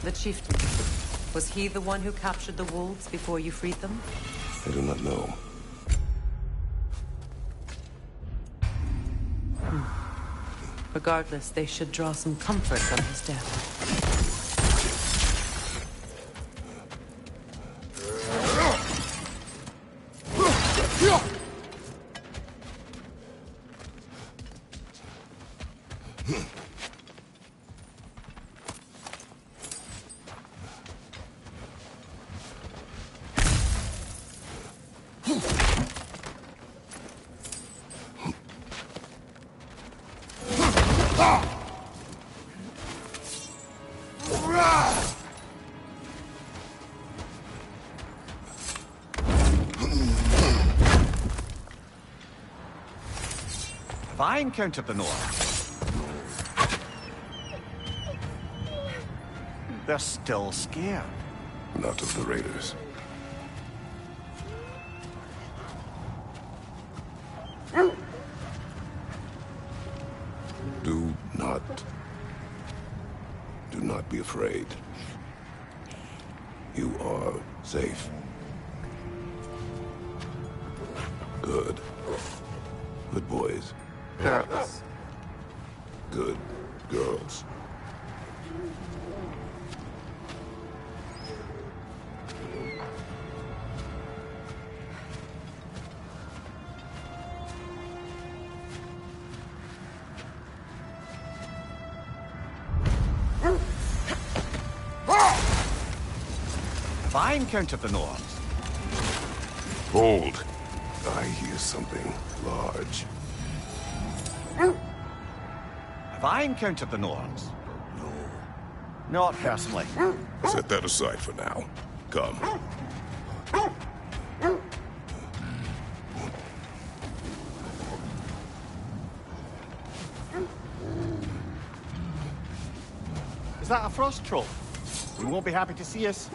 The chieftain. Was he the one who captured the wolves before you freed them? I do not know. Regardless, they should draw some comfort from his death. Have I encountered the North? They're still scared. Not of the Raiders. Do not be afraid. You are safe. Good. Good boys. Girls. Good girls. Have I encountered the Norns? Hold. I hear something large. Have I encountered the Norns? No. Not personally. Set that aside for now. Come. Is that a frost troll? You won't be happy to see us.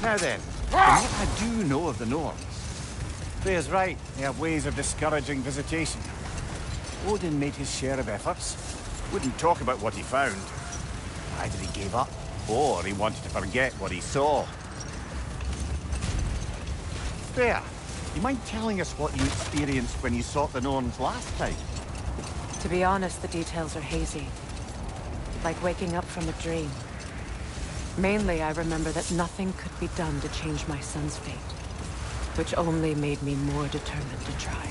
Now then, from what I do know of the Norns, Freya's right, they have ways of discouraging visitation. Odin made his share of efforts. Wouldn't talk about what he found. Either he gave up, or he wanted to forget what he saw. Freya, you mind telling us what you experienced when you sought the Norns last time? To be honest, the details are hazy. Like waking up from a dream. Mainly, I remember that nothing could be done to change my son's fate, which only made me more determined to try.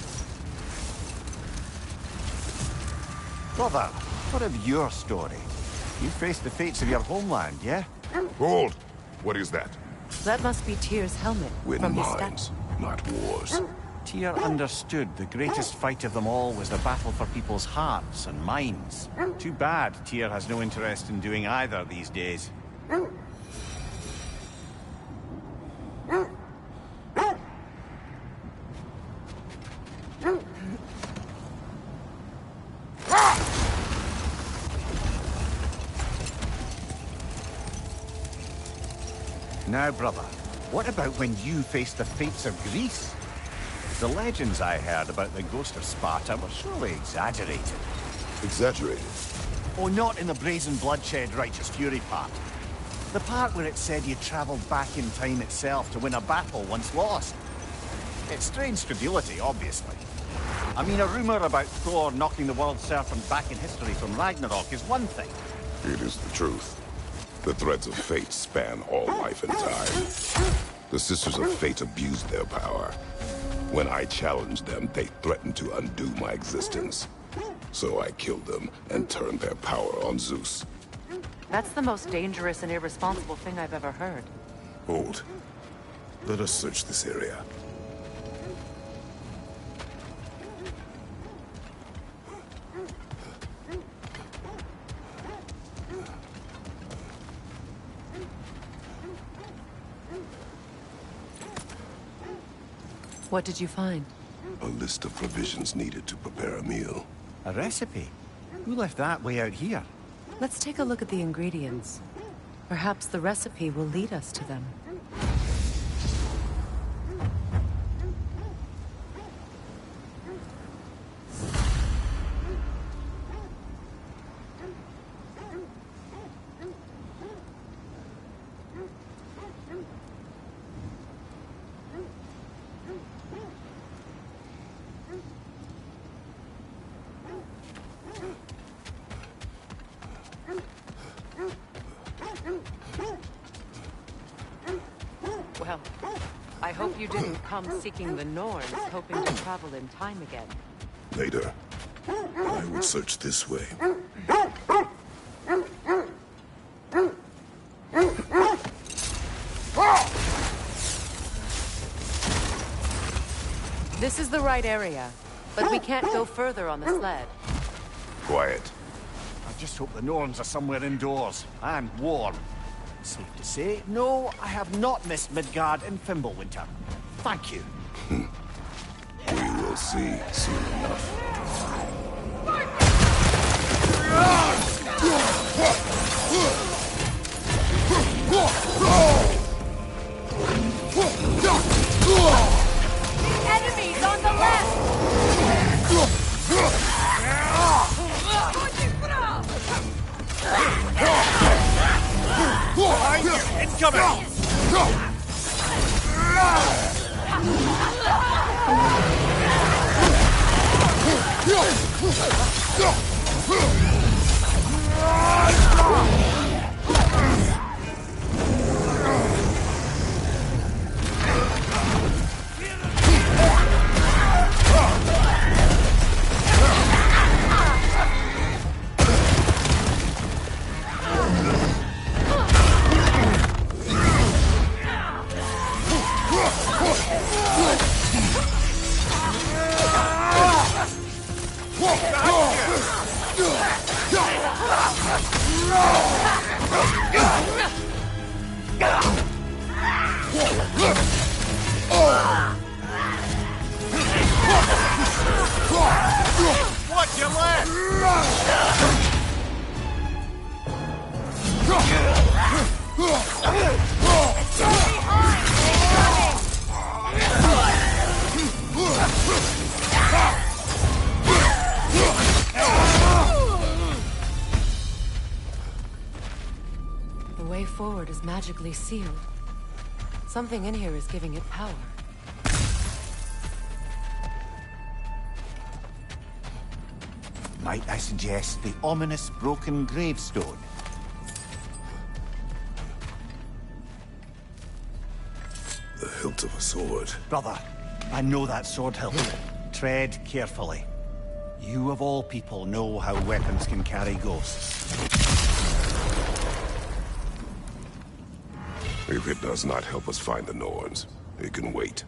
Brother, What of your story? You faced the fates of your homeland, yeah? Hold! What is that? That must be Tyr's helmet Win from his minds, not wars. Tyr understood the greatest fight of them all was the battle for people's hearts and minds. Too bad Tyr has no interest in doing either these days. Now, brother, what about when you faced the fates of Greece? The legends I heard about the ghost of Sparta were surely exaggerated. Exaggerated? Oh, not in the brazen bloodshed righteous fury part. The part where it said you traveled back in time itself to win a battle once lost. It's strange credulity, obviously. I mean, a rumor about Thor knocking the world serpent back in history from Ragnarok is one thing. It is the truth. The threads of fate span all life and time. The Sisters of Fate abused their power. When I challenged them, they threatened to undo my existence. So I killed them and turned their power on Zeus. That's the most dangerous and irresponsible thing I've ever heard. Hold. Let us search this area. What did you find? A list of provisions needed to prepare a meal. A recipe? Who left that way out here? Let's take a look at the ingredients. Perhaps the recipe will lead us to them. Well, I hope you didn't come seeking the Norns, hoping to travel in time again. Later, I will search this way. This is the right area, but we can't go further on the sled. Quiet. I just hope the Norns are somewhere indoors and warm. Safe to say, no, I have not missed Midgard and Fimbulwinter. Thank you. We will see soon enough. Enemies on the left! Behind you! Incoming! What you left? The way forward is magically sealed. Something in here is giving it power. Might I suggest the ominous broken gravestone? The hilt of a sword. Brother, I know that sword hilt. Tread carefully. You of all people know how weapons can carry ghosts. If it does not help us find the Norns, it can wait.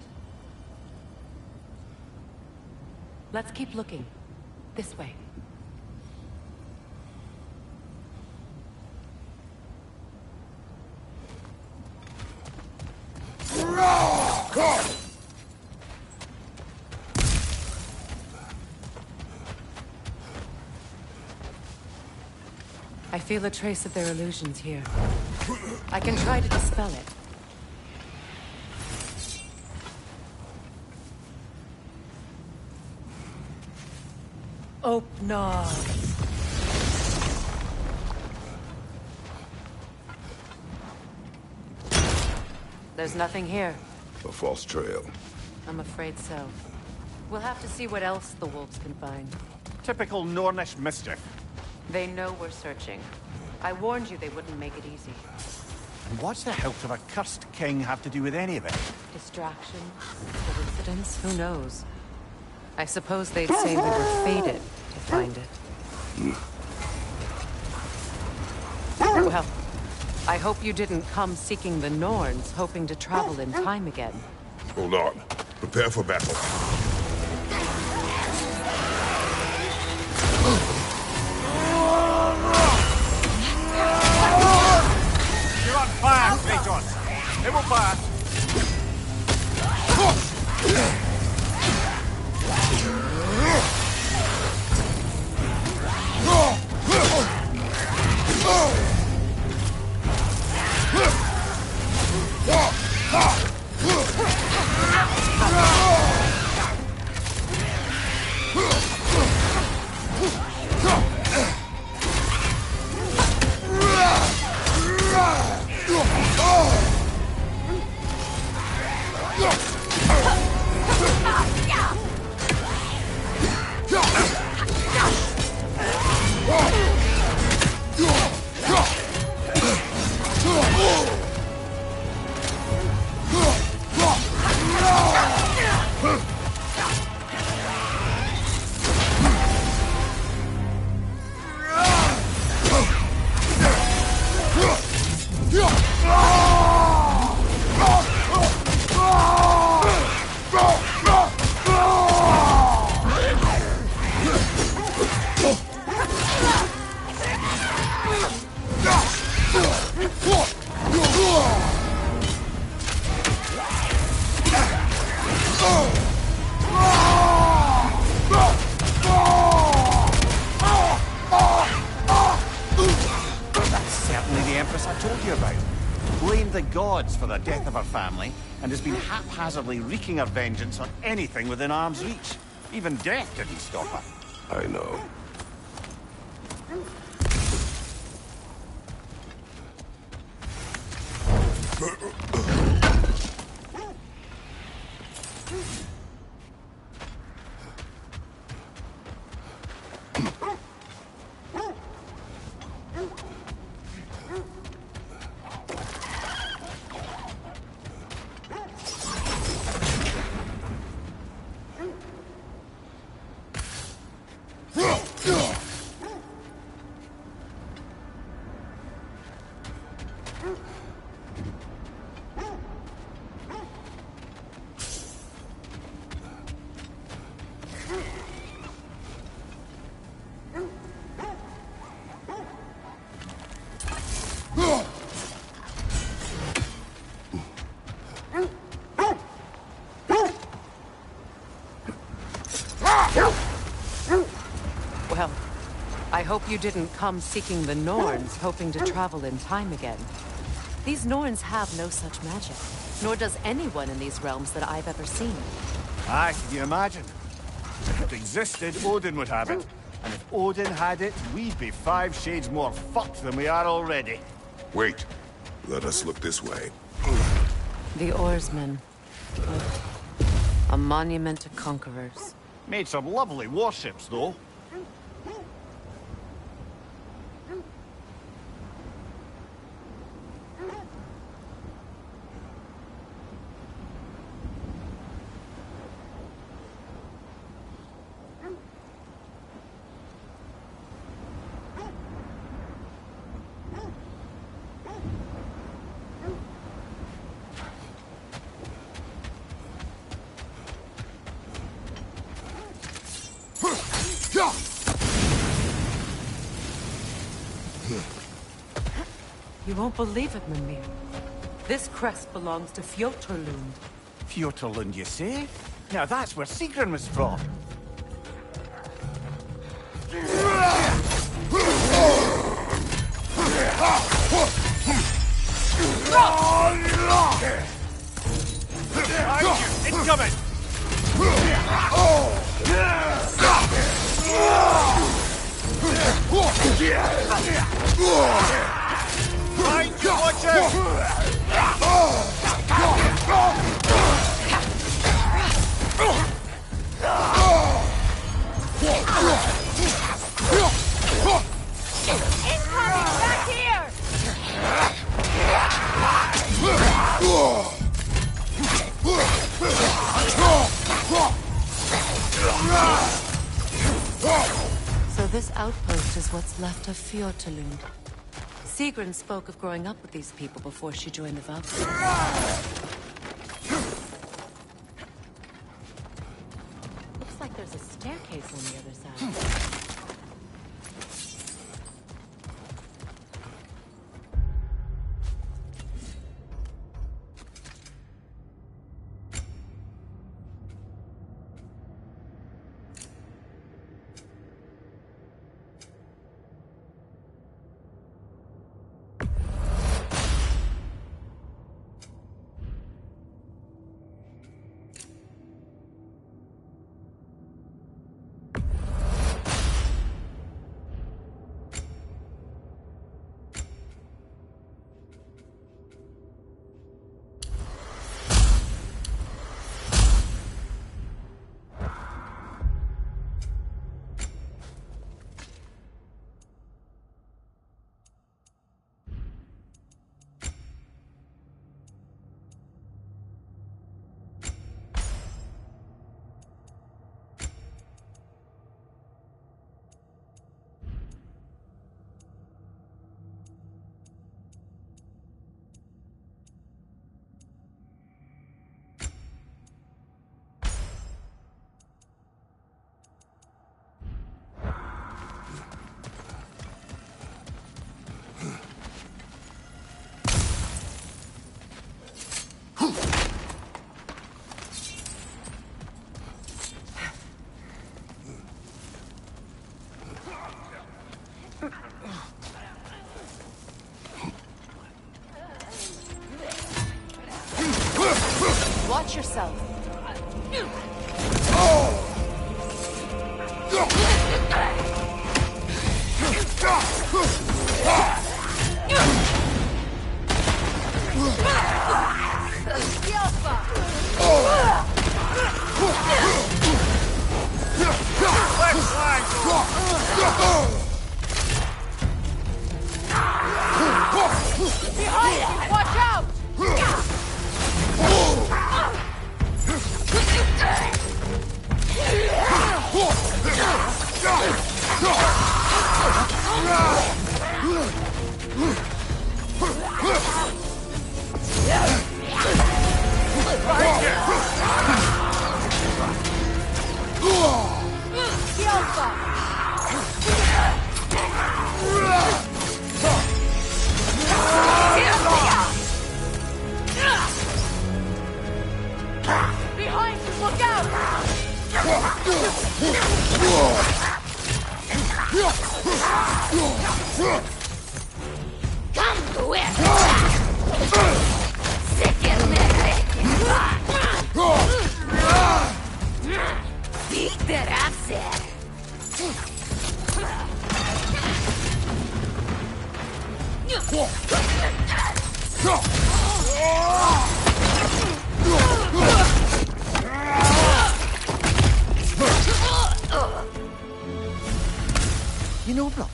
Let's keep looking. This way. I feel a trace of their illusions here. I can try to dispel it. Opnar. There's nothing here. A false trail. I'm afraid so. We'll have to see what else the wolves can find. Typical Nornish mischief. They know we're searching. I warned you they wouldn't make it easy. And what's the hilt of a cursed king have to do with any of it? Distraction? Coincidence? Who knows? I suppose they'd say we were fated to find it. Well, I hope you didn't come seeking the Norns, hoping to travel in time again. Hold on. Prepare for battle. You're on fire, Kratos. It will pass. For the death of her family, and has been haphazardly wreaking her vengeance on anything within arm's reach. Even death didn't stop her. I know. Well, I hope you didn't come seeking the Norns, hoping to travel in time again. These Norns have no such magic, nor does anyone in these realms that I've ever seen. Aye, can you imagine? If it existed, Odin would have it. And if Odin had it, we'd be 5 shades more fucked than we are already. Wait. Let us look this way. The Oarsmen. A monument to conquerors. Made some lovely warships, though. You won't believe it, Mimir. This crest belongs to Fjotorlund. Fjotorlund, you say? Now that's where Sigrun was from. Incoming! Find you, watcher! Incoming! Back here! So this outpost is what's left of Fjotorlund. Sigrun spoke of growing up with these people before she joined the Valkyries. Looks like there's a staircase on the other side. Watch yourself. Behind you! Watch out! Behind you! Look out! Come quick! Sick and beat that upset! You know, brother,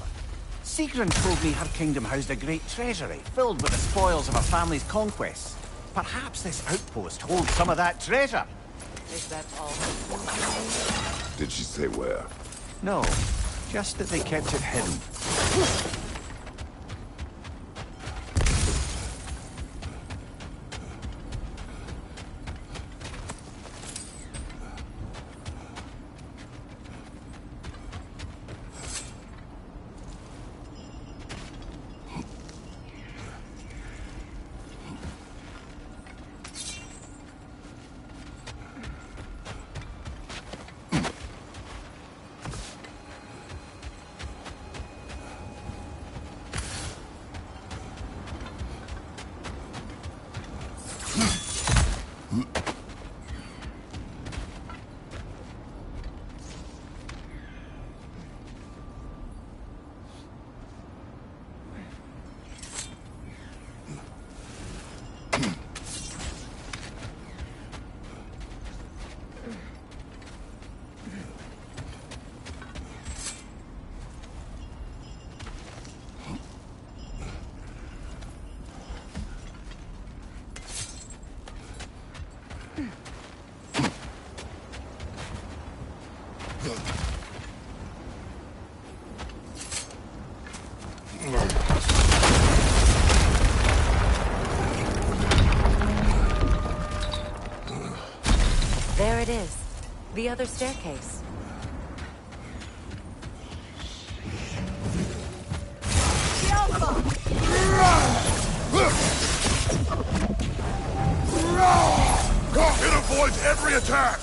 Sigrun told me her kingdom housed a great treasury filled with the spoils of her family's conquests. Perhaps this outpost holds some of that treasure. Is that all? Did she say where? No, just that they kept it hidden. is. The other staircase. It avoids every attack!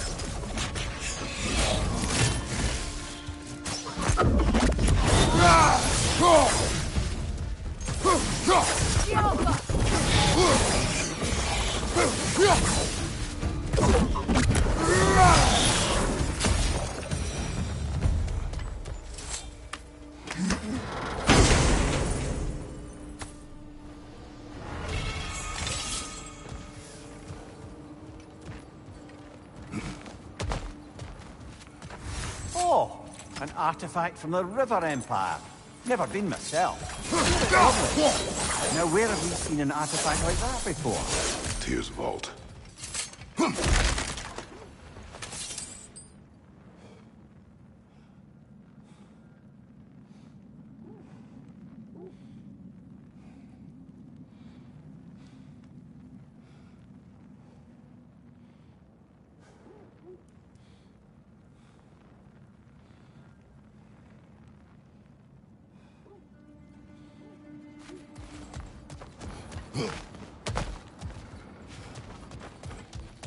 Oh, an artifact from the River Empire. Never been myself. Lovely. Now, where have we seen an artifact like that before? Tyr's vault.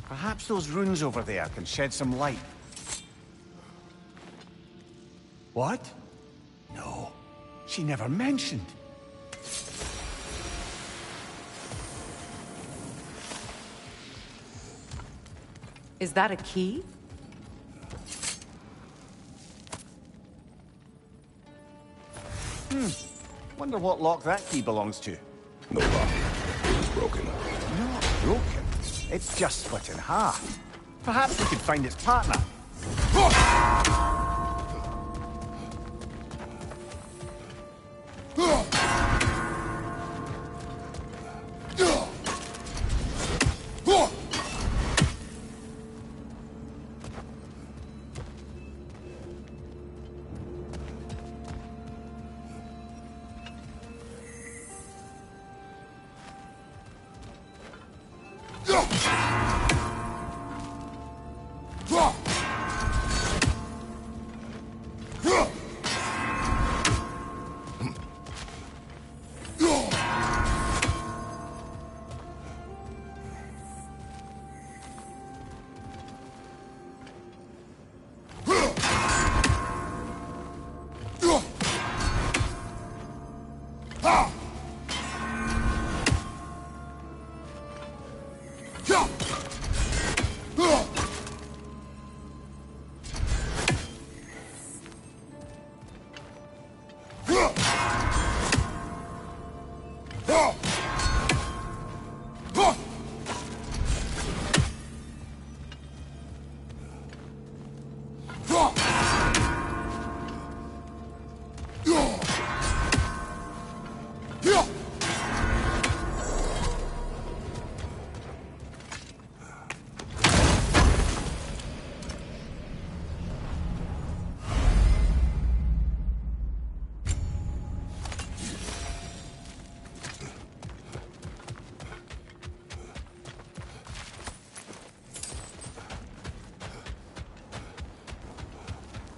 Perhaps those runes over there can shed some light. What? No, she never mentioned. Is that a key? Wonder what lock that key belongs to. No lock. It was broken. Not broken. It's just split in half. Perhaps we could find its partner.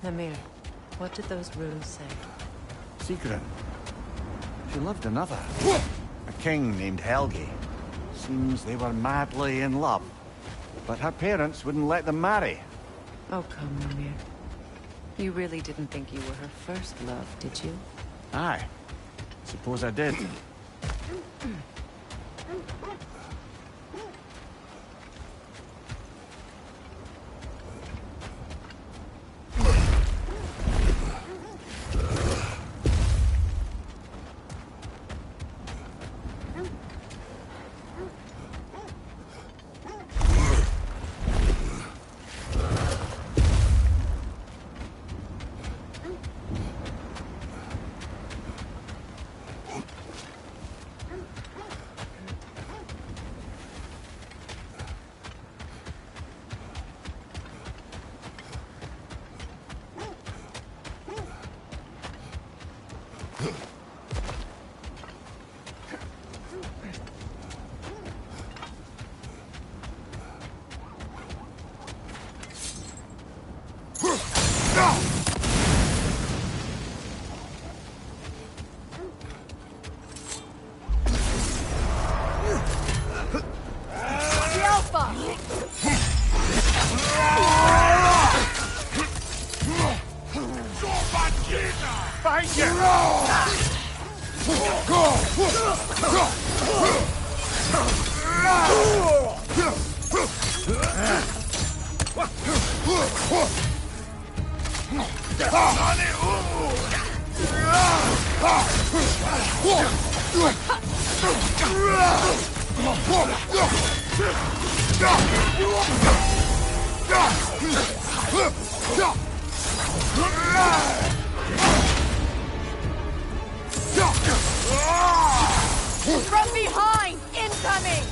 Mimir, what did those runes say? Sigrun. She loved another. A king named Helgi. Seems they were madly in love. But her parents wouldn't let them marry. Oh, come, Mimir. You really didn't think you were her first love, did you? Aye. Suppose I did. Behind you! From behind! Incoming!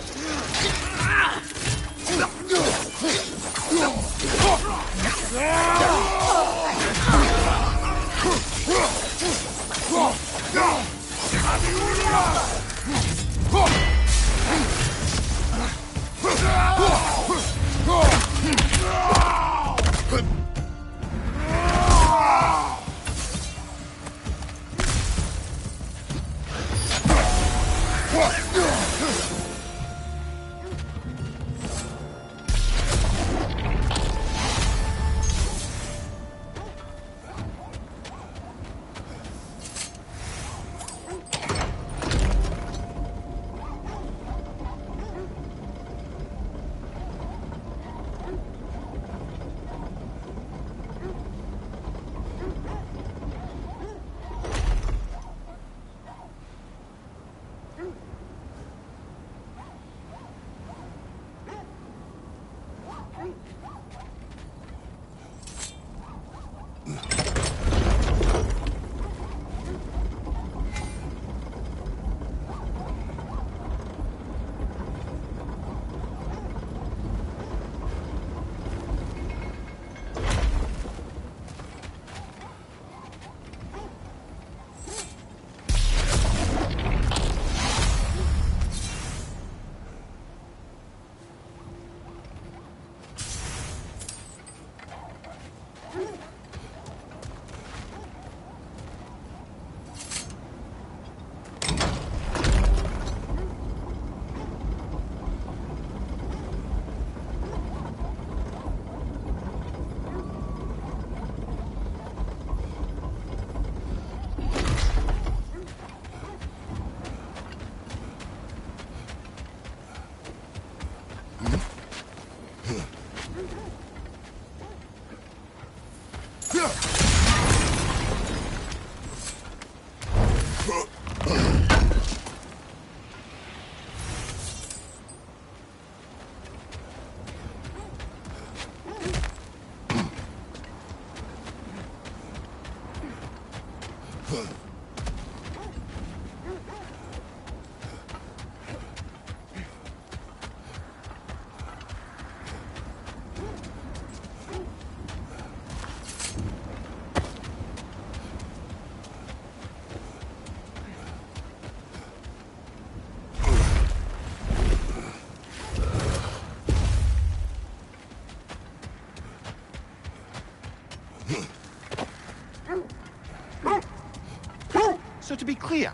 So to be clear,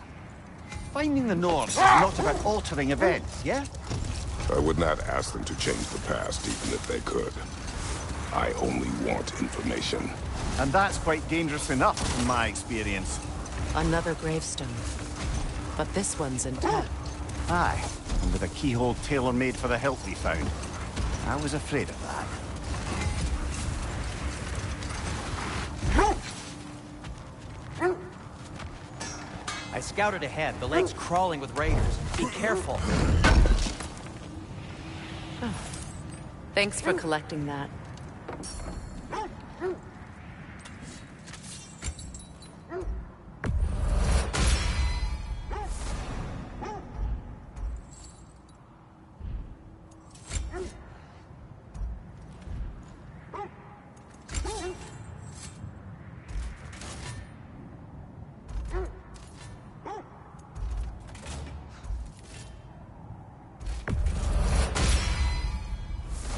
finding the Nords is not about altering events, yeah? I would not ask them to change the past, even if they could. I only want information. And that's quite dangerous enough, in my experience. Another gravestone. But this one's intact. Aye, and with a keyhole tailor-made for the hilt we found. I was afraid of that. I scouted ahead. The lake's crawling with raiders. Be careful. Thanks for collecting that.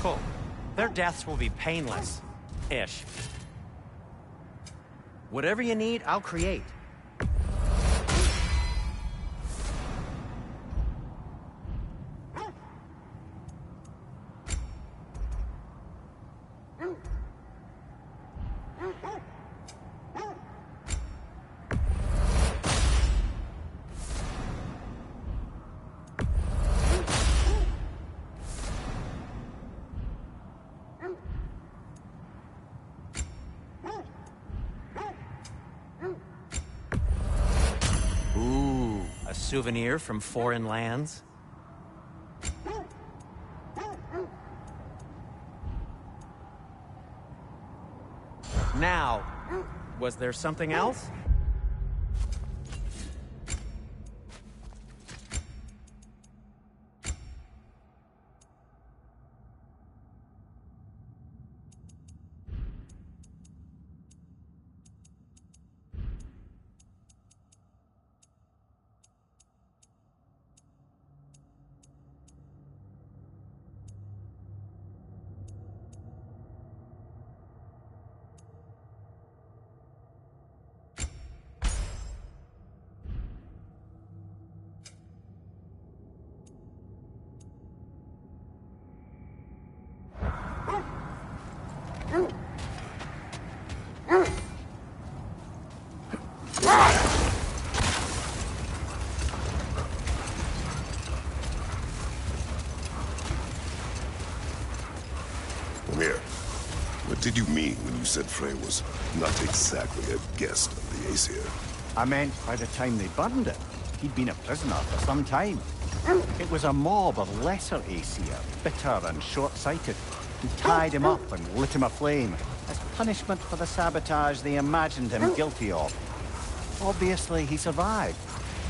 Cool. Their deaths will be painless. Ish. Whatever you need, I'll create. A souvenir from foreign lands? Now, was there something else? Mimir, what did you mean when you said Frey was not exactly a guest of the Aesir? I meant by the time they burned it, he'd been a prisoner for some time. It was a mob of lesser Aesir, bitter and short-sighted, who tied him up and lit him aflame as punishment for the sabotage they imagined him guilty of. Obviously, he survived.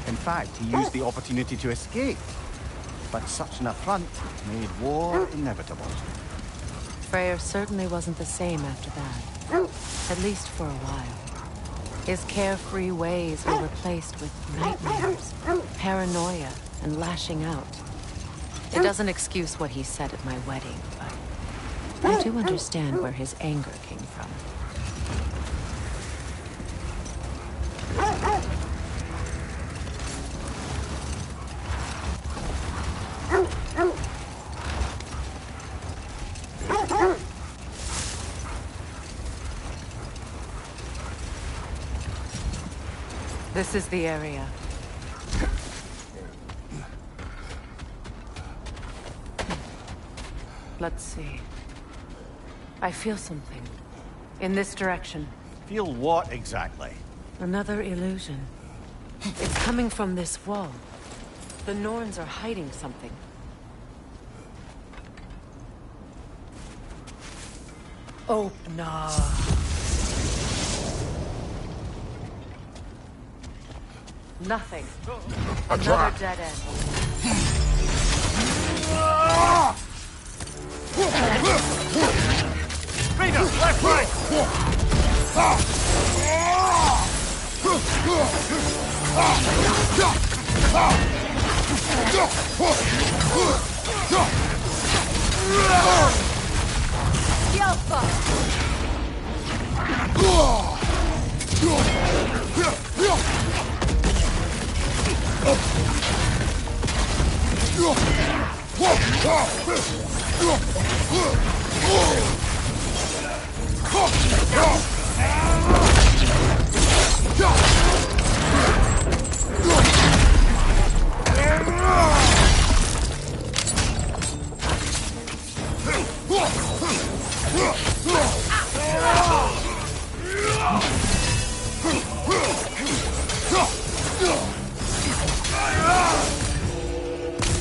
In fact, he used the opportunity to escape. But such an affront made war inevitable. Freyr certainly wasn't the same after that. At least for a while. His carefree ways were replaced with nightmares, paranoia, and lashing out. It doesn't excuse what he said at my wedding, but I do understand where his anger came from. This is the area. Let's see. I feel something. In this direction. Feel what exactly? Another illusion. It's coming from this wall. The Norns are hiding something. Oh, no. Nothing. Another dead end. Rita, left, right!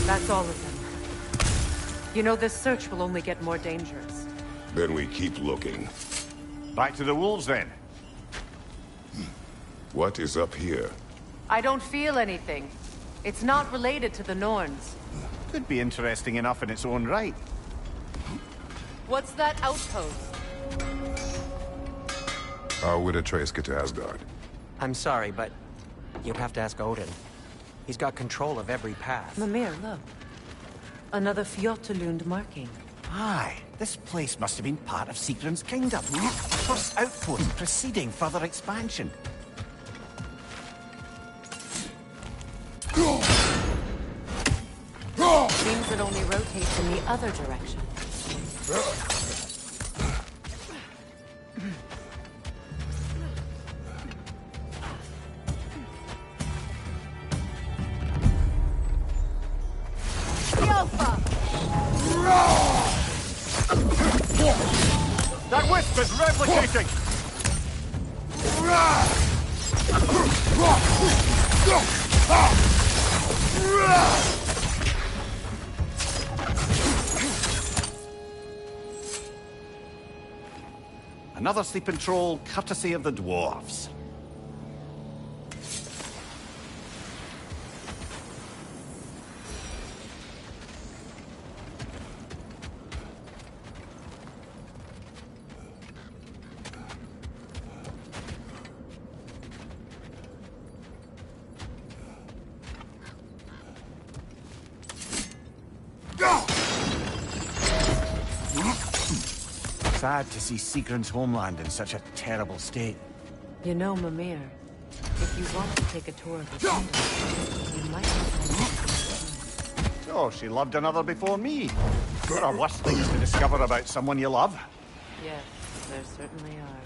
That's all of them. You know, this search will only get more dangerous. Then we keep looking. Back to the wolves, then. What is up here? I don't feel anything. It's not related to the Norns. Could be interesting enough in its own right. What's that outpost? How would Atreus get to Asgard? I'm sorry, but you'd have to ask Odin. He's got control of every path. Mimir, look. Another Fjotalund marking. Aye, this place must have been part of Sigrun's kingdom. First outpost preceding further expansion. Seems it only rotates in the other direction. That wisp is replicating! Another sleeping troll, courtesy of the dwarves. Sad to see Sigrun's homeland in such a terrible state. You know, Mimir, if you want to take a tour of the kingdom, you might find Oh, she loved another before me. There are worse things to discover about someone you love. Yes, there certainly are.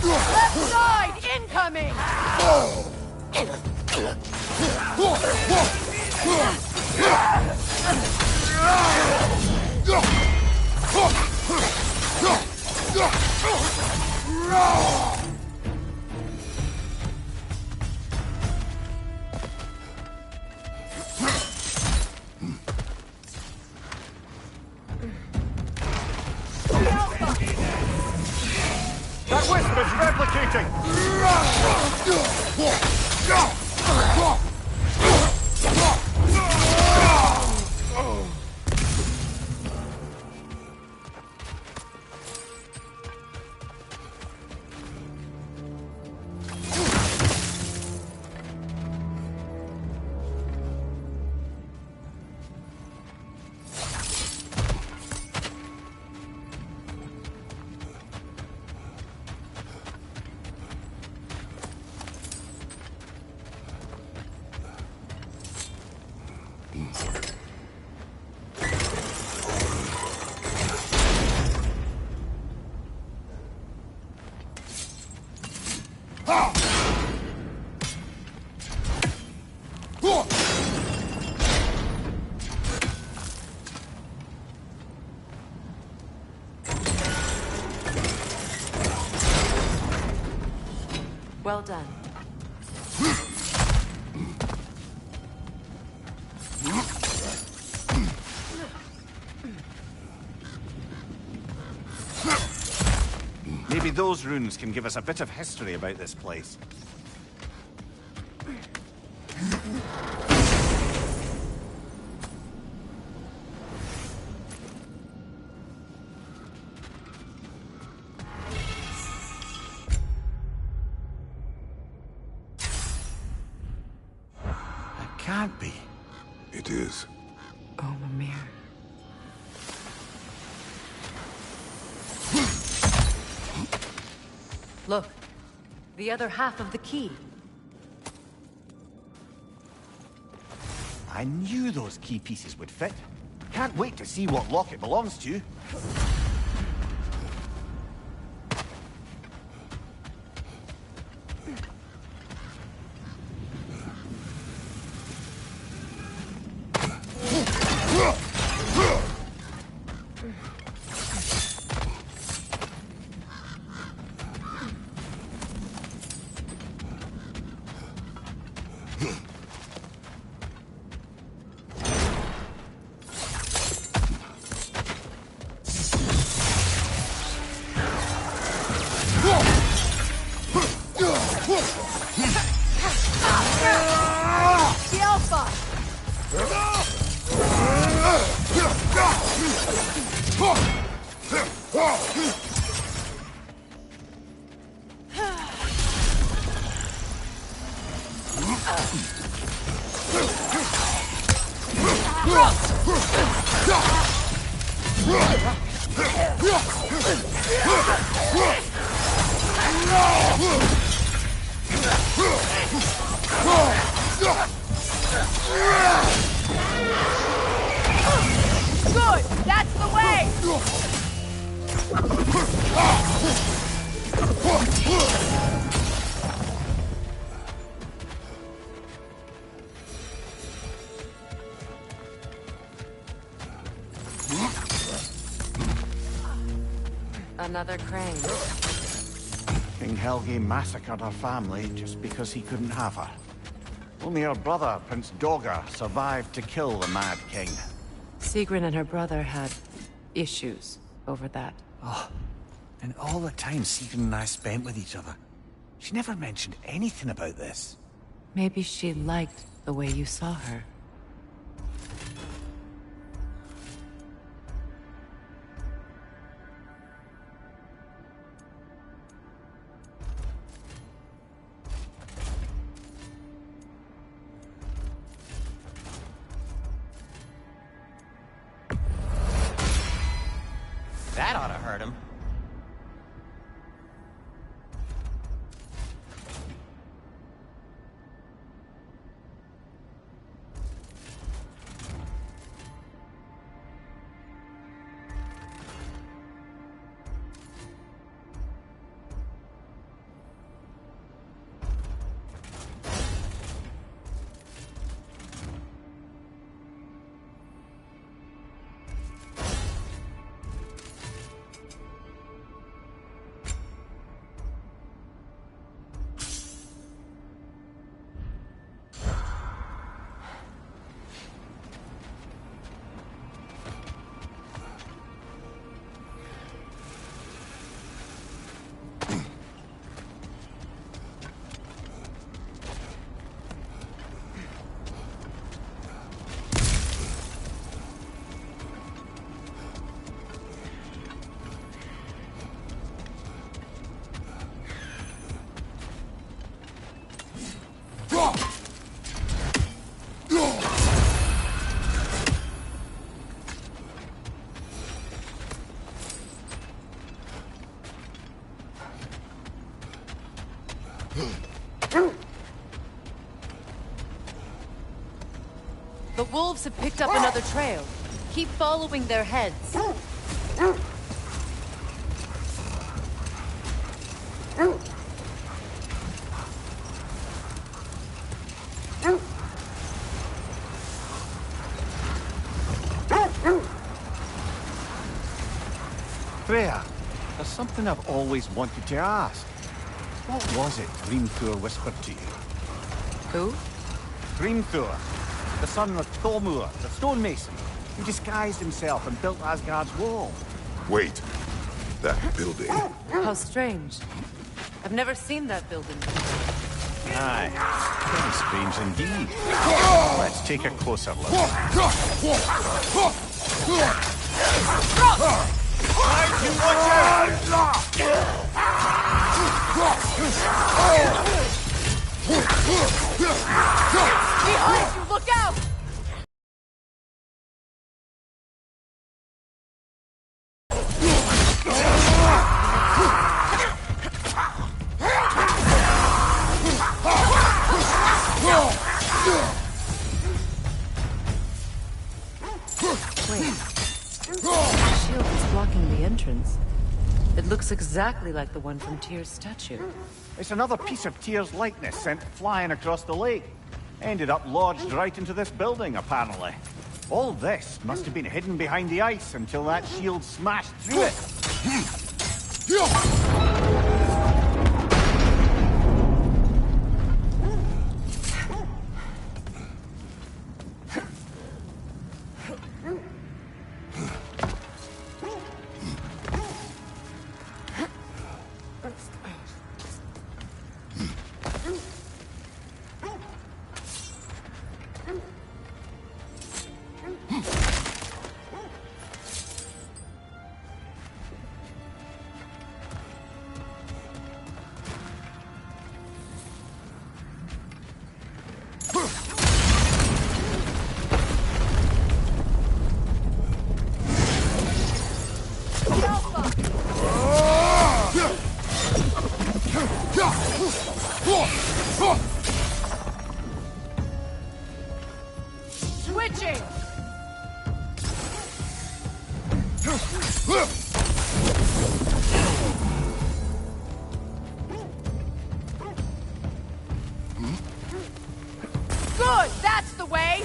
Left side, incoming! That wisp is replicating! Well done. Maybe those runes can give us a bit of history about this place. It can't be. It is. Oh, Mimir. Look, the other half of the key. I knew those key pieces would fit. Can't wait to see what lock it belongs to. Good! That's the way! Another crane. King Helgi massacred her family just because he couldn't have her. Only her brother, Prince Dogr, survived to kill the Mad King. Sigrun and her brother had issues over that. Oh, and all the time Sigrun and I spent with each other, she never mentioned anything about this. Maybe she liked the way you saw her. That ought to hurt him. The wolves have picked up another trail. Keep following their heads. Freya, there's something I've always wanted to ask. What was it Hrimthur whispered to you? Who? Hrimthur, the son of Thormur, the stonemason, who disguised himself and built Asgard's wall. Wait. That building. How strange. I've never seen that building before. Aye, very strange indeed. Let's take a closer look. Behind you, look out! Wait. The shield is blocking the entrance. It looks exactly like the one from Tyr's statue. It's another piece of Tyr's likeness sent flying across the lake. Ended up lodged right into this building, apparently. All this must have been hidden behind the ice until that shield smashed through it. flinching! Good! That's the way!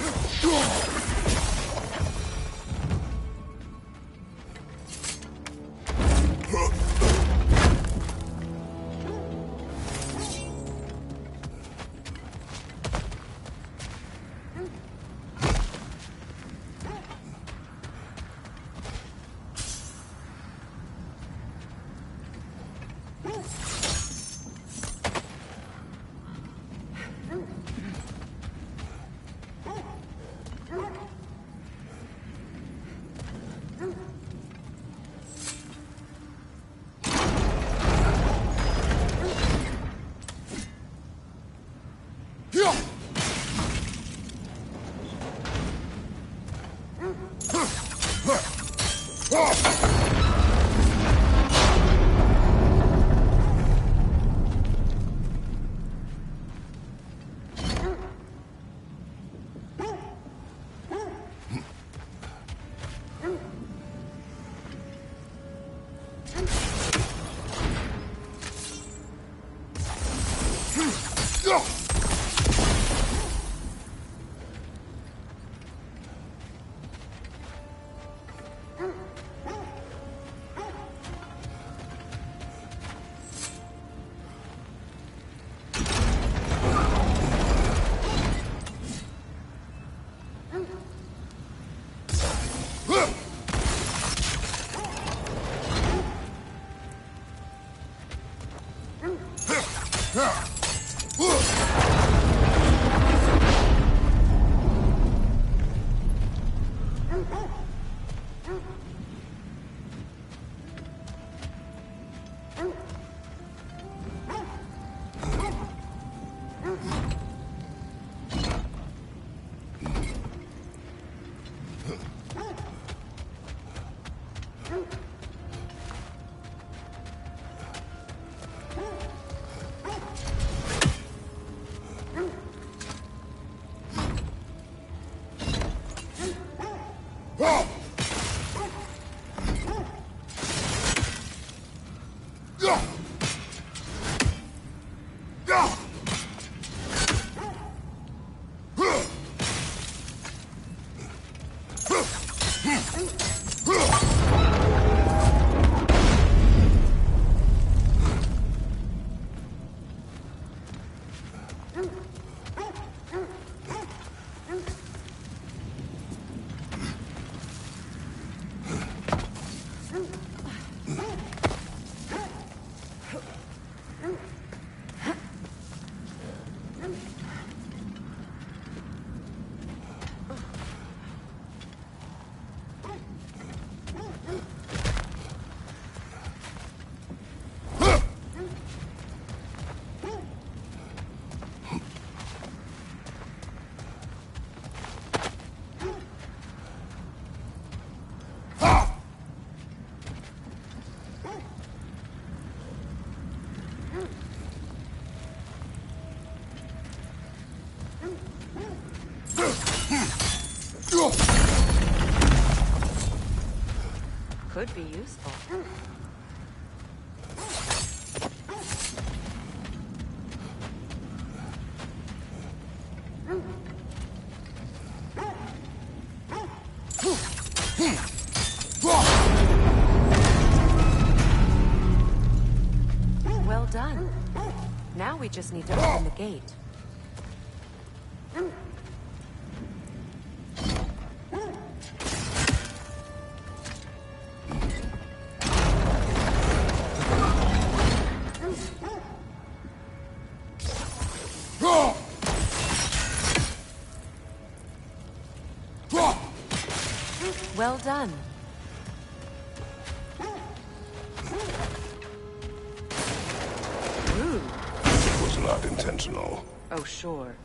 Could be useful. Well done. Now we just need to open the gate. Well done. Rude. It was not intentional. Oh, sure.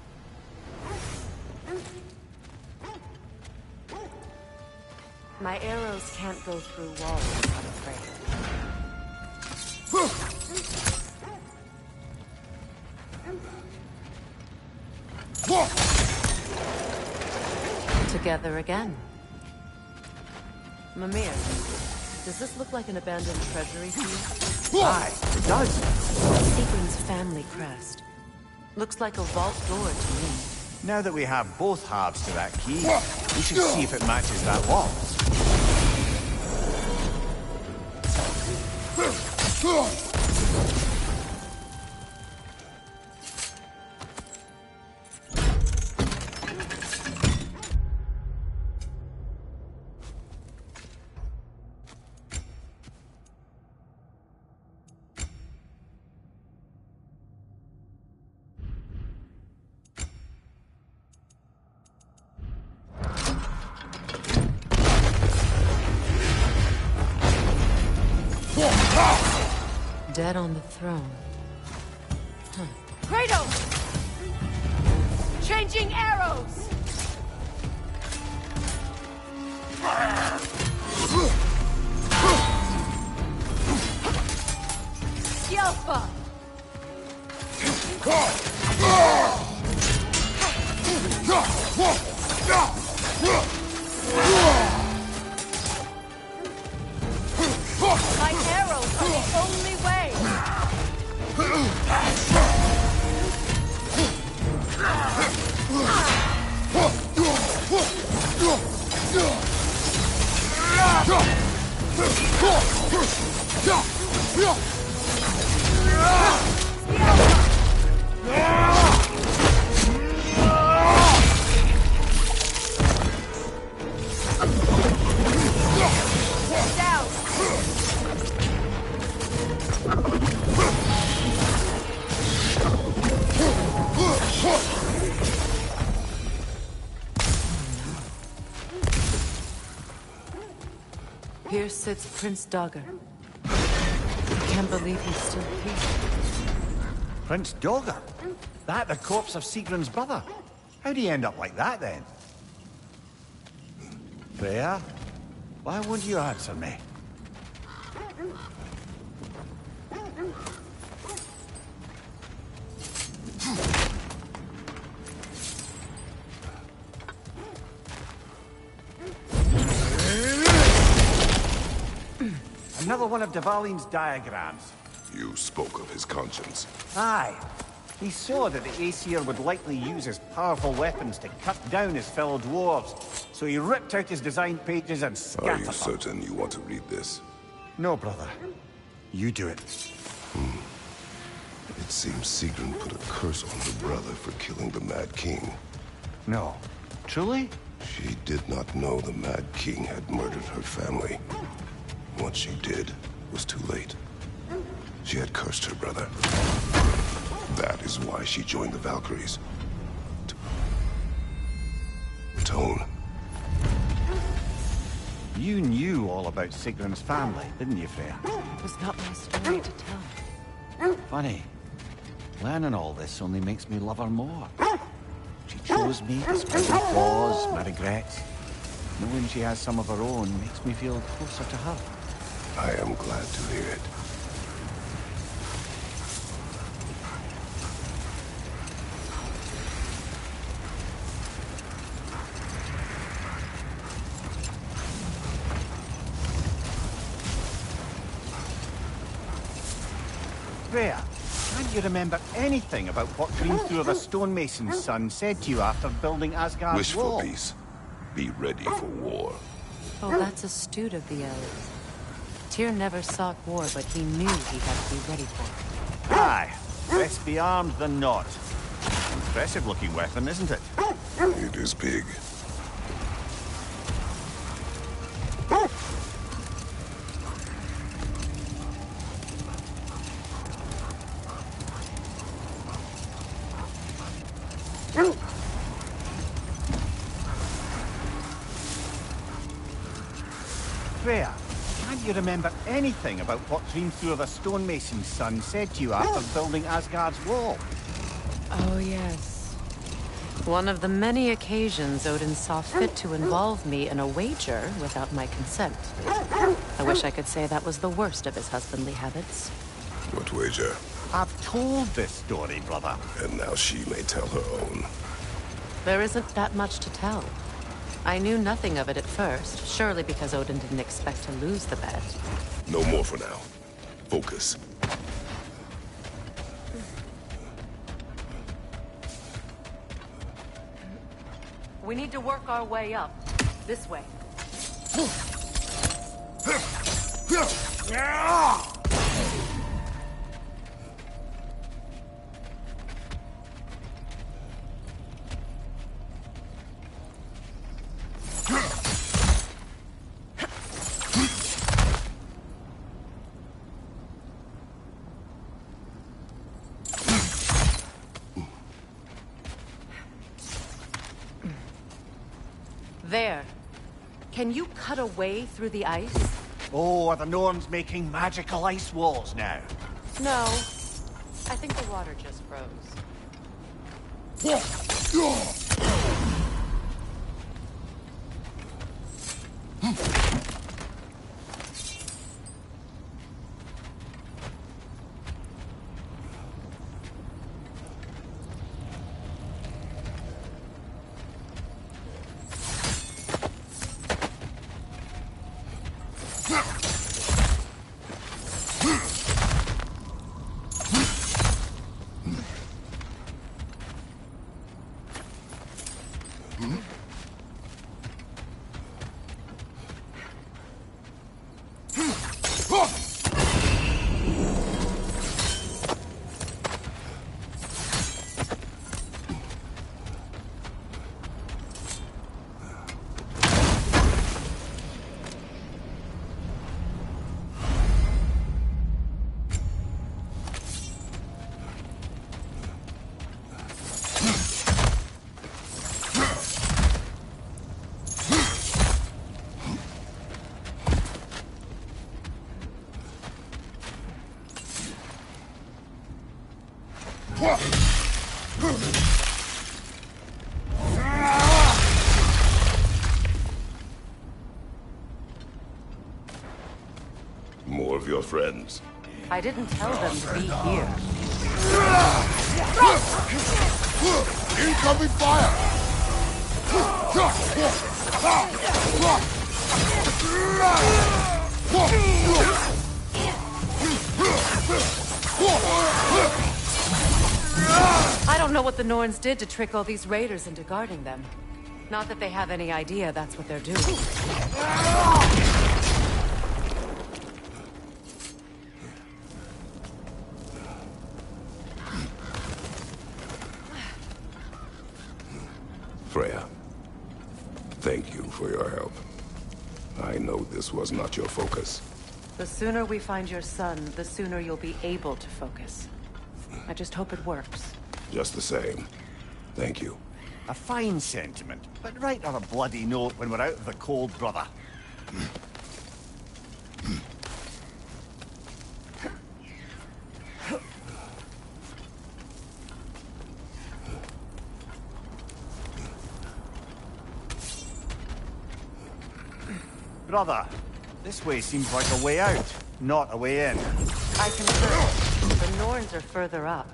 My arrows can't go through walls, I'm afraid. Together again. Mimir, does this look like an abandoned treasury to you? Aye, it does. Siegren's family crest. Looks like a vault door to me. Now that we have both halves to that key, we should see if it matches that lock. Dead on the throne. Huh. Kratos! Changing arrows! Yelpa! My arrows are the only way! Here sits Prince Dagger. Can't believe he's still here. Prince Dagger? That the corpse of Siegren's brother? How'd he end up like that, then? Freya? Why won't you answer me? Another one of Dvalin's diagrams. You spoke of his conscience. Aye. He saw that the Aesir would likely use his powerful weapons to cut down his fellow dwarves, so he ripped out his design pages and scattered Are you them. certain you want to read this? No, brother. You do it. It seems Sigrun put a curse on her brother for killing the Mad King. No. Truly? She did not know the Mad King had murdered her family. What she did was too late. She had cursed her brother. That is why she joined the Valkyries. To atone. You knew all about Sigrun's family, didn't you, Freya? It was not my story to tell. Funny. Learning all this only makes me love her more. She chose me despite my flaws, my regrets. Knowing she has some of her own makes me feel closer to her. I am glad to hear it. Freya, can't you remember anything about what Grimthur the stonemason's son said to you after building Asgard's Wish wall? for peace. Be ready for war. Oh, that's astute of the elves. Tyr never sought war, but he knew he had to be ready for it. Aye. Best be armed than not. Impressive-looking weapon, isn't it? It is big. Freya, can't you remember anything about what Hrimthur the stonemason's son said to you after building Asgard's wall? Oh, yes. One of the many occasions Odin saw fit to involve me in a wager without my consent. I wish I could say that was the worst of his husbandly habits. What wager? I've told this story, brother. And now she may tell her own. There isn't that much to tell. I knew nothing of it at first, surely because Odin didn't expect to lose the bet. No more for now. Focus. We need to work our way up. This way. There. Can you cut a way through the ice? Oh, are the Norns making magical ice walls now? No. I think the water just froze. More of your friends. I didn't tell them to be here. Incoming fire! I don't know what the Norns did to trick all these raiders into guarding them. Not that they have any idea that's what they're doing. Freya, thank you for your help. I know this was not your focus. The sooner we find your son, the sooner you'll be able to focus. I just hope it works. Just the same. Thank you. A fine sentiment, but write on a bloody note when we're out of the cold, brother. Brother, this way seems like a way out, not a way in. I concur. The Norns are further up.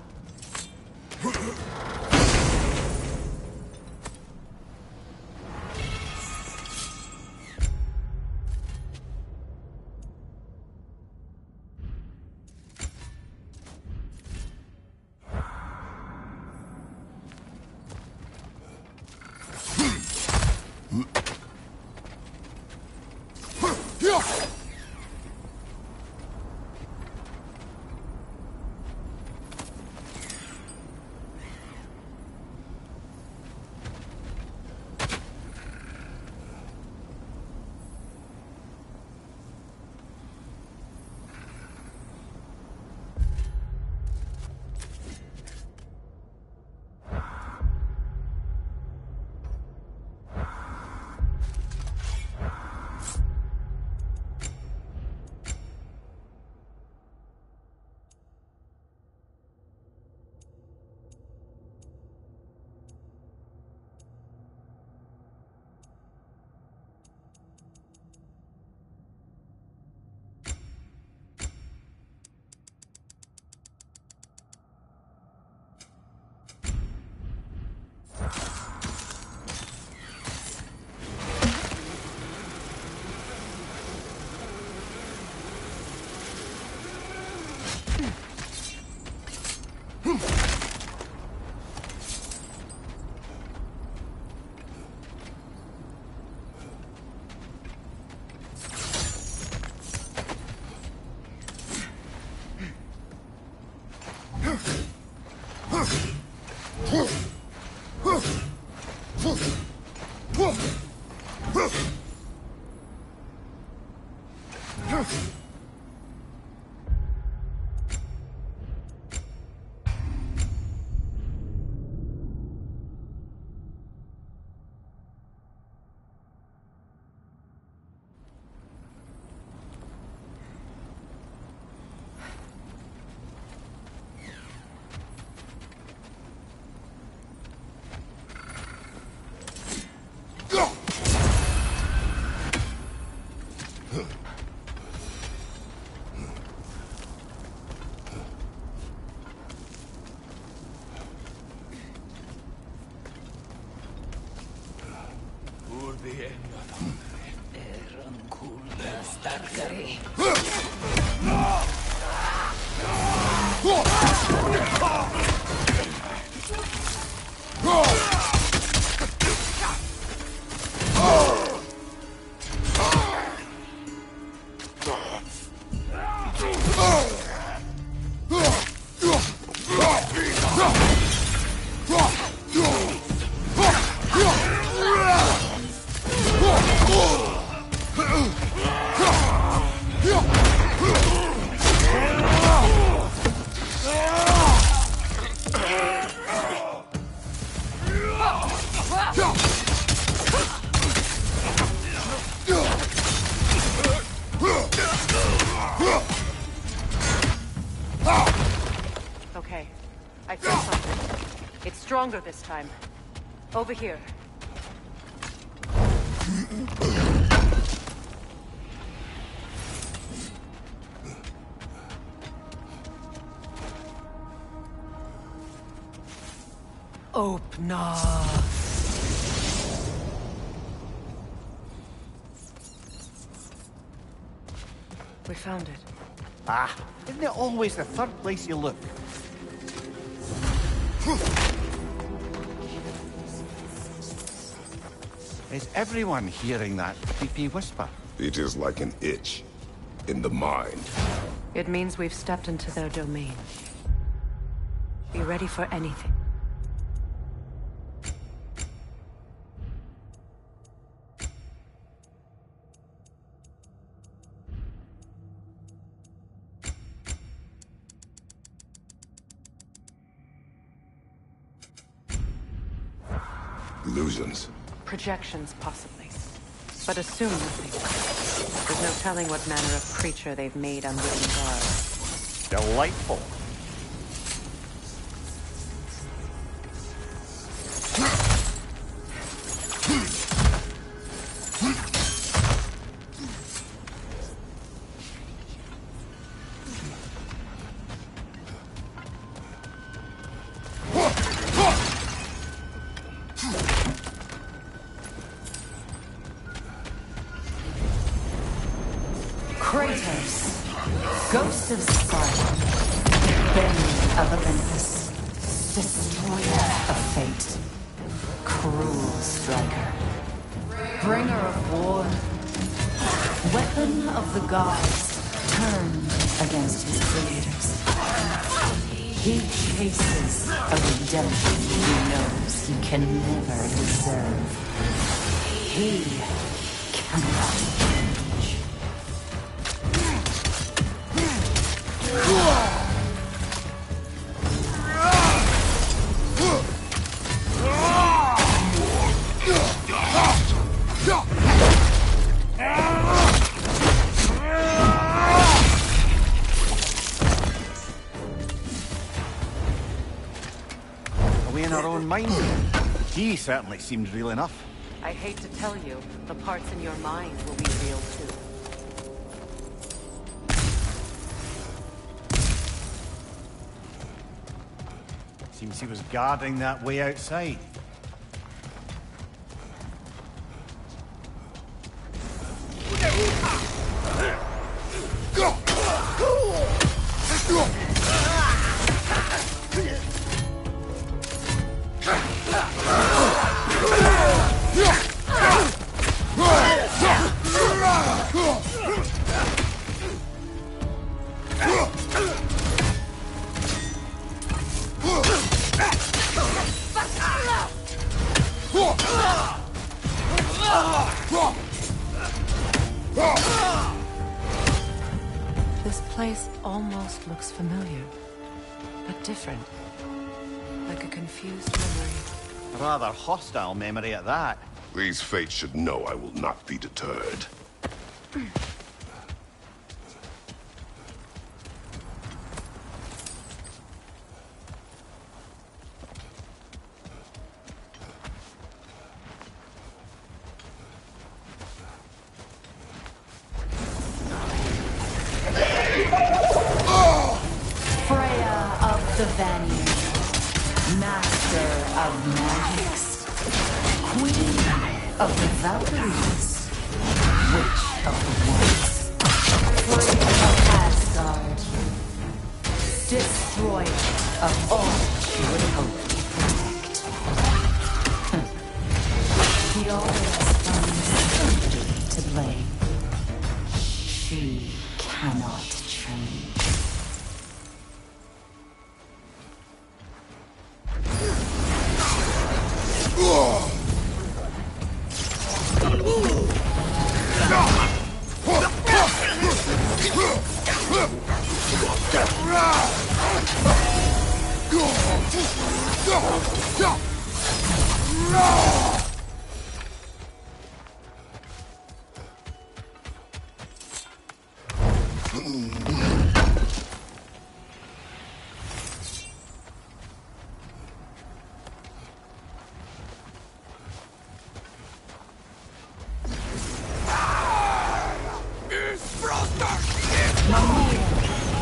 Okay, I feel something. It's stronger this time. Over here. Opna. We found it. Ah, isn't it always the third place you look? Is everyone hearing that creepy whisper? It is like an itch in the mind. It means we've stepped into their domain. Be ready for anything. Illusions. Projections, possibly. But assume nothing. There's no telling what manner of creature they've made unwitting guards. Delightful. Kratos, Ghost of Sparta, Bane of Olympus, Destroyer of Fate, Cruel Striker, Bringer of War, Weapon of the Gods, turned against his creators. He chases a redemption he knows he can never deserve. He cannot. Are we in our own mind? He certainly seemed real enough. I hate to tell you, the parts in your mind will be real too. Seems he was guarding that way outside. place almost looks familiar, but different. Like a confused memory. A rather hostile memory at that. These fates should know I will not be deterred. Freya of the Vanir, master of magics, queen of the Valkyries, witch of the woods, Freya of Asgard, destroyer of all she would hope to protect. He always finds somebody to blame. She cannot change.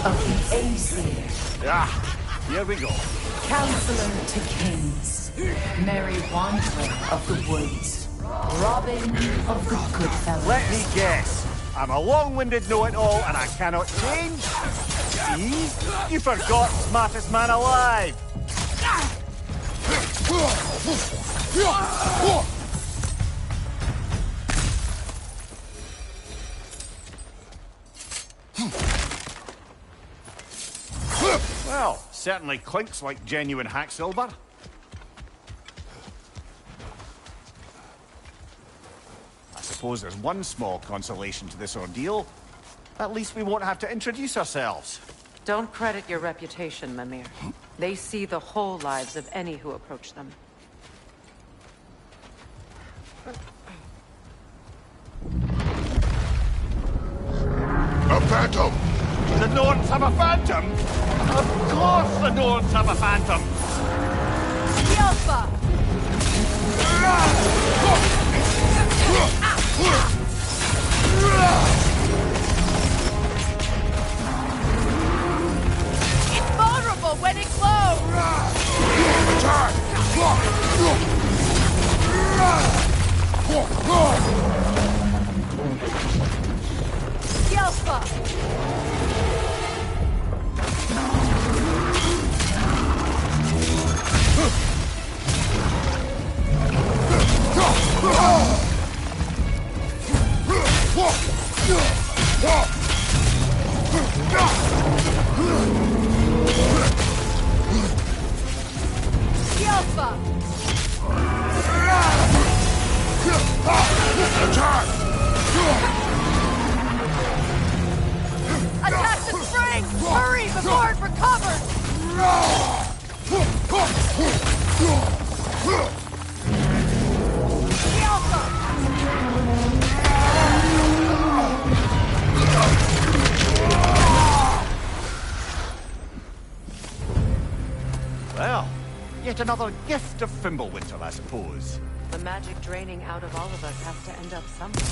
Of the Aesir. Here we go. Counselor to kings. Merry Wanderer of the woods. Robin of the Goodfellas. Let me guess. I'm a long-winded know-it-all and I cannot change? See? You forgot smartest man alive. Well, certainly clinks like genuine hack silver. I suppose there's one small consolation to this ordeal. At least we won't have to introduce ourselves. Don't credit your reputation, Mimir. They see the whole lives of any who approach them. A phantom! The Norns have a phantom? Of course the Norns have a phantom! Yelpa! It's vulnerable when it glows! Attack! Yelpa! Yelpa! Attack! Attack the spring! Hurry before it recovers! Well, yet another gift of Fimbulwinter, I suppose. The magic draining out of all of us has to end up somewhere.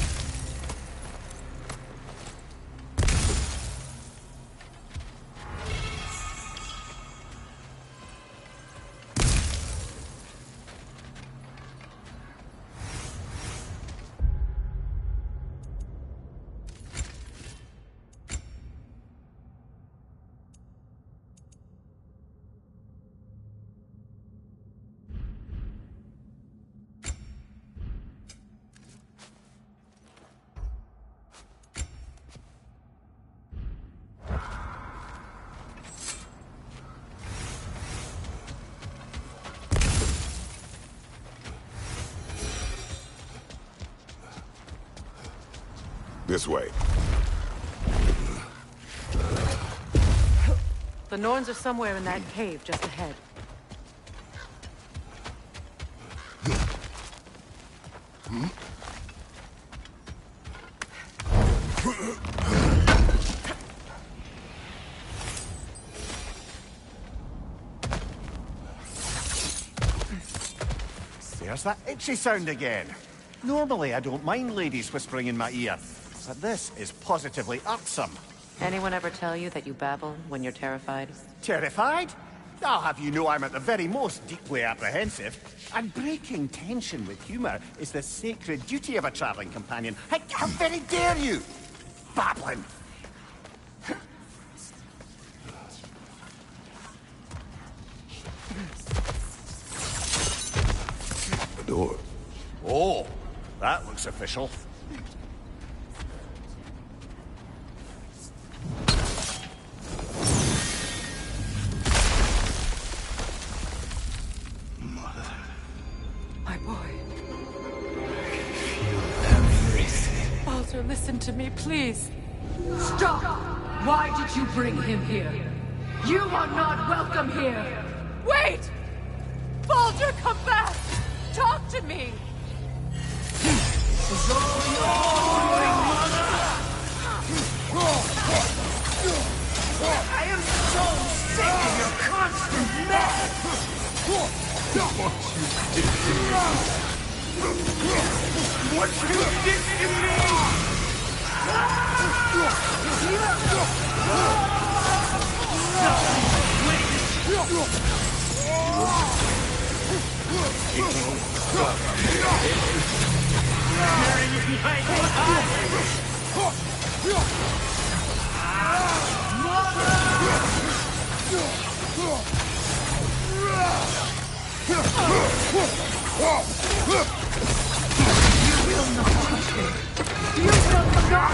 This way. The Norns are somewhere in that cave just ahead. There's that itchy sound again. Normally, I don't mind ladies whispering in my ear, but this is positively irksome. Anyone ever tell you that you babble when you're terrified? Terrified? I'll have you know I'm at the very most deeply apprehensive. And breaking tension with humour is the sacred duty of a travelling companion. How very dare you! Babbling! The door. Oh, that looks official. My boy. Baldur, listen to me, please. Stop! Why did you bring him here? You are not welcome here! Wait! Baldur, come back! Talk to me! I am so sick of your constant mess! What you did to me! You will not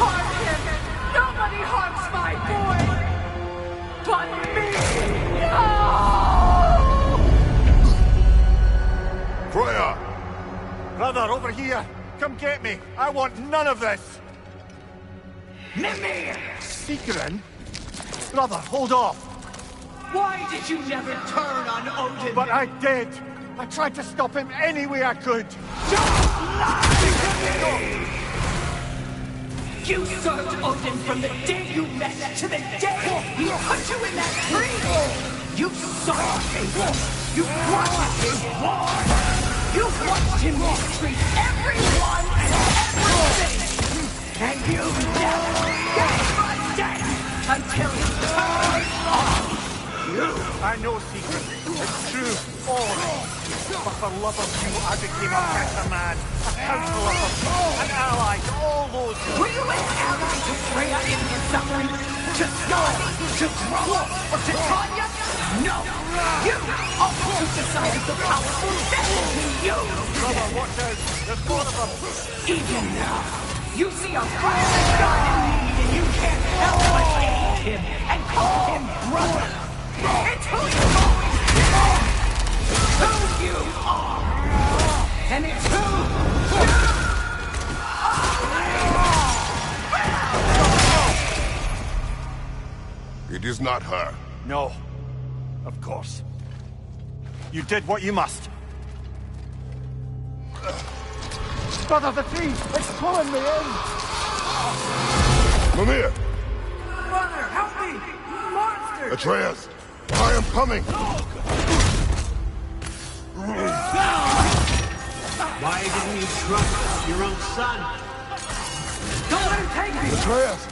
harm him! Nobody harms my boy! But me! No! Freya! Brother, over here! Come get me! I want none of this! Mimir! Sigrun? Brother, hold off! Why did you never turn on Odin? But I did! I tried to stop him any way I could! You served Odin from the day you met to the day he put you in that tree! You saw him! You watched him war! You watched him mistreat everyone and everything! And you never gave a damn until he turned on you! I know, Secret. It's true. All. But for love of you, I became a better man. A counselor, an ally to all those who... Were you an ally to Freya in her suffering? To Skadi? To Groma? Or to Tanya? No! You also decided the powerful vessel he used! Brother, watch out! There's more of them! Even now, you see a violent god in need and you can't help but hate him and call him brother! It's who you've always been! Who you are! And it's who you are! It is not her. No. Of course. You did what you must. Brother, the tree! It's pulling me in! Mimir! Brother, help me! Monster! Atreus! I am coming! Why didn't you trust your own son? Don't let him take me! Atreus!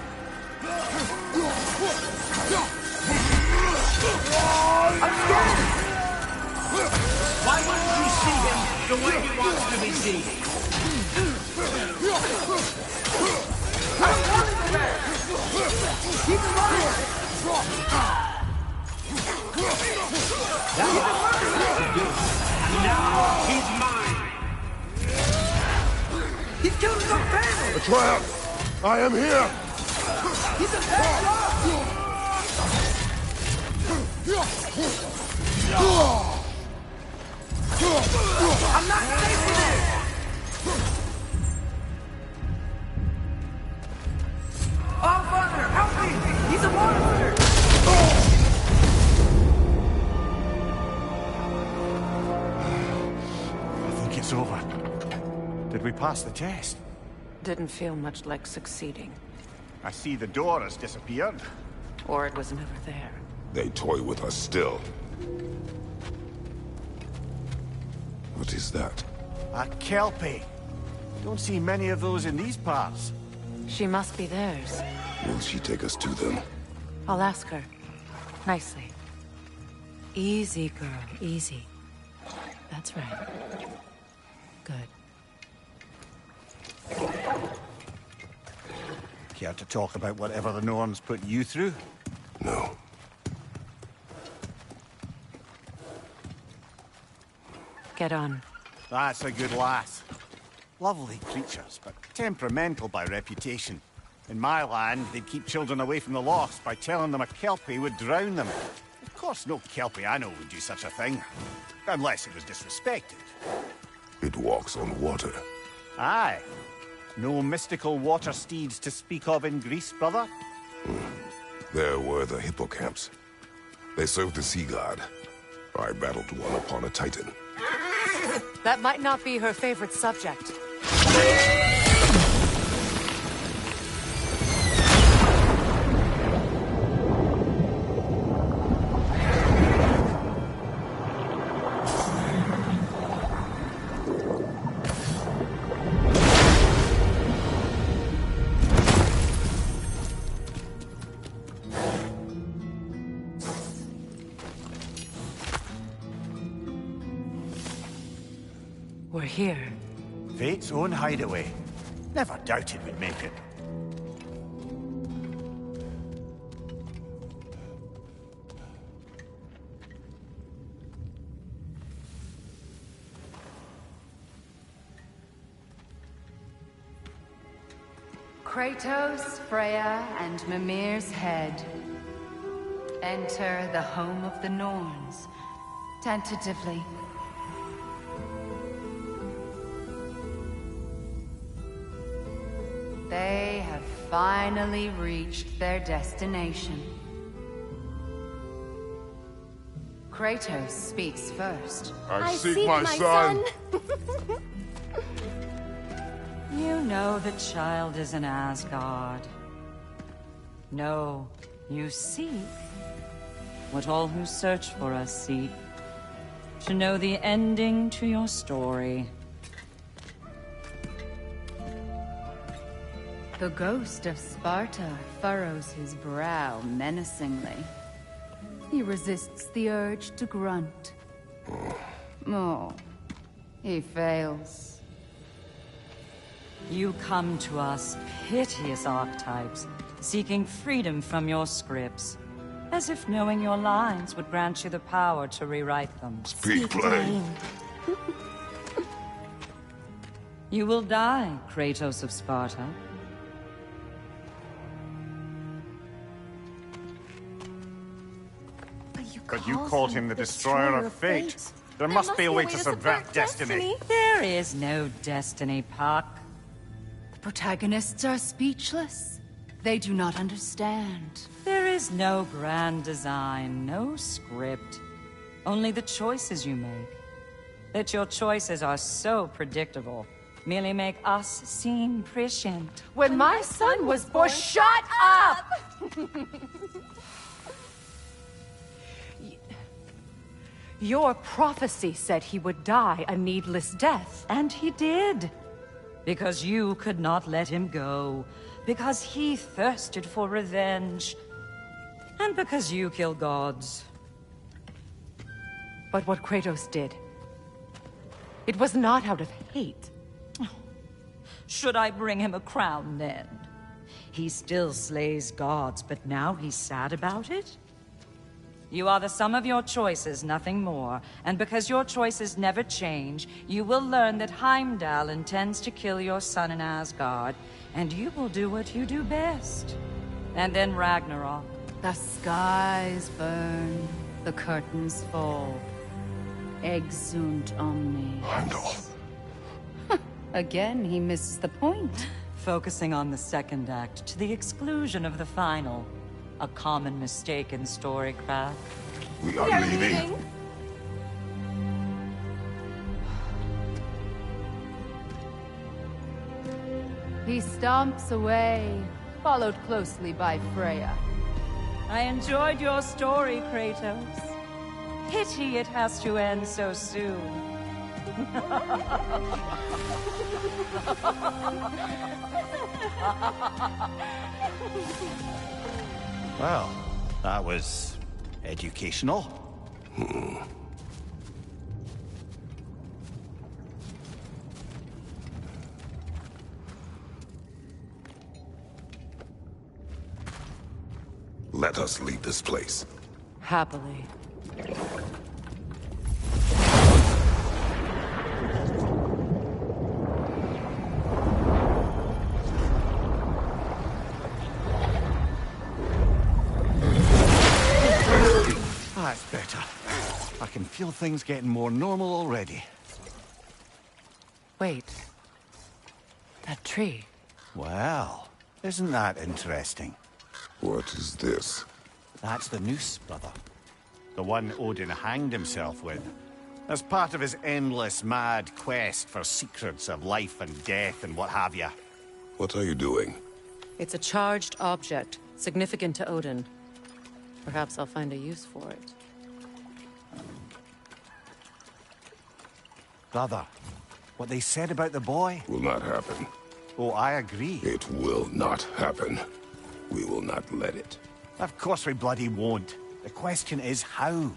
Why wouldn't you see him the way he wants to be seen? I'm coming there! Keep him running! That's what to do. And now he's mine. He's killing some family! Atreus! I am here! He's a bad dog! I'm not safe with this! Oh, Father, help me! He's a monster! pass the test. Didn't feel much like succeeding. I see the door has disappeared. Or it was never there. They toy with us still. What is that? A Kelpie. Don't see many of those in these parts. She must be theirs. Will she take us to them? I'll ask her. Nicely. Easy, girl. Easy. That's right. Good. Care to talk about whatever the Norns put you through? No. Get on. That's a good lass. Lovely creatures, but temperamental by reputation. In my land, they'd keep children away from the lost by telling them a Kelpie would drown them. Of course, no Kelpie I know would do such a thing. Unless it was disrespected. It walks on water. Aye. No mystical water steeds to speak of in Greece, brother? There were the hippocamps. They served the sea god. I battled one upon a titan. That might not be her favorite subject. We're here. Fate's own hideaway. Never doubted we'd make it. Kratos, Freya, and Mimir's head. Enter the home of the Norns. Tentatively. They have finally reached their destination. Kratos speaks first. I seek my son. You know the child is in Asgard. No, you seek what all who search for us seek. To know the ending to your story. The ghost of Sparta furrows his brow menacingly. He resists the urge to grunt. Oh, he fails. You come to us, piteous archetypes, seeking freedom from your scripts. As if knowing your lines would grant you the power to rewrite them. Speak plain. You will die, Kratos of Sparta. But you called him the Destroyer of Fate. There must be a way to subvert destiny. There is no destiny, Puck. The protagonists are speechless. They do not understand. There is no grand design, no script. Only the choices you make. That your choices are so predictable merely make us seem prescient. When my son was born, shut up! Your prophecy said he would die a needless death. And he did. Because you could not let him go. Because he thirsted for revenge. And because you kill gods. But what Kratos did, it was not out of hate. Should I bring him a crown then? He still slays gods, but now he's sad about it? You are the sum of your choices, nothing more. And because your choices never change, you will learn that Heimdall intends to kill your son in Asgard, and you will do what you do best. And then Ragnarok. The skies burn, the curtains fall. Exunt omnes. Heimdall. Again, he misses the point. Focusing on the second act to the exclusion of the final. A common mistake in storycraft. We are leaving. He stomps away, followed closely by Freya. I enjoyed your story, Kratos. Pity it has to end so soon. Well, that was educational. Let us leave this place. Happily. That's better. I can feel things getting more normal already. Wait. That tree. Well, isn't that interesting? What is this? That's the noose, brother. The one Odin hanged himself with. As part of his endless, mad quest for secrets of life and death and what have you. What are you doing? It's a charged object, significant to Odin. Perhaps I'll find a use for it. Brother, what they said about the boy? Will not happen. Oh, I agree. It will not happen. We will not let it. Of course we bloody won't. The question is how?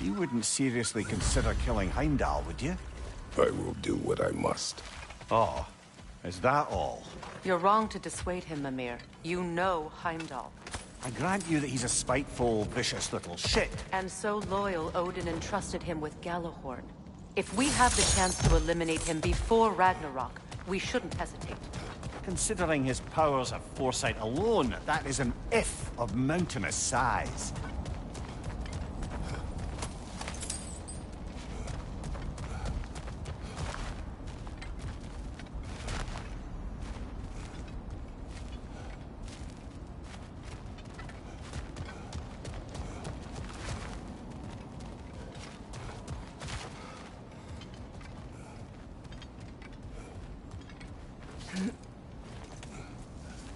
You wouldn't seriously consider killing Heimdall, would you? I will do what I must. Oh, is that all? You're wrong to dissuade him, Mimir. You know Heimdall. I grant you that he's a spiteful, vicious little shit. And so loyal, Odin entrusted him with Gjallarhorn. If we have the chance to eliminate him before Ragnarok, we shouldn't hesitate. Considering his powers of foresight alone, that is an if of mountainous size.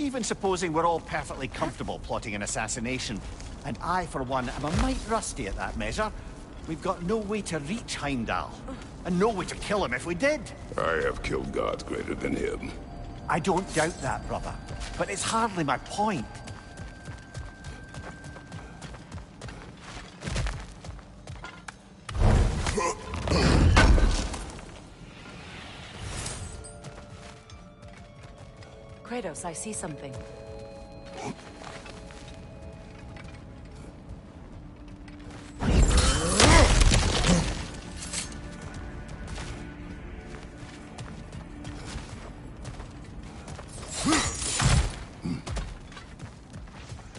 Even supposing we're all perfectly comfortable plotting an assassination, and I, for one, am a mite rusty at that measure, we've got no way to reach Heimdall, and no way to kill him if we did. I have killed gods greater than him. I don't doubt that, brother, but it's hardly my point. Kratos, I see something.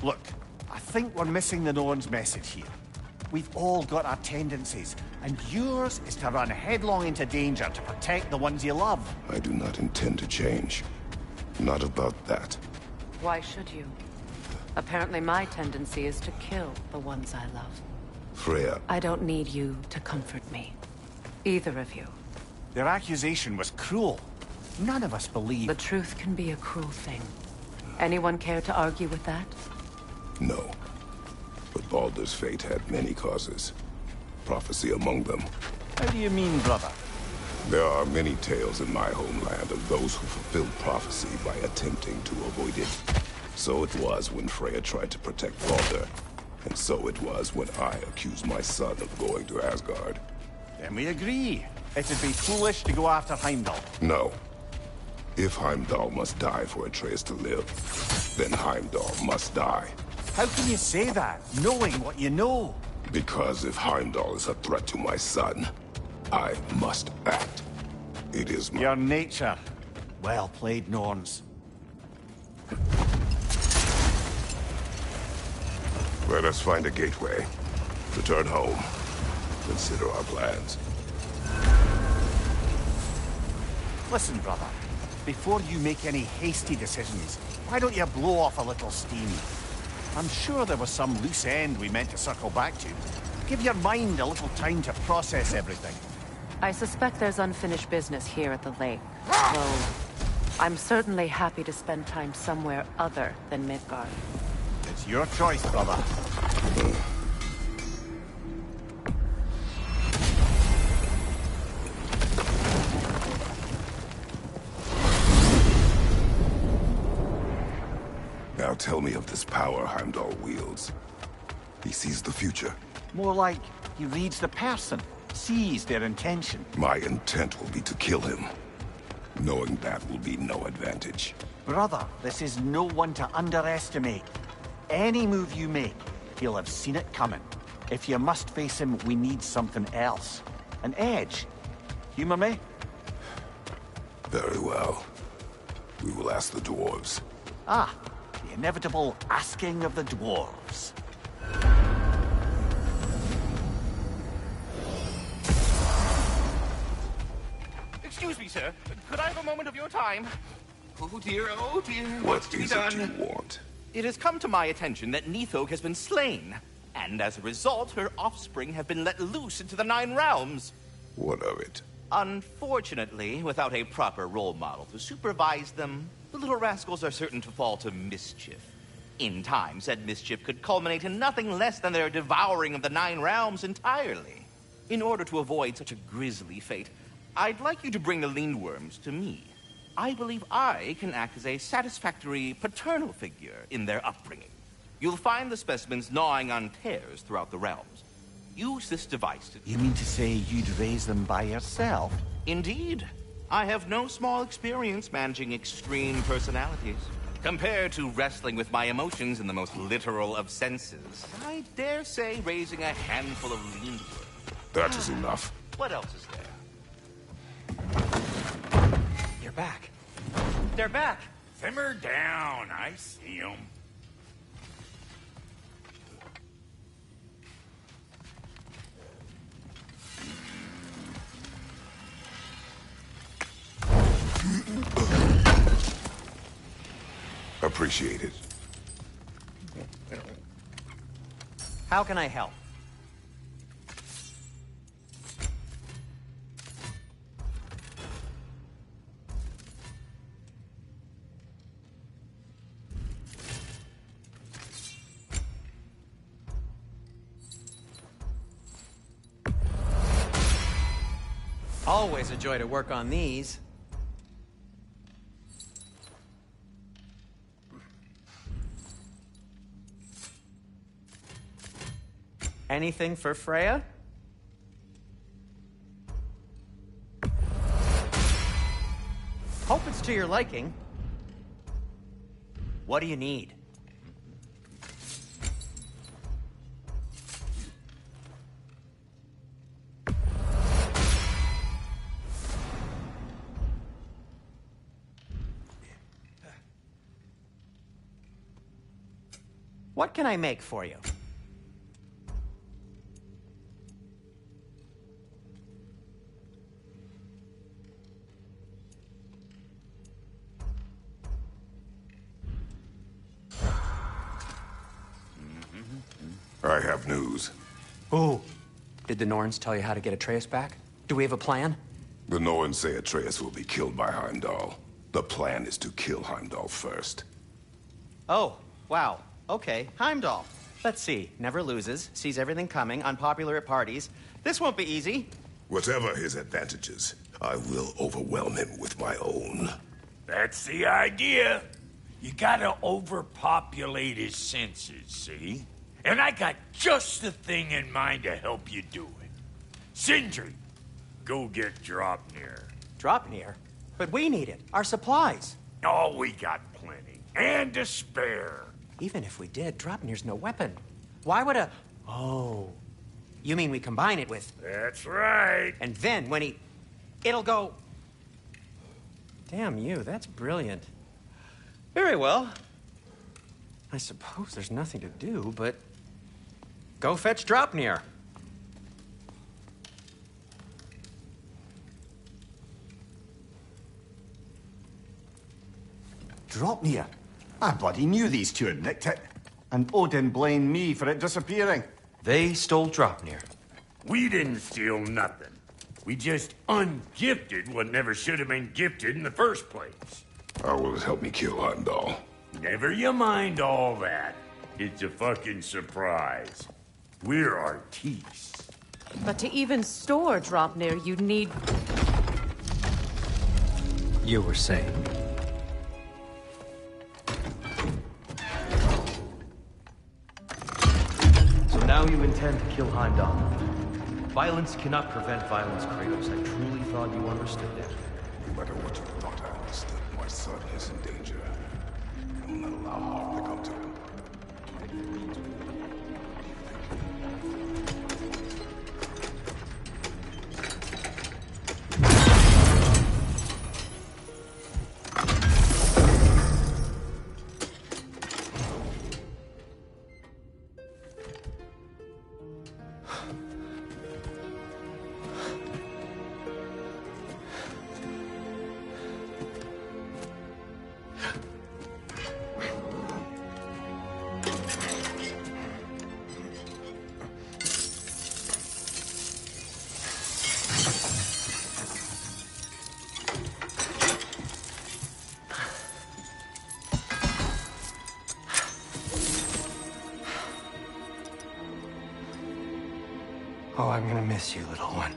Look, I think we're missing the Norn's message here. We've all got our tendencies, and yours is to run headlong into danger to protect the ones you love. I do not intend to change. Not about that. Why should you? Apparently my tendency is to kill the ones I love. Freya. I don't need you to comfort me. Either of you. Their accusation was cruel. None of us believe... The truth can be a cruel thing. Anyone care to argue with that? No. But Baldur's fate had many causes. Prophecy among them. How do you mean, brother? There are many tales in my homeland of those who fulfilled prophecy by attempting to avoid it. So it was when Freya tried to protect Baldur. And so it was when I accused my son of going to Asgard. Then we agree. It'd be foolish to go after Heimdall. No. If Heimdall must die for Atreus to live, then Heimdall must die. How can you say that, knowing what you know? Because if Heimdall is a threat to my son, I must act. It is my... Your nature. Well played, Norns. Let us find a gateway. Return home. Consider our plans. Listen, brother. Before you make any hasty decisions, why don't you blow off a little steam? I'm sure there was some loose end we meant to circle back to. Give your mind a little time to process everything. I suspect there's unfinished business here at the lake. Though, I'm certainly happy to spend time somewhere other than Midgard. It's your choice, brother. Now tell me of this power Heimdall wields. He sees the future. More like he reads the person, sees their intention. My intent will be to kill him. Knowing that will be no advantage. Brother, this is no one to underestimate. Any move you make, he'll have seen it coming. If you must face him, we need something else. An edge. Humor me? Very well. We will ask the dwarves. Ah, the inevitable asking of the dwarves. Excuse me, sir. Could I have a moment of your time? Oh dear, What what's to be is it done? you want? It has come to my attention that Nithog has been slain, and as a result, her offspring have been let loose into the Nine Realms. What of it? Unfortunately, without a proper role model to supervise them, the little rascals are certain to fall to mischief. In time, said mischief could culminate in nothing less than their devouring of the Nine Realms entirely. In order to avoid such a grisly fate, I'd like you to bring the Lindworms to me. I believe I can act as a satisfactory paternal figure in their upbringing. You'll find the specimens gnawing on tears throughout the realms. Use this device to... You mean to say you'd raise them by yourself? Indeed. I have no small experience managing extreme personalities. Compared to wrestling with my emotions in the most literal of senses, I dare say raising a handful of Lindworms. That is enough. What else is there? You're back. They're back. Simmer down. I see them. Appreciate it. How can I help? Always a joy to work on these. Anything for Freya? Hope it's to your liking. What do you need? What can I make for you? I have news. Oh. Did the Norns tell you how to get Atreus back? Do we have a plan? The Norns say Atreus will be killed by Heimdall. The plan is to kill Heimdall first. Oh, wow. Okay, Heimdall. Let's see. Never loses, sees everything coming, unpopular at parties. This won't be easy. Whatever his advantages, I will overwhelm him with my own. That's the idea. You gotta overpopulate his senses, see? And I got just the thing in mind to help you do it. Sindri, go get Draupnir. Draupnir? But we need it. Our supplies. Oh, we got plenty. And to spare. Even if we did, Draupnir's no weapon. Why would a... Oh. You mean we combine it with... That's right. And then when he... It'll go... Damn you, that's brilliant. Very well. I suppose there's nothing to do, but... Go fetch Draupnir. Draupnir? I bloody knew these two had nicked it. And Odin blamed me for it disappearing. They stole Draupnir. We didn't steal nothing. We just ungifted what never should have been gifted in the first place. How will it help me kill Heimdall? Never you mind all that. It's a fucking surprise. We're artistes. But to even store Draupnir, you need... You were saying? So now you intend to kill Heimdall. Violence cannot prevent violence, Kratos. I truly thought you understood that. No matter what you thought I understood, my son is in danger. I will not allow harm to come to him. Oh, I'm gonna miss you, little one.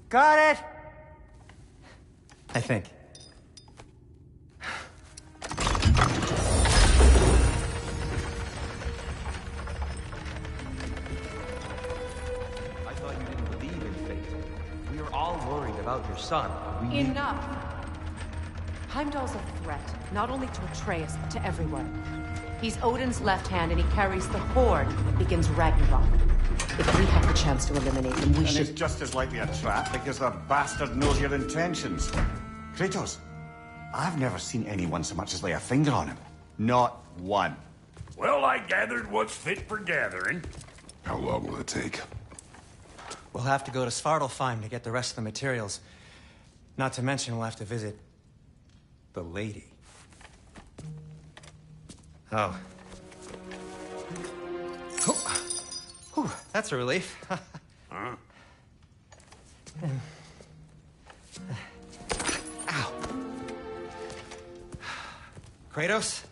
Got it! I think. I thought you didn't believe in fate. We are all worried about your son. We Enough! Heimdall's a threat, not only to Atreus, but to everyone. He's Odin's left hand, and he carries the Horde that begins Ragnarok. If we have the chance to eliminate him, we and should... it's just as likely a trap because the bastard knows your intentions. Kratos, I've never seen anyone so much as lay a finger on him. Not one. Well, I gathered what's fit for gathering. How long will it take? We'll have to go to Svartalfheim to get the rest of the materials. Not to mention we'll have to visit... the lady. Oh. Whew, that's a relief. Huh? Ow. Kratos?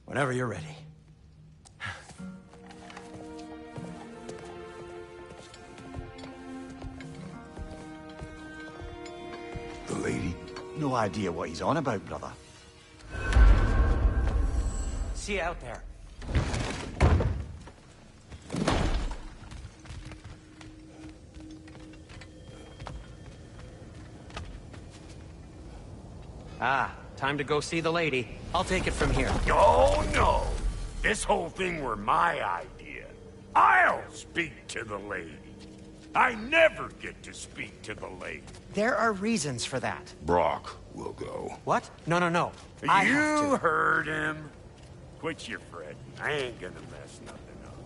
Whenever you're ready. The lady? No idea what he's on about, brother. See you out there. Ah, time to go see the lady. I'll take it from here. Oh, no. This whole thing were my idea. I'll speak to the lady. I never get to speak to the lady. There are reasons for that. Brock will go. What? No, no, no. I have You to. heard him. Quit your fretting. I ain't gonna mess nothing up.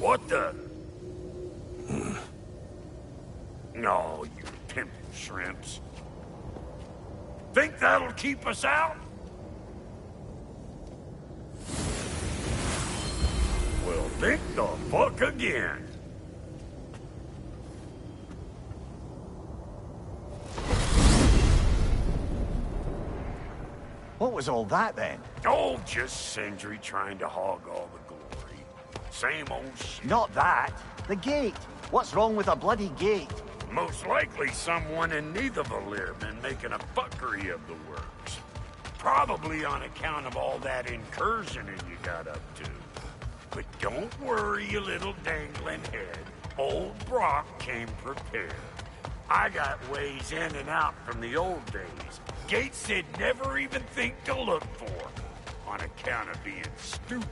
What the? No, you pimp shrimps. Think that'll keep us out? Well, think the fuck again. What was all that, then? Oh, just Sindri trying to hog all the glory. Same old shit. Not that. The gate. What's wrong with a bloody gate? Most likely someone in Nidavellir been making a fuckery of the works. Probably on account of all that incursioning you got up to. But don't worry, you little dangling head. Old Brock came prepared. I got ways in and out from the old days. Gates they'd never even think to look for. On account of being stupid.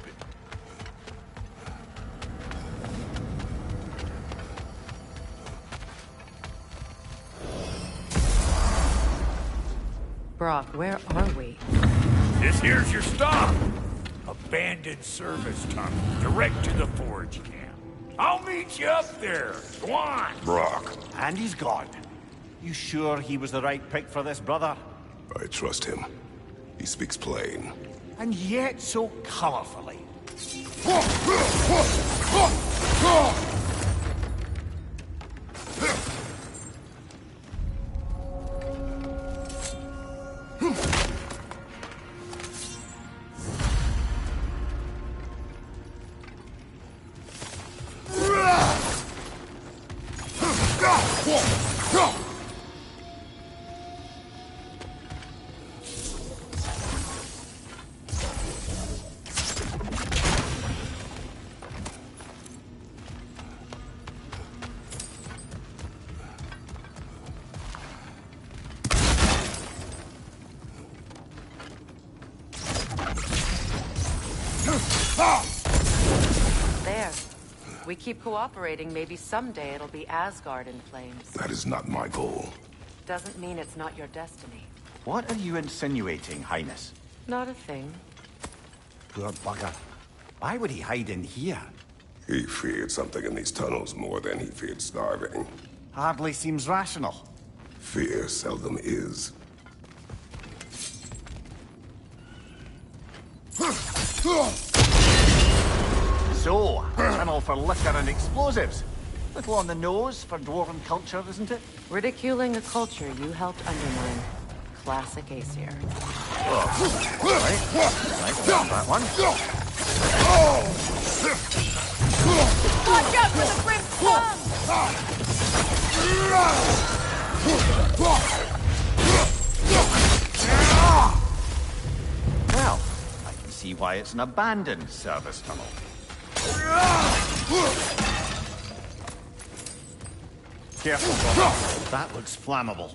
Brock, where are we? This here's your stop. Abandoned service tunnel, direct to the forge camp. I'll meet you up there. Go on. Brock. And he's gone. You sure he was the right pick for this, brother? I trust him. He speaks plain. And yet so colorfully. There. We keep cooperating, maybe someday it'll be Asgard in flames. That is not my goal. Doesn't mean it's not your destiny. What are you insinuating, Highness? Not a thing. Poor bugger. Why would he hide in here? He feared something in these tunnels more than he feared starving. Hardly seems rational. Fear seldom is. So, a tunnel for liquor and explosives. Little on the nose for dwarven culture, isn't it? Ridiculing a culture you helped undermine. Classic Aesir. Oh, right. Nice job, that one. Watch out for the Brim's Well, I can see why it's an abandoned service tunnel. Careful, brother. That looks flammable.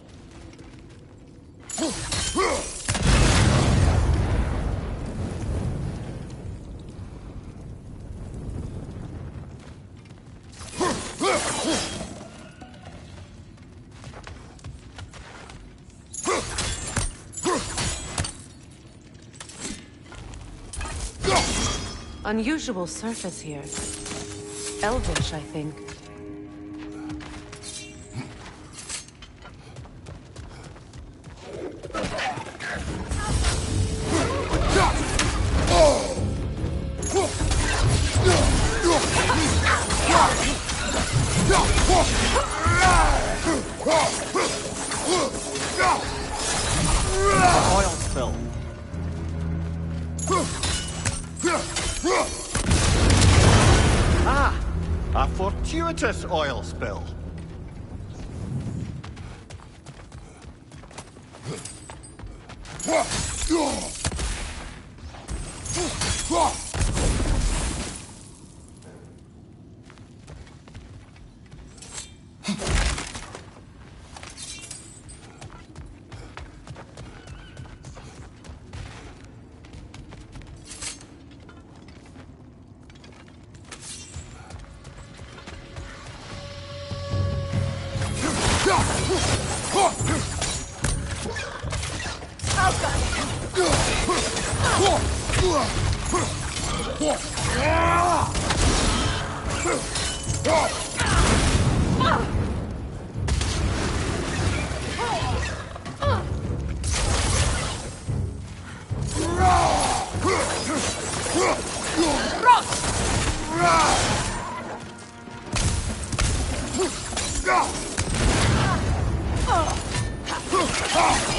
Unusual surface here. Elvish, I think. Oil spill. Ah! A fortuitous oil spill.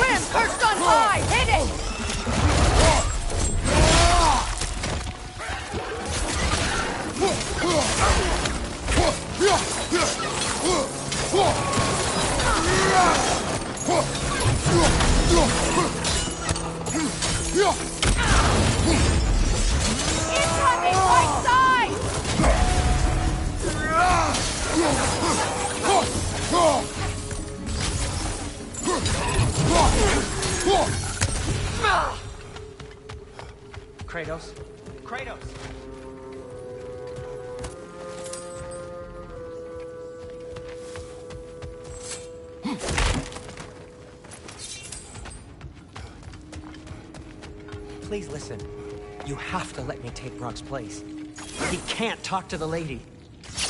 Rim perched on high! Hit it! Incoming right side! Kratos? Kratos! Please listen. You have to let me take Brock's place. He can't talk to the lady.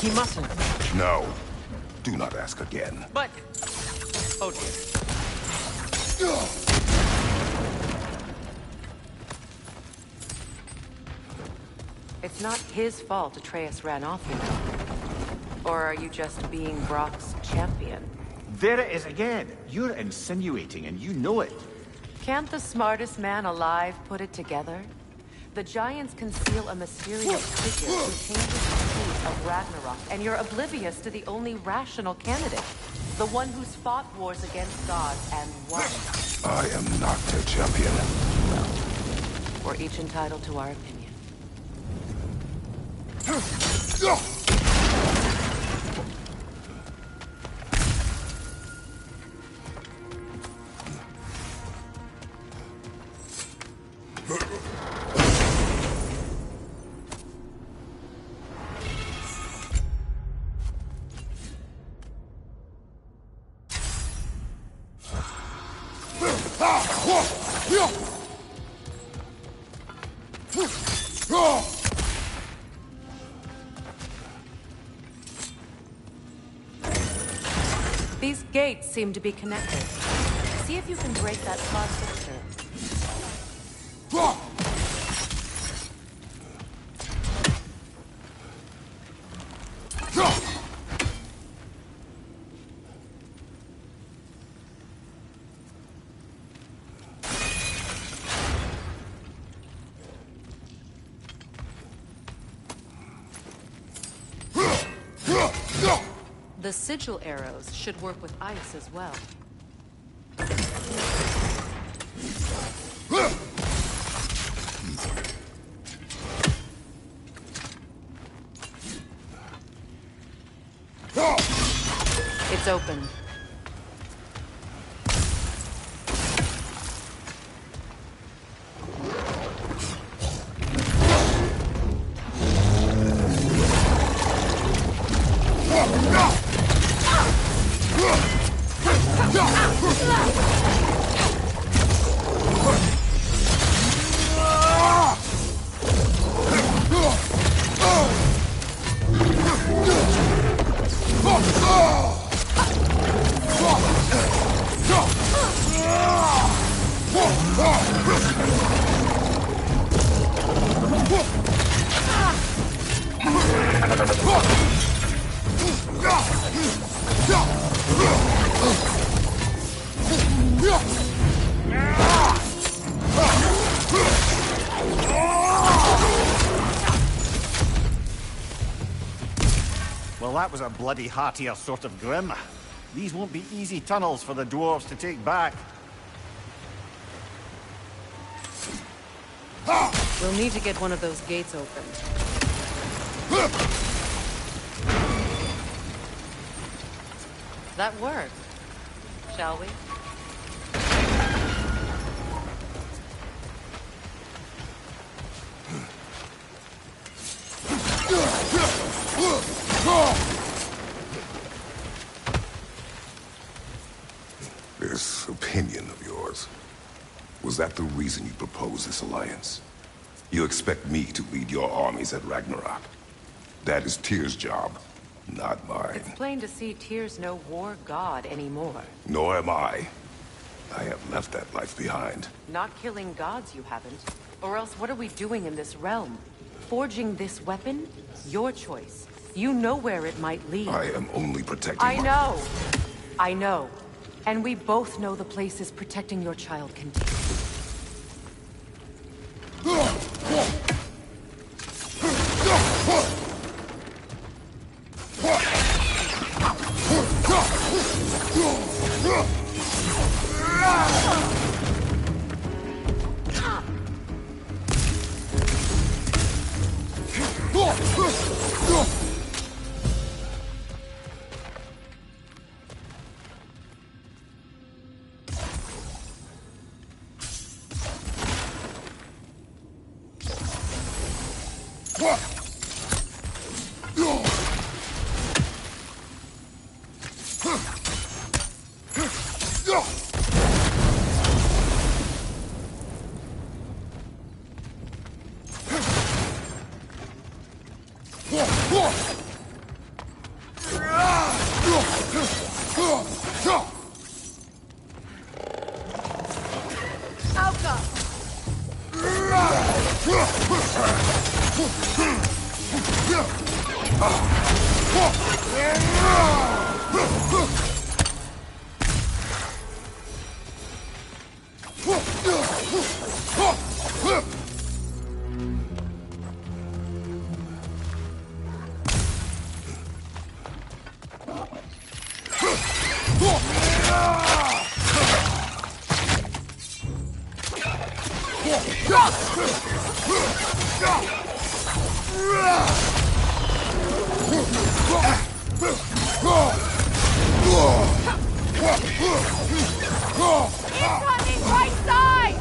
He mustn't. No. Do not ask again. But... Oh dear. It's not his fault Atreus ran off, you know. Or are you just being Brock's champion? There it is again. You're insinuating, and you know it. Can't the smartest man alive put it together? The Giants conceal a mysterious figure who changes the fate of Ragnarok, and you're oblivious to the only rational candidate. The one who's fought wars against gods and won. I am not their champion. We're each entitled to our opinion. These gates seem to be connected. See if you can break that smart fixture. The sigil arrows should work with ice as well. It's open. Well, that was a bloody heartier sort of grim. These won't be easy tunnels for the dwarves to take back. We'll need to get one of those gates open. That worked. Shall we? This opinion of yours, was that the reason you proposed this alliance? You expect me to lead your armies at Ragnarok? That is Tyr's job, not mine. It's plain to see Tyr's no war god anymore. Nor am I. I have left that life behind. Not killing gods, you haven't. Or else what are we doing in this realm? Forging this weapon? Your choice. You know where it might lead. I am only protecting I know. I know. And we both know the places protecting your child can take. Alka! Incoming right side!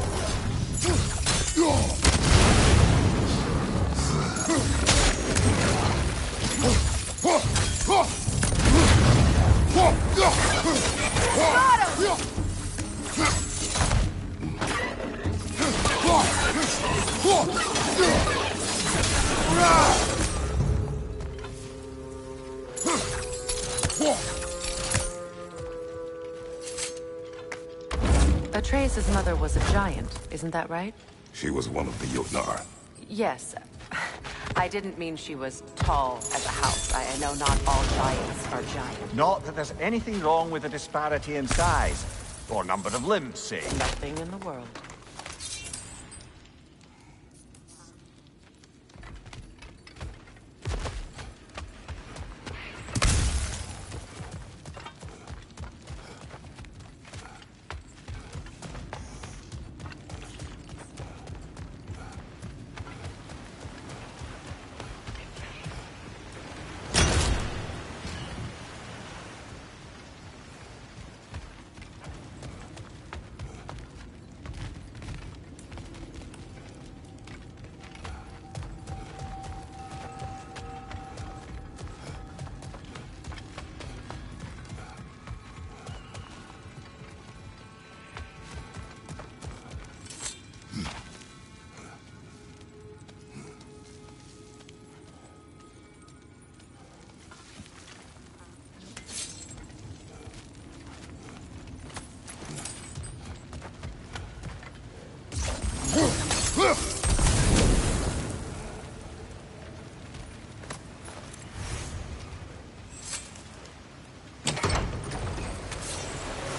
Atreus' mother was a giant, isn't that right? She was one of the Jotnar. Yes. I didn't mean she was tall as a house. I know not all giants are giant. Not that there's anything wrong with the disparity in size, or number of limbs, say. Nothing in the world.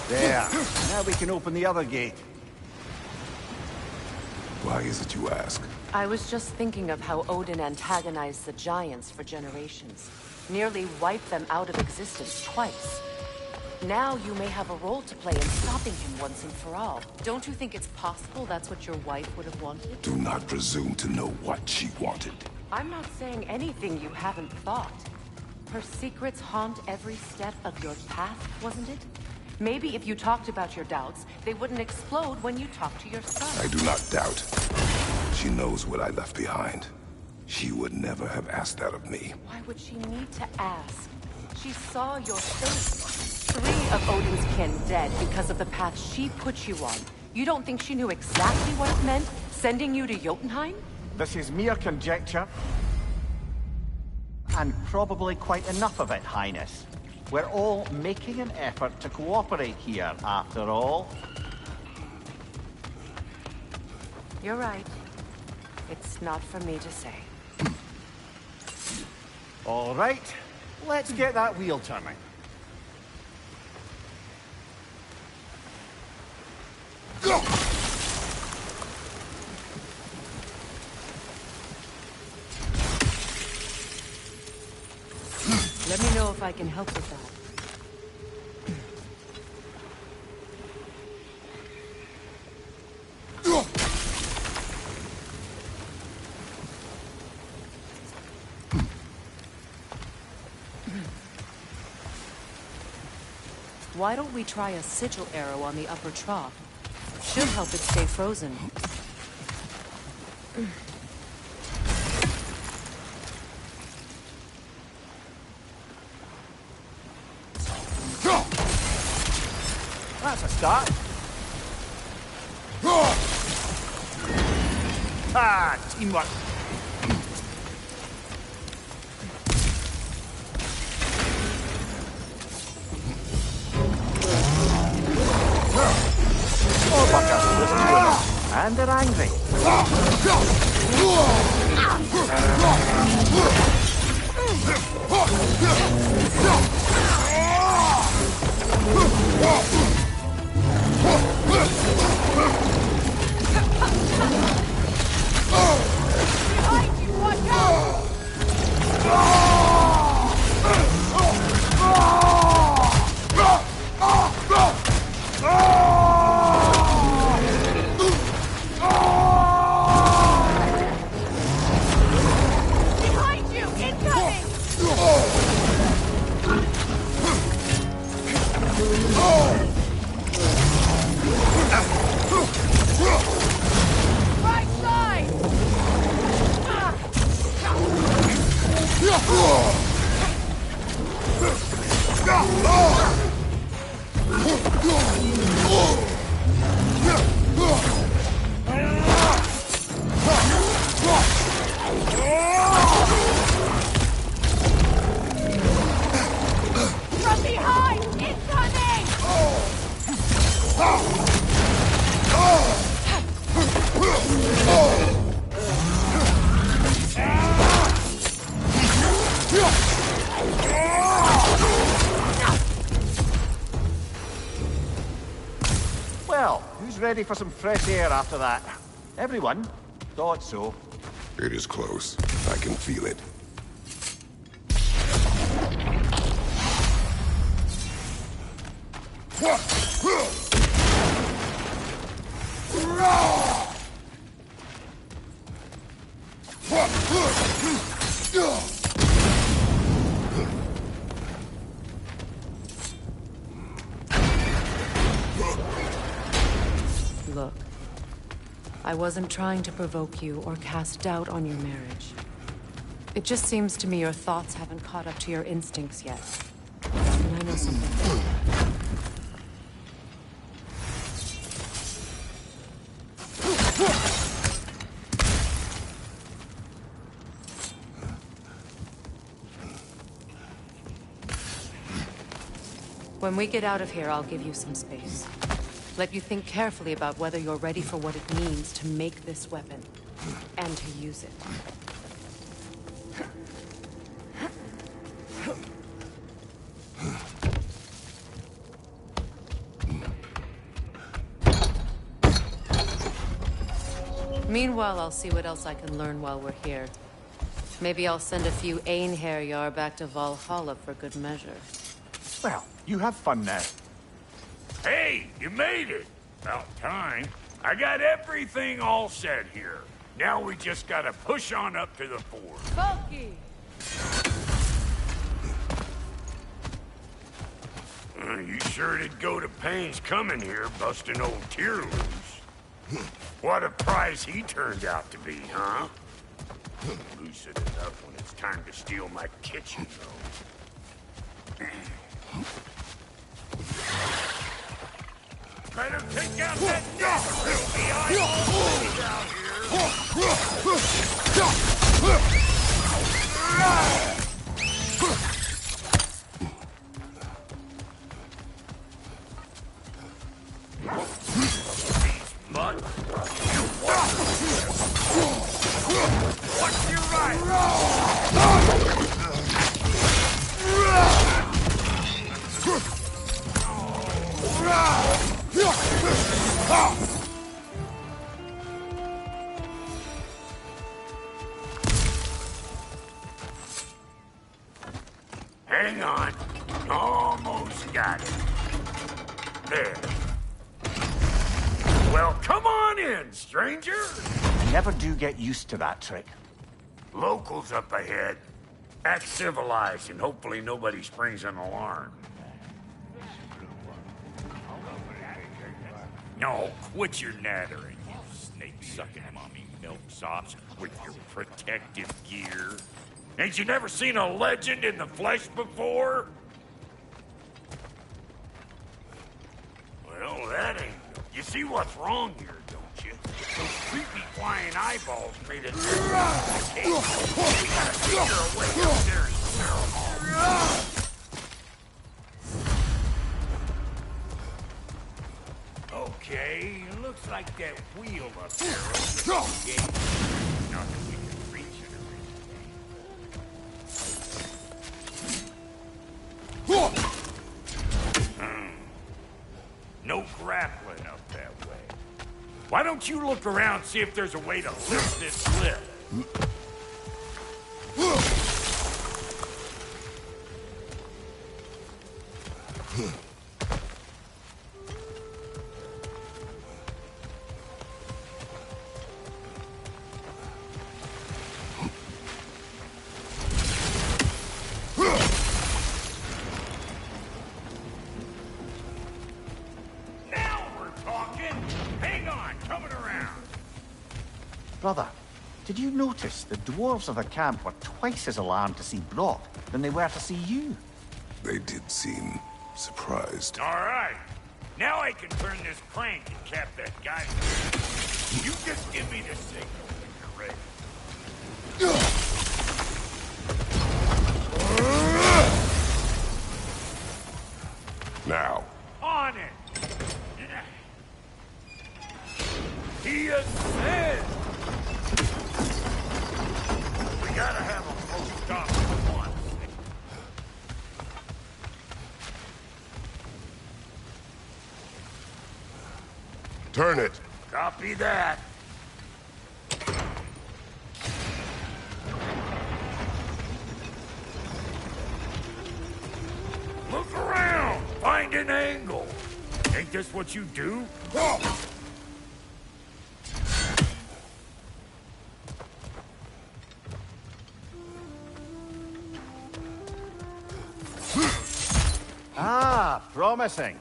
There. Now we can open the other gate. Why is it you ask? I was just thinking of how Odin antagonized the giants for generations. Nearly wiped them out of existence twice. Now you may have a role to play in stopping him once and for all. Don't you think it's possible that's what your wife would have wanted? Do not presume to know what she wanted. I'm not saying anything you haven't thought. Her secrets haunt every step of your path, wasn't it? Maybe if you talked about your doubts, they wouldn't explode when you talk to your son. I do not doubt. She knows what I left behind. She would never have asked that of me. Why would she need to ask? She saw your fate. 3 of Odin's kin dead because of the path she put you on. You don't think she knew exactly what it meant, sending you to Jotunheim? This is mere conjecture. And probably quite enough of it, Highness. We're all making an effort to cooperate here, after all. You're right. It's not for me to say. All right, let's get that wheel turning. Go! Let me know if I can help with that. Why don't we try a sigil arrow on the upper trough? Should help it stay frozen. That's a start. Ah, teamwork. Oh, fuckers, listen to them. And they're angry. From behind! Incoming! Well, who's ready for some fresh air after that? Everyone? Thought so. It is close. I can feel it. Look, I wasn't trying to provoke you or cast doubt on your marriage. It just seems to me your thoughts haven't caught up to your instincts yet. And I know something. When we get out of here, I'll give you some space. Let you think carefully about whether you're ready for what it means to make this weapon, and to use it. Meanwhile, I'll see what else I can learn while we're here. Maybe I'll send a few Einherjar back to Valhalla for good measure. Well, you have fun now. Hey, you made it! About time. I got everything all set here. Now we just gotta push on up to the fort. Funky! You sure did go to pains coming here, busting old Tyr loose. What a prize he turned out to be, huh? Lucid enough when it's time to steal my kitchen, though. Better take out that net, Ruby! What's your Hang on. Almost got it. There. Well, come on in, stranger. Never do get used to that trick. Locals up ahead. Act civilized, and hopefully nobody springs an alarm. No, quit your nattering, you snake-sucking mommy milksops with your protective gear. Ain't you never seen a legend in the flesh before? Well, that ain't... You see what's wrong here, don't you? Those creepy flying eyeballs made it... Okay, we gotta figure a way up there and scare them all. Okay, looks like that wheel up there opens the gate. Not that we can reach it or anything. No grappling up that way. Why don't you look around, see if there's a way to lift this lift? noticed the dwarves of the camp were twice as alarmed to see Brock than they were to see you. They did seem surprised. All right. Now I can turn this crank and cap that guy. You just give me the signal when you're ready. Now. On it! He ascends! We gotta have a full stop at once. Turn it. Copy that. Look around! Find an angle! Ain't this what you do? Ah, promising.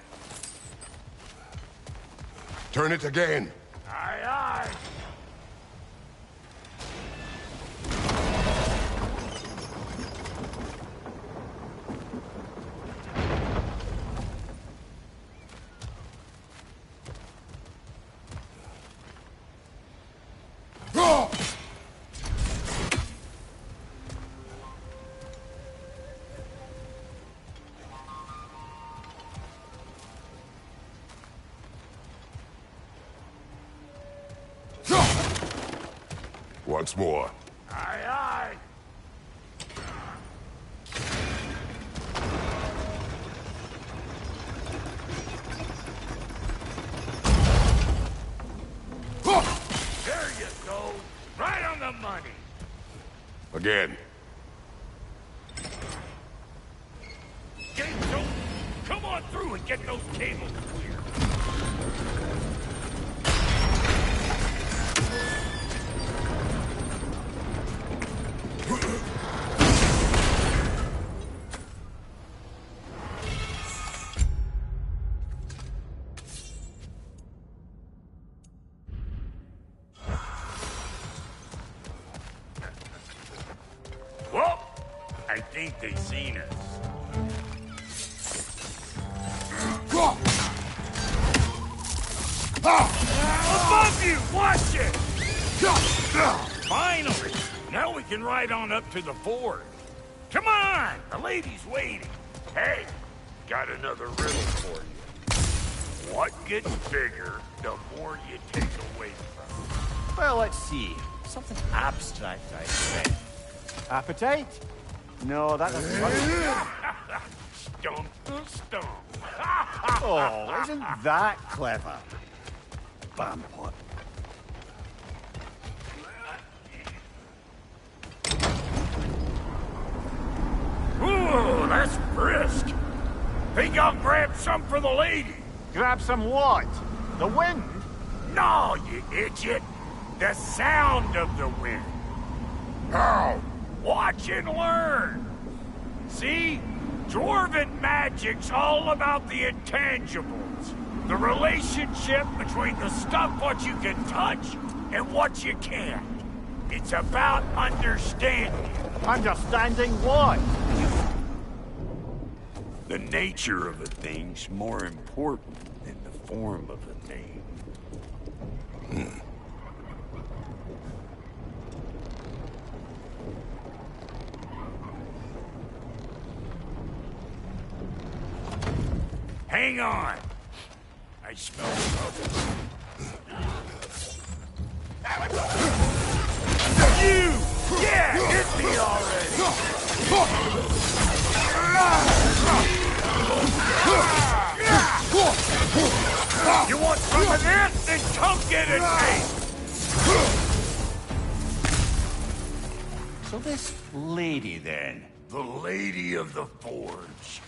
Turn it again. Aye, aye. Once more. Aye, aye. There you go. Right on the money. Again. Gates open. Come on through and get those cables clear. Well, I think they've seen us. Above you! Watch it! Finally! Now we can ride on up to the fort. Come on! The lady's waiting. Hey, got another riddle for you. What gets bigger, the more you take away from? Well, let's see. Something abstract, I expect. Appetite? No, that doesn't work. Stump the stump. Oh, isn't that clever? Bampot. Ooh, that's brisk. Think I'll grab some for the lady. Grab some what? The wind? No, you idiot. The sound of the wind. How? Watch and learn. See? Dwarven magic's all about the intangibles. The relationship between the stuff what you can touch and what you can't. It's about understanding. Understanding what? The nature of a thing's more important than the form of a thing. Hang on. I smell trouble. You! Yeah, hit me already! You want some of this? Then come get it, mate! So this lady, then? The Lady of the Forge.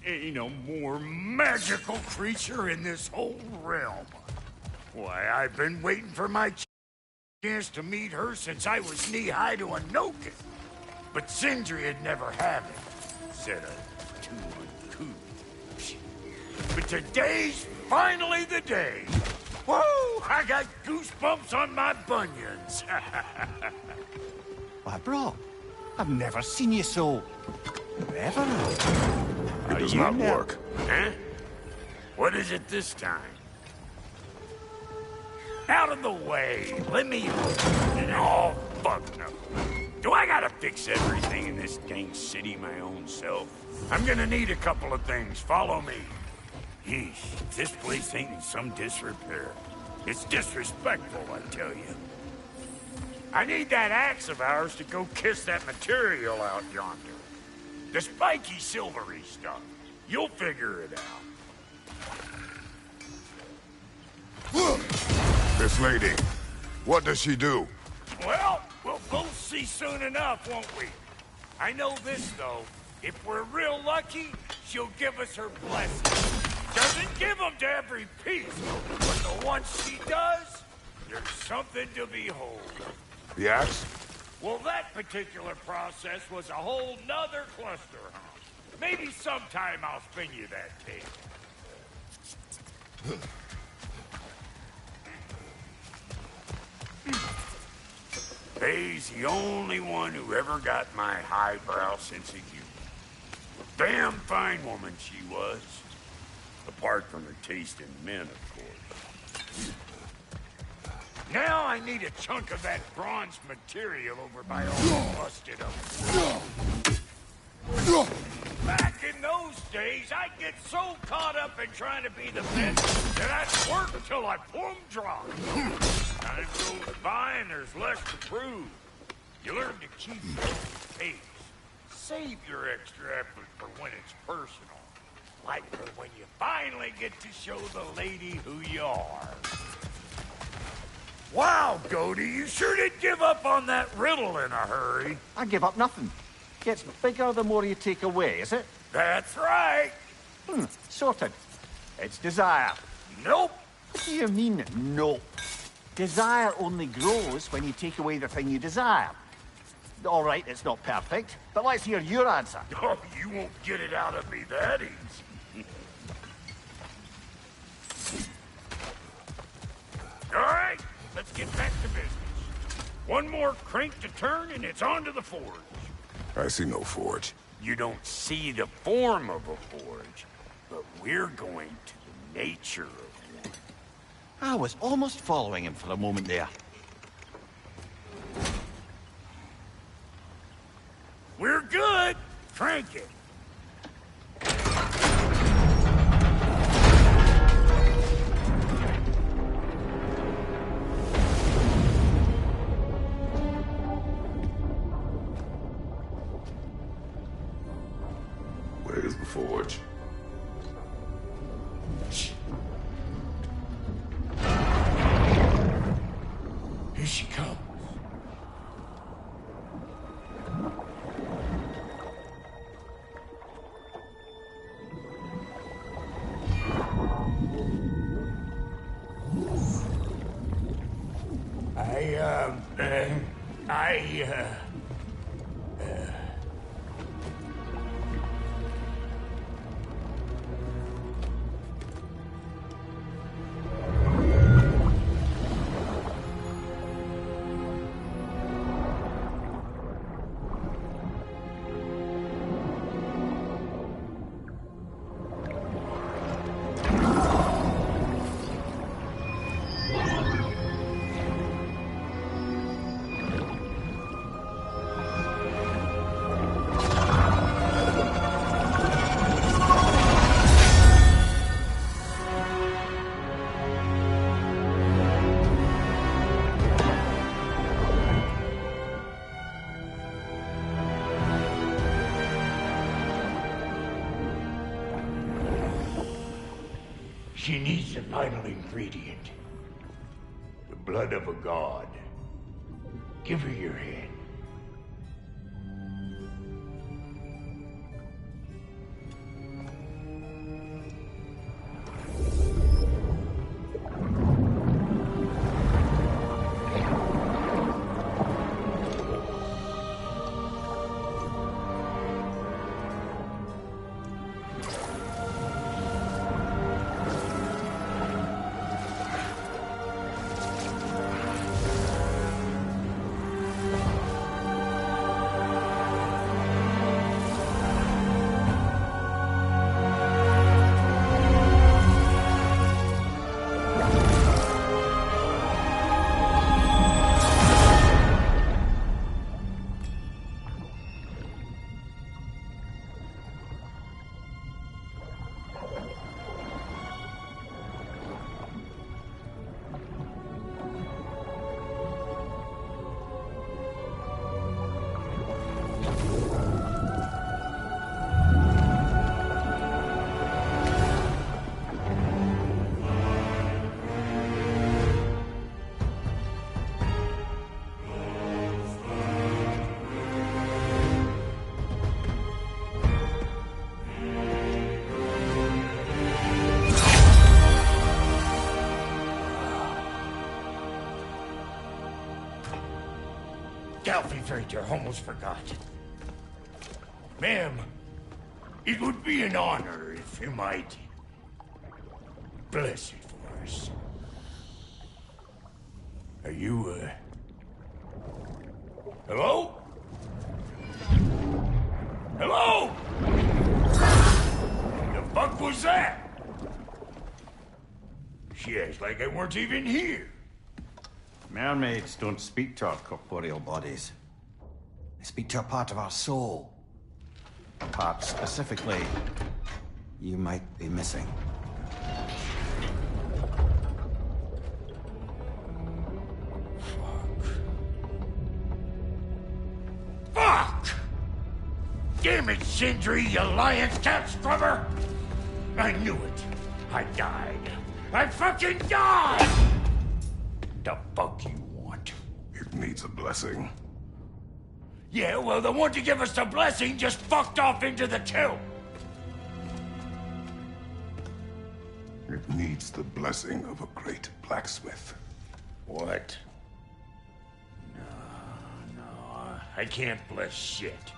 Ain't no more magical creature in this whole realm. Why, I've been waiting for my chance to meet her since I was knee-high to a Noken. But Sindri would never have it. Said I was too uncouth. But today's finally the day. Whoa! I got goosebumps on my bunions. Why, bro, I've never seen you so... reverent. It does not work. Huh? What is it this time? Out of the way. Let me... Oh, fuck no. Do I gotta fix everything in this dang city my own self? I'm gonna need a couple of things. Follow me. Yeesh, this place ain't in some disrepair. It's disrespectful, I tell you. I need that axe of ours to go kiss that material out yonder. The spiky, silvery stuff. You'll figure it out. This lady, what does she do? Well, we'll both see soon enough, won't we? I know this, though. If we're real lucky, she'll give us her blessing. Doesn't give them to every piece, but the ones she does, there's something to behold. The axe? Well, that particular process was a whole nother cluster, huh? Maybe sometime I'll spin you that tale. Faye's the only one who ever got my highbrow sense of humor. Damn fine woman she was. Apart from her taste in men, of course. Now I need a chunk of that bronze material over by all the busted up. Back in those days, I'd get so caught up in trying to be the best that I'd work till I plumb dry. Time goes by and there's less to prove. You learn to keep your pace. Save your extra effort for when it's personal. Like for when you finally get to show the lady who you are. Wow, Goody, you sure did give up on that riddle in a hurry. I give up nothing. Gets bigger the more you take away, is it? That's right. Sorted. It's desire. Nope. What do you mean, nope? Desire only grows when you take away the thing you desire. All right, it's not perfect, but let's hear your answer. Oh, you won't get it out of me that easy. All right, let's get back to business. One more crank to turn and it's on to the forge. I see no forge. You don't see the form of a forge, but we're going to the nature of one. I was almost following him for a moment there. We're good. Crank it. Where's the forge? Here she comes. She needs the final ingredient. The blood of a god. Give her your hand. right there. Almost forgot. Ma'am, it would be an honor if you might bless it for us. Are you, hello? Hello? The fuck was that? She acts like I weren't even here. Mermaids don't speak to our corporeal bodies. They speak to a part of our soul. A part specifically you might be missing. Fuck! Damn it, Sindri, you lying cat scrubber! I knew it. I died. I fucking died! The fuck you want? It needs a blessing. Yeah, well, the one to give us the blessing just fucked off into the tomb. It needs the blessing of a great blacksmith. What? No, I can't bless shit.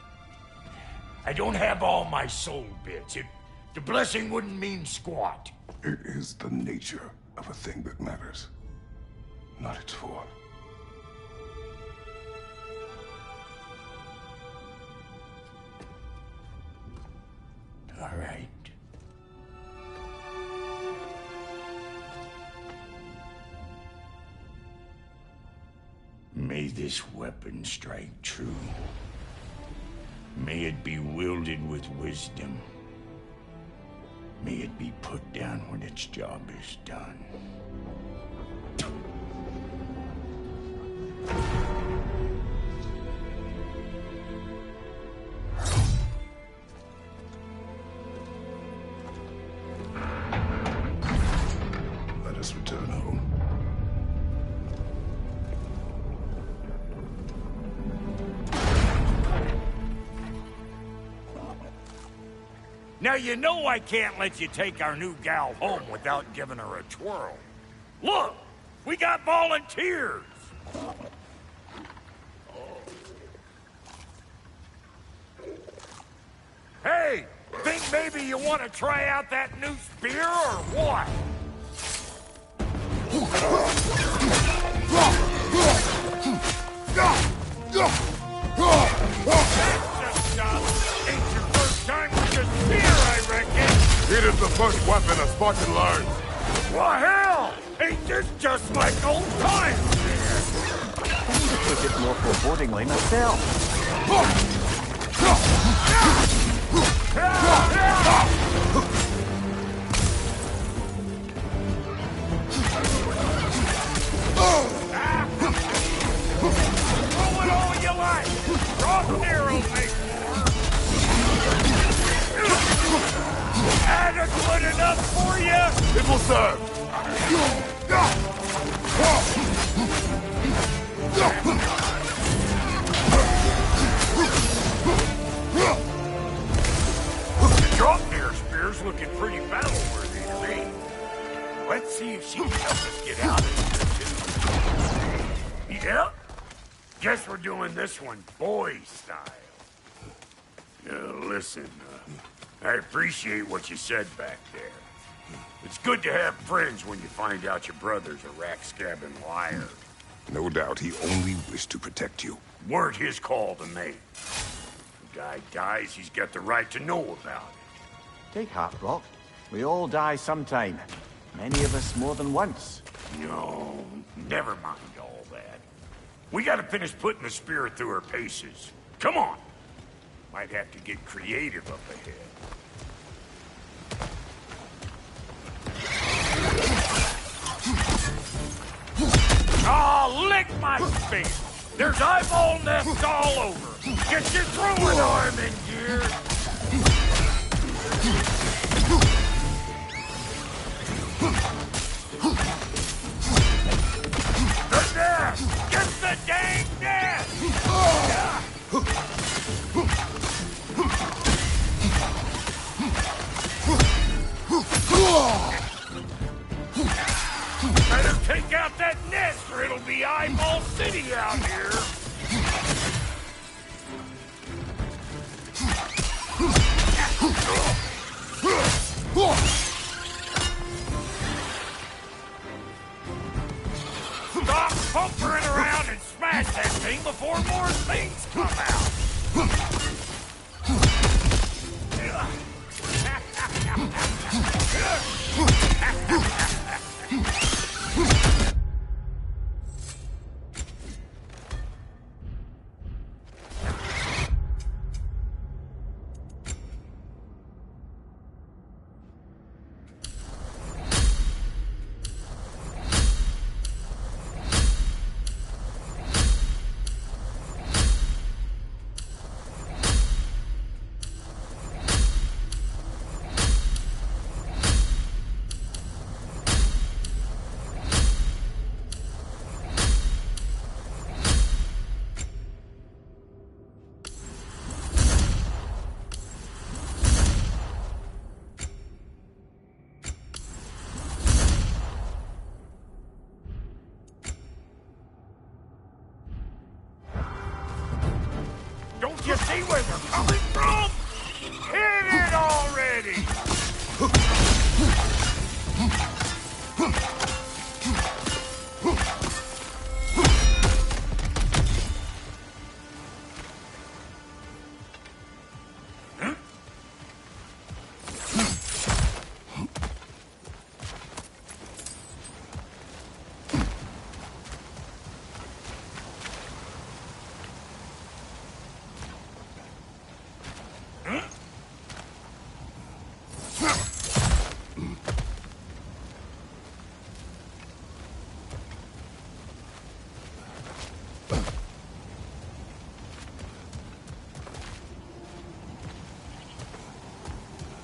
I don't have all my soul bits. The blessing wouldn't mean squat. It is the nature of a thing that matters, not its form. All right. May this weapon strike true. May it be wielded with wisdom. May it be put down when its job is done. Let us return home. Now you know I can't let you take our new gal home without giving her a twirl. Look, we got volunteers. Hey, think maybe you want to try out that new spear or what? Ain't your first time with a spear, I reckon. It is the first weapon a Spartan learns. Well, hell! Ain't this just like old times? I need to put it more forebodingly myself. Throw it all you like! Drop arrows make more! Adequate enough for you? It will serve. The drop-near spear's looking pretty battle-worthy to me. Let's see if she can help us get out of here, too. Yep. Guess we're doing this one boy style. Listen, I appreciate what you said back there. It's good to have friends when you find out your brother's a rack-scabbing liar. No doubt he only wished to protect you. Weren't his call to make. The guy dies, he's got the right to know about it. Take heart, Rock. We all die sometime. Many of us more than once. No, never mind all that. We gotta finish putting the spirit through her paces. Come on! Might have to get creative up ahead. Oh, lick my face! There's eyeball nests all over! Get your throwing arm in gear! The nest! Get the dang nest! Better take out that nest or it'll be Eyeball City out here! ready!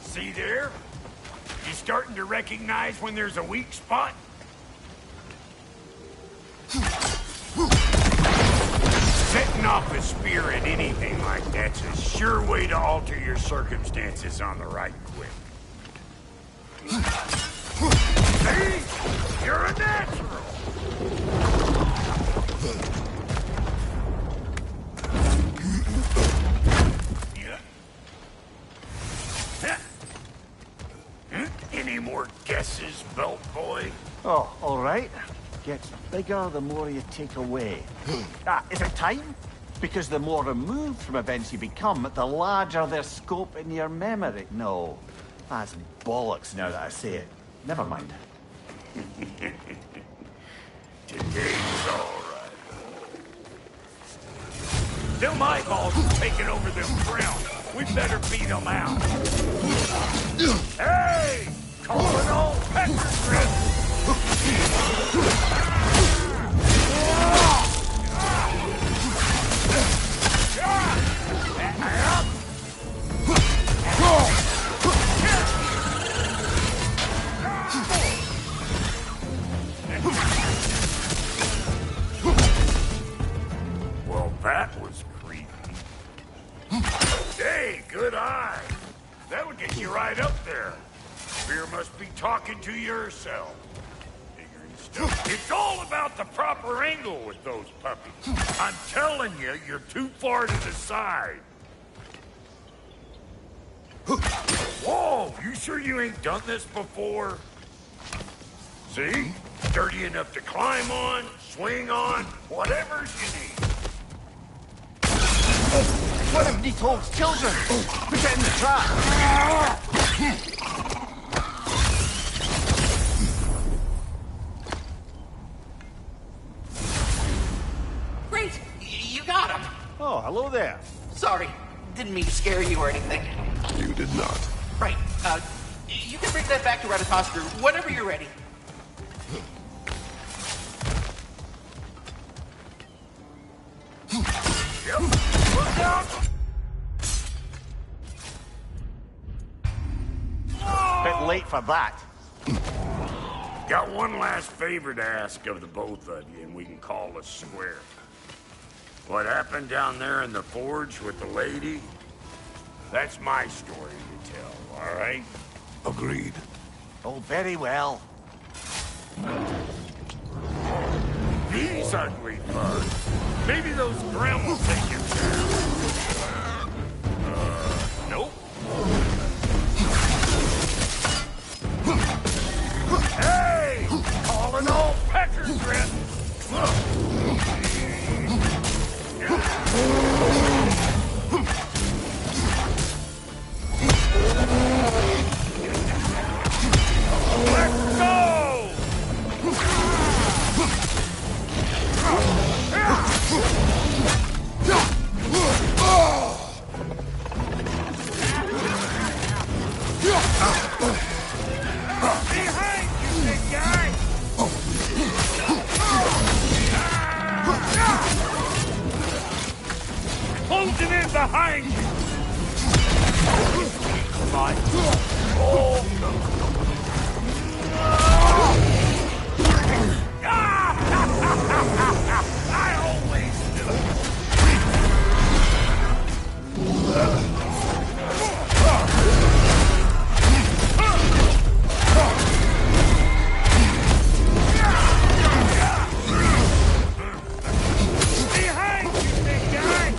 See there? You starting to recognize when there's a weak spot? Setting off a spear at anything like that's a sure way to alter your circumstances on the right quick. See? You're a natural! Any more guesses, belt boy? Oh, all right. Gets bigger the more you take away. Is it time? Because the more removed from events you become, the larger their scope in your memory. No, that's bollocks now that I say it. Never mind. Today's all right. Them eyeballs are taking over them ground. We better beat them out. Hey! Calling all Pecker Grip! Well, that was creepy. Hey, good eye. That would get you right up there. Fear must be talking to yourself. Figuring stuff. It's all about the proper angle with those puppies. I'm telling you, you're too far to the side. Whoa, you sure you ain't done this before? See? Sturdy enough to climb on, swing on, whatever you need. One of Nidhogg's children! Put it in the trap! Great! You got him! Oh, hello there. Sorry, didn't mean to scare you or anything. You did not. Right, you can bring that back to Ratatoskr whenever you're ready. Yep. Look out! Bit late for that. Got one last favor to ask of the both of you, and we can call us square. What happened down there in the forge with the lady? That's my story to tell, all right? Agreed. Oh, very well. These ugly bugs. Maybe those Graham will take him down. Nope. Hey! Calling all Pecker Grip! Let's go! Behind you, big guy! Closing in behind you! Come on. Oh, I always behind you, big guy!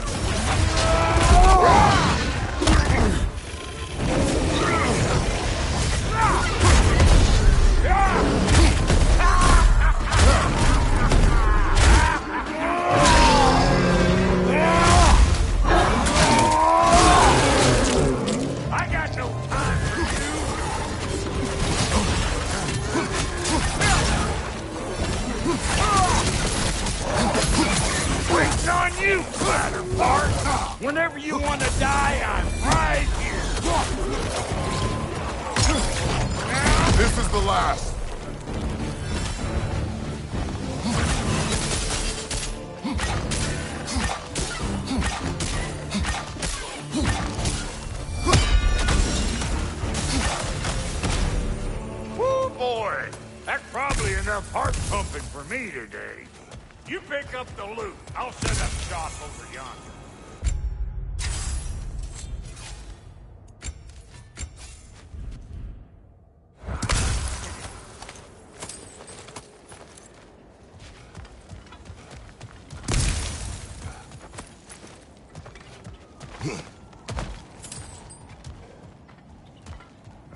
ever you want to die, I'm right here. This is the last. Woo, boy! That's probably enough heart pumping for me today. You pick up the loot. I'll set up shop over yonder.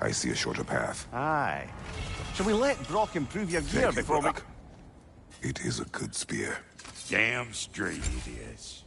I see a shorter path. Aye. Shall we let Brock improve your gear Thank you, before Brock. It is a good spear. Damn straight it is.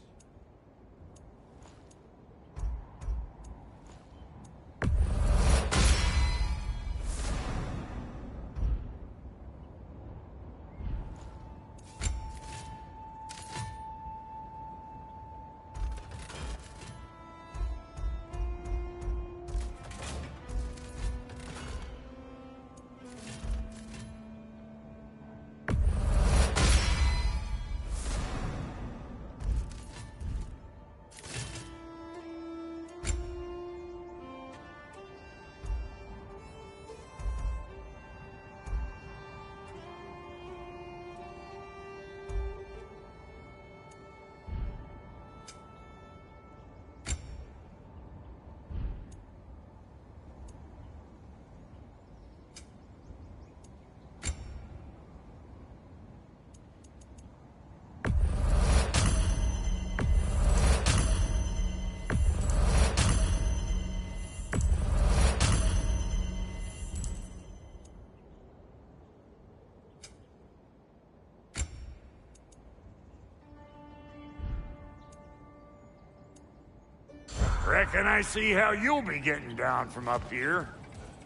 Reckon I see how you'll be getting down from up here.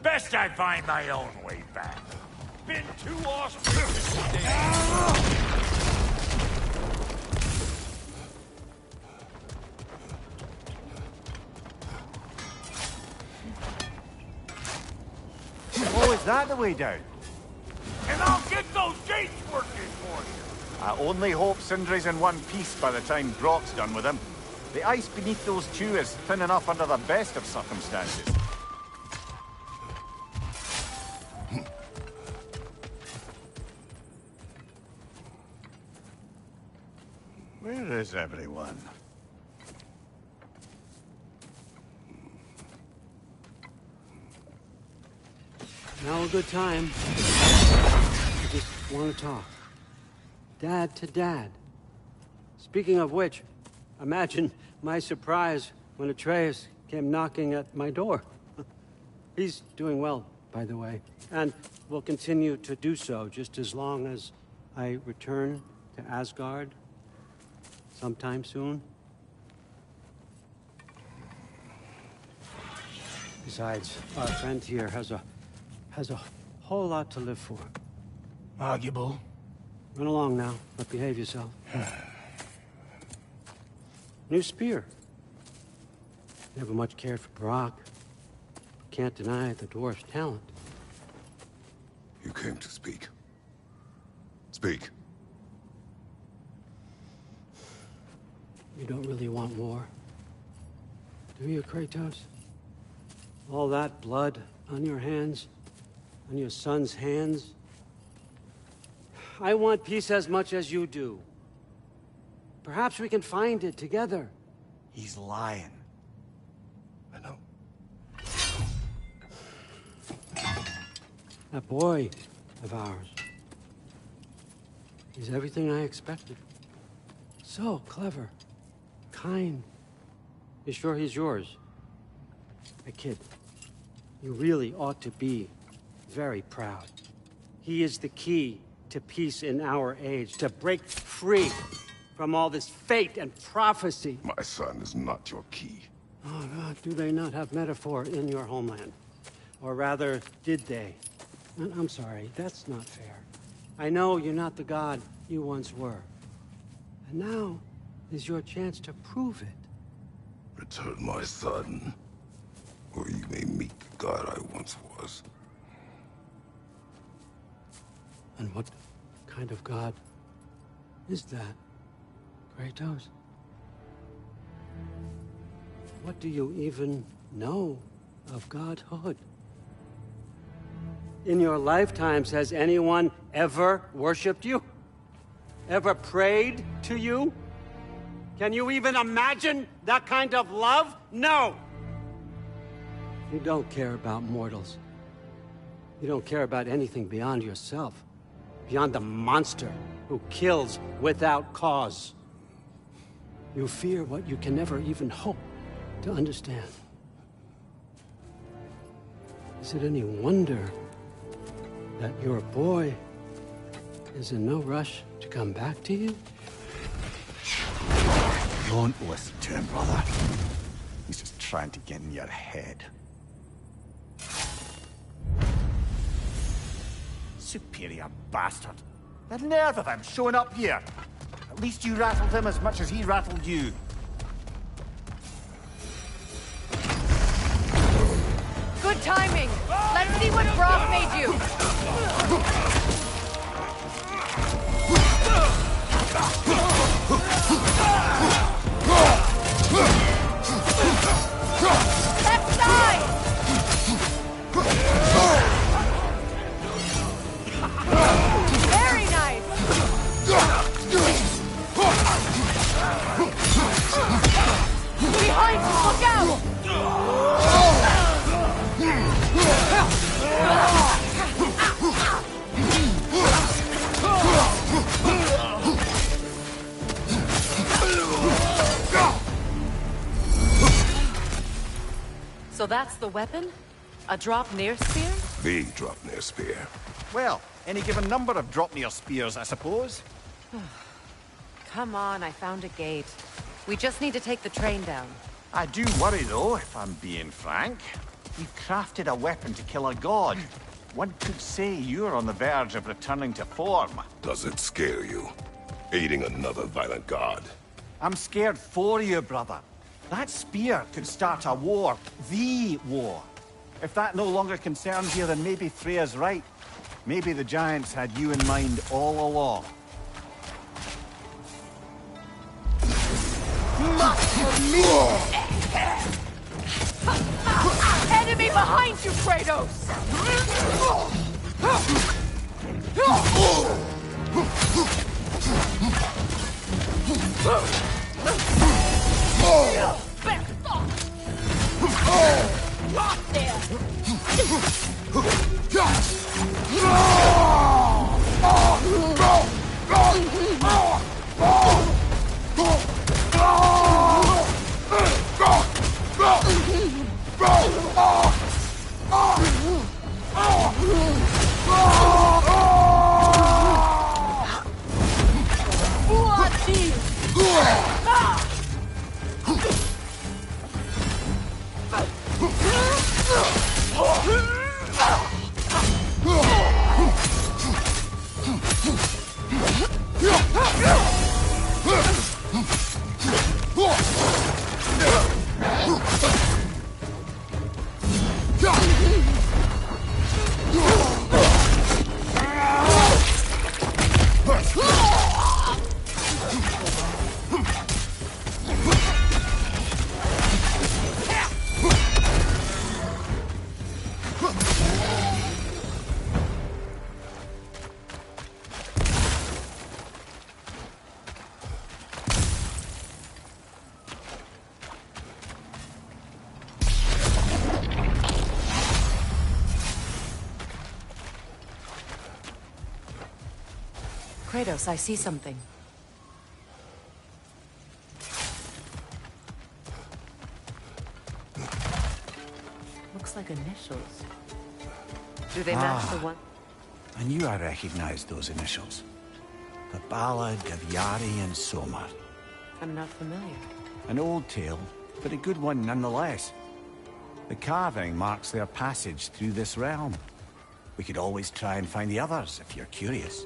Best I find my own way back. Been too auspicious today. Oh, is that the way down? And I'll get those gates working for you. I only hope Sindri's in one piece by the time Brock's done with him. The ice beneath those two is thin enough under the best of circumstances. Where is everyone? Now a good time. I just want to talk. Dad to Dad. Speaking of which, imagine my surprise when Atreus came knocking at my door. He's doing well, by the way, and will continue to do so just as long as I return to Asgard sometime soon. Besides, our friend here has a whole lot to live for. Arguable. Run along now, but behave yourself. New spear. Never much cared for Brock. Can't deny the dwarf's talent. You came to speak. Speak. You don't really want war, do you, Kratos? All that blood on your hands, on your son's hands? I want peace as much as you do. Perhaps we can find it together. He's lying. I know. That boy of ours. He's everything I expected. So clever. Kind. You sure he's yours? A kid. You really ought to be very proud. He is the key to peace in our age, to break free from all this fate and prophecy. My son is not your key. Oh, God, do they not have metaphor in your homeland? Or rather, did they? I'm sorry, that's not fair. I know you're not the god you once were. And now is your chance to prove it. Return my son, or you may meet the god I once was. And what kind of god is that, Kratos? What do you even know of godhood? In your lifetimes, has anyone ever worshipped you? Ever prayed to you? Can you even imagine that kind of love? No! You don't care about mortals. You don't care about anything beyond yourself. Beyond the monster who kills without cause. You fear what you can never even hope to understand. Is it any wonder that your boy is in no rush to come back to you? Don't listen to him, brother. He's just trying to get in your head. Superior bastard. The nerve of him showing up here. At least you rattled him as much as he rattled you. Good timing. Let's see what Brock made you. Left side. Very nice. Behind you, look out! So that's the weapon? A Draupnir spear? The Draupnir spear. Well, any given number of Draupnir spears, I suppose. Come on, I found a gate. We just need to take the train down. I do worry, though, if I'm being frank. You've crafted a weapon to kill a god. One could say you're on the verge of returning to form. Does it scare you? Aiding another violent god? I'm scared for you, brother. That spear could start a war. The war. If that no longer concerns you, then maybe Freya's right. Maybe the Giants had you in mind all along. Enemy behind you, Kratos! Lost there! Kratos, I see something. Looks like initials. Do they match the one? I knew I recognized those initials. The Ballad of Yari and Somar. I'm not familiar. An old tale, but a good one nonetheless. The carving marks their passage through this realm. We could always try and find the others, if you're curious.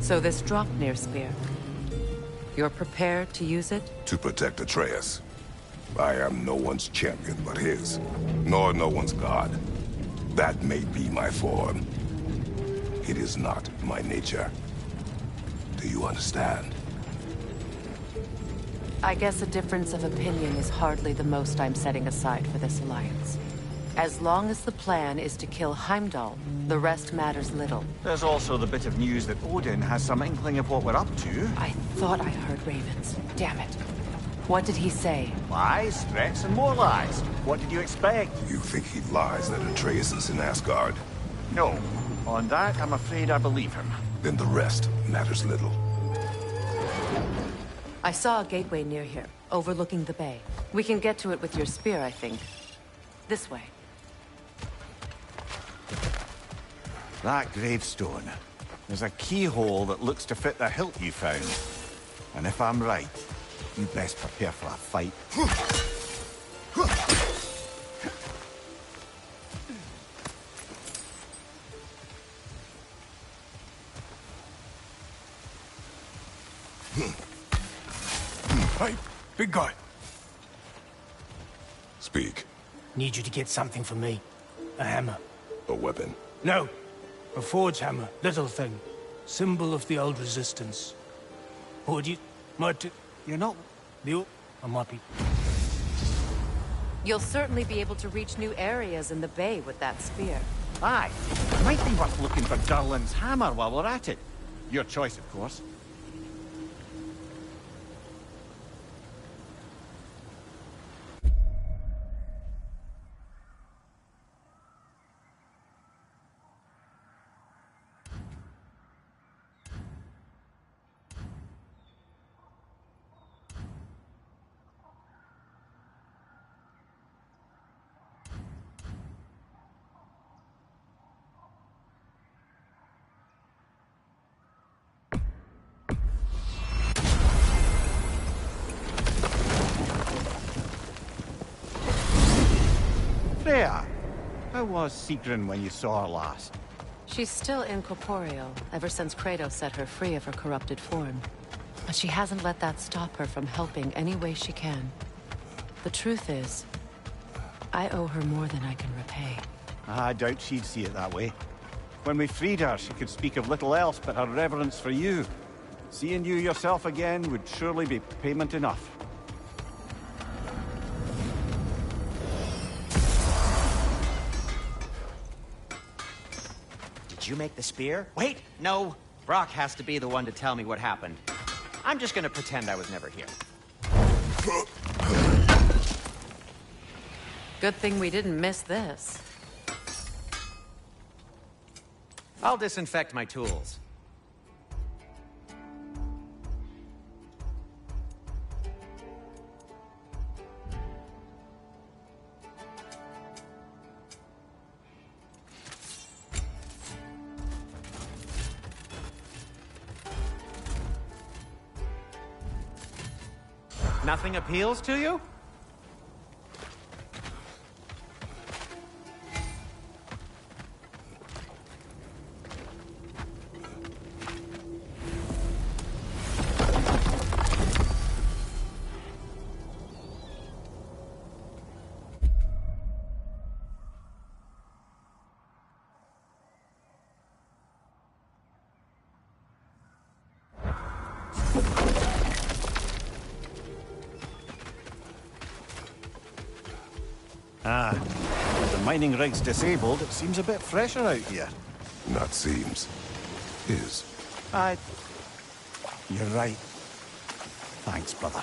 So this Draupnir spear, you're prepared to use it? To protect Atreus. I am no one's champion but his, nor no one's god. That may be my form. It is not my nature. Do you understand? I guess a difference of opinion is hardly the most I'm setting aside for this alliance. As long as the plan is to kill Heimdall, the rest matters little. There's also the bit of news that Odin has some inkling of what we're up to. I thought I heard ravens. Damn it. What did he say? Lies, threats, and more lies. What did you expect? You think he lies that Atreus is in Asgard? No. On that, I'm afraid I believe him. Then the rest matters little. I saw a gateway near here, overlooking the bay. We can get to it with your spear, I think. This way. That gravestone. There's a keyhole that looks to fit the hilt you found. And if I'm right, you best prepare for a fight. Hey, big guy. Speak. Need you to get something for me. A hammer. A weapon. No. A forge hammer. Little thing. Symbol of the old resistance. Or do you... You're not... I might be... You'll certainly be able to reach new areas in the bay with that spear. Aye. It might be worth looking for Durlin's hammer while we're at it. Your choice, of course. Freya, how was Sigrun when you saw her last? She's still incorporeal, ever since Kratos set her free of her corrupted form. But she hasn't let that stop her from helping any way she can. The truth is, I owe her more than I can repay. I doubt she'd see it that way. When we freed her, she could speak of little else but her reverence for you. Seeing you yourself again would surely be payment enough. Did you make the spear? Wait, no. Brock has to be the one to tell me what happened. I'm just gonna pretend I was never here. Good thing we didn't miss this. I'll disinfect my tools. Nothing appeals to you? Ah, with the mining rigs disabled, it seems a bit fresher out here. Not seems. Is. You're right. Thanks, brother.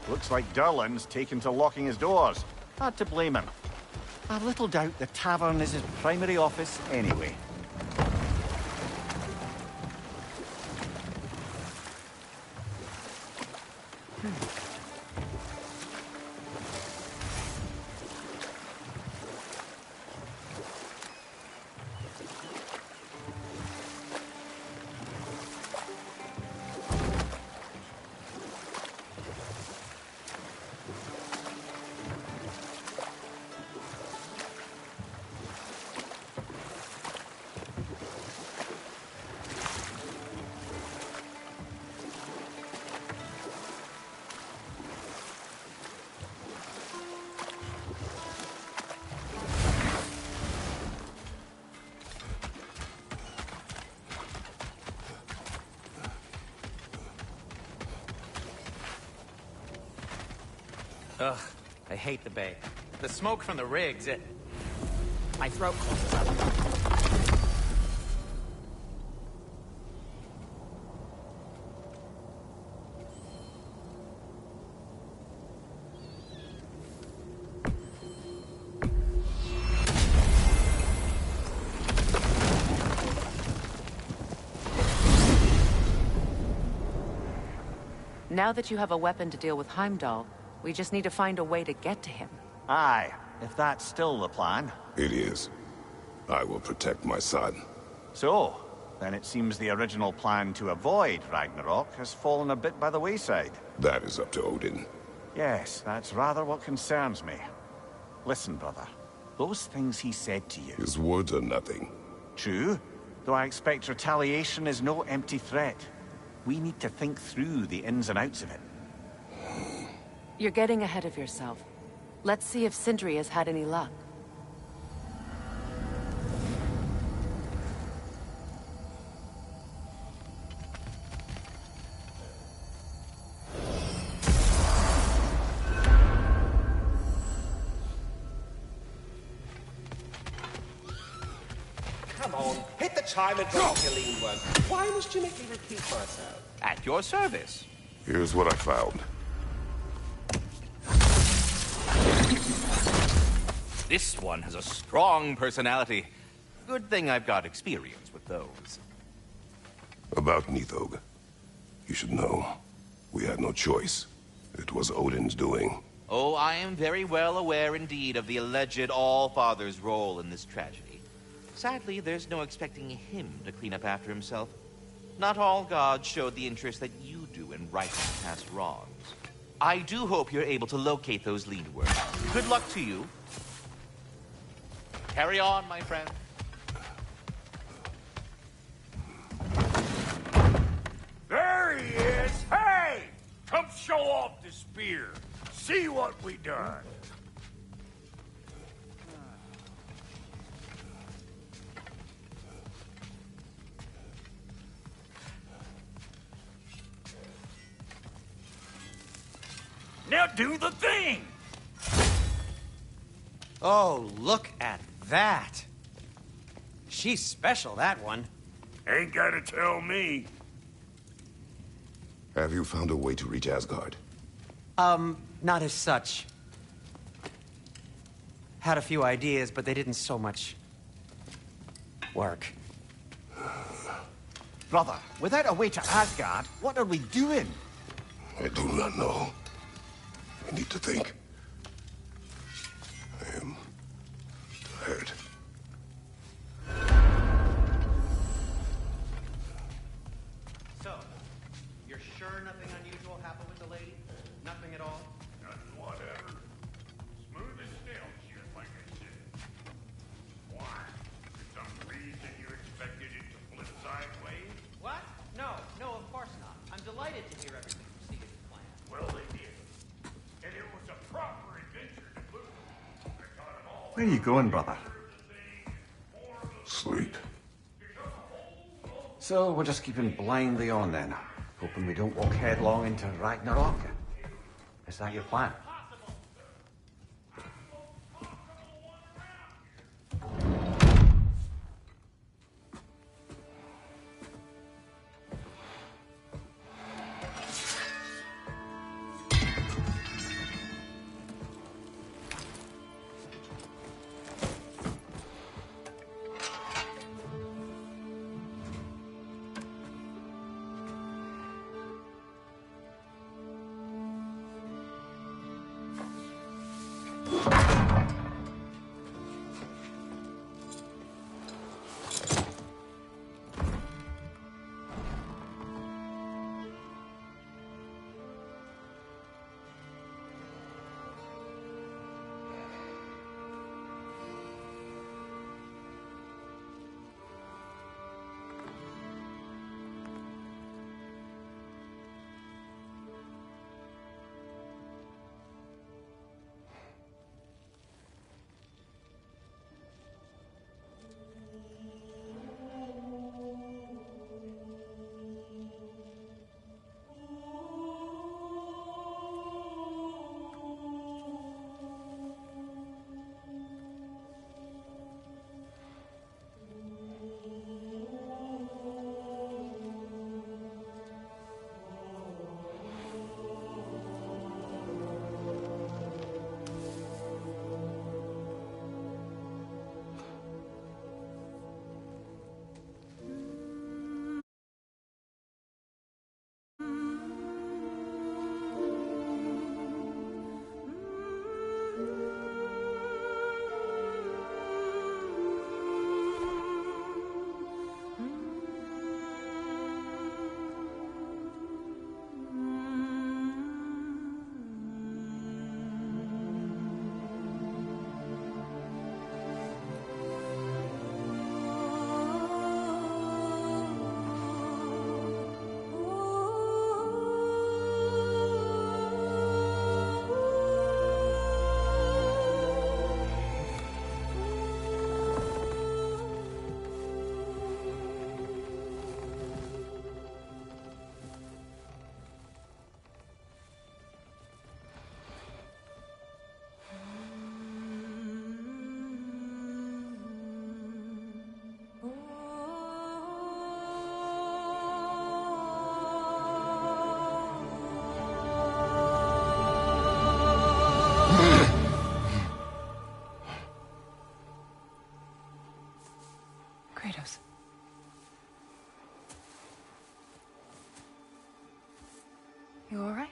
Looks like Durlin's taken to locking his doors. Hard to blame him. I little doubt the tavern is his primary office anyway. Ugh, I hate the bay. The smoke from the rigs, my throat closes up. Now that you have a weapon to deal with Heimdall, we just need to find a way to get to him. Aye, if that's still the plan. It is. I will protect my son. So, then it seems the original plan to avoid Ragnarok has fallen a bit by the wayside. That is up to Odin. Yes, that's rather what concerns me. Listen, brother. Those things he said to you... His words are nothing. True, though I expect retaliation is no empty threat. We need to think through the ins and outs of it. You're getting ahead of yourself. Let's see if Sindri has had any luck. Come on, hit the chime and drop your lean one. Why must you make me repeat myself? At your service. Here's what I found. This one has a strong personality. Good thing I've got experience with those. About Nithog. You should know. We had no choice. It was Odin's doing. Oh, I am very well aware indeed of the alleged All-Father's role in this tragedy. Sadly, there's no expecting him to clean up after himself. Not all gods showed the interest that you do in righting past wrongs. I do hope you're able to locate those Lindworms. Good luck to you. Carry on, my friend. There he is! Hey! Come show off the spear. See what we done. Now do the thing! Oh, look at that. She's special, that one. Ain't gotta tell me. Have you found a way to reach Asgard? Not as such. Had a few ideas, but they didn't so much work. Brother, without a way to Asgard, what are we doing? I do not know. I need to think. I am tired. So, you're sure nothing unusual happened with the lady? Nothing at all? Nothing whatever. Smooth as snail shit, like I said. Why? For some reason you expected it to flip sideways? What? No, of course not. I'm delighted to hear everything proceeded as planned. Well, they did. And it was a proper adventure to boot. I got it all. Where are you going, brother? Sleep. So, we're just keeping blindly on then, hoping we don't walk headlong into Ragnarok. Is that your plan? You all right?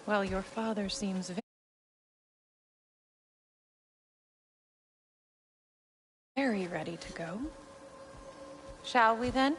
Well, your father seems very ready to go. Shall we then?